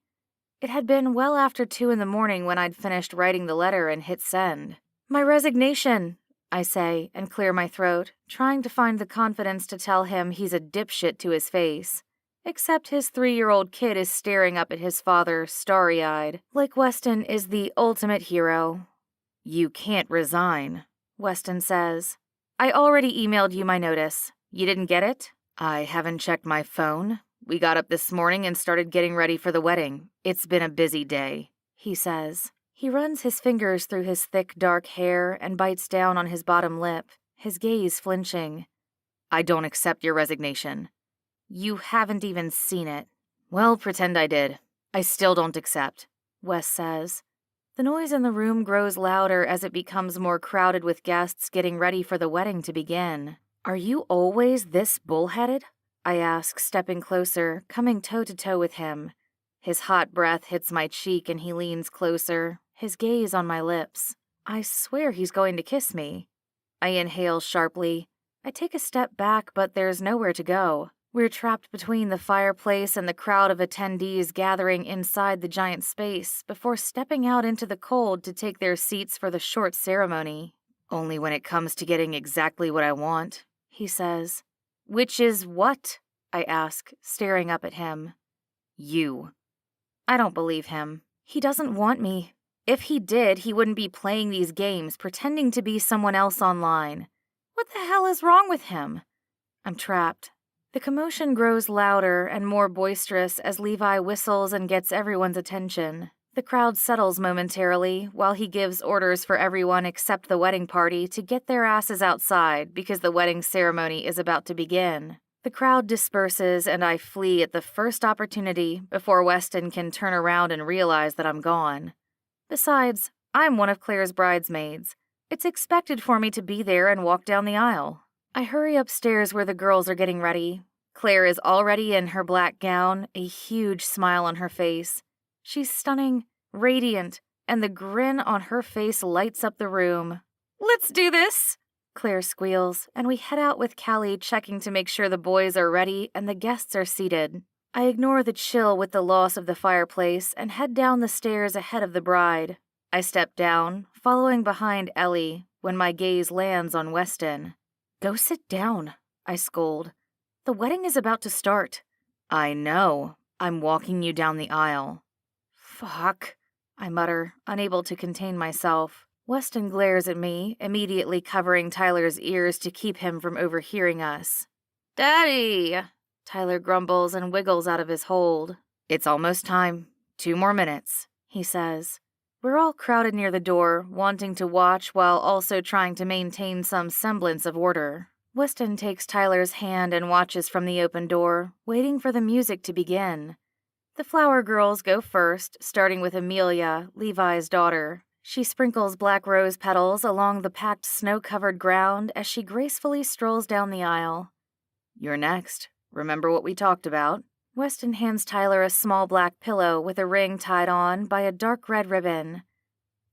It had been well after 2 a.m. when I'd finished writing the letter and hit send. My resignation, I say, and clear my throat, trying to find the confidence to tell him he's a dipshit to his face. Except his 3-year-old kid is staring up at his father, starry-eyed, like Weston is the ultimate hero. You can't resign, Weston says. I already emailed you my notice. You didn't get it? I haven't checked my phone. We got up this morning and started getting ready for the wedding. It's been a busy day, he says. He runs his fingers through his thick, dark hair and bites down on his bottom lip, his gaze flinching. I don't accept your resignation. You haven't even seen it. Well, pretend I did. I still don't accept, Wes says. The noise in the room grows louder as it becomes more crowded with guests getting ready for the wedding to begin. Are you always this bullheaded? I ask, stepping closer, coming toe-to-toe with him. His hot breath hits my cheek and he leans closer, his gaze on my lips. I swear he's going to kiss me. I inhale sharply. I take a step back, but there's nowhere to go. We're trapped between the fireplace and the crowd of attendees gathering inside the giant space before stepping out into the cold to take their seats for the short ceremony. Only when it comes to getting exactly what I want, he says. Which is what? I ask, staring up at him. You. I don't believe him. He doesn't want me. If he did, he wouldn't be playing these games, pretending to be someone else online. What the hell is wrong with him? I'm trapped. The commotion grows louder and more boisterous as Levi whistles and gets everyone's attention. The crowd settles momentarily while he gives orders for everyone except the wedding party to get their asses outside because the wedding ceremony is about to begin. The crowd disperses and I flee at the first opportunity before Weston can turn around and realize that I'm gone. Besides, I'm one of Claire's bridesmaids. It's expected for me to be there and walk down the aisle. I hurry upstairs where the girls are getting ready. Claire is already in her black gown, a huge smile on her face. She's stunning, radiant, and the grin on her face lights up the room. Let's do this, Claire squeals, and we head out with Callie checking to make sure the boys are ready and the guests are seated. I ignore the chill with the loss of the fireplace and head down the stairs ahead of the bride. I step down, following behind Ellie, when my gaze lands on Weston. Go sit down, I scold. The wedding is about to start. I know. I'm walking you down the aisle. Fuck, I mutter, unable to contain myself. Weston glares at me, immediately covering Tyler's ears to keep him from overhearing us. Daddy, Tyler grumbles and wiggles out of his hold. It's almost time. 2 more minutes, he says. We're all crowded near the door, wanting to watch while also trying to maintain some semblance of order. Weston takes Tyler's hand and watches from the open door, waiting for the music to begin. The flower girls go first, starting with Amelia, Levi's daughter. She sprinkles black rose petals along the packed snow-covered ground as she gracefully strolls down the aisle. You're next. Remember what we talked about? Weston hands Tyler a small black pillow with a ring tied on by a dark red ribbon.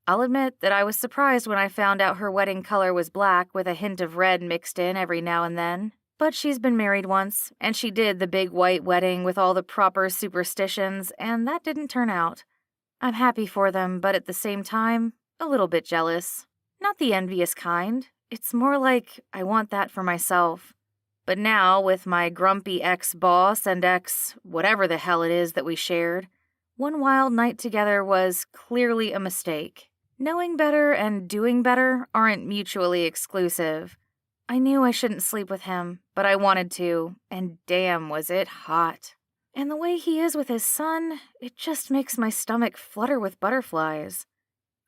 I'll admit that I was surprised when I found out her wedding color was black with a hint of red mixed in every now and then. But she's been married once, and she did the big white wedding with all the proper superstitions, and that didn't turn out. I'm happy for them, but at the same time, a little bit jealous. Not the envious kind. It's more like I want that for myself. But now, with my grumpy ex-boss and ex-whatever the hell it is that we shared, one wild night together was clearly a mistake. Knowing better and doing better aren't mutually exclusive. I knew I shouldn't sleep with him, but I wanted to, and damn was it hot. And the way he is with his son, it just makes my stomach flutter with butterflies.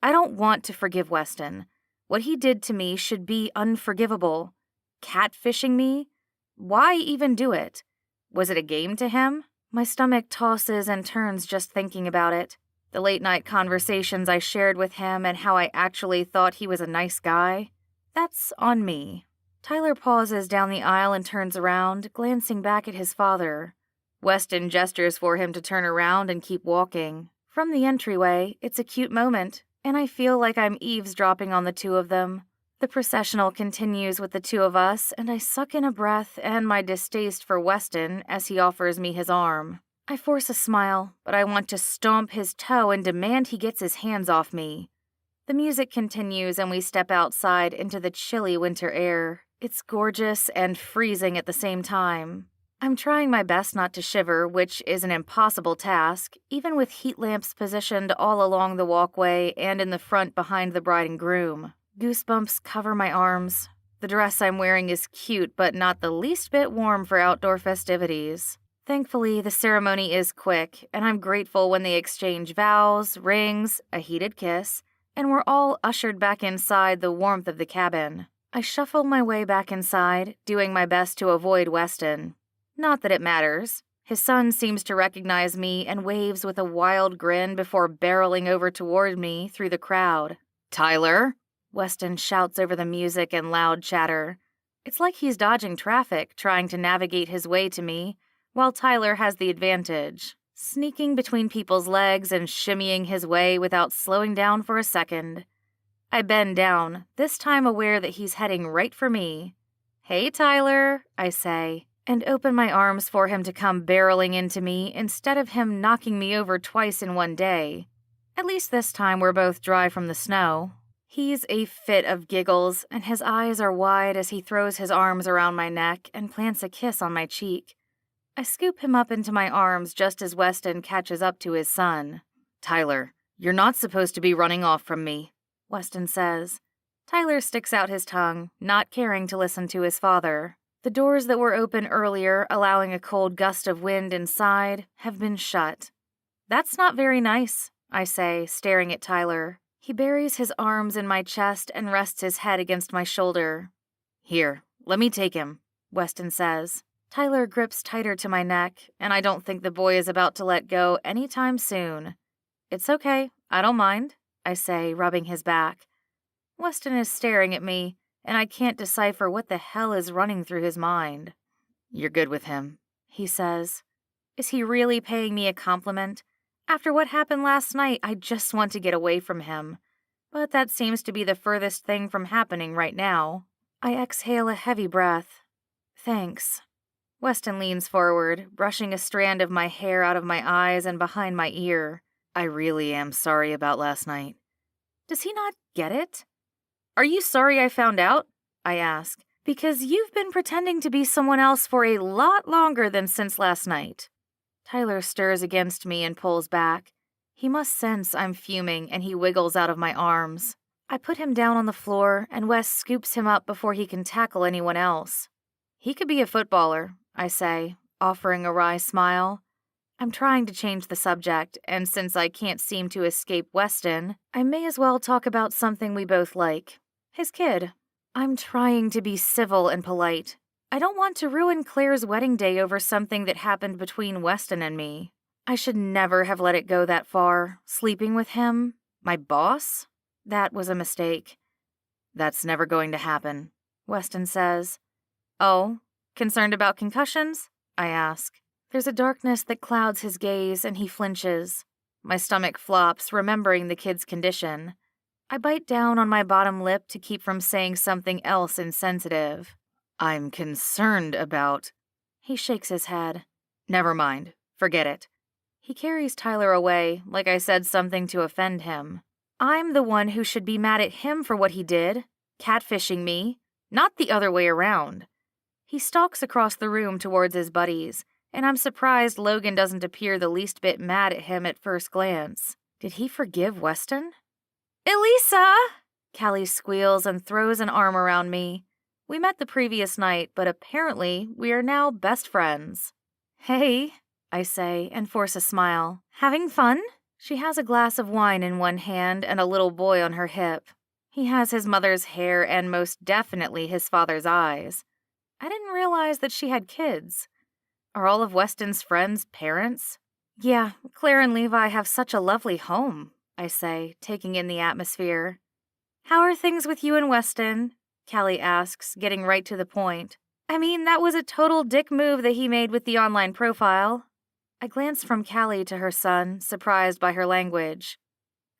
I don't want to forgive Weston. What he did to me should be unforgivable. Catfishing me? Why even do it? Was it a game to him? My stomach tosses and turns just thinking about it. The late-night conversations I shared with him and how I actually thought he was a nice guy. That's on me. Tyler pauses down the aisle and turns around, glancing back at his father. Weston gestures for him to turn around and keep walking. From the entryway, it's a cute moment, and I feel like I'm eavesdropping on the two of them. The processional continues with the two of us, and I suck in a breath and my distaste for Weston as he offers me his arm. I force a smile, but I want to stomp his toe and demand he gets his hands off me. The music continues and we step outside into the chilly winter air. It's gorgeous and freezing at the same time. I'm trying my best not to shiver, which is an impossible task, even with heat lamps positioned all along the walkway and in the front behind the bride and groom. Goosebumps cover my arms. The dress I'm wearing is cute, but not the least bit warm for outdoor festivities. Thankfully, the ceremony is quick, and I'm grateful when they exchange vows, rings, a heated kiss, and we're all ushered back inside the warmth of the cabin. I shuffle my way back inside, doing my best to avoid Weston. Not that it matters. His son seems to recognize me and waves with a wild grin before barreling over toward me through the crowd. "Tyler!" Weston shouts over the music and loud chatter. It's like he's dodging traffic, trying to navigate his way to me, while Tyler has the advantage, sneaking between people's legs and shimmying his way without slowing down for a second. I bend down, this time aware that he's heading right for me. "Hey, Tyler," I say, and open my arms for him to come barreling into me instead of him knocking me over twice in one day. At least this time we're both dry from the snow. He's a fit of giggles, and his eyes are wide as he throws his arms around my neck and plants a kiss on my cheek. I scoop him up into my arms just as Weston catches up to his son. "Tyler, you're not supposed to be running off from me," Weston says. Tyler sticks out his tongue, not caring to listen to his father. The doors that were open earlier, allowing a cold gust of wind inside, have been shut. "That's not very nice," I say, staring at Tyler. He buries his arms in my chest and rests his head against my shoulder. "Here, let me take him," Weston says. Tyler grips tighter to my neck, and I don't think the boy is about to let go anytime soon. "It's okay, I don't mind," I say, rubbing his back. Weston is staring at me, and I can't decipher what the hell is running through his mind. "You're good with him," he says. Is he really paying me a compliment? After what happened last night, I just want to get away from him. But that seems to be the furthest thing from happening right now. I exhale a heavy breath. "Thanks." Weston leans forward, brushing a strand of my hair out of my eyes and behind my ear. "I really am sorry about last night." Does he not get it? "Are you sorry I found out?" I ask. "Because you've been pretending to be someone else for a lot longer than since last night." Tyler stirs against me and pulls back. He must sense I'm fuming, and he wiggles out of my arms. I put him down on the floor, and Wes scoops him up before he can tackle anyone else. "He could be a footballer," I say, offering a wry smile. I'm trying to change the subject, and since I can't seem to escape Weston, I may as well talk about something we both like. His kid. I'm trying to be civil and polite. I don't want to ruin Claire's wedding day over something that happened between Weston and me. I should never have let it go that far. Sleeping with him? My boss? That was a mistake. "That's never going to happen," Weston says. "Oh? Concerned about concussions?" I ask. There's a darkness that clouds his gaze, and he flinches. My stomach flops, remembering the kid's condition. I bite down on my bottom lip to keep from saying something else insensitive. "I'm concerned about—" He shakes his head. "Never mind. Forget it." He carries Tyler away, like I said something to offend him. I'm the one who should be mad at him for what he did, catfishing me, not the other way around. He stalks across the room towards his buddies, and I'm surprised Logan doesn't appear the least bit mad at him at first glance. Did he forgive Weston? "Elisa!" Callie squeals and throws an arm around me. We met the previous night, but apparently we are now best friends. Hey, I say, and force a smile. Having fun? She has a glass of wine in one hand and a little boy on her hip. He has his mother's hair and most definitely his father's eyes. I didn't realize that she had kids. Are all of Weston's friends parents? Yeah, Claire and Levi have such a lovely home, I say, taking in the atmosphere. How are things with you and Weston? Callie asks, getting right to the point. I mean, that was a total dick move that he made with the online profile. I glance from Callie to her son, surprised by her language.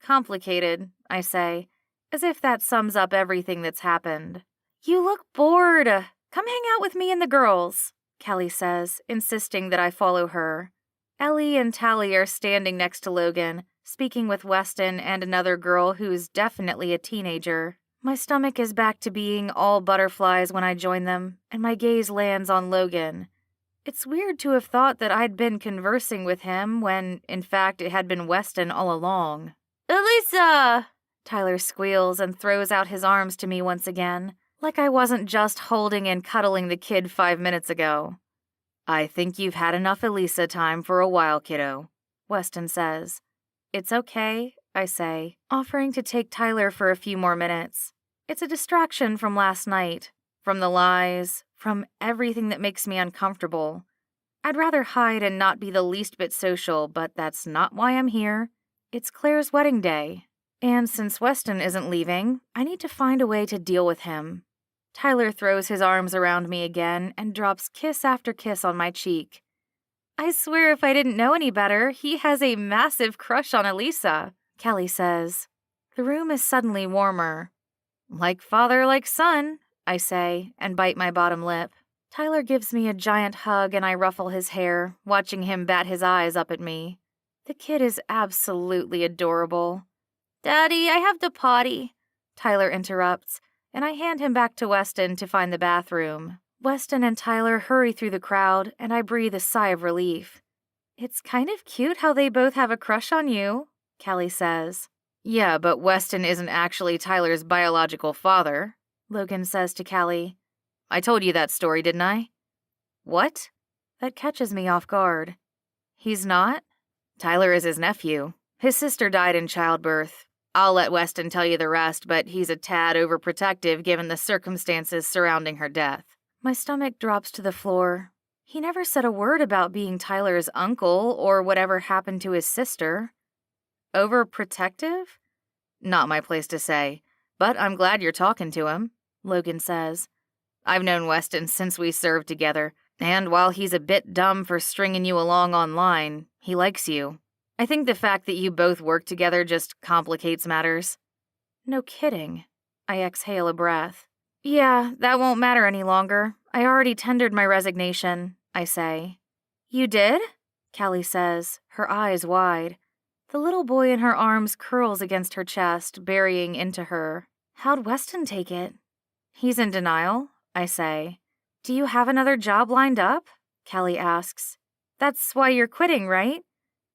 Complicated, I say, as if that sums up everything that's happened. You look bored. Come hang out with me and the girls, Callie says, insisting that I follow her. Ellie and Tally are standing next to Logan, speaking with Weston and another girl who's definitely a teenager. My stomach is back to being all butterflies when I join them, and my gaze lands on Logan. It's weird to have thought that I'd been conversing with him when, in fact, it had been Weston all along. Elisa! Tyler squeals and throws out his arms to me once again, like I wasn't just holding and cuddling the kid 5 minutes ago. I think you've had enough Elisa time for a while, kiddo, Weston says. It's okay, I say, offering to take Tyler for a few more minutes. It's a distraction from last night, from the lies, from everything that makes me uncomfortable. I'd rather hide and not be the least bit social, but that's not why I'm here. It's Claire's wedding day, and since Weston isn't leaving, I need to find a way to deal with him. Tyler throws his arms around me again and drops kiss after kiss on my cheek. I swear if I didn't know any better, he has a massive crush on Elisa, Callie says. The room is suddenly warmer. Like father, like son, I say, and bite my bottom lip. Tyler gives me a giant hug and I ruffle his hair, watching him bat his eyes up at me. The kid is absolutely adorable. Daddy, I have to potty, Tyler interrupts, and I hand him back to Weston to find the bathroom. Weston and Tyler hurry through the crowd, and I breathe a sigh of relief. It's kind of cute how they both have a crush on you, Callie says. Yeah, but Weston isn't actually Tyler's biological father, Logan says to Callie. I told you that story, didn't I? What? That catches me off guard. He's not? Tyler is his nephew. His sister died in childbirth. I'll let Weston tell you the rest, but he's a tad overprotective given the circumstances surrounding her death. My stomach drops to the floor. He never said a word about being Tyler's uncle or whatever happened to his sister. Overprotective? Not my place to say, but I'm glad you're talking to him, Logan says. I've known Weston since we served together, and while he's a bit dumb for stringing you along online, he likes you. I think the fact that you both work together just complicates matters. No kidding. I exhale a breath. Yeah, that won't matter any longer. I already tendered my resignation, I say. You did? Callie says, her eyes wide. The little boy in her arms curls against her chest, burying into her. How'd Weston take it? He's in denial, I say. Do you have another job lined up? Callie asks. That's why you're quitting, right?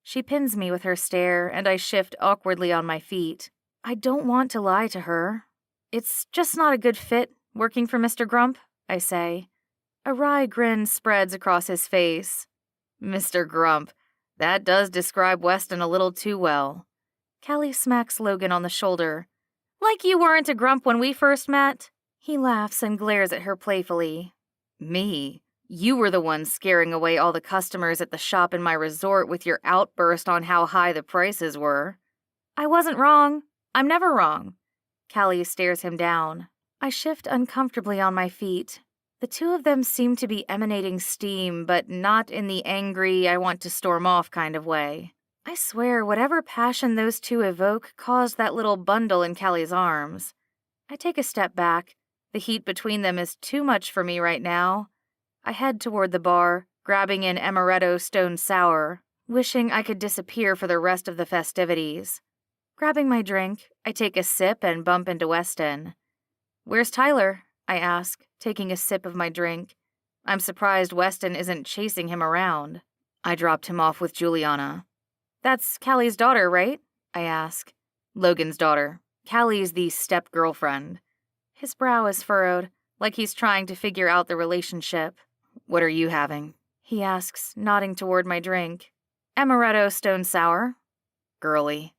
She pins me with her stare, and I shift awkwardly on my feet. I don't want to lie to her. It's just not a good fit, working for Mr. Grump, I say. A wry grin spreads across his face. Mr. Grump, that does describe Weston a little too well. Callie smacks Logan on the shoulder. Like you weren't a grump when we first met? He laughs and glares at her playfully. Me? You were the one scaring away all the customers at the shop in my resort with your outburst on how high the prices were. I wasn't wrong. I'm never wrong. Callie stares him down. I shift uncomfortably on my feet. The two of them seem to be emanating steam, but not in the angry, I want to storm off kind of way. I swear whatever passion those two evoke caused that little bundle in Callie's arms. I take a step back. The heat between them is too much for me right now. I head toward the bar, grabbing an amaretto stone sour, wishing I could disappear for the rest of the festivities. Grabbing my drink, I take a sip and bump into Weston. Where's Tyler? I ask, taking a sip of my drink. I'm surprised Weston isn't chasing him around. I dropped him off with Juliana. That's Callie's daughter, right? I ask. Logan's daughter. Callie's the step-girlfriend. His brow is furrowed. like he's trying to figure out the relationship. "What are you having?" he asks, nodding toward my drink. "Amaretto stone sour." "Girly."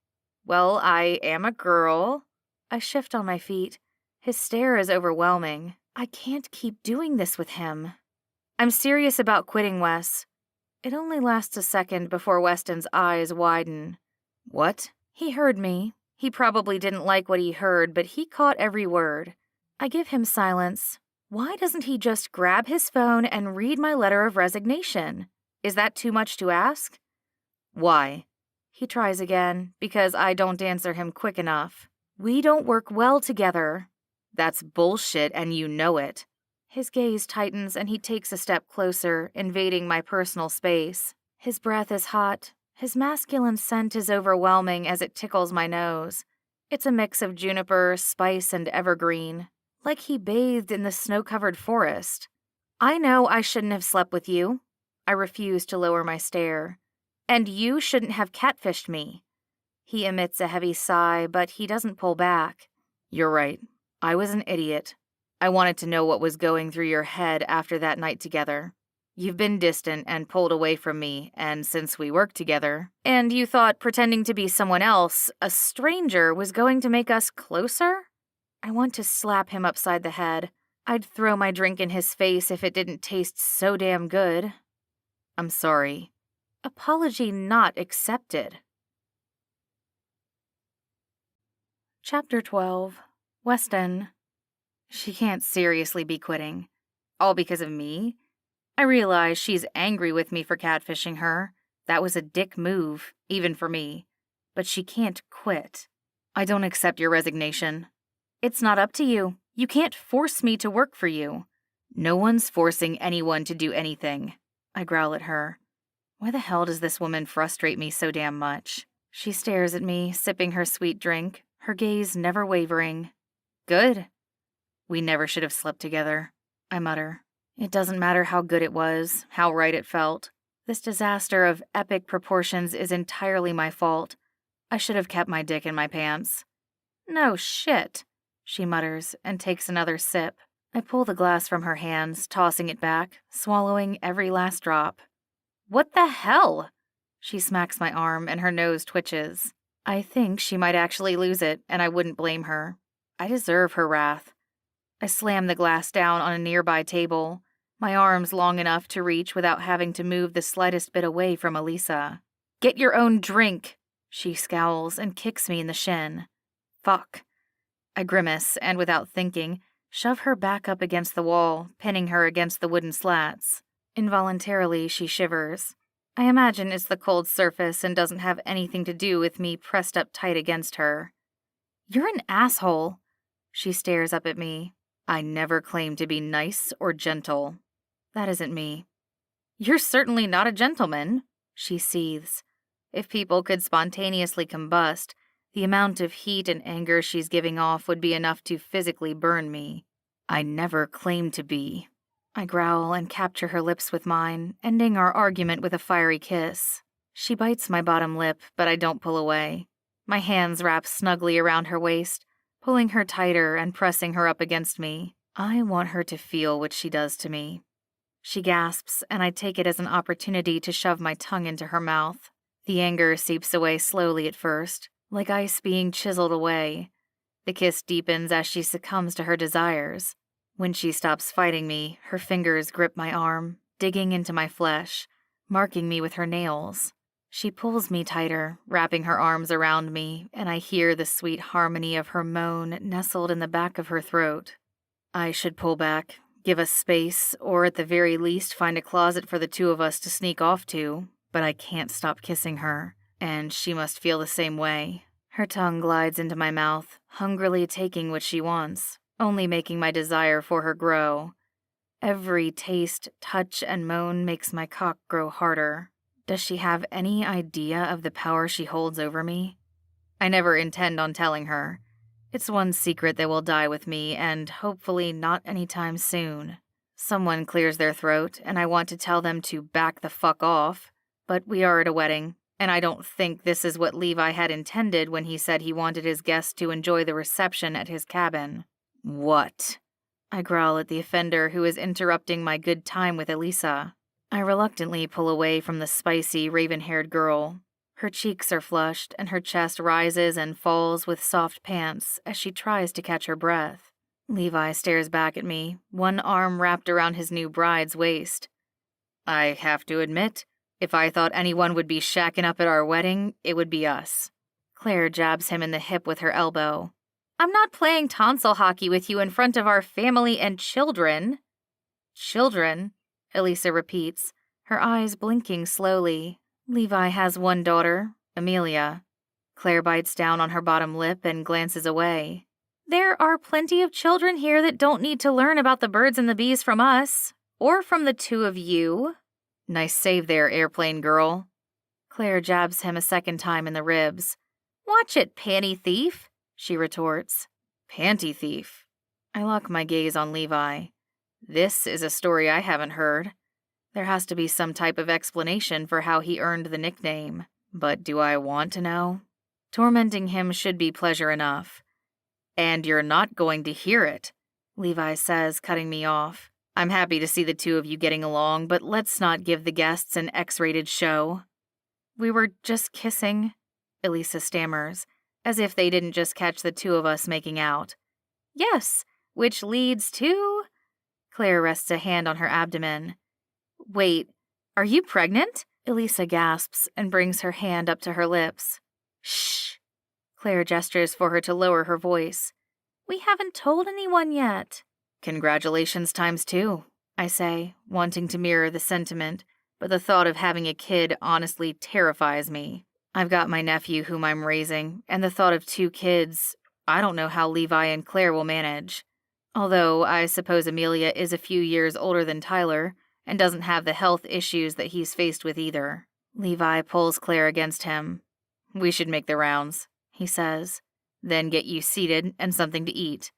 "Well, I am a girl." I shift on my feet. His stare is overwhelming. I can't keep doing this with him. "I'm serious about quitting, Wes." It only lasts a second before Weston's eyes widen. "What?" He heard me. He probably didn't like what he heard, but he caught every word. I give him silence. Why doesn't he just grab his phone and read my letter of resignation? Is that too much to ask? "Why?" He tries again, because I don't answer him quick enough. "We don't work well together." "That's bullshit, and you know it." His gaze tightens and he takes a step closer, invading my personal space. His breath is hot. His masculine scent is overwhelming as it tickles my nose. It's a mix of juniper, spice, and evergreen, like he bathed in the snow-covered forest. "I know I shouldn't have slept with you." I refuse to lower my stare. "And you shouldn't have catfished me." He emits a heavy sigh, but he doesn't pull back. "You're right. I was an idiot. I wanted to know what was going through your head after that night together. You've been distant and pulled away from me, and since we worked together, and you thought pretending to be someone else, a stranger, was going to make us closer?" I want to slap him upside the head. I'd throw my drink in his face if it didn't taste so damn good. "I'm sorry." Apology not accepted. Chapter 12. Weston. She can't seriously be quitting. All because of me? I realize she's angry with me for catfishing her. That was a dick move, even for me. But she can't quit. "I don't accept your resignation." "It's not up to you. You can't force me to work for you." "No one's forcing anyone to do anything." I growl at her. Why the hell does this woman frustrate me so damn much? She stares at me, sipping her sweet drink, her gaze never wavering. "Good." "We never should have slept together," I mutter. It doesn't matter how good it was, how right it felt. This disaster of epic proportions is entirely my fault. I should have kept my dick in my pants. "No shit," she mutters and takes another sip. I pull the glass from her hands, tossing it back, swallowing every last drop. "What the hell?" She smacks my arm and her nose twitches. I think she might actually lose it, and I wouldn't blame her. I deserve her wrath. I slam the glass down on a nearby table, my arms long enough to reach without having to move the slightest bit away from Elise. "Get your own drink," she scowls and kicks me in the shin. Fuck. I grimace and, without thinking, shove her back up against the wall, pinning her against the wooden slats. Involuntarily, she shivers. I imagine it's the cold surface and doesn't have anything to do with me pressed up tight against her. "You're an asshole." She stares up at me. "I never claimed to be nice or gentle." That isn't me. "You're certainly not a gentleman," she seethes. If people could spontaneously combust, the amount of heat and anger she's giving off would be enough to physically burn me. "I never claimed to be." I growl and capture her lips with mine, ending our argument with a fiery kiss. She bites my bottom lip, but I don't pull away. My hands wrap snugly around her waist, pulling her tighter and pressing her up against me. I want her to feel what she does to me. She gasps, and I take it as an opportunity to shove my tongue into her mouth. The anger seeps away slowly at first, like ice being chiseled away. The kiss deepens as she succumbs to her desires. When she stops fighting me, her fingers grip my arm, digging into my flesh, marking me with her nails. She pulls me tighter, wrapping her arms around me, and I hear the sweet harmony of her moan nestled in the back of her throat. I should pull back, give us space, or at the very least find a closet for the two of us to sneak off to, but I can't stop kissing her, and she must feel the same way. Her tongue glides into my mouth, hungrily taking what she wants, only making my desire for her grow. Every taste, touch, and moan makes my cock grow harder. Does she have any idea of the power she holds over me? I never intend on telling her. It's one secret that will die with me, and hopefully not anytime soon. Someone clears their throat, and I want to tell them to back the fuck off. But we are at a wedding, and I don't think this is what Levi had intended when he said he wanted his guests to enjoy the reception at his cabin. "What?" I growl at the offender who is interrupting my good time with Elisa. I reluctantly pull away from the spicy, raven-haired girl. Her cheeks are flushed, and her chest rises and falls with soft pants as she tries to catch her breath. Levi stares back at me, one arm wrapped around his new bride's waist. I have to admit, if I thought anyone would be shacking up at our wedding, it would be us. Claire jabs him in the hip with her elbow. I'm not playing tonsil hockey with you in front of our family and children. Children? Elisa repeats, her eyes blinking slowly. Levi has one daughter, Amelia. Claire bites down on her bottom lip and glances away. There are plenty of children here that don't need to learn about the birds and the bees from us, or from the two of you. Nice save there, airplane girl. Claire jabs him a second time in the ribs. Watch it, panty thief, she retorts. Panty thief? I lock my gaze on Levi. This is a story I haven't heard. There has to be some type of explanation for how he earned the nickname. But do I want to know? Tormenting him should be pleasure enough. And you're not going to hear it, Levi says, cutting me off. I'm happy to see the two of you getting along, but let's not give the guests an X-rated show. We were just kissing, Elisa stammers, as if they didn't just catch the two of us making out. Yes, which leads to... Claire rests a hand on her abdomen. Wait, are you pregnant? Elisa gasps and brings her hand up to her lips. Shh. Claire gestures for her to lower her voice. We haven't told anyone yet. Congratulations ×2, I say, wanting to mirror the sentiment, but the thought of having a kid honestly terrifies me. I've got my nephew whom I'm raising, and the thought of 2 kids, I don't know how Levi and Claire will manage. Although I suppose Amelia is a few years older than Tyler, and doesn't have the health issues that he's faced with either. Levi pulls Claire against him. We should make the rounds, he says. Then get you seated and something to eat.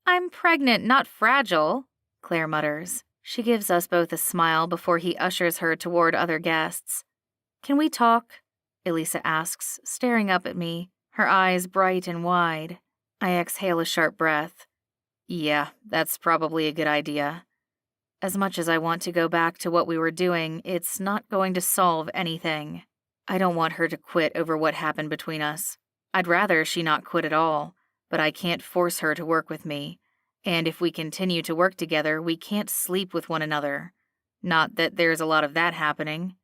I'm pregnant, not fragile, Claire mutters. She gives us both a smile before he ushers her toward other guests. Can we talk? Elisa asks, staring up at me, her eyes bright and wide. I exhale a sharp breath. Yeah, that's probably a good idea. As much as I want to go back to what we were doing, it's not going to solve anything. I don't want her to quit over what happened between us. I'd rather she not quit at all, but I can't force her to work with me. And if we continue to work together, we can't sleep with one another. Not that there's a lot of that happening.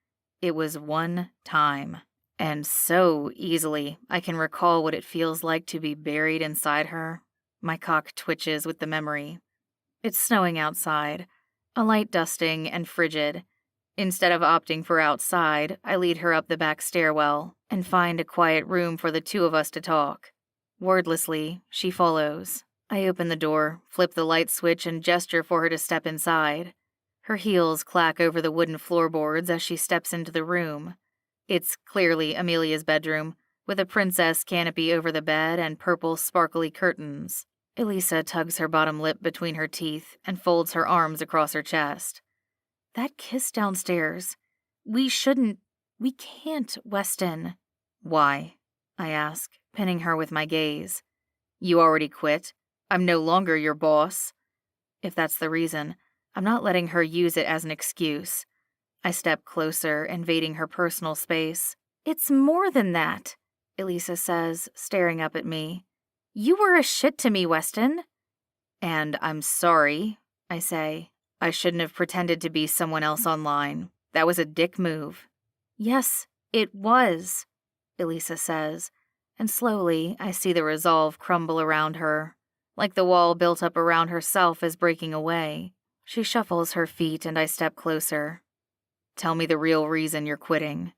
It was one time. And so easily, I can recall what it feels like to be buried inside her. My cock twitches with the memory. It's snowing outside, a light dusting and frigid. Instead of opting for outside, I lead her up the back stairwell and find a quiet room for the two of us to talk. Wordlessly, she follows. I open the door, flip the light switch, and gesture for her to step inside. Her heels clack over the wooden floorboards as she steps into the room. It's clearly Amelia's bedroom, with a princess canopy over the bed and purple sparkly curtains. Elisa tugs her bottom lip between her teeth and folds her arms across her chest. That kiss downstairs. We can't, Weston. Why? I ask, pinning her with my gaze. You already quit. I'm no longer your boss. If that's the reason, I'm not letting her use it as an excuse. I step closer, invading her personal space. It's more than that, Elisa says, staring up at me. You were a shit to me, Weston. And I'm sorry, I say. I shouldn't have pretended to be someone else online. That was a dick move. Yes, it was, Elisa says, and slowly I see the resolve crumble around her, like the wall built up around herself is breaking away. She shuffles her feet and I step closer. Tell me the real reason you're quitting.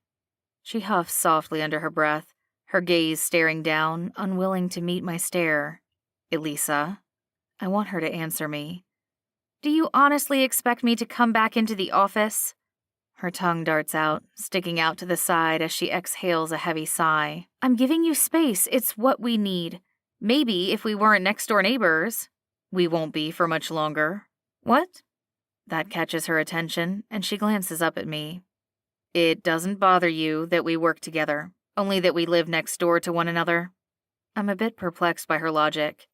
She huffs softly under her breath, her gaze staring down, unwilling to meet my stare. Elisa. I want her to answer me. Do you honestly expect me to come back into the office? Her tongue darts out, sticking out to the side as she exhales a heavy sigh. I'm giving you space. It's what we need. Maybe if we weren't next-door neighbors. We won't be for much longer. What? That catches her attention, and she glances up at me. It doesn't bother you that we work together, only that we live next door to one another? I'm a bit perplexed by her logic.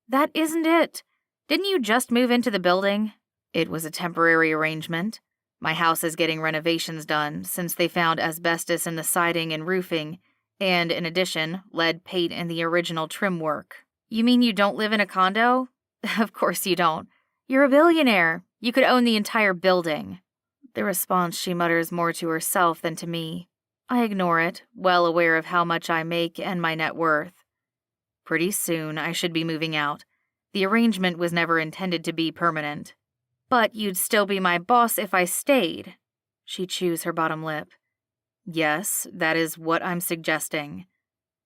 That isn't it. Didn't you just move into the building? It was a temporary arrangement. My house is getting renovations done since they found asbestos in the siding and roofing, and in addition, lead paint in the original trim work. You mean you don't live in a condo? Of course you don't. You're a billionaire. You could own the entire building. The response she mutters more to herself than to me. I ignore it, well aware of how much I make and my net worth. Pretty soon I should be moving out. The arrangement was never intended to be permanent. But you'd still be my boss if I stayed. She chews her bottom lip. Yes, that is what I'm suggesting.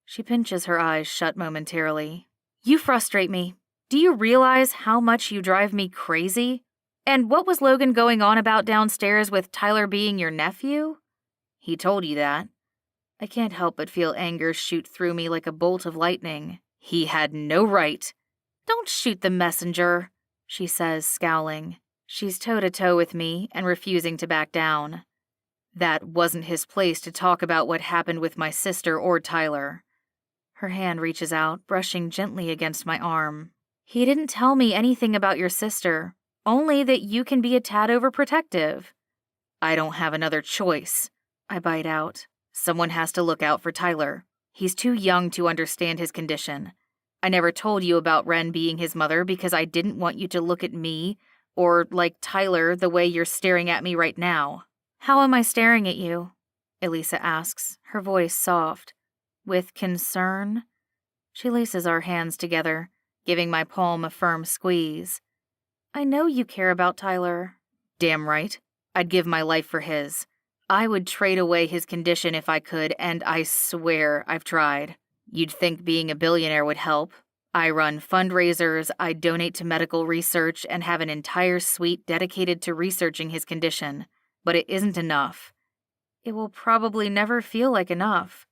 She pinches her eyes shut momentarily. You frustrate me. Do you realize how much you drive me crazy? And what was Logan going on about downstairs with Tyler being your nephew? He told you that. I can't help but feel anger shoot through me like a bolt of lightning. He had no right. Don't shoot the messenger, she says, scowling. She's toe-to-toe with me and refusing to back down. That wasn't his place to talk about what happened with my sister or Tyler. Her hand reaches out, brushing gently against my arm. He didn't tell me anything about your sister, only that you can be a tad overprotective. I don't have another choice, I bite out. Someone has to look out for Tyler. He's too young to understand his condition. I never told you about Ren being his mother because I didn't want you to look at me or like Tyler the way you're staring at me right now. How am I staring at you? Elise asks, her voice soft. With concern? She laces our hands together, giving my palm a firm squeeze. I know you care about Tyler. Damn right. I'd give my life for his. I would trade away his condition if I could, and I swear I've tried. You'd think being a billionaire would help. I run fundraisers, I donate to medical research, and have an entire suite dedicated to researching his condition. But it isn't enough. It will probably never feel like enough,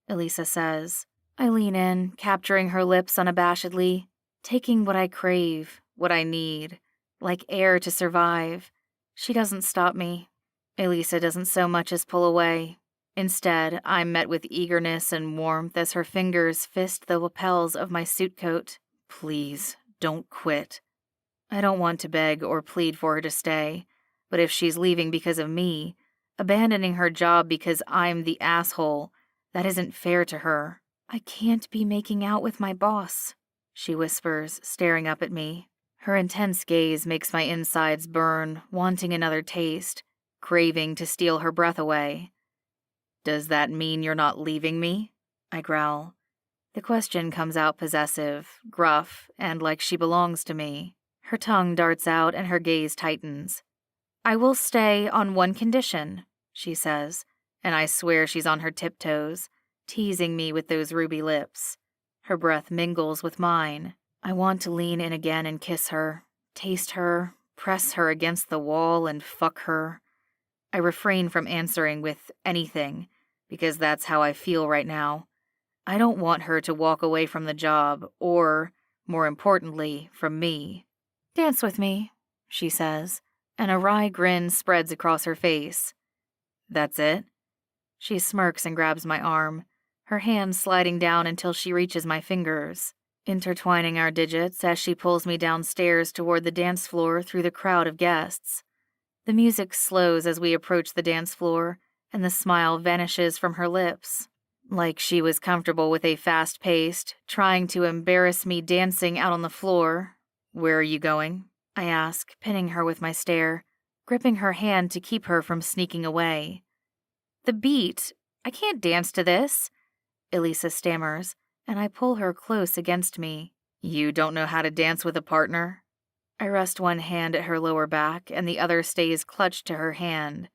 Elise says. I lean in, capturing her lips unabashedly, taking what I crave, what I need, like air to survive. She doesn't stop me. Elise doesn't so much as pull away. Instead, I'm met with eagerness and warmth as her fingers fist the lapels of my suit coat. Please, don't quit. I don't want to beg or plead for her to stay, but if she's leaving because of me, abandoning her job because I'm the asshole, that isn't fair to her. I can't be making out with my boss, she whispers, staring up at me. Her intense gaze makes my insides burn, wanting another taste, craving to steal her breath away. Does that mean you're not leaving me? I growl. The question comes out possessive, gruff, and like she belongs to me. Her tongue darts out and her gaze tightens. I will stay on one condition, she says, and I swear she's on her tiptoes, teasing me with those ruby lips. Her breath mingles with mine. I want to lean in again and kiss her, taste her, press her against the wall and fuck her. I refrain from answering with anything, because that's how I feel right now. I don't want her to walk away from the job, or, more importantly, from me. Dance with me, she says, and a wry grin spreads across her face. That's it? She smirks and grabs my arm, her hand sliding down until she reaches my fingers, intertwining our digits as she pulls me downstairs toward the dance floor through the crowd of guests. The music slows as we approach the dance floor, and the smile vanishes from her lips. Like she was comfortable with a fast-paced, trying to embarrass me dancing out on the floor. Where are you going? I ask, pinning her with my stare, gripping her hand to keep her from sneaking away. The beat. I can't dance to this, Elise stammers, and I pull her close against me. You don't know how to dance with a partner? I rest one hand at her lower back, and the other stays clutched to her hand.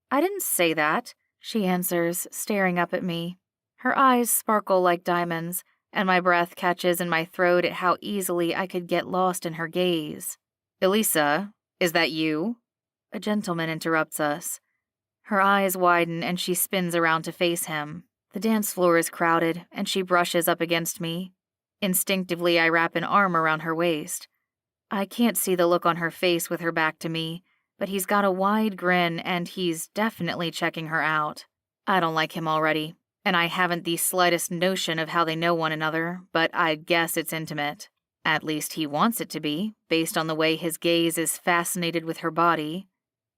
I didn't say that, she answers, staring up at me. Her eyes sparkle like diamonds, and my breath catches in my throat at how easily I could get lost in her gaze. Elisa, is that you? A gentleman interrupts us. Her eyes widen and she spins around to face him. The dance floor is crowded, and she brushes up against me. Instinctively, I wrap an arm around her waist. I can't see the look on her face with her back to me, but he's got a wide grin and he's definitely checking her out. I don't like him already, and I haven't the slightest notion of how they know one another, but I guess it's intimate. At least he wants it to be, based on the way his gaze is fascinated with her body.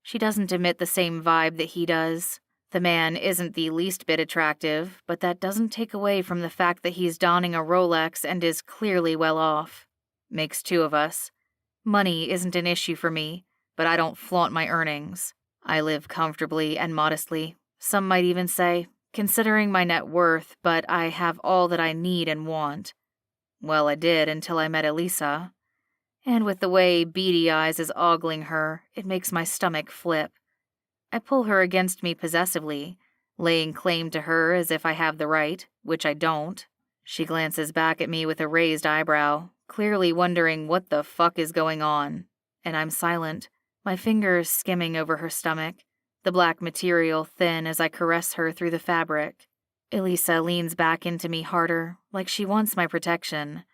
She doesn't emit the same vibe that he does. The man isn't the least bit attractive, but that doesn't take away from the fact that he's donning a Rolex and is clearly well off. Makes two of us. Money isn't an issue for me, but I don't flaunt my earnings. I live comfortably and modestly, some might even say, considering my net worth, but I have all that I need and want. Well, I did until I met Elisa. And with the way Beady Eyes is ogling her, it makes my stomach flip. I pull her against me possessively, laying claim to her as if I have the right, which I don't. She glances back at me with a raised eyebrow, clearly wondering what the fuck is going on. And I'm silent, my fingers skimming over her stomach, the black material thin as I caress her through the fabric. Elisa leans back into me harder, like she wants my protection.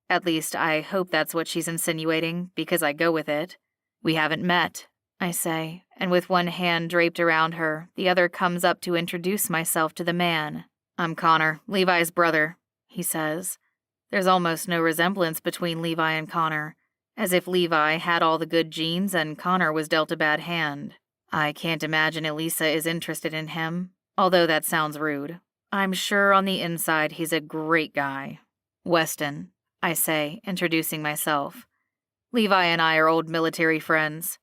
At least I hope that's what she's insinuating, because I go with it. We haven't met, I say, and with one hand draped around her, the other comes up to introduce myself to the man. I'm Connor, Levi's brother, he says. There's almost no resemblance between Levi and Connor, as if Levi had all the good genes and Connor was dealt a bad hand. I can't imagine Elisa is interested in him, although that sounds rude. I'm sure on the inside he's a great guy. Weston, I say, introducing myself. Levi and I are old military friends.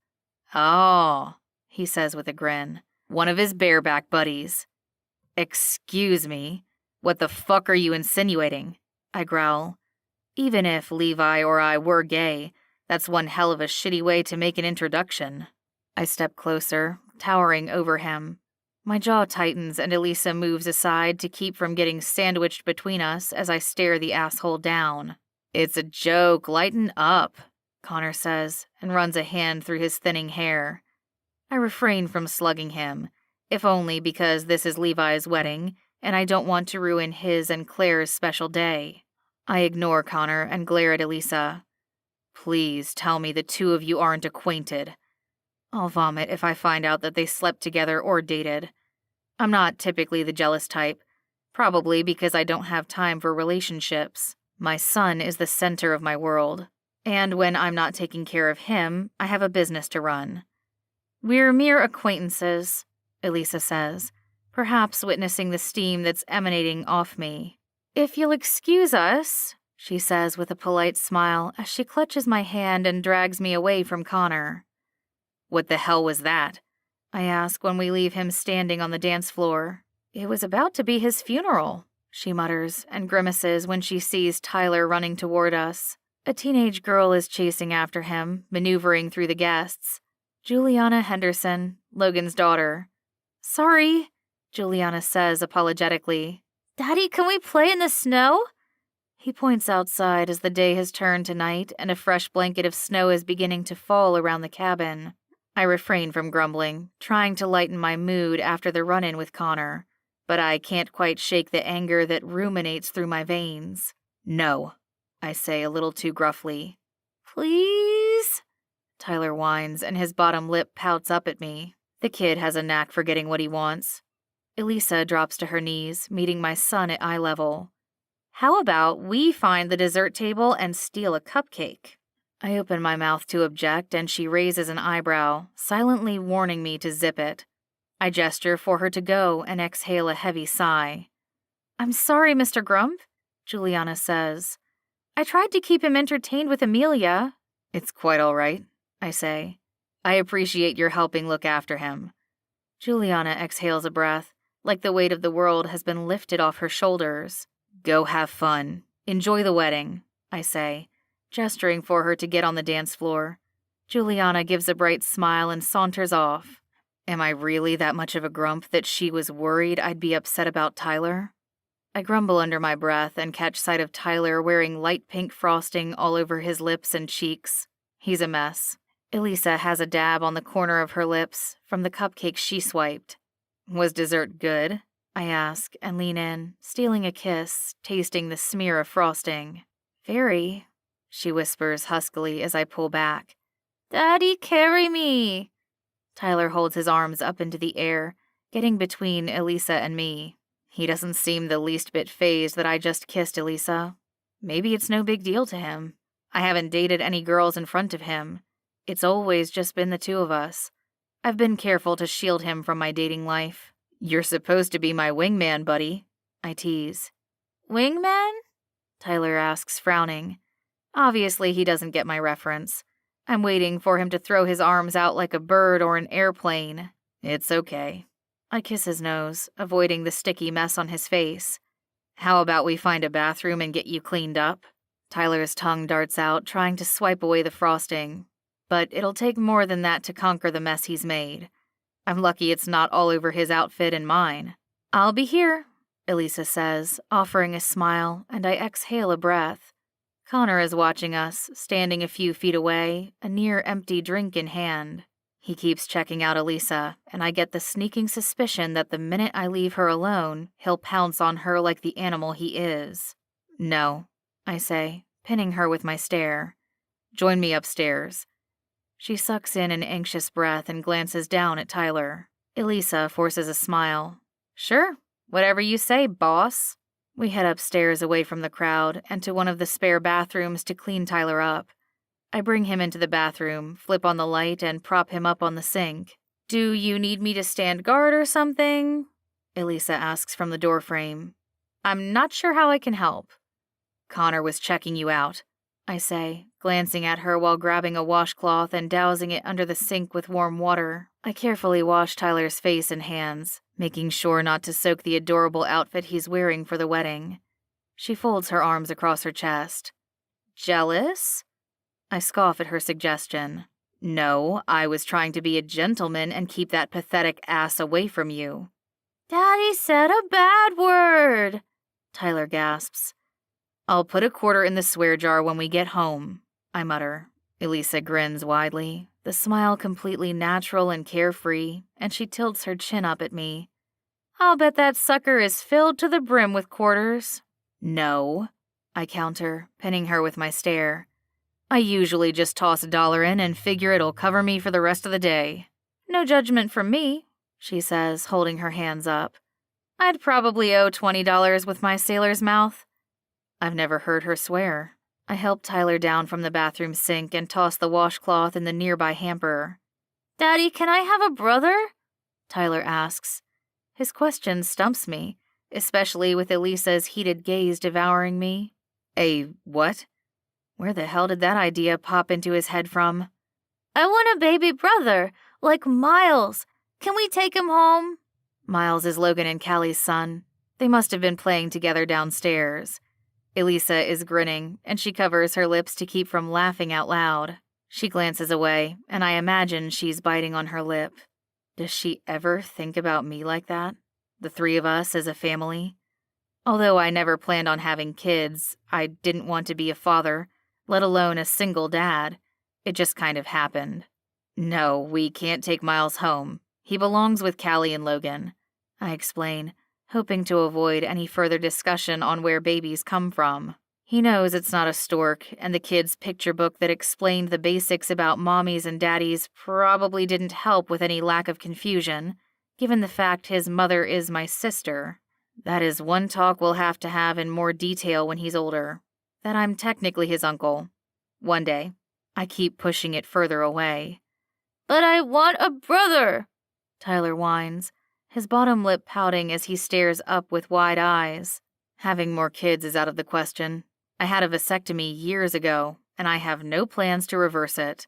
Oh, he says with a grin. One of his bareback buddies. Excuse me, what the fuck are you insinuating? I growl. Even if Levi or I were gay, that's one hell of a shitty way to make an introduction. I step closer, towering over him. My jaw tightens and Elisa moves aside to keep from getting sandwiched between us as I stare the asshole down. It's a joke, lighten up, Connor says, and runs a hand through his thinning hair. I refrain from slugging him, if only because this is Levi's wedding, and I don't want to ruin his and Claire's special day. I ignore Connor and glare at Elisa. Please tell me the two of you aren't acquainted. I'll vomit if I find out that they slept together or dated. I'm not typically the jealous type, probably because I don't have time for relationships. My son is the center of my world, and when I'm not taking care of him, I have a business to run. We're mere acquaintances, Elisa says, perhaps witnessing the steam that's emanating off me. If you'll excuse us, she says with a polite smile as she clutches my hand and drags me away from Connor. What the hell was that? I ask when we leave him standing on the dance floor. It was about to be his funeral, she mutters and grimaces when she sees Tyler running toward us. A teenage girl is chasing after him, maneuvering through the guests. Juliana Henderson, Logan's daughter. Sorry, Juliana says apologetically. Daddy, can we play in the snow? He points outside as the day has turned to night and a fresh blanket of snow is beginning to fall around the cabin. I refrain from grumbling, trying to lighten my mood after the run-in with Connor, but I can't quite shake the anger that ruminates through my veins. No, I say a little too gruffly. Please? Tyler whines and his bottom lip pouts up at me. The kid has a knack for getting what he wants. Elisa drops to her knees, meeting my son at eye level. How about we find the dessert table and steal a cupcake? I open my mouth to object and she raises an eyebrow, silently warning me to zip it. I gesture for her to go and exhale a heavy sigh. I'm sorry, Mr. Grump, Juliana says. I tried to keep him entertained with Amelia. It's quite all right, I say. I appreciate your helping look after him. Juliana exhales a breath, like the weight of the world has been lifted off her shoulders. Go have fun. Enjoy the wedding, I say, gesturing for her to get on the dance floor. Juliana gives a bright smile and saunters off. Am I really that much of a grump that she was worried I'd be upset about Tyler? I grumble under my breath and catch sight of Tyler wearing light pink frosting all over his lips and cheeks. He's a mess. Elisa has a dab on the corner of her lips from the cupcake she swiped. Was dessert good? I ask and lean in, stealing a kiss, tasting the smear of frosting. Very, she whispers huskily as I pull back. Daddy, carry me. Tyler holds his arms up into the air, getting between Elisa and me. He doesn't seem the least bit fazed that I just kissed Elisa. Maybe it's no big deal to him. I haven't dated any girls in front of him. It's always just been the two of us. I've been careful to shield him from my dating life. You're supposed to be my wingman, buddy, I tease. Wingman? Tyler asks, frowning. Obviously, he doesn't get my reference. I'm waiting for him to throw his arms out like a bird or an airplane. It's okay. I kiss his nose, avoiding the sticky mess on his face. How about we find a bathroom and get you cleaned up? Tyler's tongue darts out, trying to swipe away the frosting. But it'll take more than that to conquer the mess he's made. I'm lucky it's not all over his outfit and mine. I'll be here, Elisa says, offering a smile, and I exhale a breath. Connor is watching us, standing a few feet away, a near-empty drink in hand. He keeps checking out Elisa, and I get the sneaking suspicion that the minute I leave her alone, he'll pounce on her like the animal he is. No, I say, pinning her with my stare. Join me upstairs. She sucks in an anxious breath and glances down at Tyler. Elisa forces a smile. Sure, whatever you say, boss. We head upstairs away from the crowd and to one of the spare bathrooms to clean Tyler up. I bring him into the bathroom, flip on the light, and prop him up on the sink. Do you need me to stand guard or something? Elisa asks from the doorframe. I'm not sure how I can help. Connor was checking you out, I say, glancing at her while grabbing a washcloth and dousing it under the sink with warm water. I carefully wash Tyler's face and hands, making sure not to soak the adorable outfit he's wearing for the wedding. She folds her arms across her chest. Jealous? I scoff at her suggestion. No, I was trying to be a gentleman and keep that pathetic ass away from you. Daddy said a bad word, Tyler gasps. I'll put a quarter in the swear jar when we get home, I mutter. Elisa grins widely, the smile completely natural and carefree, and she tilts her chin up at me. I'll bet that sucker is filled to the brim with quarters. No, I counter, pinning her with my stare. I usually just toss $1 in and figure it'll cover me for the rest of the day. No judgment from me, she says, holding her hands up. I'd probably owe $20 with my sailor's mouth. I've never heard her swear. I help Tyler down from the bathroom sink and toss the washcloth in the nearby hamper. Daddy, can I have a brother? Tyler asks. His question stumps me, especially with Elisa's heated gaze devouring me. A what? Where the hell did that idea pop into his head from? I want a baby brother, like Miles. Can we take him home? Miles is Logan and Callie's son. They must have been playing together downstairs. Elisa is grinning, and she covers her lips to keep from laughing out loud. She glances away, and I imagine she's biting on her lip. Does she ever think about me like that? The three of us as a family? Although I never planned on having kids, I didn't want to be a father, let alone a single dad. It just kind of happened. No, we can't take Miles home. He belongs with Callie and Logan, I explain, hoping to avoid any further discussion on where babies come from. He knows it's not a stork, and the kid's picture book that explained the basics about mommies and daddies probably didn't help with any lack of confusion, given the fact his mother is my sister. That is one talk we'll have to have in more detail when he's older. That I'm technically his uncle. One day. I keep pushing it further away. But I want a brother, Tyler whines, his bottom lip pouting as he stares up with wide eyes. Having more kids is out of the question. I had a vasectomy years ago, and I have no plans to reverse it.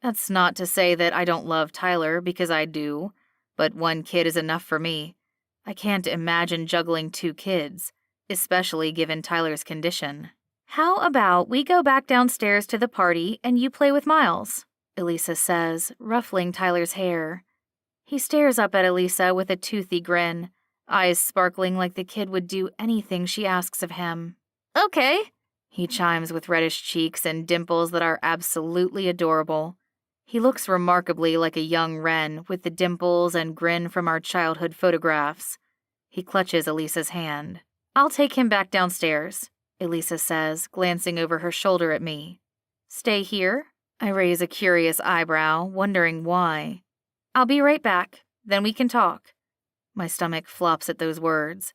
That's not to say that I don't love Tyler, because I do, but one kid is enough for me. I can't imagine juggling 2 kids, especially given Tyler's condition. How about we go back downstairs to the party and you play with Miles? Elisa says, ruffling Tyler's hair. He stares up at Elisa with a toothy grin, eyes sparkling like the kid would do anything she asks of him. Okay, he chimes with reddish cheeks and dimples that are absolutely adorable. He looks remarkably like a young wren with the dimples and grin from our childhood photographs. He clutches Elisa's hand. I'll take him back downstairs, Elisa says, glancing over her shoulder at me. Stay here? I raise a curious eyebrow, wondering why. I'll be right back, then we can talk. My stomach flops at those words.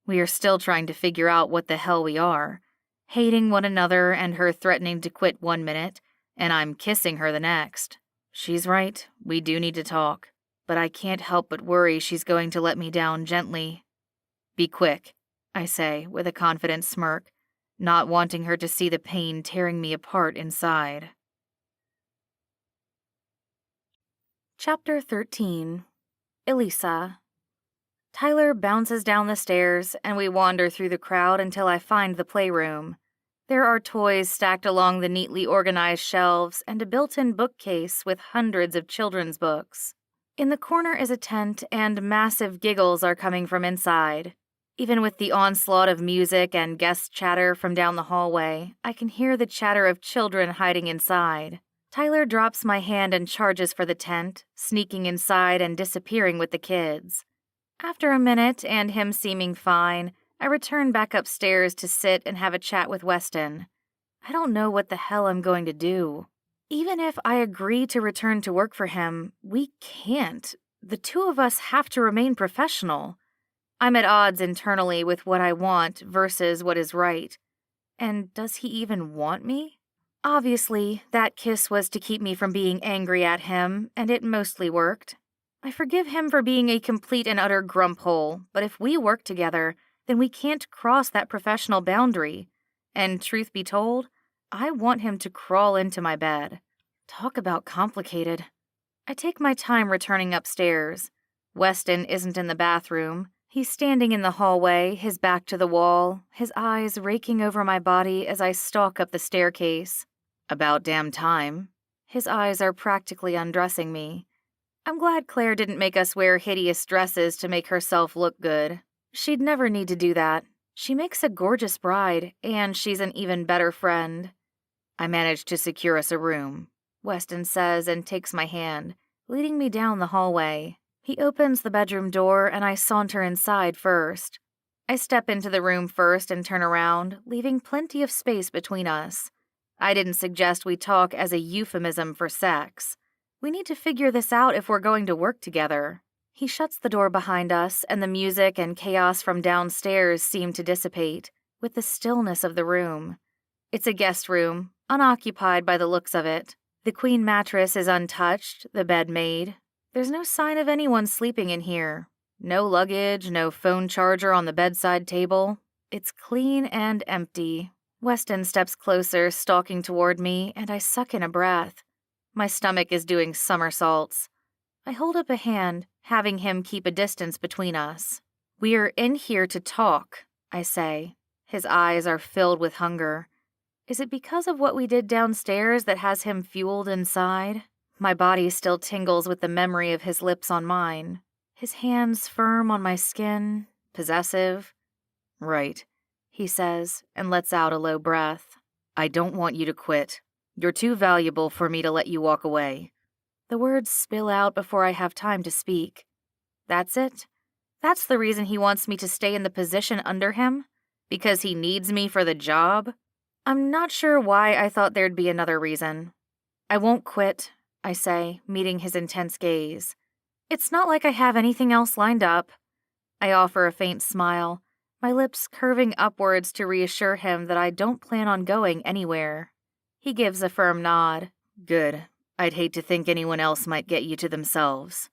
We are still trying to figure out what the hell we are. hating one another and her threatening to quit 1 minute, and I'm kissing her the next. She's right, we do need to talk, but I can't help but worry she's going to let me down gently. Be quick, I say with a confident smirk, not wanting her to see the pain tearing me apart inside. Chapter 13. Elisa. Tyler bounces down the stairs, and we wander through the crowd until I find the playroom. There are toys stacked along the neatly organized shelves and a built-in bookcase with hundreds of children's books. In the corner is a tent, and massive giggles are coming from inside. Even with the onslaught of music and guest chatter from down the hallway, I can hear the chatter of children hiding inside. Tyler drops my hand and charges for the tent, sneaking inside and disappearing with the kids. After a minute and him seeming fine, I return back upstairs to sit and have a chat with Weston. I don't know what the hell I'm going to do. Even if I agree to return to work for him, we can't. The two of us have to remain professional. I'm at odds internally with what I want versus what is right. And does he even want me? Obviously, that kiss was to keep me from being angry at him, and it mostly worked. I forgive him for being a complete and utter grumphole, but if we work together, then we can't cross that professional boundary. And truth be told, I want him to crawl into my bed. Talk about complicated. I take my time returning upstairs. Weston isn't in the bathroom. He's standing in the hallway, his back to the wall, his eyes raking over my body as I stalk up the staircase. About damn time. His eyes are practically undressing me. I'm glad Claire didn't make us wear hideous dresses to make herself look good. She'd never need to do that. She makes a gorgeous bride, and she's an even better friend. I managed to secure us a room, Weston says and takes my hand, leading me down the hallway. He opens the bedroom door, and I saunter inside first. I step into the room first and turn around, leaving plenty of space between us. I didn't suggest we talk as a euphemism for sex. We need to figure this out if we're going to work together. He shuts the door behind us, and the music and chaos from downstairs seem to dissipate, with the stillness of the room. It's a guest room, unoccupied by the looks of it. The queen mattress is untouched, the bed made. There's no sign of anyone sleeping in here. No luggage, no phone charger on the bedside table. It's clean and empty. Weston steps closer, stalking toward me, and I suck in a breath. My stomach is doing somersaults. I hold up a hand, having him keep a distance between us. We're in here to talk, I say. His eyes are filled with hunger. Is it because of what we did downstairs that has him fueled inside? My body still tingles with the memory of his lips on mine. His hands firm on my skin, possessive. Right, he says, and lets out a low breath. I don't want you to quit. You're too valuable for me to let you walk away. The words spill out before I have time to speak. That's it? That's the reason he wants me to stay in the position under him? Because he needs me for the job? I'm not sure why I thought there'd be another reason. I won't quit, I say, meeting his intense gaze. It's not like I have anything else lined up. I offer a faint smile, my lips curving upwards to reassure him that I don't plan on going anywhere. He gives a firm nod. Good. I'd hate to think anyone else might get you to themselves.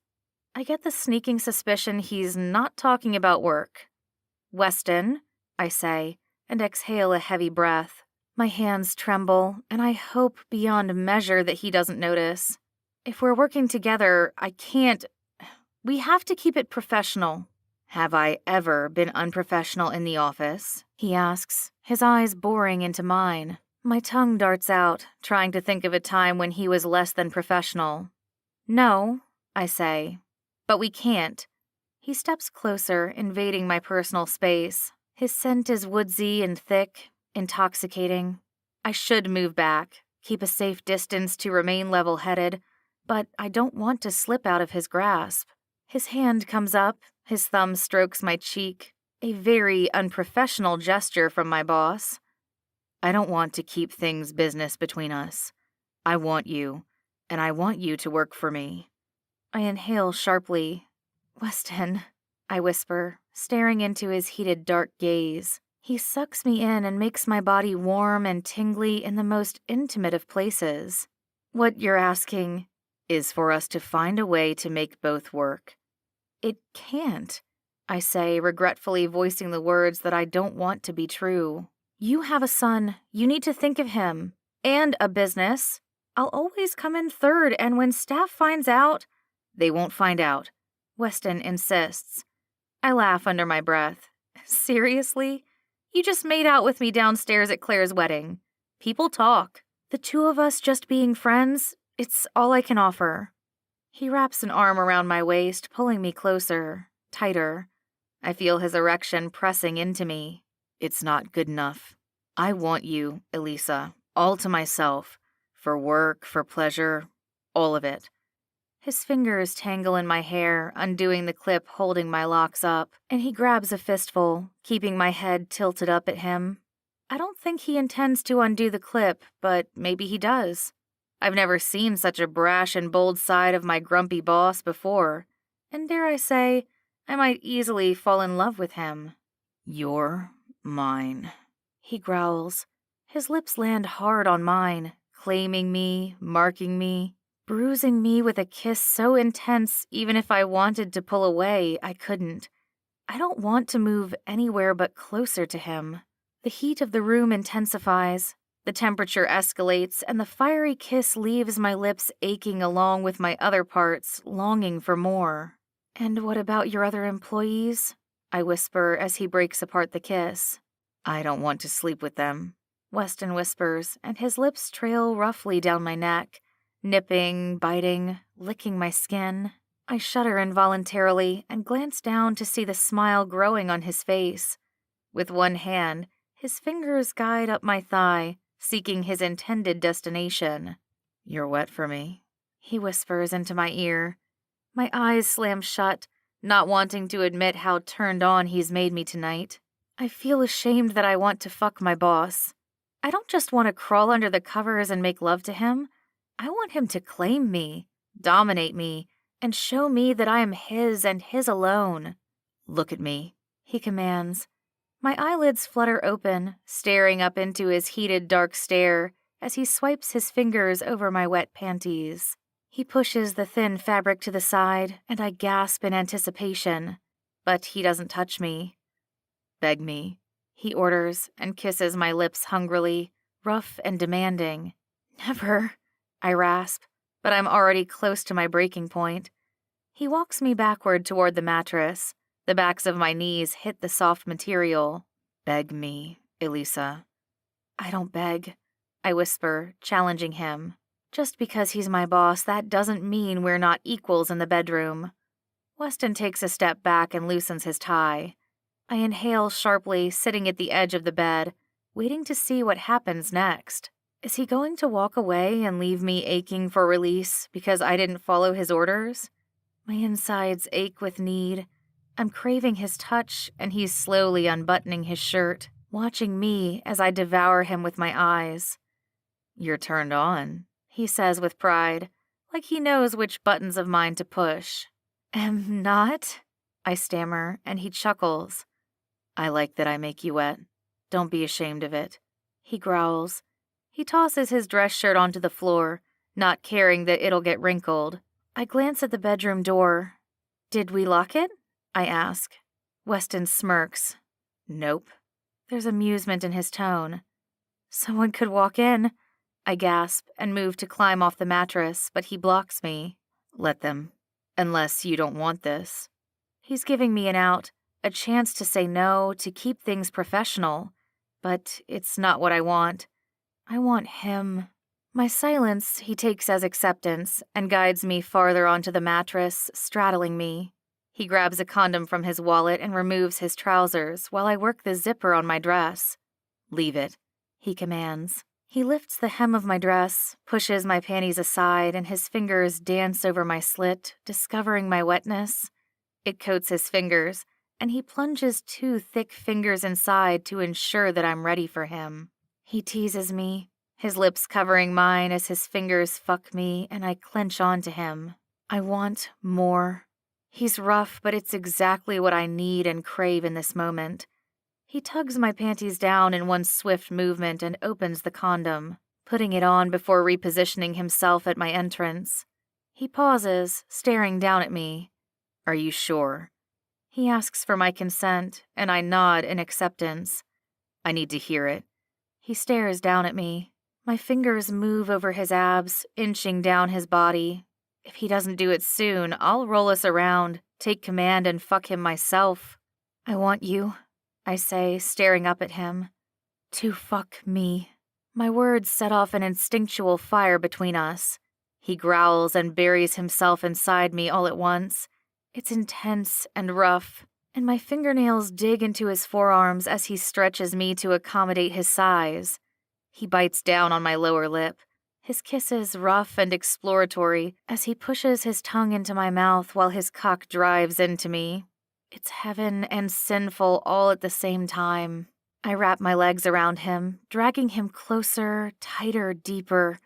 I get the sneaking suspicion he's not talking about work. Weston, I say, and exhale a heavy breath. My hands tremble, and I hope beyond measure that he doesn't notice. If we're working together, I can't. We have to keep it professional. Have I ever been unprofessional in the office? He asks, his eyes boring into mine. My tongue darts out, trying to think of a time when he was less than professional. No, I say. But we can't. He steps closer, invading my personal space. His scent is woodsy and thick, intoxicating. I should move back, keep a safe distance to remain level-headed, but I don't want to slip out of his grasp. His hand comes up, his thumb strokes my cheek, a very unprofessional gesture from my boss. I don't want to keep things business between us. I want you, and I want you to work for me. I inhale sharply. Weston, I whisper, staring into his heated dark gaze. He sucks me in and makes my body warm and tingly in the most intimate of places. What you're asking is for us to find a way to make both work. It can't, I say, regretfully voicing the words that I don't want to be true. You have a son. You need to think of him. And a business. I'll always come in third, and when staff finds out... They won't find out, Weston insists. I laugh under my breath. Seriously? You just made out with me downstairs at Claire's wedding. People talk. The two of us just being friends, it's all I can offer. He wraps an arm around my waist, pulling me closer, tighter. I feel his erection pressing into me. It's not good enough. I want you, Elisa, all to myself. For work, for pleasure, all of it. His fingers tangle in my hair, undoing the clip holding my locks up, and he grabs a fistful, keeping my head tilted up at him. I don't think he intends to undo the clip, but maybe he does. I've never seen such a brash and bold side of my grumpy boss before, and dare I say, I might easily fall in love with him. You're mine, he growls. His lips land hard on mine, claiming me, marking me, bruising me with a kiss so intense even if I wanted to pull away, I couldn't. I don't want to move anywhere but closer to him. The heat of the room intensifies. The temperature escalates, and the fiery kiss leaves my lips aching along with my other parts, longing for more. And what about your other employees? I whisper as he breaks apart the kiss. I don't want to sleep with them, Weston whispers, and his lips trail roughly down my neck, nipping, biting, licking my skin. I shudder involuntarily and glance down to see the smile growing on his face. With one hand, his fingers guide up my thigh, seeking his intended destination. You're wet for me, he whispers into my ear. My eyes slam shut, not wanting to admit how turned on he's made me tonight. I feel ashamed that I want to fuck my boss. I don't just want to crawl under the covers and make love to him. I want him to claim me, dominate me, and show me that I am his and his alone. Look at me, he commands. My eyelids flutter open, staring up into his heated dark stare as he swipes his fingers over my wet panties. He pushes the thin fabric to the side, and I gasp in anticipation. But he doesn't touch me. Beg me, he orders, and kisses my lips hungrily, rough and demanding. Never, I rasp, but I'm already close to my breaking point. He walks me backward toward the mattress. The backs of my knees hit the soft material. Beg me, Elisa. I don't beg, I whisper, challenging him. Just because he's my boss, that doesn't mean we're not equals in the bedroom. Weston takes a step back and loosens his tie. I inhale sharply, sitting at the edge of the bed, waiting to see what happens next. Is he going to walk away and leave me aching for release because I didn't follow his orders? My insides ache with need. I'm craving his touch, and he's slowly unbuttoning his shirt, watching me as I devour him with my eyes. You're turned on, he says with pride, like he knows which buttons of mine to push. Am not? I stammer, and he chuckles. I like that I make you wet. Don't be ashamed of it, he growls. He tosses his dress shirt onto the floor, not caring that it'll get wrinkled. I glance at the bedroom door. Did we lock it? I ask. Weston smirks. Nope. There's amusement in his tone. Someone could walk in, I gasp and move to climb off the mattress, but he blocks me. Let them. Unless you don't want this. He's giving me an out, a chance to say no, to keep things professional. But it's not what I want. I want him. My silence he takes as acceptance and guides me farther onto the mattress, straddling me. He grabs a condom from his wallet and removes his trousers while I work the zipper on my dress. Leave it, he commands. He lifts the hem of my dress, pushes my panties aside, and his fingers dance over my slit, discovering my wetness. It coats his fingers, and he plunges 2 thick fingers inside to ensure that I'm ready for him. He teases me, his lips covering mine as his fingers fuck me, and I clench onto him. I want more. He's rough, but it's exactly what I need and crave in this moment. He tugs my panties down in one swift movement and opens the condom, putting it on before repositioning himself at my entrance. He pauses, staring down at me. "Are you sure?" He asks for my consent, and I nod in acceptance. "I need to hear it." He stares down at me. My fingers move over his abs, inching down his body. If he doesn't do it soon, I'll roll us around, take command, and fuck him myself. "I want you," I say, staring up at him. "To fuck me." My words set off an instinctual fire between us. He growls and buries himself inside me all at once. It's intense and rough, and my fingernails dig into his forearms as he stretches me to accommodate his size. He bites down on my lower lip, his kisses rough and exploratory as he pushes his tongue into my mouth while his cock drives into me. It's heaven and sinful all at the same time. I wrap my legs around him, dragging him closer, tighter, deeper.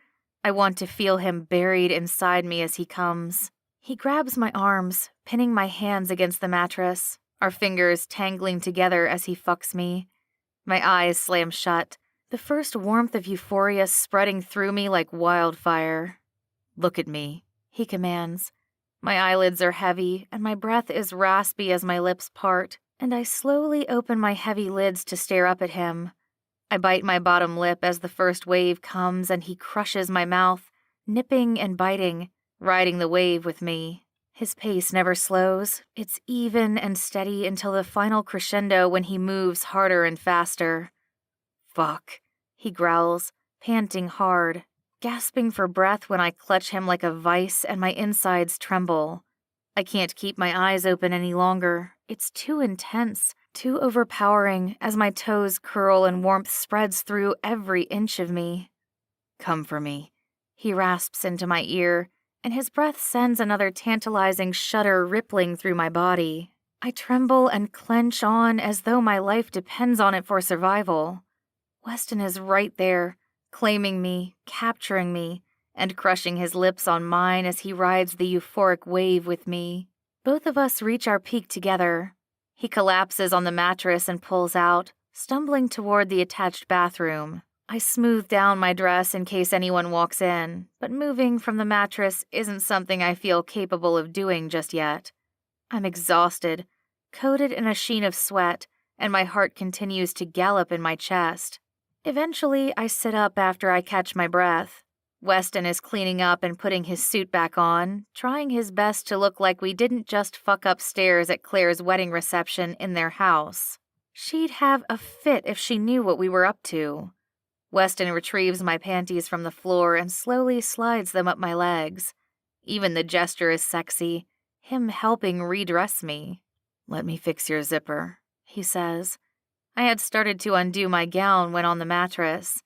I want to feel him buried inside me as he comes. He grabs my arms, pinning my hands against the mattress, our fingers tangling together as he fucks me. My eyes slam shut, the first warmth of euphoria spreading through me like wildfire. "Look at me," he commands. My eyelids are heavy, and my breath is raspy as my lips part, and I slowly open my heavy lids to stare up at him. I bite my bottom lip as the first wave comes and he crushes my mouth, nipping and biting, riding the wave with me. His pace never slows. It's even and steady until the final crescendo when he moves harder and faster. "Fuck," he growls, panting hard, gasping for breath when I clutch him like a vice and my insides tremble. I can't keep my eyes open any longer. It's too intense, too overpowering as my toes curl and warmth spreads through every inch of me. "Come for me," he rasps into my ear, and his breath sends another tantalizing shudder rippling through my body. I tremble and clench on as though my life depends on it for survival. Weston is right there, claiming me, capturing me, and crushing his lips on mine as he rides the euphoric wave with me. Both of us reach our peak together. He collapses on the mattress and pulls out, stumbling toward the attached bathroom. I smooth down my dress in case anyone walks in, but moving from the mattress isn't something I feel capable of doing just yet. I'm exhausted, coated in a sheen of sweat, and my heart continues to gallop in my chest. Eventually, I sit up after I catch my breath. Weston is cleaning up and putting his suit back on, trying his best to look like we didn't just fuck upstairs at Claire's wedding reception in their house. She'd have a fit if she knew what we were up to. Weston retrieves my panties from the floor and slowly slides them up my legs. Even the gesture is sexy, him helping redress me. "Let me fix your zipper," he says. I had started to undo my gown when on the mattress.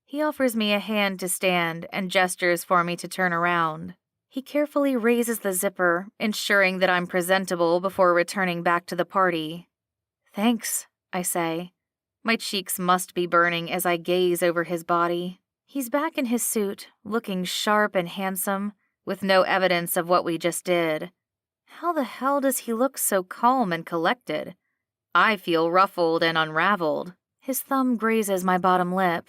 He offers me a hand to stand and gestures for me to turn around. He carefully raises the zipper, ensuring that I'm presentable before returning back to the party. "Thanks," I say. My cheeks must be burning as I gaze over his body. He's back in his suit, looking sharp and handsome, with no evidence of what we just did. How the hell does he look so calm and collected? I feel ruffled and unraveled. His thumb grazes my bottom lip.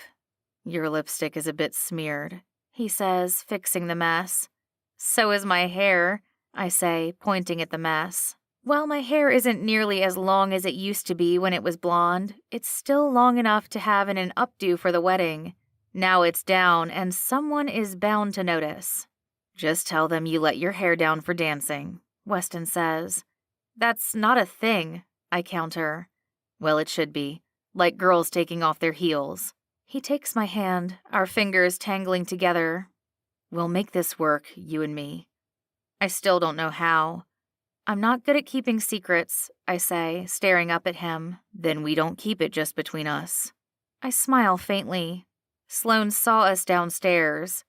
"Your lipstick is a bit smeared," he says, fixing the mess. "So is my hair," I say, pointing at the mess. While my hair isn't nearly as long as it used to be when it was blonde, it's still long enough to have in an updo for the wedding. Now it's down, and someone is bound to notice. "Just tell them you let your hair down for dancing," Weston says. "That's not a thing," I counter. "Well, it should be. Like girls taking off their heels." He takes my hand, our fingers tangling together. "We'll make this work, you and me." I still don't know how. "I'm not good at keeping secrets," I say, staring up at him. "Then we don't keep it just between us." I smile faintly. Sloane saw us downstairs.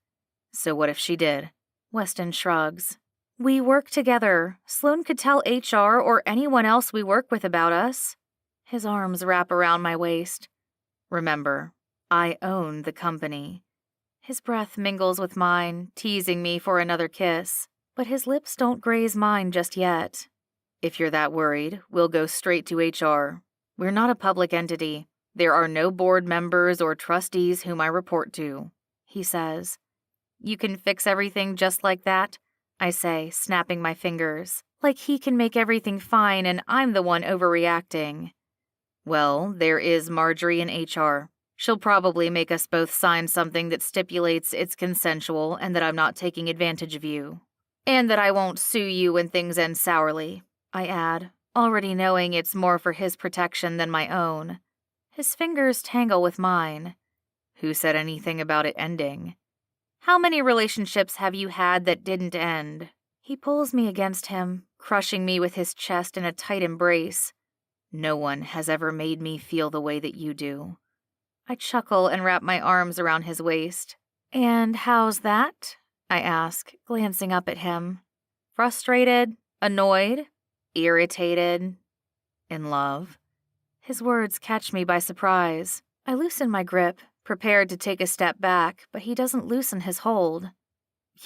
"So what if she did?" Weston shrugs. "We work together. Sloane could tell HR or anyone else we work with about us." His arms wrap around my waist. "Remember, I own the company." His breath mingles with mine, teasing me for another kiss. But his lips don't graze mine just yet. "If you're that worried, we'll go straight to HR. We're not a public entity. There are no board members or trustees whom I report to, he says. You can fix everything just like that, I say, snapping my fingers. Like he can make everything fine and I'm the one overreacting. Well, there is Marjorie in HR. She'll probably make us both sign something that stipulates it's consensual and that I'm not taking advantage of you. And that I won't sue you when things end sourly, I add, already knowing it's more for his protection than my own. His fingers tangle with mine. Who said anything about it ending? How many relationships have you had that didn't end? He pulls me against him, crushing me with his chest in a tight embrace. No one has ever made me feel the way that you do. I chuckle and wrap my arms around his waist. And how's that? I ask, glancing up at him. Frustrated? Annoyed? Irritated? In love? His words catch me by surprise. I loosen my grip, prepared to take a step back, but he doesn't loosen his hold.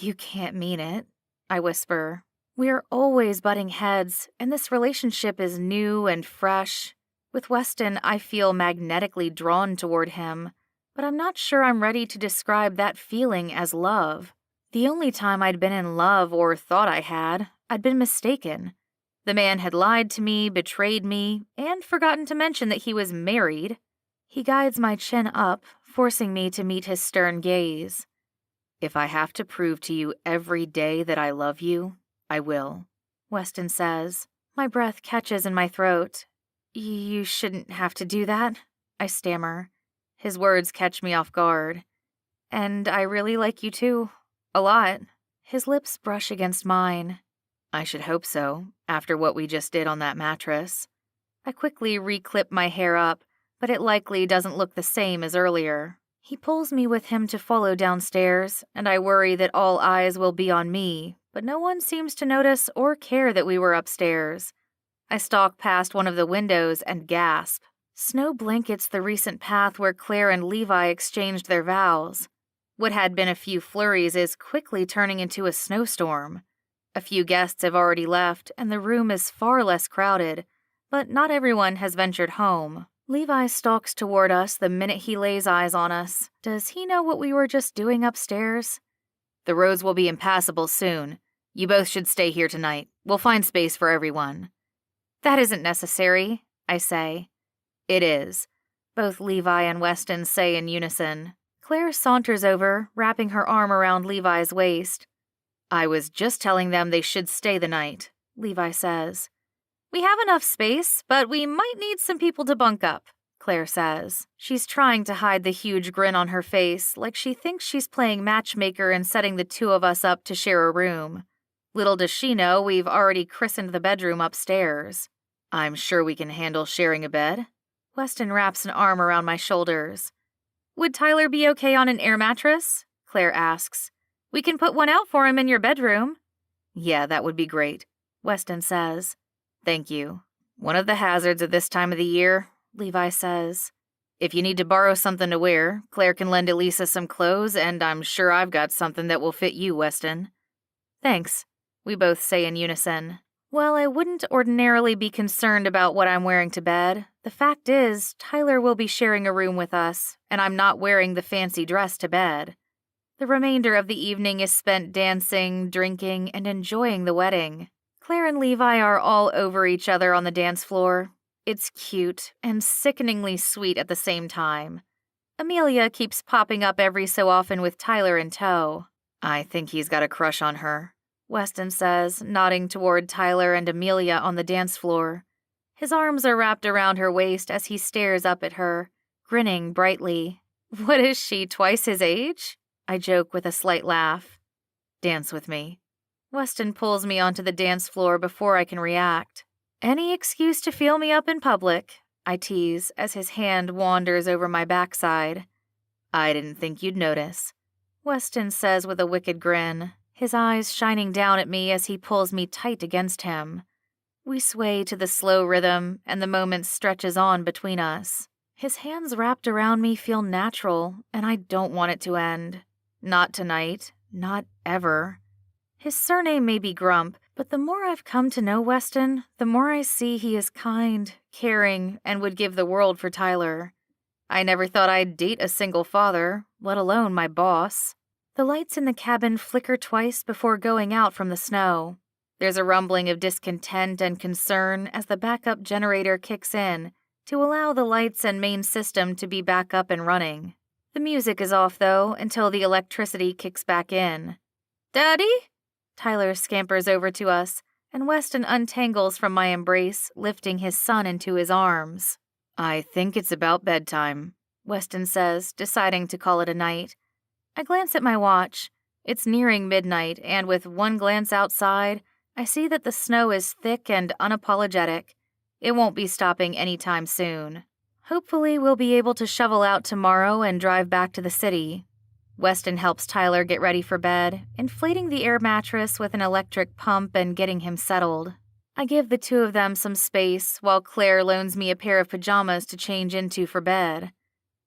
You can't mean it, I whisper. We're always butting heads, and this relationship is new and fresh. With Weston, I feel magnetically drawn toward him, but I'm not sure I'm ready to describe that feeling as love. The only time I'd been in love or thought I had, I'd been mistaken. The man had lied to me, betrayed me, and forgotten to mention that he was married. He guides my chin up, forcing me to meet his stern gaze. If I have to prove to you every day that I love you, I will, Weston says. My breath catches in my throat. You shouldn't have to do that, I stammer. His words catch me off guard. And I really like you too. A lot. His lips brush against mine. I should hope so, after what we just did on that mattress. I quickly re-clip my hair up, but it likely doesn't look the same as earlier. He pulls me with him to follow downstairs, and I worry that all eyes will be on me, but no one seems to notice or care that we were upstairs. I stalk past one of the windows and gasp. Snow blankets the recent path where Claire and Levi exchanged their vows. What had been a few flurries is quickly turning into a snowstorm. A few guests have already left, and the room is far less crowded, but not everyone has ventured home. Levi stalks toward us the minute he lays eyes on us. Does he know what we were just doing upstairs? The roads will be impassable soon. You both should stay here tonight. We'll find space for everyone. That isn't necessary, I say. It is. Both Levi and Weston say in unison. Claire saunters over, wrapping her arm around Levi's waist. I was just telling them they should stay the night, Levi says. We have enough space, but we might need some people to bunk up, Claire says. She's trying to hide the huge grin on her face, like she thinks she's playing matchmaker and setting the two of us up to share a room. Little does she know we've already christened the bedroom upstairs. I'm sure we can handle sharing a bed. Weston wraps an arm around my shoulders. Would Tyler be okay on an air mattress? Claire asks. We can put one out for him in your bedroom. Yeah, that would be great, Weston says. Thank you. One of the hazards of this time of the year, Levi says. If you need to borrow something to wear, Claire can lend Elise some clothes, and I'm sure I've got something that will fit you, Weston. Thanks, we both say in unison. While I wouldn't ordinarily be concerned about what I'm wearing to bed, the fact is, Tyler will be sharing a room with us, and I'm not wearing the fancy dress to bed. The remainder of the evening is spent dancing, drinking, and enjoying the wedding. Claire and Levi are all over each other on the dance floor. It's cute and sickeningly sweet at the same time. Amelia keeps popping up every so often with Tyler in tow. I think he's got a crush on her, Weston says, nodding toward Tyler and Amelia on the dance floor. His arms are wrapped around her waist as he stares up at her, grinning brightly. What is she, twice his age? I joke with a slight laugh. Dance with me. Weston pulls me onto the dance floor before I can react. Any excuse to feel me up in public, I tease as his hand wanders over my backside. I didn't think you'd notice, Weston says with a wicked grin, his eyes shining down at me as he pulls me tight against him. We sway to the slow rhythm, and the moment stretches on between us. His hands wrapped around me feel natural, and I don't want it to end. Not tonight, not ever. His surname may be Grump, but the more I've come to know Weston, the more I see he is kind, caring, and would give the world for Tyler. I never thought I'd date a single father, let alone my boss. The lights in the cabin flicker twice before going out from the snow. There's a rumbling of discontent and concern as the backup generator kicks in to allow the lights and main system to be back up and running. The music is off, though, until the electricity kicks back in. "Daddy?" Tyler scampers over to us, and Weston untangles from my embrace, lifting his son into his arms. "I think it's about bedtime," Weston says, deciding to call it a night. I glance at my watch. It's nearing midnight, and with one glance outside, I see that the snow is thick and unapologetic. It won't be stopping anytime soon. Hopefully, we'll be able to shovel out tomorrow and drive back to the city. Weston helps Tyler get ready for bed, inflating the air mattress with an electric pump and getting him settled. I give the two of them some space while Claire loans me a pair of pajamas to change into for bed.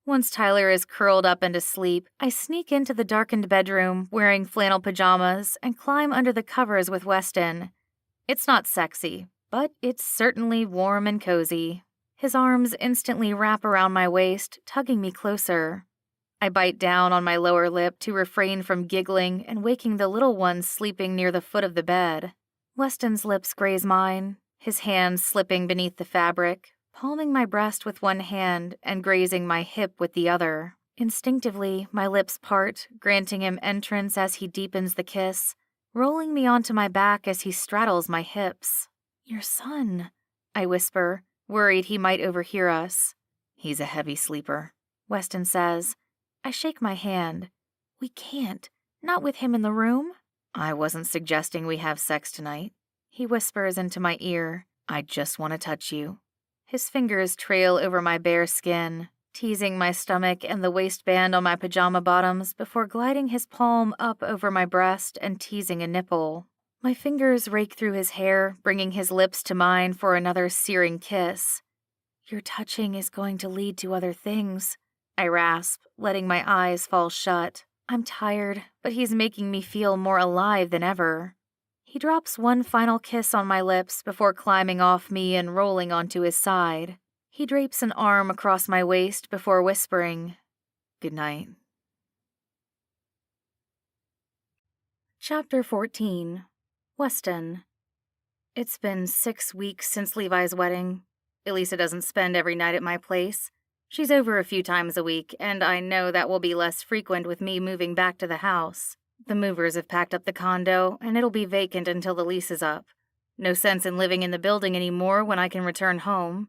Once Tyler is curled up and asleep, I sneak into the darkened bedroom wearing flannel pajamas and climb under the covers with Weston. It's not sexy, but it's certainly warm and cozy. His arms instantly wrap around my waist, tugging me closer. I bite down on my lower lip to refrain from giggling and waking the little one sleeping near the foot of the bed. Weston's lips graze mine, his hands slipping beneath the fabric, palming my breast with one hand and grazing my hip with the other. Instinctively, my lips part, granting him entrance as he deepens the kiss, rolling me onto my back as he straddles my hips. "Your son," I whisper, worried he might overhear us. "He's a heavy sleeper," Weston says. I shake my hand. "We can't. Not with him in the room." "I wasn't suggesting we have sex tonight," he whispers into my ear. "I just want to touch you." His fingers trail over my bare skin, teasing my stomach and the waistband on my pajama bottoms before gliding his palm up over my breast and teasing a nipple. My fingers rake through his hair, bringing his lips to mine for another searing kiss. "Your touching is going to lead to other things," I rasp, letting my eyes fall shut. I'm tired, but he's making me feel more alive than ever. He drops one final kiss on my lips before climbing off me and rolling onto his side. He drapes an arm across my waist before whispering, "Good night." Chapter 14. Weston. It's been 6 weeks since Levi's wedding. Elisa doesn't spend every night at my place. She's over a few times a week, and I know that will be less frequent with me moving back to the house. The movers have packed up the condo, and it'll be vacant until the lease is up. No sense in living in the building anymore when I can return home,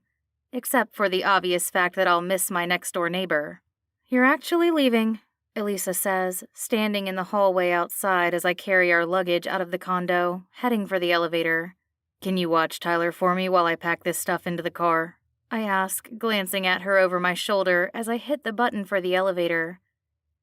except for the obvious fact that I'll miss my next-door neighbor. "You're actually leaving," Elisa says, standing in the hallway outside as I carry our luggage out of the condo, heading for the elevator. "Can you watch Tyler for me while I pack this stuff into the car?" I ask, glancing at her over my shoulder as I hit the button for the elevator.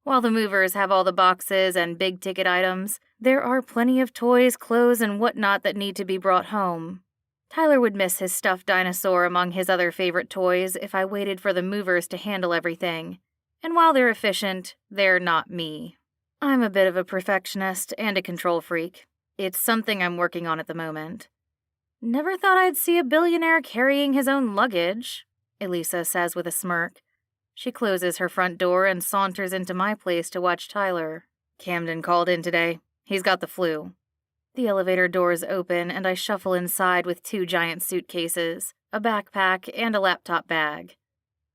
While the movers have all the boxes and big-ticket items, there are plenty of toys, clothes, and whatnot that need to be brought home. Tyler would miss his stuffed dinosaur among his other favorite toys if I waited for the movers to handle everything. And while they're efficient, they're not me. I'm a bit of a perfectionist and a control freak. It's something I'm working on at the moment. "Never thought I'd see a billionaire carrying his own luggage," Elisa says with a smirk. She closes her front door and saunters into my place to watch Tyler. "Camden called in today. He's got the flu." The elevator doors open and I shuffle inside with 2 giant suitcases, a backpack, and a laptop bag.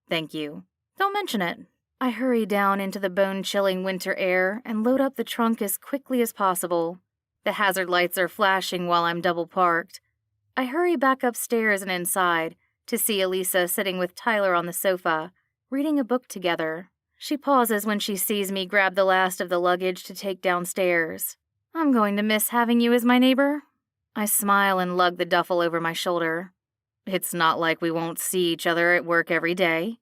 "Thank you." "Don't mention it." I hurry down into the bone-chilling winter air and load up the trunk as quickly as possible. The hazard lights are flashing while I'm double parked. I hurry back upstairs and inside to see Elisa sitting with Tyler on the sofa, reading a book together. She pauses when she sees me grab the last of the luggage to take downstairs. "I'm going to miss having you as my neighbor." I smile and lug the duffel over my shoulder. "It's not like we won't see each other at work every day."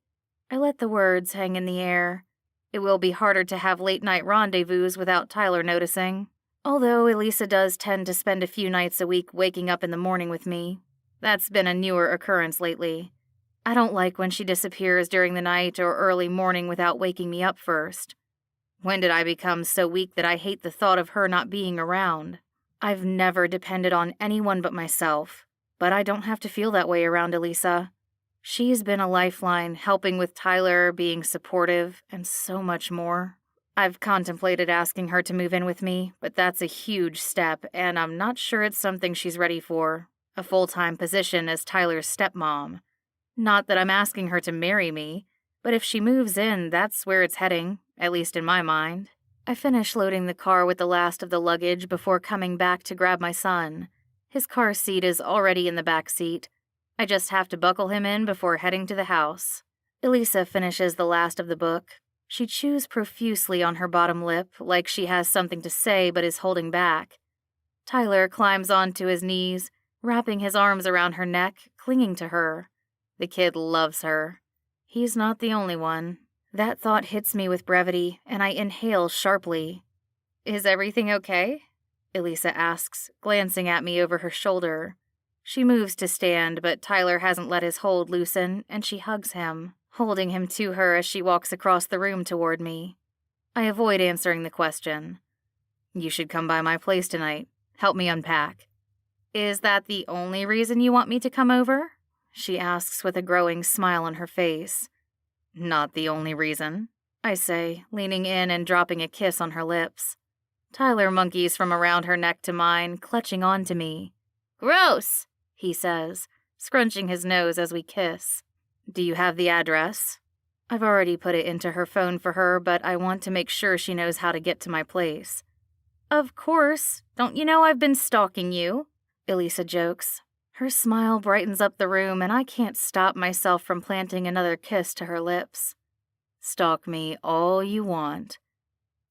I let the words hang in the air. It will be harder to have late-night rendezvous without Tyler noticing. Although Elisa does tend to spend a few nights a week waking up in the morning with me. That's been a newer occurrence lately. I don't like when she disappears during the night or early morning without waking me up first. When did I become so weak that I hate the thought of her not being around? I've never depended on anyone but myself, but I don't have to feel that way around Elisa. She's been a lifeline, helping with Tyler, being supportive, and so much more. I've contemplated asking her to move in with me, but that's a huge step, and I'm not sure it's something she's ready for. A full-time position as Tyler's stepmom. Not that I'm asking her to marry me, but if she moves in, that's where it's heading, at least in my mind. I finish loading the car with the last of the luggage before coming back to grab my son. His car seat is already in the back seat. I just have to buckle him in before heading to the house. Elisa finishes the last of the book. She chews profusely on her bottom lip, like she has something to say but is holding back. Tyler climbs onto his knees, wrapping his arms around her neck, clinging to her. The kid loves her. He's not the only one. That thought hits me with brevity, and I inhale sharply. "Is everything okay?" Elisa asks, glancing at me over her shoulder. She moves to stand, but Tyler hasn't let his hold loosen, and she hugs him, holding him to her as she walks across the room toward me. I avoid answering the question. "You should come by my place tonight. Help me unpack." "Is that the only reason you want me to come over?" she asks with a growing smile on her face. "Not the only reason," I say, leaning in and dropping a kiss on her lips. Tyler monkeys from around her neck to mine, clutching onto me. "Gross," he says, scrunching his nose as we kiss. "Do you have the address?" I've already put it into her phone for her, but I want to make sure she knows how to get to my place. "Of course. Don't you know I've been stalking you?" Elisa jokes. Her smile brightens up the room, and I can't stop myself from planting another kiss to her lips. Stalk me all you want.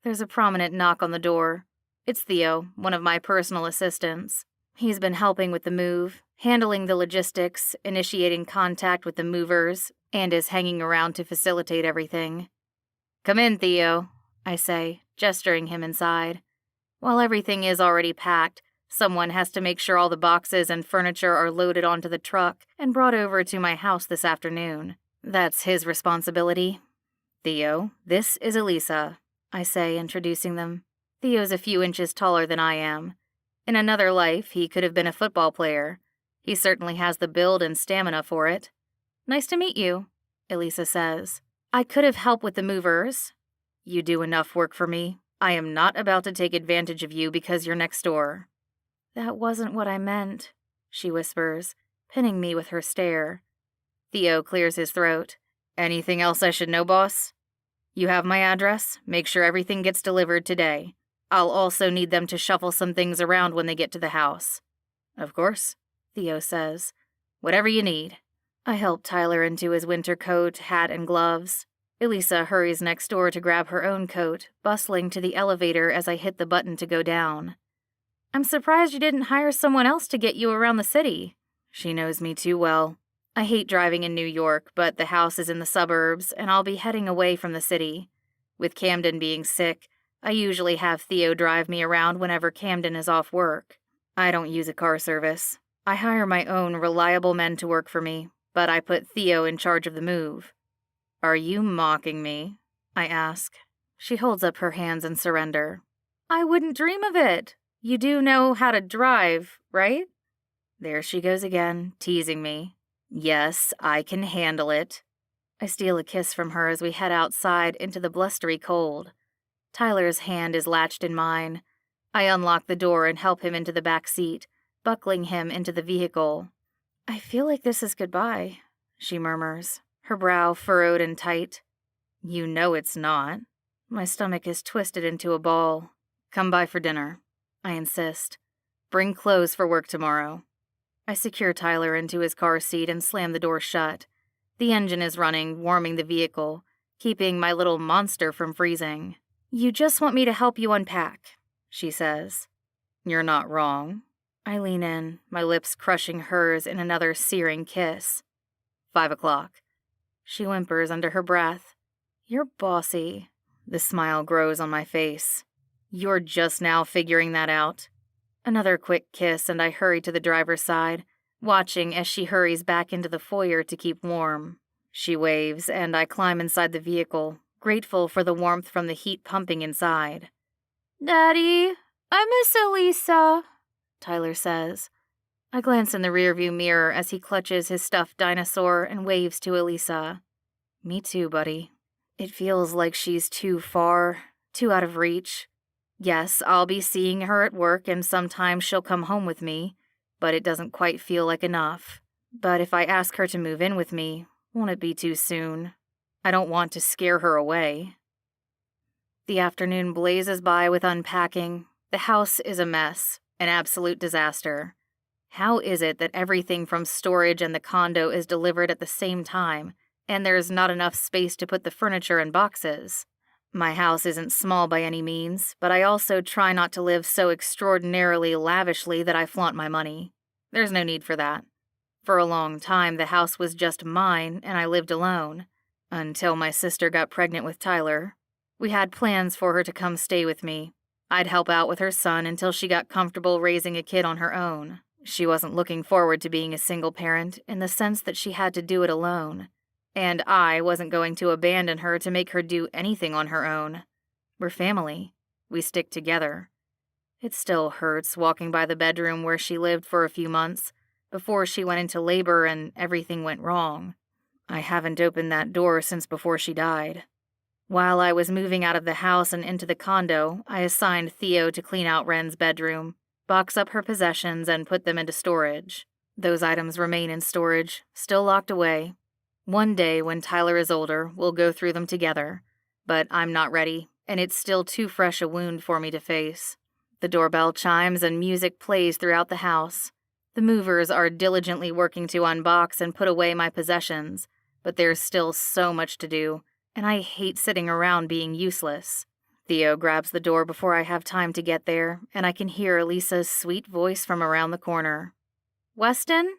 There's a prominent knock on the door. It's Theo, one of my personal assistants. He's been helping with the move, handling the logistics, initiating contact with the movers, and is hanging around to facilitate everything. "Come in, Theo," I say, gesturing him inside. While everything is already packed, someone has to make sure all the boxes and furniture are loaded onto the truck and brought over to my house this afternoon. That's his responsibility. "Theo, this is Elisa," I say, introducing them. Theo's a few inches taller than I am. In another life, he could have been a football player. He certainly has the build and stamina for it. "Nice to meet you," Elisa says. "I could have helped with the movers." "You do enough work for me. I am not about to take advantage of you because you're next door." "That wasn't what I meant," she whispers, pinning me with her stare. Theo clears his throat. "Anything else I should know, boss?" "You have my address. Make sure everything gets delivered today. I'll also need them to shuffle some things around when they get to the house." "Of course," Theo says. "Whatever you need." I help Tyler into his winter coat, hat, and gloves. Elisa hurries next door to grab her own coat, bustling to the elevator as I hit the button to go down. "I'm surprised you didn't hire someone else to get you around the city." She knows me too well. I hate driving in New York, but the house is in the suburbs, and I'll be heading away from the city. With Camden being sick, I usually have Theo drive me around whenever Camden is off work. I don't use a car service. I hire my own reliable men to work for me, but I put Theo in charge of the move. "Are you mocking me?" I ask. She holds up her hands in surrender. "I wouldn't dream of it. You do know how to drive, right?" There she goes again, teasing me. "Yes, I can handle it." I steal a kiss from her as we head outside into the blustery cold. Tyler's hand is latched in mine. I unlock the door and help him into the back seat, buckling him into the vehicle. "I feel like this is goodbye," she murmurs, her brow furrowed and tight. "You know it's not." My stomach is twisted into a ball. "Come by for dinner," I insist. "Bring clothes for work tomorrow." I secure Tyler into his car seat and slam the door shut. The engine is running, warming the vehicle, keeping my little monster from freezing. "You just want me to help you unpack," she says. "You're not wrong." I lean in, my lips crushing hers in another searing kiss. 5 o'clock. She whimpers under her breath. "You're bossy." The smile grows on my face. "You're just now figuring that out." Another quick kiss, and I hurry to the driver's side, watching as she hurries back into the foyer to keep warm. She waves, and I climb inside the vehicle, grateful for the warmth from the heat pumping inside. "Daddy, I miss Elisa," Tyler says. I glance in the rearview mirror as he clutches his stuffed dinosaur and waves to Elise. Me too, buddy. It feels like she's too far, too out of reach. Yes, I'll be seeing her at work and sometimes she'll come home with me, but it doesn't quite feel like enough. But if I ask her to move in with me, won't it be too soon? I don't want to scare her away. The afternoon blazes by with unpacking. The house is a mess, an absolute disaster. How is it that everything from storage and the condo is delivered at the same time, and there's not enough space to put the furniture in boxes? My house isn't small by any means, but I also try not to live so extraordinarily lavishly that I flaunt my money. There's no need for that. For a long time, the house was just mine, and I lived alone. Until my sister got pregnant with Tyler. We had plans for her to come stay with me. I'd help out with her son until she got comfortable raising a kid on her own. She wasn't looking forward to being a single parent in the sense that she had to do it alone. And I wasn't going to abandon her to make her do anything on her own. We're family. We stick together. It still hurts walking by the bedroom where she lived for a few months before she went into labor and everything went wrong. I haven't opened that door since before she died. While I was moving out of the house and into the condo, I assigned Theo to clean out Wren's bedroom, box up her possessions, and put them into storage. Those items remain in storage, still locked away. One day, when Tyler is older, we'll go through them together. But I'm not ready, and it's still too fresh a wound for me to face. The doorbell chimes and music plays throughout the house. The movers are diligently working to unbox and put away my possessions, but there's still so much to do, and I hate sitting around being useless. Theo grabs the door before I have time to get there, and I can hear Elisa's sweet voice from around the corner. Weston?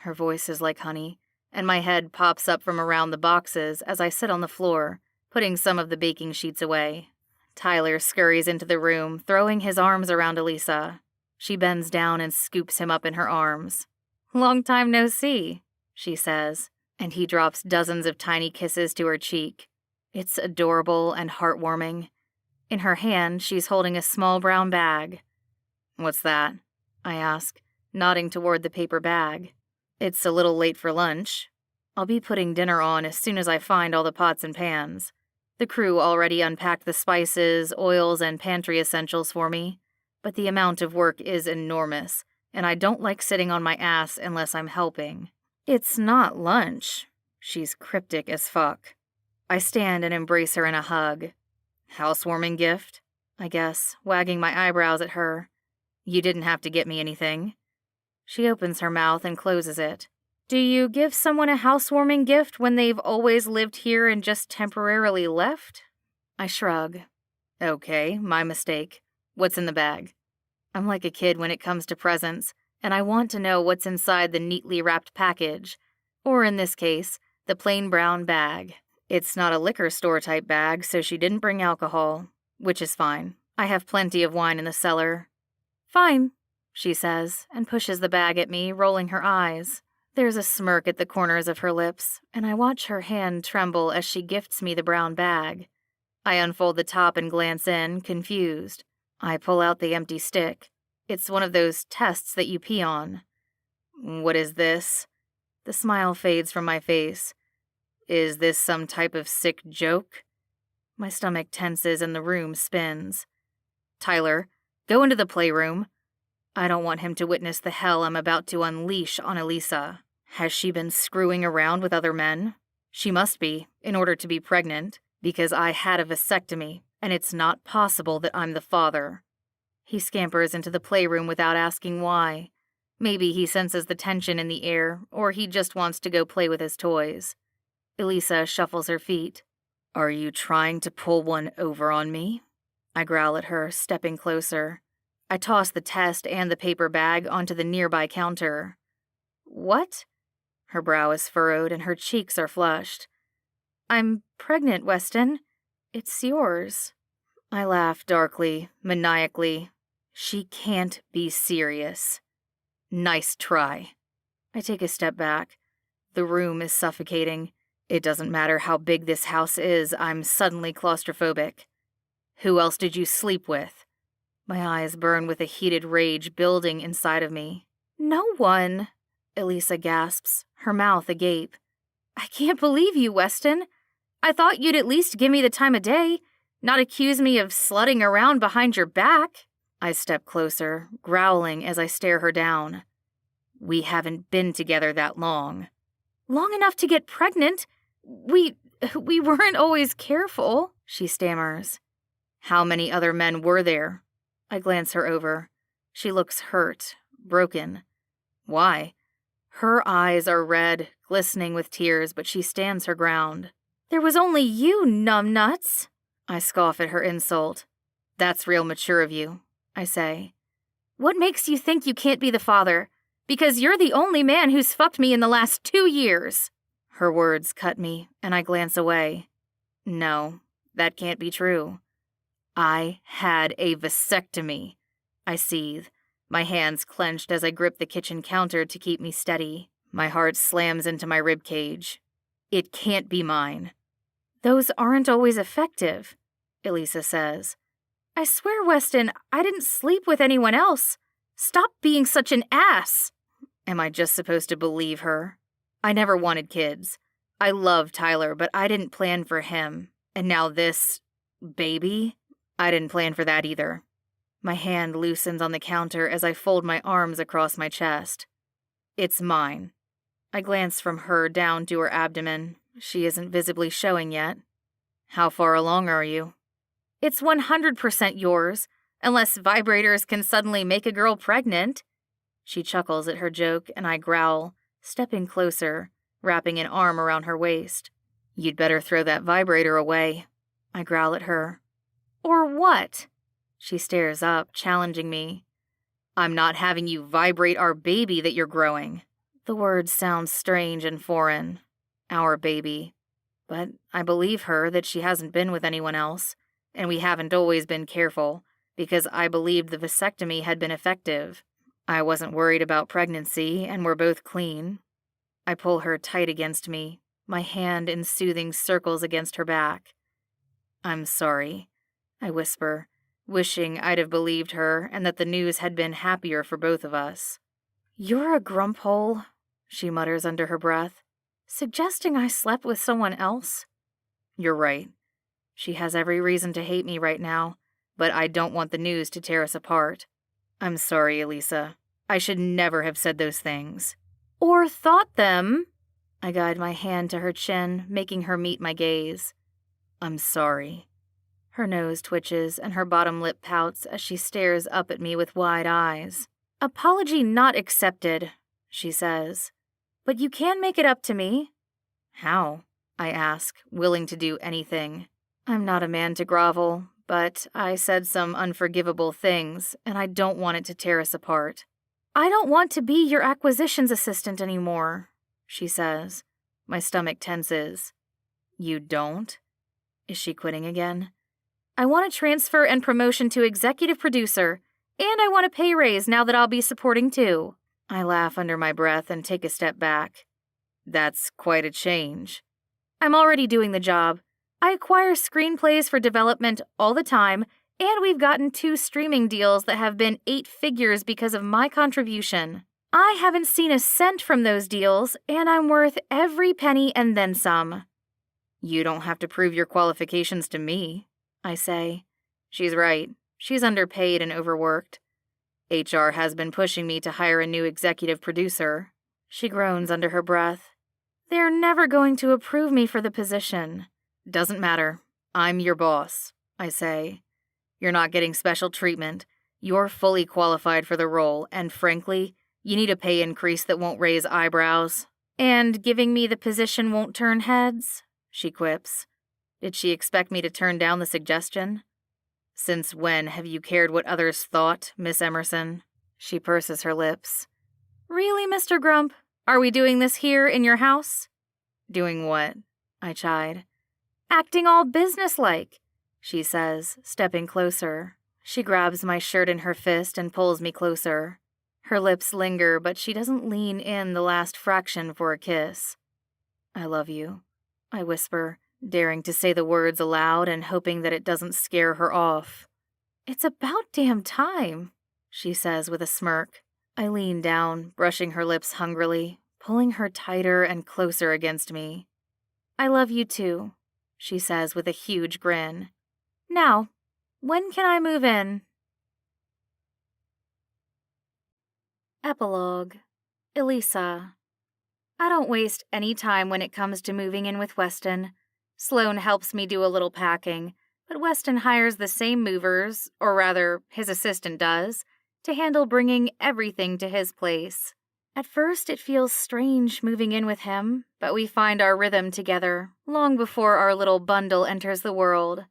Her voice is like honey, and my head pops up from around the boxes as I sit on the floor, putting some of the baking sheets away. Tyler scurries into the room, throwing his arms around Elisa. She bends down and scoops him up in her arms. Long time no see, she says, and he drops dozens of tiny kisses to her cheek. It's adorable and heartwarming. In her hand, she's holding a small brown bag. What's that? I ask, nodding toward the paper bag. It's a little late for lunch. I'll be putting dinner on as soon as I find all the pots and pans. The crew already unpacked the spices, oils, and pantry essentials for me, but the amount of work is enormous, and I don't like sitting on my ass unless I'm helping. It's not lunch. She's cryptic as fuck. I stand and embrace her in a hug. Housewarming gift, I guess, wagging my eyebrows at her. You didn't have to get me anything. She opens her mouth and closes it. Do you give someone a housewarming gift when they've always lived here and just temporarily left? I shrug. Okay, my mistake. What's in the bag? I'm like a kid when it comes to presents, and I want to know what's inside the neatly wrapped package, or in this case, the plain brown bag. It's not a liquor store type bag, so she didn't bring alcohol, which is fine. I have plenty of wine in the cellar. Fine, she says, and pushes the bag at me, rolling her eyes. There's a smirk at the corners of her lips, and I watch her hand tremble as she gifts me the brown bag. I unfold the top and glance in, confused. I pull out the empty stick. It's one of those tests that you pee on. What is this? The smile fades from my face. Is this some type of sick joke? My stomach tenses and the room spins. Tyler, go into the playroom. I don't want him to witness the hell I'm about to unleash on Elisa. Has she been screwing around with other men? She must be, in order to be pregnant, because I had a vasectomy, and it's not possible that I'm the father. He scampers into the playroom without asking why. Maybe he senses the tension in the air, or he just wants to go play with his toys. Elisa shuffles her feet. Are you trying to pull one over on me? I growl at her, stepping closer. I toss the test and the paper bag onto the nearby counter. What? Her brow is furrowed and her cheeks are flushed. I'm pregnant, Weston. It's yours. I laugh darkly, maniacally. She can't be serious. Nice try. I take a step back. The room is suffocating. It doesn't matter how big this house is, I'm suddenly claustrophobic. Who else did you sleep with? My eyes burn with a heated rage building inside of me. No one, Elisa gasps, her mouth agape. I can't believe you, Weston. I thought you'd at least give me the time of day, not accuse me of slutting around behind your back. I step closer, growling as I stare her down. We haven't been together that long. Long enough to get pregnant? We weren't always careful, she stammers. How many other men were there? I glance her over. She looks hurt, broken. Why? Her eyes are red, glistening with tears, but she stands her ground. There was only you, numbnuts. I scoff at her insult. That's real mature of you, I say. What makes you think you can't be the father? Because you're the only man who's fucked me in the last 2 years. Her words cut me, and I glance away. No, that can't be true. I had a vasectomy. I seethe, my hands clenched as I grip the kitchen counter to keep me steady. My heart slams into my rib cage. It can't be mine. Those aren't always effective, Elisa says. I swear, Weston, I didn't sleep with anyone else. Stop being such an ass. Am I just supposed to believe her? I never wanted kids. I love Tyler, but I didn't plan for him. And now this baby? I didn't plan for that either. My hand loosens on the counter as I fold my arms across my chest. It's mine. I glance from her down to her abdomen. She isn't visibly showing yet. How far along are you? It's 100% yours, unless vibrators can suddenly make a girl pregnant. She chuckles at her joke, and I growl, stepping closer, wrapping an arm around her waist. You'd better throw that vibrator away. I growl at her. Or what? She stares up, challenging me. I'm not having you vibrate our baby that you're growing. The word sounds strange and foreign. Our baby. But I believe her that she hasn't been with anyone else, and we haven't always been careful, because I believed the vasectomy had been effective. I wasn't worried about pregnancy, and we're both clean. I pull her tight against me, my hand in soothing circles against her back. I'm sorry, I whisper, wishing I'd have believed her and that the news had been happier for both of us. You're a grumphole, she mutters under her breath, suggesting I slept with someone else. You're right. She has every reason to hate me right now, but I don't want the news to tear us apart. I'm sorry, Elisa. I should never have said those things. Or thought them. I guide my hand to her chin, making her meet my gaze. I'm sorry. Her nose twitches and her bottom lip pouts as she stares up at me with wide eyes. Apology not accepted, she says. But you can make it up to me. How? I ask, willing to do anything. I'm not a man to grovel, but I said some unforgivable things, and I don't want it to tear us apart. I don't want to be your acquisitions assistant anymore, she says. My stomach tenses. You don't? Is she quitting again? I want a transfer and promotion to executive producer, and I want a pay raise now that I'll be supporting too. I laugh under my breath and take a step back. That's quite a change. I'm already doing the job. I acquire screenplays for development all the time, and we've gotten 2 streaming deals that have been 8 figures because of my contribution. I haven't seen a cent from those deals, and I'm worth every penny and then some. You don't have to prove your qualifications to me, I say. She's right. She's underpaid and overworked. HR has been pushing me to hire a new executive producer. She groans under her breath. They're never going to approve me for the position. Doesn't matter. I'm your boss, I say. You're not getting special treatment. You're fully qualified for the role, and frankly, you need a pay increase that won't raise eyebrows. And giving me the position won't turn heads, she quips. Did she expect me to turn down the suggestion? Since when have you cared what others thought, Miss Emerson? She purses her lips. Really, Mr. Grump? Are we doing this here in your house? Doing what? I chide. Acting all businesslike, she says, stepping closer. She grabs my shirt in her fist and pulls me closer. Her lips linger, but she doesn't lean in the last fraction for a kiss. I love you, I whisper, daring to say the words aloud and hoping that it doesn't scare her off. It's about damn time, she says with a smirk. I lean down, brushing her lips hungrily, pulling her tighter and closer against me. I love you too, she says with a huge grin. Now, when can I move in? Epilogue. Elisa. I don't waste any time when it comes to moving in with Weston. Sloane helps me do a little packing, but Weston hires the same movers, or rather, his assistant does, to handle bringing everything to his place. At first, it feels strange moving in with him, but we find our rhythm together long before our little bundle enters the world.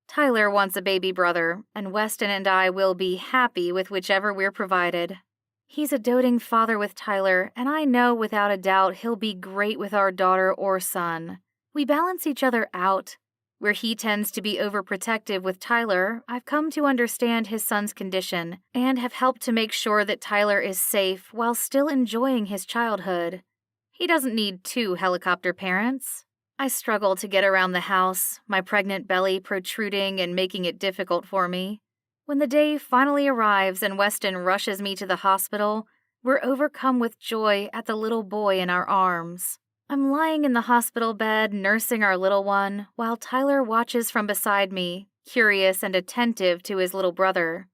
Tyler wants a baby brother, and Weston and I will be happy with whichever we're provided. He's a doting father with Tyler, and I know without a doubt he'll be great with our daughter or son. We balance each other out. Where he tends to be overprotective with Tyler, I've come to understand his son's condition and have helped to make sure that Tyler is safe while still enjoying his childhood. He doesn't need 2 helicopter parents. I struggle to get around the house, my pregnant belly protruding and making it difficult for me. When the day finally arrives and Weston rushes me to the hospital, we're overcome with joy at the little boy in our arms. I'm lying in the hospital bed nursing our little one while Tyler watches from beside me, curious and attentive to his little brother.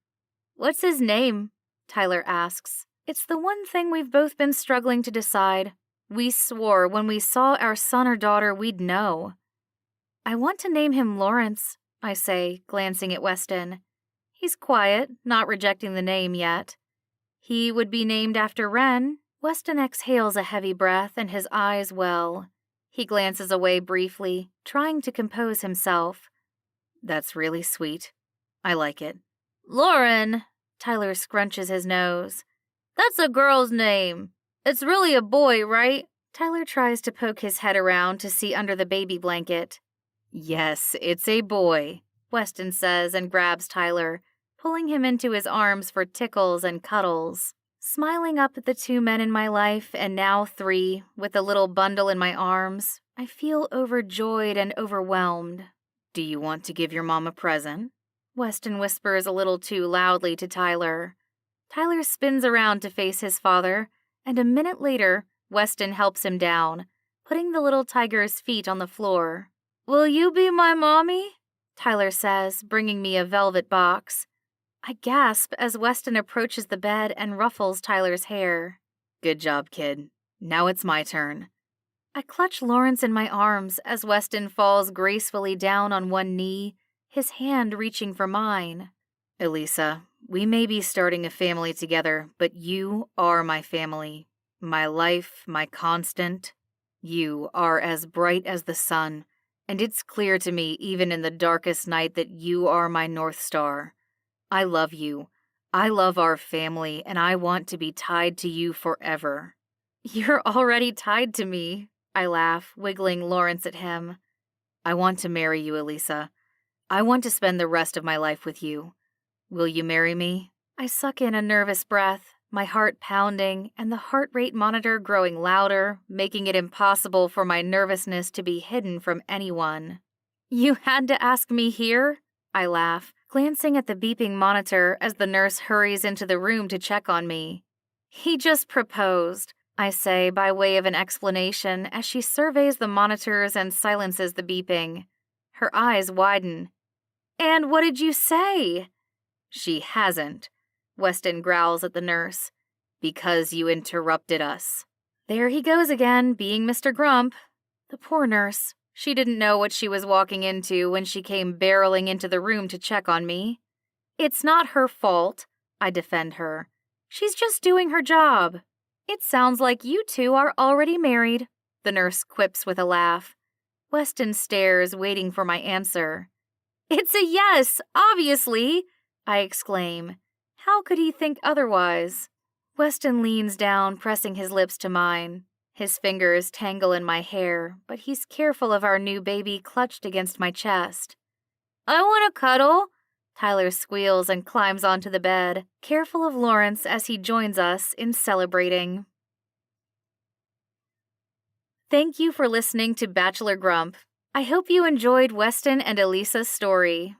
What's his name? Tyler asks. It's the one thing we've both been struggling to decide. We swore when we saw our son or daughter we'd know. I want to name him Lawrence, I say, glancing at Weston. He's quiet, not rejecting the name yet. He would be named after Wren. Weston exhales a heavy breath and his eyes well. He glances away briefly, trying to compose himself. That's really sweet. I like it. Lauren! Tyler scrunches his nose. That's a girl's name. It's really a boy, right? Tyler tries to poke his head around to see under the baby blanket. Yes, it's a boy, Weston says and grabs Tyler, pulling him into his arms for tickles and cuddles. Smiling up at the 2 men in my life, and now 3, with the little bundle in my arms, I feel overjoyed and overwhelmed. Do you want to give your mom a present? Weston whispers a little too loudly to Tyler. Tyler spins around to face his father, and a minute later, Weston helps him down, putting the little tiger's feet on the floor. Will you be my mommy? Tyler says, bringing me a velvet box. I gasp as Weston approaches the bed and ruffles Tyler's hair. Good job, kid. Now it's my turn. I clutch Lawrence in my arms as Weston falls gracefully down on one knee, his hand reaching for mine. Elisa, we may be starting a family together, but you are my family. My life, my constant. You are as bright as the sun, and it's clear to me even in the darkest night that you are my North Star. I love you. I love our family, and I want to be tied to you forever. You're already tied to me, I laugh, wiggling Lawrence at him. I want to marry you, Elisa. I want to spend the rest of my life with you. Will you marry me? I suck in a nervous breath, my heart pounding, and the heart rate monitor growing louder, making it impossible for my nervousness to be hidden from anyone. You had to ask me here? I laugh, glancing at the beeping monitor as the nurse hurries into the room to check on me. He just proposed, I say by way of an explanation as she surveys the monitors and silences the beeping. Her eyes widen. And what did you say? She hasn't, Weston growls at the nurse. Because you interrupted us. There he goes again, being Mr. Grump. The poor nurse. She didn't know what she was walking into when she came barreling into the room to check on me. It's not her fault, I defend her. She's just doing her job. It sounds like you 2 are already married, the nurse quips with a laugh. Weston stares, waiting for my answer. It's a yes, obviously, I exclaim. How could he think otherwise? Weston leans down, pressing his lips to mine. His fingers tangle in my hair, but he's careful of our new baby clutched against my chest. I want to cuddle, Tyler squeals and climbs onto the bed, careful of Lawrence as he joins us in celebrating. Thank you for listening to Bachelor Grump. I hope you enjoyed Weston and Elisa's story.